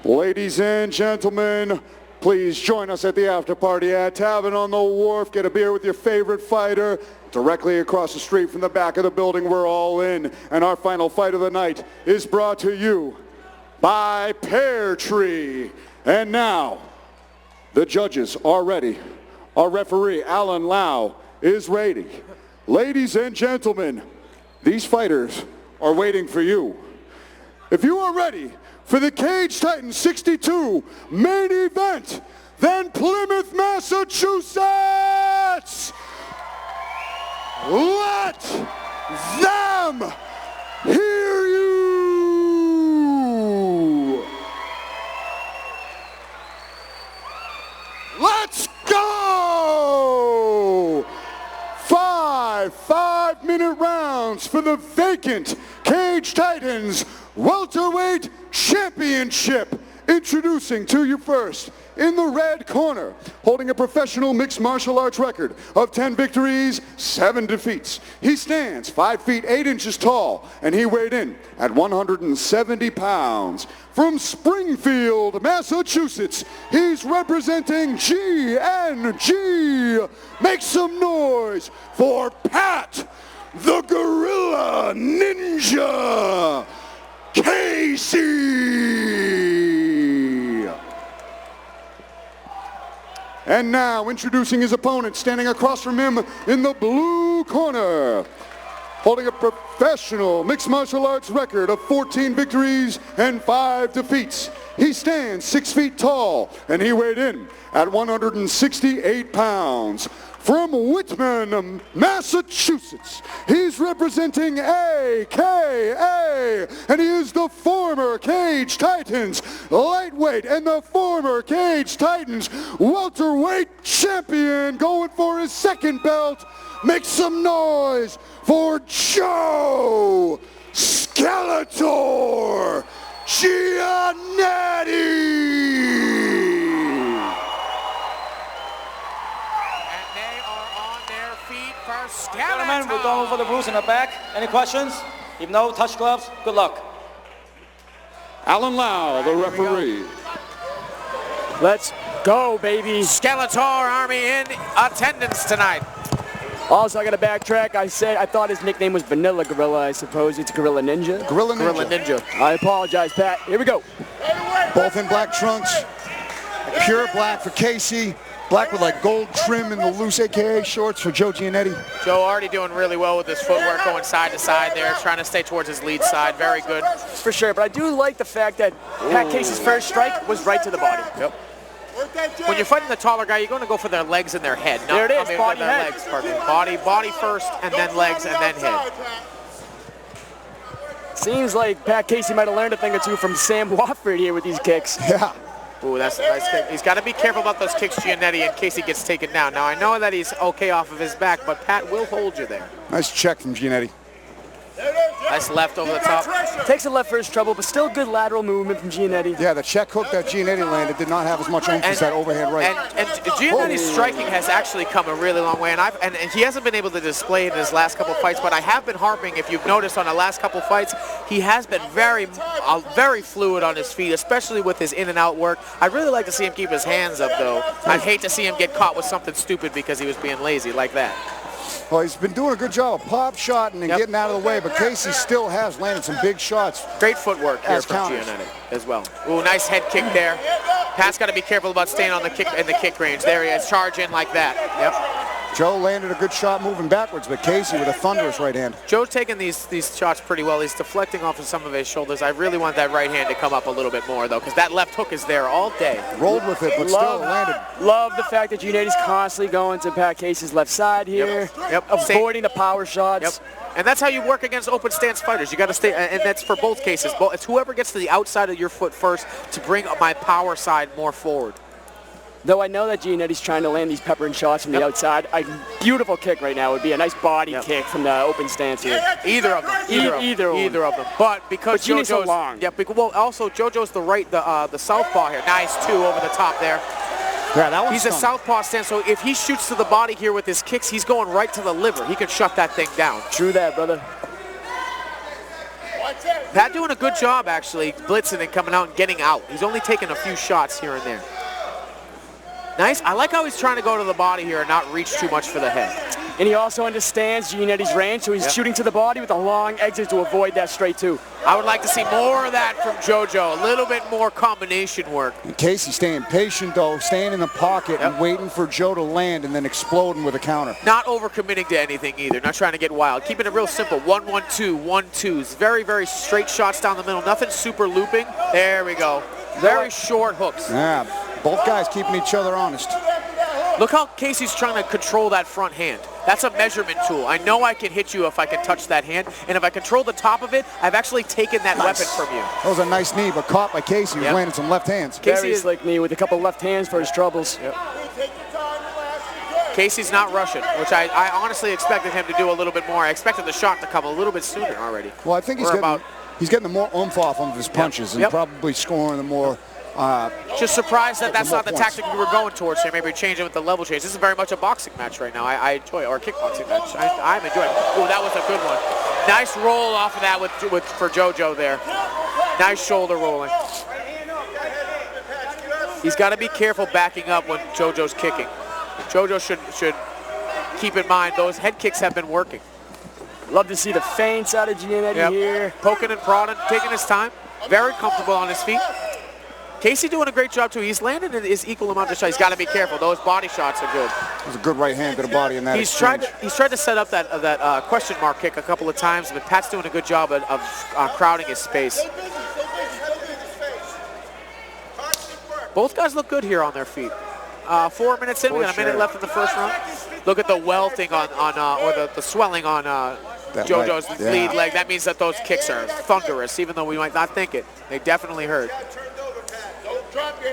Ladies and gentlemen, please join us at the after party at Tavern on the Wharf. Get a beer with your favorite fighter. Directly across the street from the back of the building, we're all in. And our final fight of the night is brought to you by Pear Tree. And now, the judges are ready. Our referee, Alan Lau, is ready. Ladies and gentlemen, these fighters are waiting for you. If you are ready for the Cage Titans 62 main event, than Plymouth, Massachusetts. Let them hear you. Let's go! 5-minute rounds for the vacant Cage Titans Welterweight Championship. Introducing to you first, in the red corner, holding a professional mixed martial arts record of 10 victories, 7 defeats. He stands 5 feet 8 inches tall, and he weighed in at 170 pounds. From Springfield, Massachusetts, he's representing GNG. Make some noise for Pat, the Gorilla Ninja Casey. And now, introducing his opponent, standing across from him in the blue corner, holding a professional mixed martial arts record of 14 victories and 5 defeats. He stands 6 feet tall, and he weighed in at 168 pounds. From Whitman, Massachusetts, he's representing AKA, and he is the former Cage Titans lightweight and the former Cage Titans welterweight champion, going for his second belt. Make some noise for Joe Skeletor Giannetti. Gentlemen, we're going for the rules in the back. Any questions? If no, touch gloves. Good luck. Alan Lau, the referee. Let's go, baby. Skeletor Army in attendance tonight. Also, I got to backtrack. I thought his nickname was Vanilla Gorilla. I suppose it's Gorilla Ninja. Gorilla Ninja. Gorilla Ninja. I apologize, Pat. Here we go. Both in black trunks. Pure black for Casey. Black with like gold trim in the loose AKA shorts for Joe Giannetti. Joe already doing really well with his footwork, going side to side there, trying to stay towards his lead side. Very good. For sure, but I do like the fact that Pat Casey's first strike was right to the body. Yep. When you're fighting the taller guy, you're going to go for their legs and their head. There it is, body, their head. Legs, body first, and then legs, and then head. Seems like Pat Casey might have learned a thing or two from Sam Wofford here with these kicks. Yeah. Ooh, that's a nice kick. He's got to be careful about those kicks, Giannetti, in case he gets taken down. Now, I know that he's okay off of his back, but Pat will hold you there. Nice check from Giannetti. Nice left over the top. Takes a left for his trouble, but still good lateral movement from Giannetti. Yeah, the check hook that Giannetti landed did not have as much oomph as that overhand right. And Giannetti's striking has actually come a really long way, and he hasn't been able to display it in his last couple fights, but I have been harping, if you've noticed on the last couple fights, he has been very fluid on his feet, especially with his in and out work. I'd really like to see him keep his hands up, though. I'd hate to see him get caught with something stupid because he was being lazy like that. Well, he's been doing a good job of pop shotting and getting out of the way, but Casey still has landed some big shots. Great footwork here from Giannetti as well. Ooh, nice head kick there. Pat's got to be careful about staying on the kick in the kick range. There he is, charge in like that. Yep. Joe landed a good shot moving backwards, but Casey with a thunderous right hand. Joe's taking these shots pretty well. He's deflecting off of some of his shoulders. I really want that right hand to come up a little bit more, though, because that left hook is there all day. Rolled with it, but still landed. Love the fact that Giannetti's constantly going to Pat Casey's left side here. Yep. Avoiding the power shots. Yep. And that's how you work against open stance fighters. You got to stay, and that's for both cases. It's whoever gets to the outside of your foot first to bring my power side more forward. Though I know that Giannetti's trying to land these peppering shots from the outside. A beautiful kick right now would be a nice body kick from the open stance here. Either of them. Either of them. But because JoJo's so long. Yeah, well, also JoJo's the southpaw here. Nice two over the top there. Yeah, that one's He's a southpaw stance, so if he shoots to the body here with his kicks, he's going right to the liver. He can shut that thing down. True that, brother. Pat doing a good job, actually, blitzing and coming out and getting out. He's only taking a few shots here and there. Nice. I like how he's trying to go to the body here and not reach too much for the head. And he also understands Giannetti's range, so he's shooting to the body with a long exit to avoid that straight two. I would like to see more of that from JoJo, a little bit more combination work. And Casey staying patient, though, staying in the pocket and waiting for Joe to land and then exploding with a counter. Not overcommitting to anything either, not trying to get wild. Keeping it real simple, 1-1-2, 1-2s. Very, very straight shots down the middle, nothing super looping. There we go. Very short hooks. Yeah, both guys keeping each other honest. Look how Casey's trying to control that front hand. That's a measurement tool. I know I can hit you if I can touch that hand, and if I control the top of it, I've actually taken that weapon from you. That was a nice knee, but caught by Casey, who's landing some left hands. Very slick knee with a couple left hands for his troubles. Yep. Casey's not rushing, which I honestly expected him to do a little bit more. I expected the shot to come a little bit sooner already. Well, I think he's getting the more oomph off of his punches and probably scoring the more... Just surprised that that's not the tactic we were going towards here. Maybe change it with the level change. This is very much a boxing match right now. I enjoy it, or a kickboxing match. I'm enjoying it. Oh, that was a good one. Nice roll off of that for JoJo there. Nice shoulder rolling. He's got to be careful backing up when JoJo's kicking. JoJo should keep in mind those head kicks have been working. Love to see the feints out of Giannetti here. Poking and prodding, taking his time. Very comfortable on his feet. Casey doing a great job too. He's landed his equal amount of shots. He's got to be careful. Those body shots are good. It was a good right hand to the body in that He's tried to set up that question mark kick a couple of times, but Pat's doing a good job of crowding his space. Both guys look good here on their feet. 4 minutes in, we got a minute left in the first round. Look at the welting or the swelling on JoJo's lead leg. That means that those kicks are thunderous, even though we might not think it. They definitely hurt.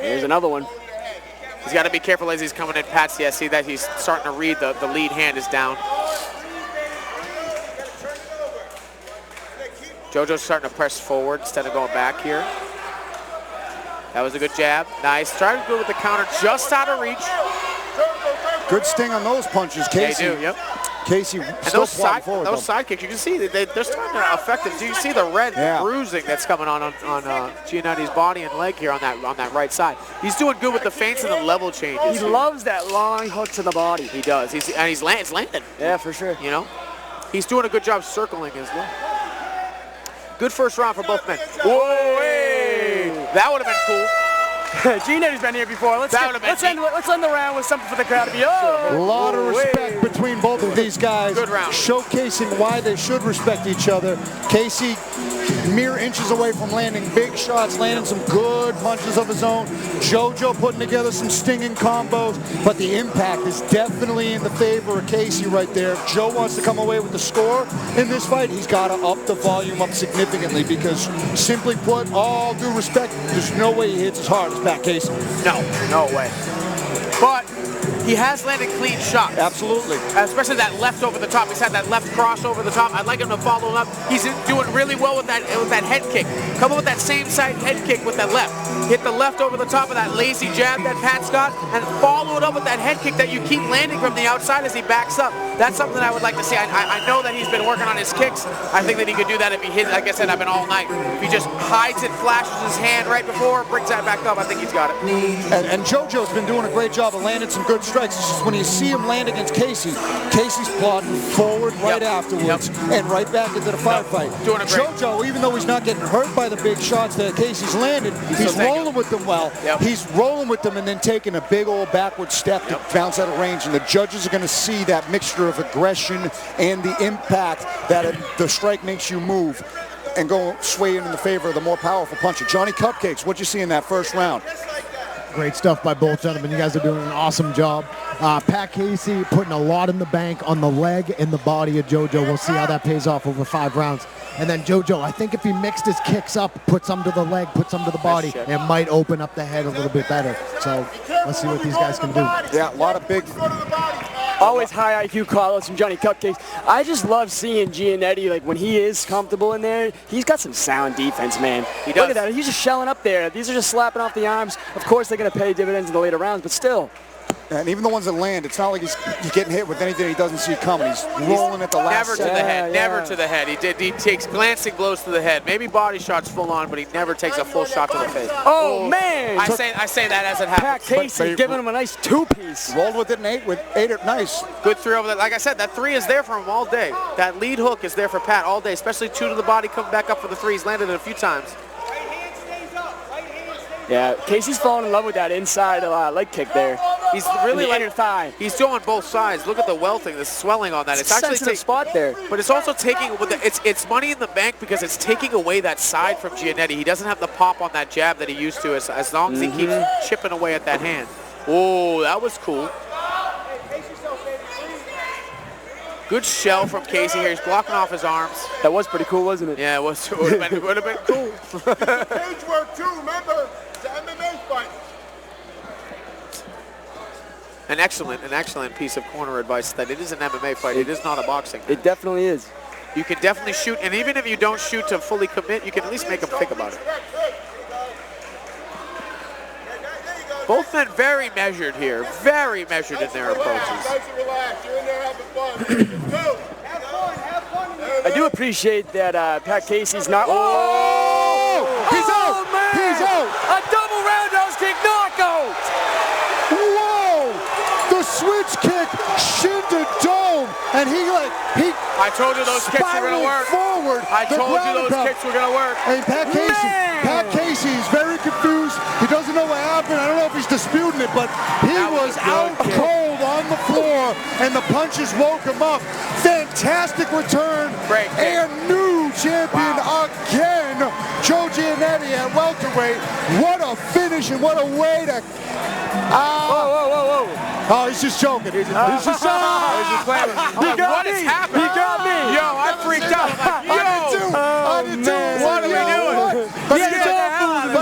Here's another one. He's got to be careful as he's coming in. Pat's, see that he's starting to read the lead hand is down. JoJo's starting to press forward instead of going back here. That was a good jab. Nice. Trying to go with the counter just out of reach. Good sting on those punches, Casey. They do, yep. Casey and still those side kicks, you can see they're starting to affect it. Do you see the red bruising that's coming on Giannetti's body and leg here on that right side? He's doing good with the feints and the level changes. He loves that long hook to the body. He does. It's landing. Yeah, for sure. You know, he's doing a good job circling as well. Good first round for both men. Whoa, hey. That would have been cool. Giannetti's been here before. Let's end the round with something for the crowd to be. A lot of respect between both of these guys. Good round. Showcasing why they should respect each other. Casey mere inches away from landing big shots, landing some good punches of his own. JoJo putting together some stinging combos, but the impact is definitely in the favor of Casey right there. If Joe wants to come away with the score in this fight, he's got to up the volume up significantly because, simply put, all due respect, there's no way he hits as hard as Pat Casey. No way. But he has landed clean shots. Absolutely. Especially that left over the top. He's had that left cross over the top. I'd like him to follow it up. He's doing really well with that head kick. Come up with that same side head kick with that left. Hit the left over the top of that lazy jab that Pat's got and follow it up with that head kick that you keep landing from the outside as he backs up. That's something I would like to see. I know that he's been working on his kicks. I think that he could do that if he hits, like I said, I've been all night. If he just hides it, flashes his hand right before, brings that back up, I think he's got it. And JoJo's been doing a great job of landing some good strikes. It's just when you see him land against Casey, Casey's plodding forward right afterwards and right back into the firefight. Doing a great. JoJo, even though he's not getting hurt by the big shots that Casey's landed, he's rolling with them well. He's rolling with them and then taking a big old backward step to bounce out of range. And the judges are going to see that mixture of aggression and the impact that the strike makes you move and go sway in the favor of the more powerful puncher. Johnny Cupcakes, what'd you see in that first round? Great stuff by both gentlemen. You guys are doing an awesome job. Pat Casey putting a lot in the bank on the leg and the body of JoJo. We'll see how that pays off over 5 rounds. And then JoJo, I think if he mixed his kicks up, put some to the leg, put some to the body, it might open up the head a little bit better. So let's see what these guys can do. Yeah, a lot of big... Always high IQ Carlos and Johnny Cupcakes. I just love seeing Giannetti, like when he is comfortable in there, he's got some sound defense, man. He does. Look at that, he's just shelling up there. These are just slapping off the arms. Of course they're going to pay dividends in the later rounds, but still. And even the ones that land, it's not like he's getting hit with anything he doesn't see coming. He's rolling at the last Never to the head, never to the head. He takes glancing blows to the head. Maybe body shots full on, but he never takes a full shot to the face. Oh, man! I say that as it happens. Pat Casey giving him a nice 2-piece. Rolled with it and ate it nice. Good 3 over that. Like I said, that 3 is there for him all day. That lead hook is there for Pat all day, especially 2 to the body, coming back up for the 3. He's landed it a few times. Yeah, Casey's falling in love with that inside leg kick there. He's really the like inner thigh. he's doing both sides. Look at the welting, the swelling on that. It's actually sensitive spot there. but it's also taking it's money in the bank because it's taking away that side from Giannetti. He doesn't have the pop on that jab that he used to as long as he keeps chipping away at that hand. Oh, that was cool. Good shell from Casey here. He's blocking off his arms. That was pretty cool, wasn't it? Yeah, it was. It would have been cool. Cage work too, remember? It's an MMA fight. An excellent piece of corner advice that it is an MMA fight. It is not a boxing. It definitely is. You can definitely shoot, and even if you don't shoot to fully commit, you can at least make them think about it. Both men very measured here, very measured in their approaches. I do appreciate that Pat Casey's not. Oh! He's out! Man. He's out! A double roundhouse kick knockout! Whoa! The switch kick, shin to dome, and he. I told you those kicks were gonna work. Forward. I told you those kicks were gonna work. And Pat Casey is very confused. He doesn't know what happened. I don't know if he's disputing it, but he was out cold on the floor, and the punches woke him up. Fantastic return. And new champion again, Joe Giannetti at welterweight. What a finish and what a way to... whoa. Oh, he's just joking. He's just playing. He got me. He got me. Yo, I freaked out. I did too. What are we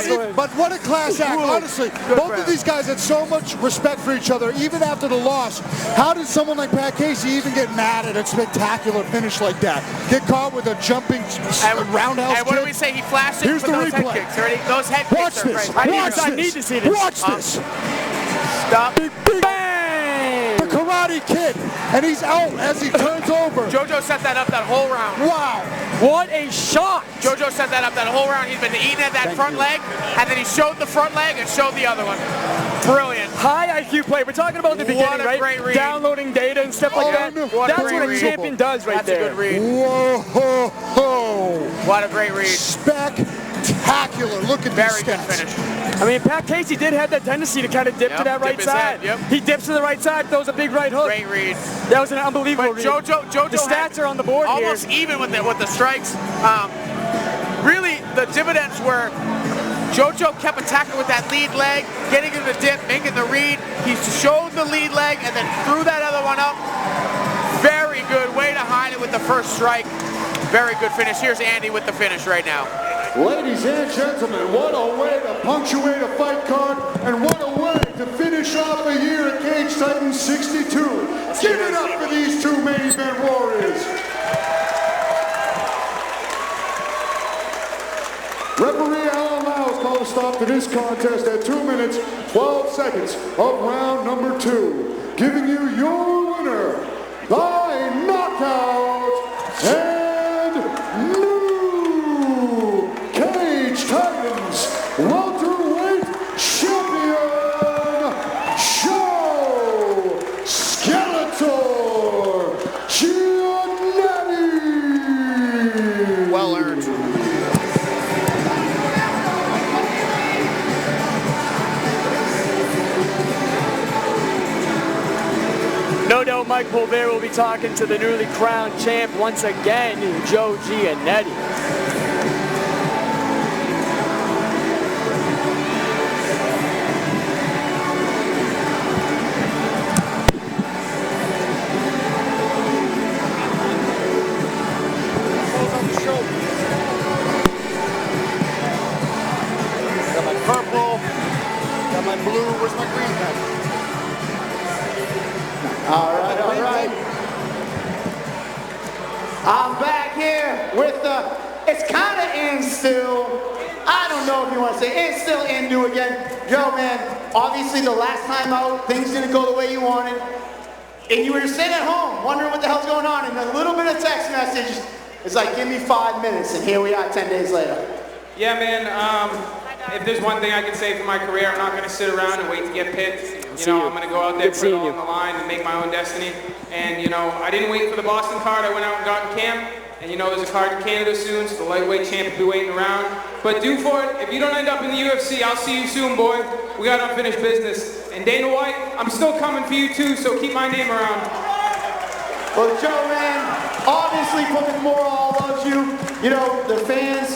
doing? But what a class act, honestly. Both of these guys had so much respect for each other, even after the loss. How did someone like Pat Casey even get mad at a spectacular finish like that? Get caught with a jumping roundhouse kick? And what do we say? He flashed it Here's with the those head replay. kicks. Ready? Those head Watch kicks are this. great. I need to see this. Watch this. Stop. The Karate Kid, and he's out as he turns over. JoJo set that up that whole round. Wow. What a shot. JoJo set that up that whole round. He's been eating at that front leg, and then he showed the front leg and showed the other one. Brilliant. High IQ play. We're talking about the beginning, right? Great read. Downloading data and stuff like that. That's what a champion does right there. That's a good read. Whoa. What a great read. Spectacular. Look at Very these good stats. finish. I mean, Pat Casey did have that tendency to kind of dip to that right his side. head, yep. He dips to the right side, throws a big right hook. Great read. That was an unbelievable read. JoJo the stats are on the board almost here. even with the strikes. Really, the dividends were JoJo kept attacking with that lead leg, getting in the dip, making the read. He showed the lead leg and then threw that other one up. Very good way to hide it with the first strike. Very good finish. Here's Andy with the finish right now. Ladies and gentlemen, what a way to punctuate a fight card, and what a way to finish off a year at Cage Titans 62. Give it up for these two main event warriors. Referee Alan Lyles called a stop to this contest at 2 minutes, 12 seconds of round number 2. Giving you your winner by knockout and new Cage Titans welterweight champion, Joe Skeletor Giannetti. Well earned. No doubt Mike Polvera will be talking to the newly crowned champ once again, Joe Giannetti. Got my purple, got my blue, where's my green pen? All right. I'm back here with it's kind of in still. I don't know if you want to say it's still in new again. Yo, man, obviously the last time out, things didn't go the way you wanted. And you were sitting at home wondering what the hell's going on. And a little bit of text message, it's like, give me 5 minutes. And here we are 10 days later. Yeah, man, if there's one thing I can say for my career, I'm not going to sit around and wait to get picked. You know, I'm going to go out there, put it all on the line and make my own destiny. And, you know, I didn't wait for the Boston card. I went out and got in camp. And you know there's a card in Canada soon, so the lightweight champ will be waiting around. But do for it. If you don't end up in the UFC, I'll see you soon, boy. We got unfinished business. And Dana White, I'm still coming for you too, so keep my name around. Well, Joe, man, obviously Plymouth Memorial loves you. You know, the fans,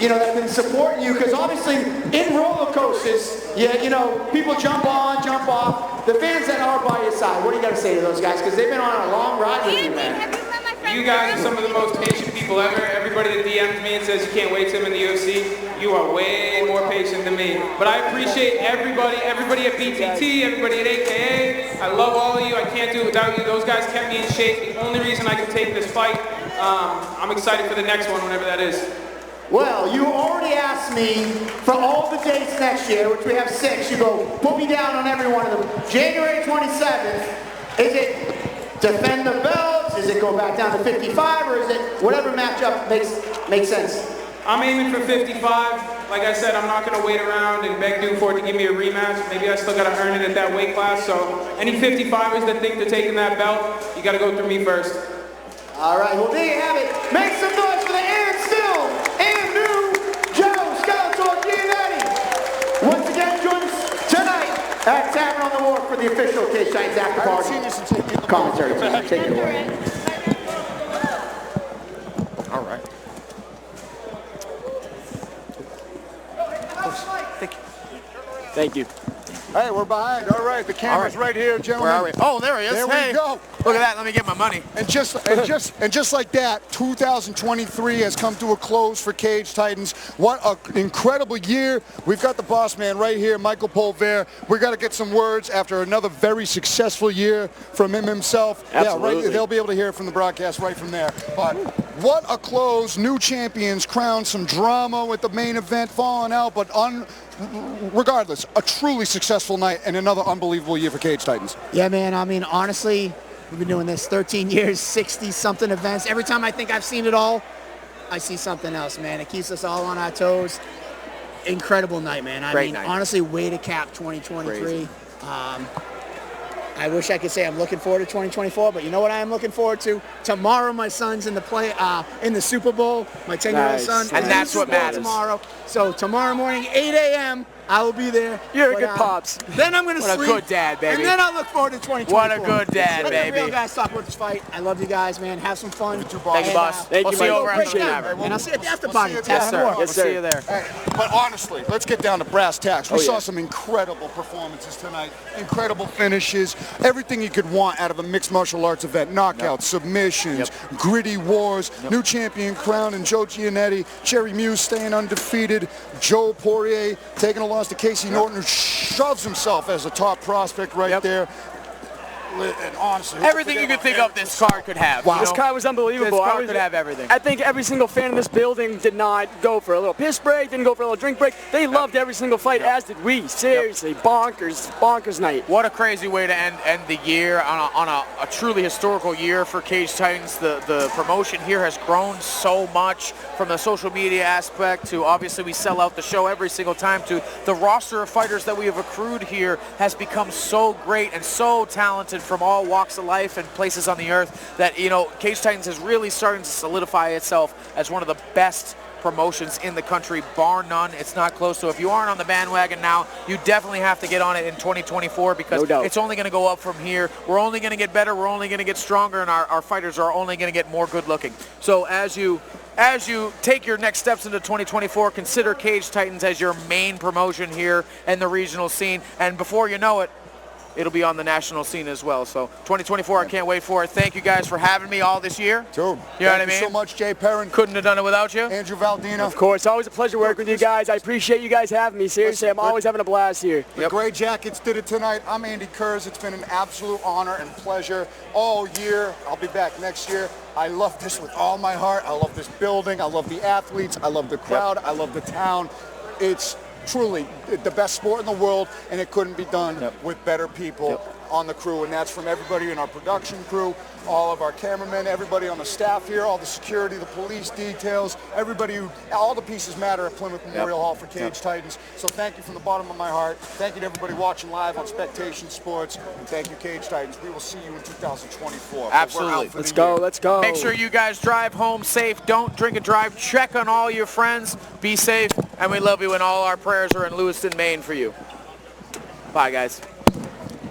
you know, that have been supporting you, because obviously in roller coasters, yeah, you know, people jump on, jump off. The fans that are by your side, what do you got to say to those guys? Because they've been on a long ride with you, man. You guys are some of the most patient people ever. Everybody that DMs me and says you can't wait to him in the UFC, you are way more patient than me. But I appreciate everybody at BTT, everybody at AKA. I love all of you. I can't do it without you. Those guys kept me in shape. The only reason I can take this fight. I'm excited for the next one, whenever that is. Well, you already asked me for all the dates next year, which we have 6. You go, put me down on every one of them. January 27th, is it defend the belts? Is it go back down to 55? Or is it whatever matchup makes sense? I'm aiming for 55. Like I said, I'm not going to wait around and beg Dufort to give me a rematch. Maybe I still got to earn it at that weight class. So any 55ers that think they're taking that belt, you got to go through me first. All right, well, there you have it. Make some noise for the and still and new Joe Skeletor Giannetti. Once again, join us tonight at Tavern on the Wharf for the official Cage Titans after party commentary. Take it away. All right. Thank you. Hey, we're behind. All right, the camera's right here, gentlemen. Where are we? Oh, there he is. There Hey. we go. Look at that. Let me get my money. And just like that, 2023 has come to a close for Cage Titans. What an incredible year. We've got the boss man right here, Michael Polvere. We got to get some words after another very successful year from him himself. Absolutely. Yeah, right. They'll be able to hear it from the broadcast right from there. But what a close. New champions crowned, some drama with the main event falling out, but regardless, a truly successful night and another unbelievable year for Cage Titans. Yeah, man. I mean, honestly, we've been doing this 13 years, 60-something events. Every time I think I've seen it all, I see something else, man. It keeps us all on our toes. Incredible night, man. I mean, honestly, way to cap 2023. I wish I could say I'm looking forward to 2024, but you know what I am looking forward to? Tomorrow, my son's in the Super Bowl. My 10-year-old son. And that's what matters. Tomorrow. So tomorrow morning, 8 a.m., I will be there. You're a good pops. Then I'm going to sleep. What a good dad, baby. And then I'll look forward to 2024. What a good dad, Let baby. the real guys talk about this fight. I love you guys, man. Have some fun. Thank you, boss. Thank We'll you, see you Mike. over at the Appreciate it. tavern. And I'll see you at the after party. Yes, sir. Yes, We'll sir. see you there. But honestly, let's get down to brass tacks. We Oh, saw yeah. some incredible performances tonight, incredible finishes, everything you could want out of a mixed martial arts event. Knockouts, submissions, gritty wars, new champion crown and Joe Giannetti, Jerry Muse staying undefeated, Joe Poirier taking a loss to Casey Norton, who shoves himself as a top prospect right there. And honestly, Everything you could think of this card could have. Wow. You This know? card was unbelievable. This card could have everything. I think every single fan in this building did not go for a little piss break, didn't go for a little drink break. They loved every single fight, as did we. Seriously, bonkers night. What a crazy way to end the year on a truly historical year for Cage Titans. The promotion here has grown so much, from the social media aspect to obviously we sell out the show every single time, to the roster of fighters that we have accrued here has become so great and so talented from all walks of life and places on the earth that, you know, Cage Titans is really starting to solidify itself as one of the best promotions in the country, bar none. It's not close. So if you aren't on the bandwagon now, you definitely have to get on it in 2024, because it's only going to go up from here. We're only going to get better. We're only going to get stronger, and our fighters are only going to get more good looking. So as you take your next steps into 2024, consider Cage Titans as your main promotion here in the regional scene. And before you know it, it'll be on the national scene as well. So 2024, I can't wait for it. Thank you guys for having me all this year. Dude, You know what I thank mean? you so much, Jay Perrin. Couldn't have done it without you. Andrew Valdina. Of course, always a pleasure working with you guys. I appreciate you guys having me. Seriously, I'm always having a blast here. The Gray Jackets did it tonight. I'm Andy Kurz. It's been an absolute honor and pleasure all year. I'll be back next year. I love this with all my heart. I love this building. I love the athletes. I love the crowd. I love the town. It's truly the best sport in the world, and it couldn't be done with better people. on the crew, and that's from everybody in our production crew, all of our cameramen, everybody on the staff here, all the security, the police details, all the pieces matter at Plymouth Memorial Hall for Cage Titans. So thank you from the bottom of my heart. Thank you to everybody watching live on Spectation Sports, and thank you, Cage Titans. We will see you in 2024. Absolutely. Let's go. Let's go. Make sure you guys drive home safe. Don't drink and drive. Check on all your friends. Be safe. And we love you, and all our prayers are in Lewiston, Maine for you. Bye, guys.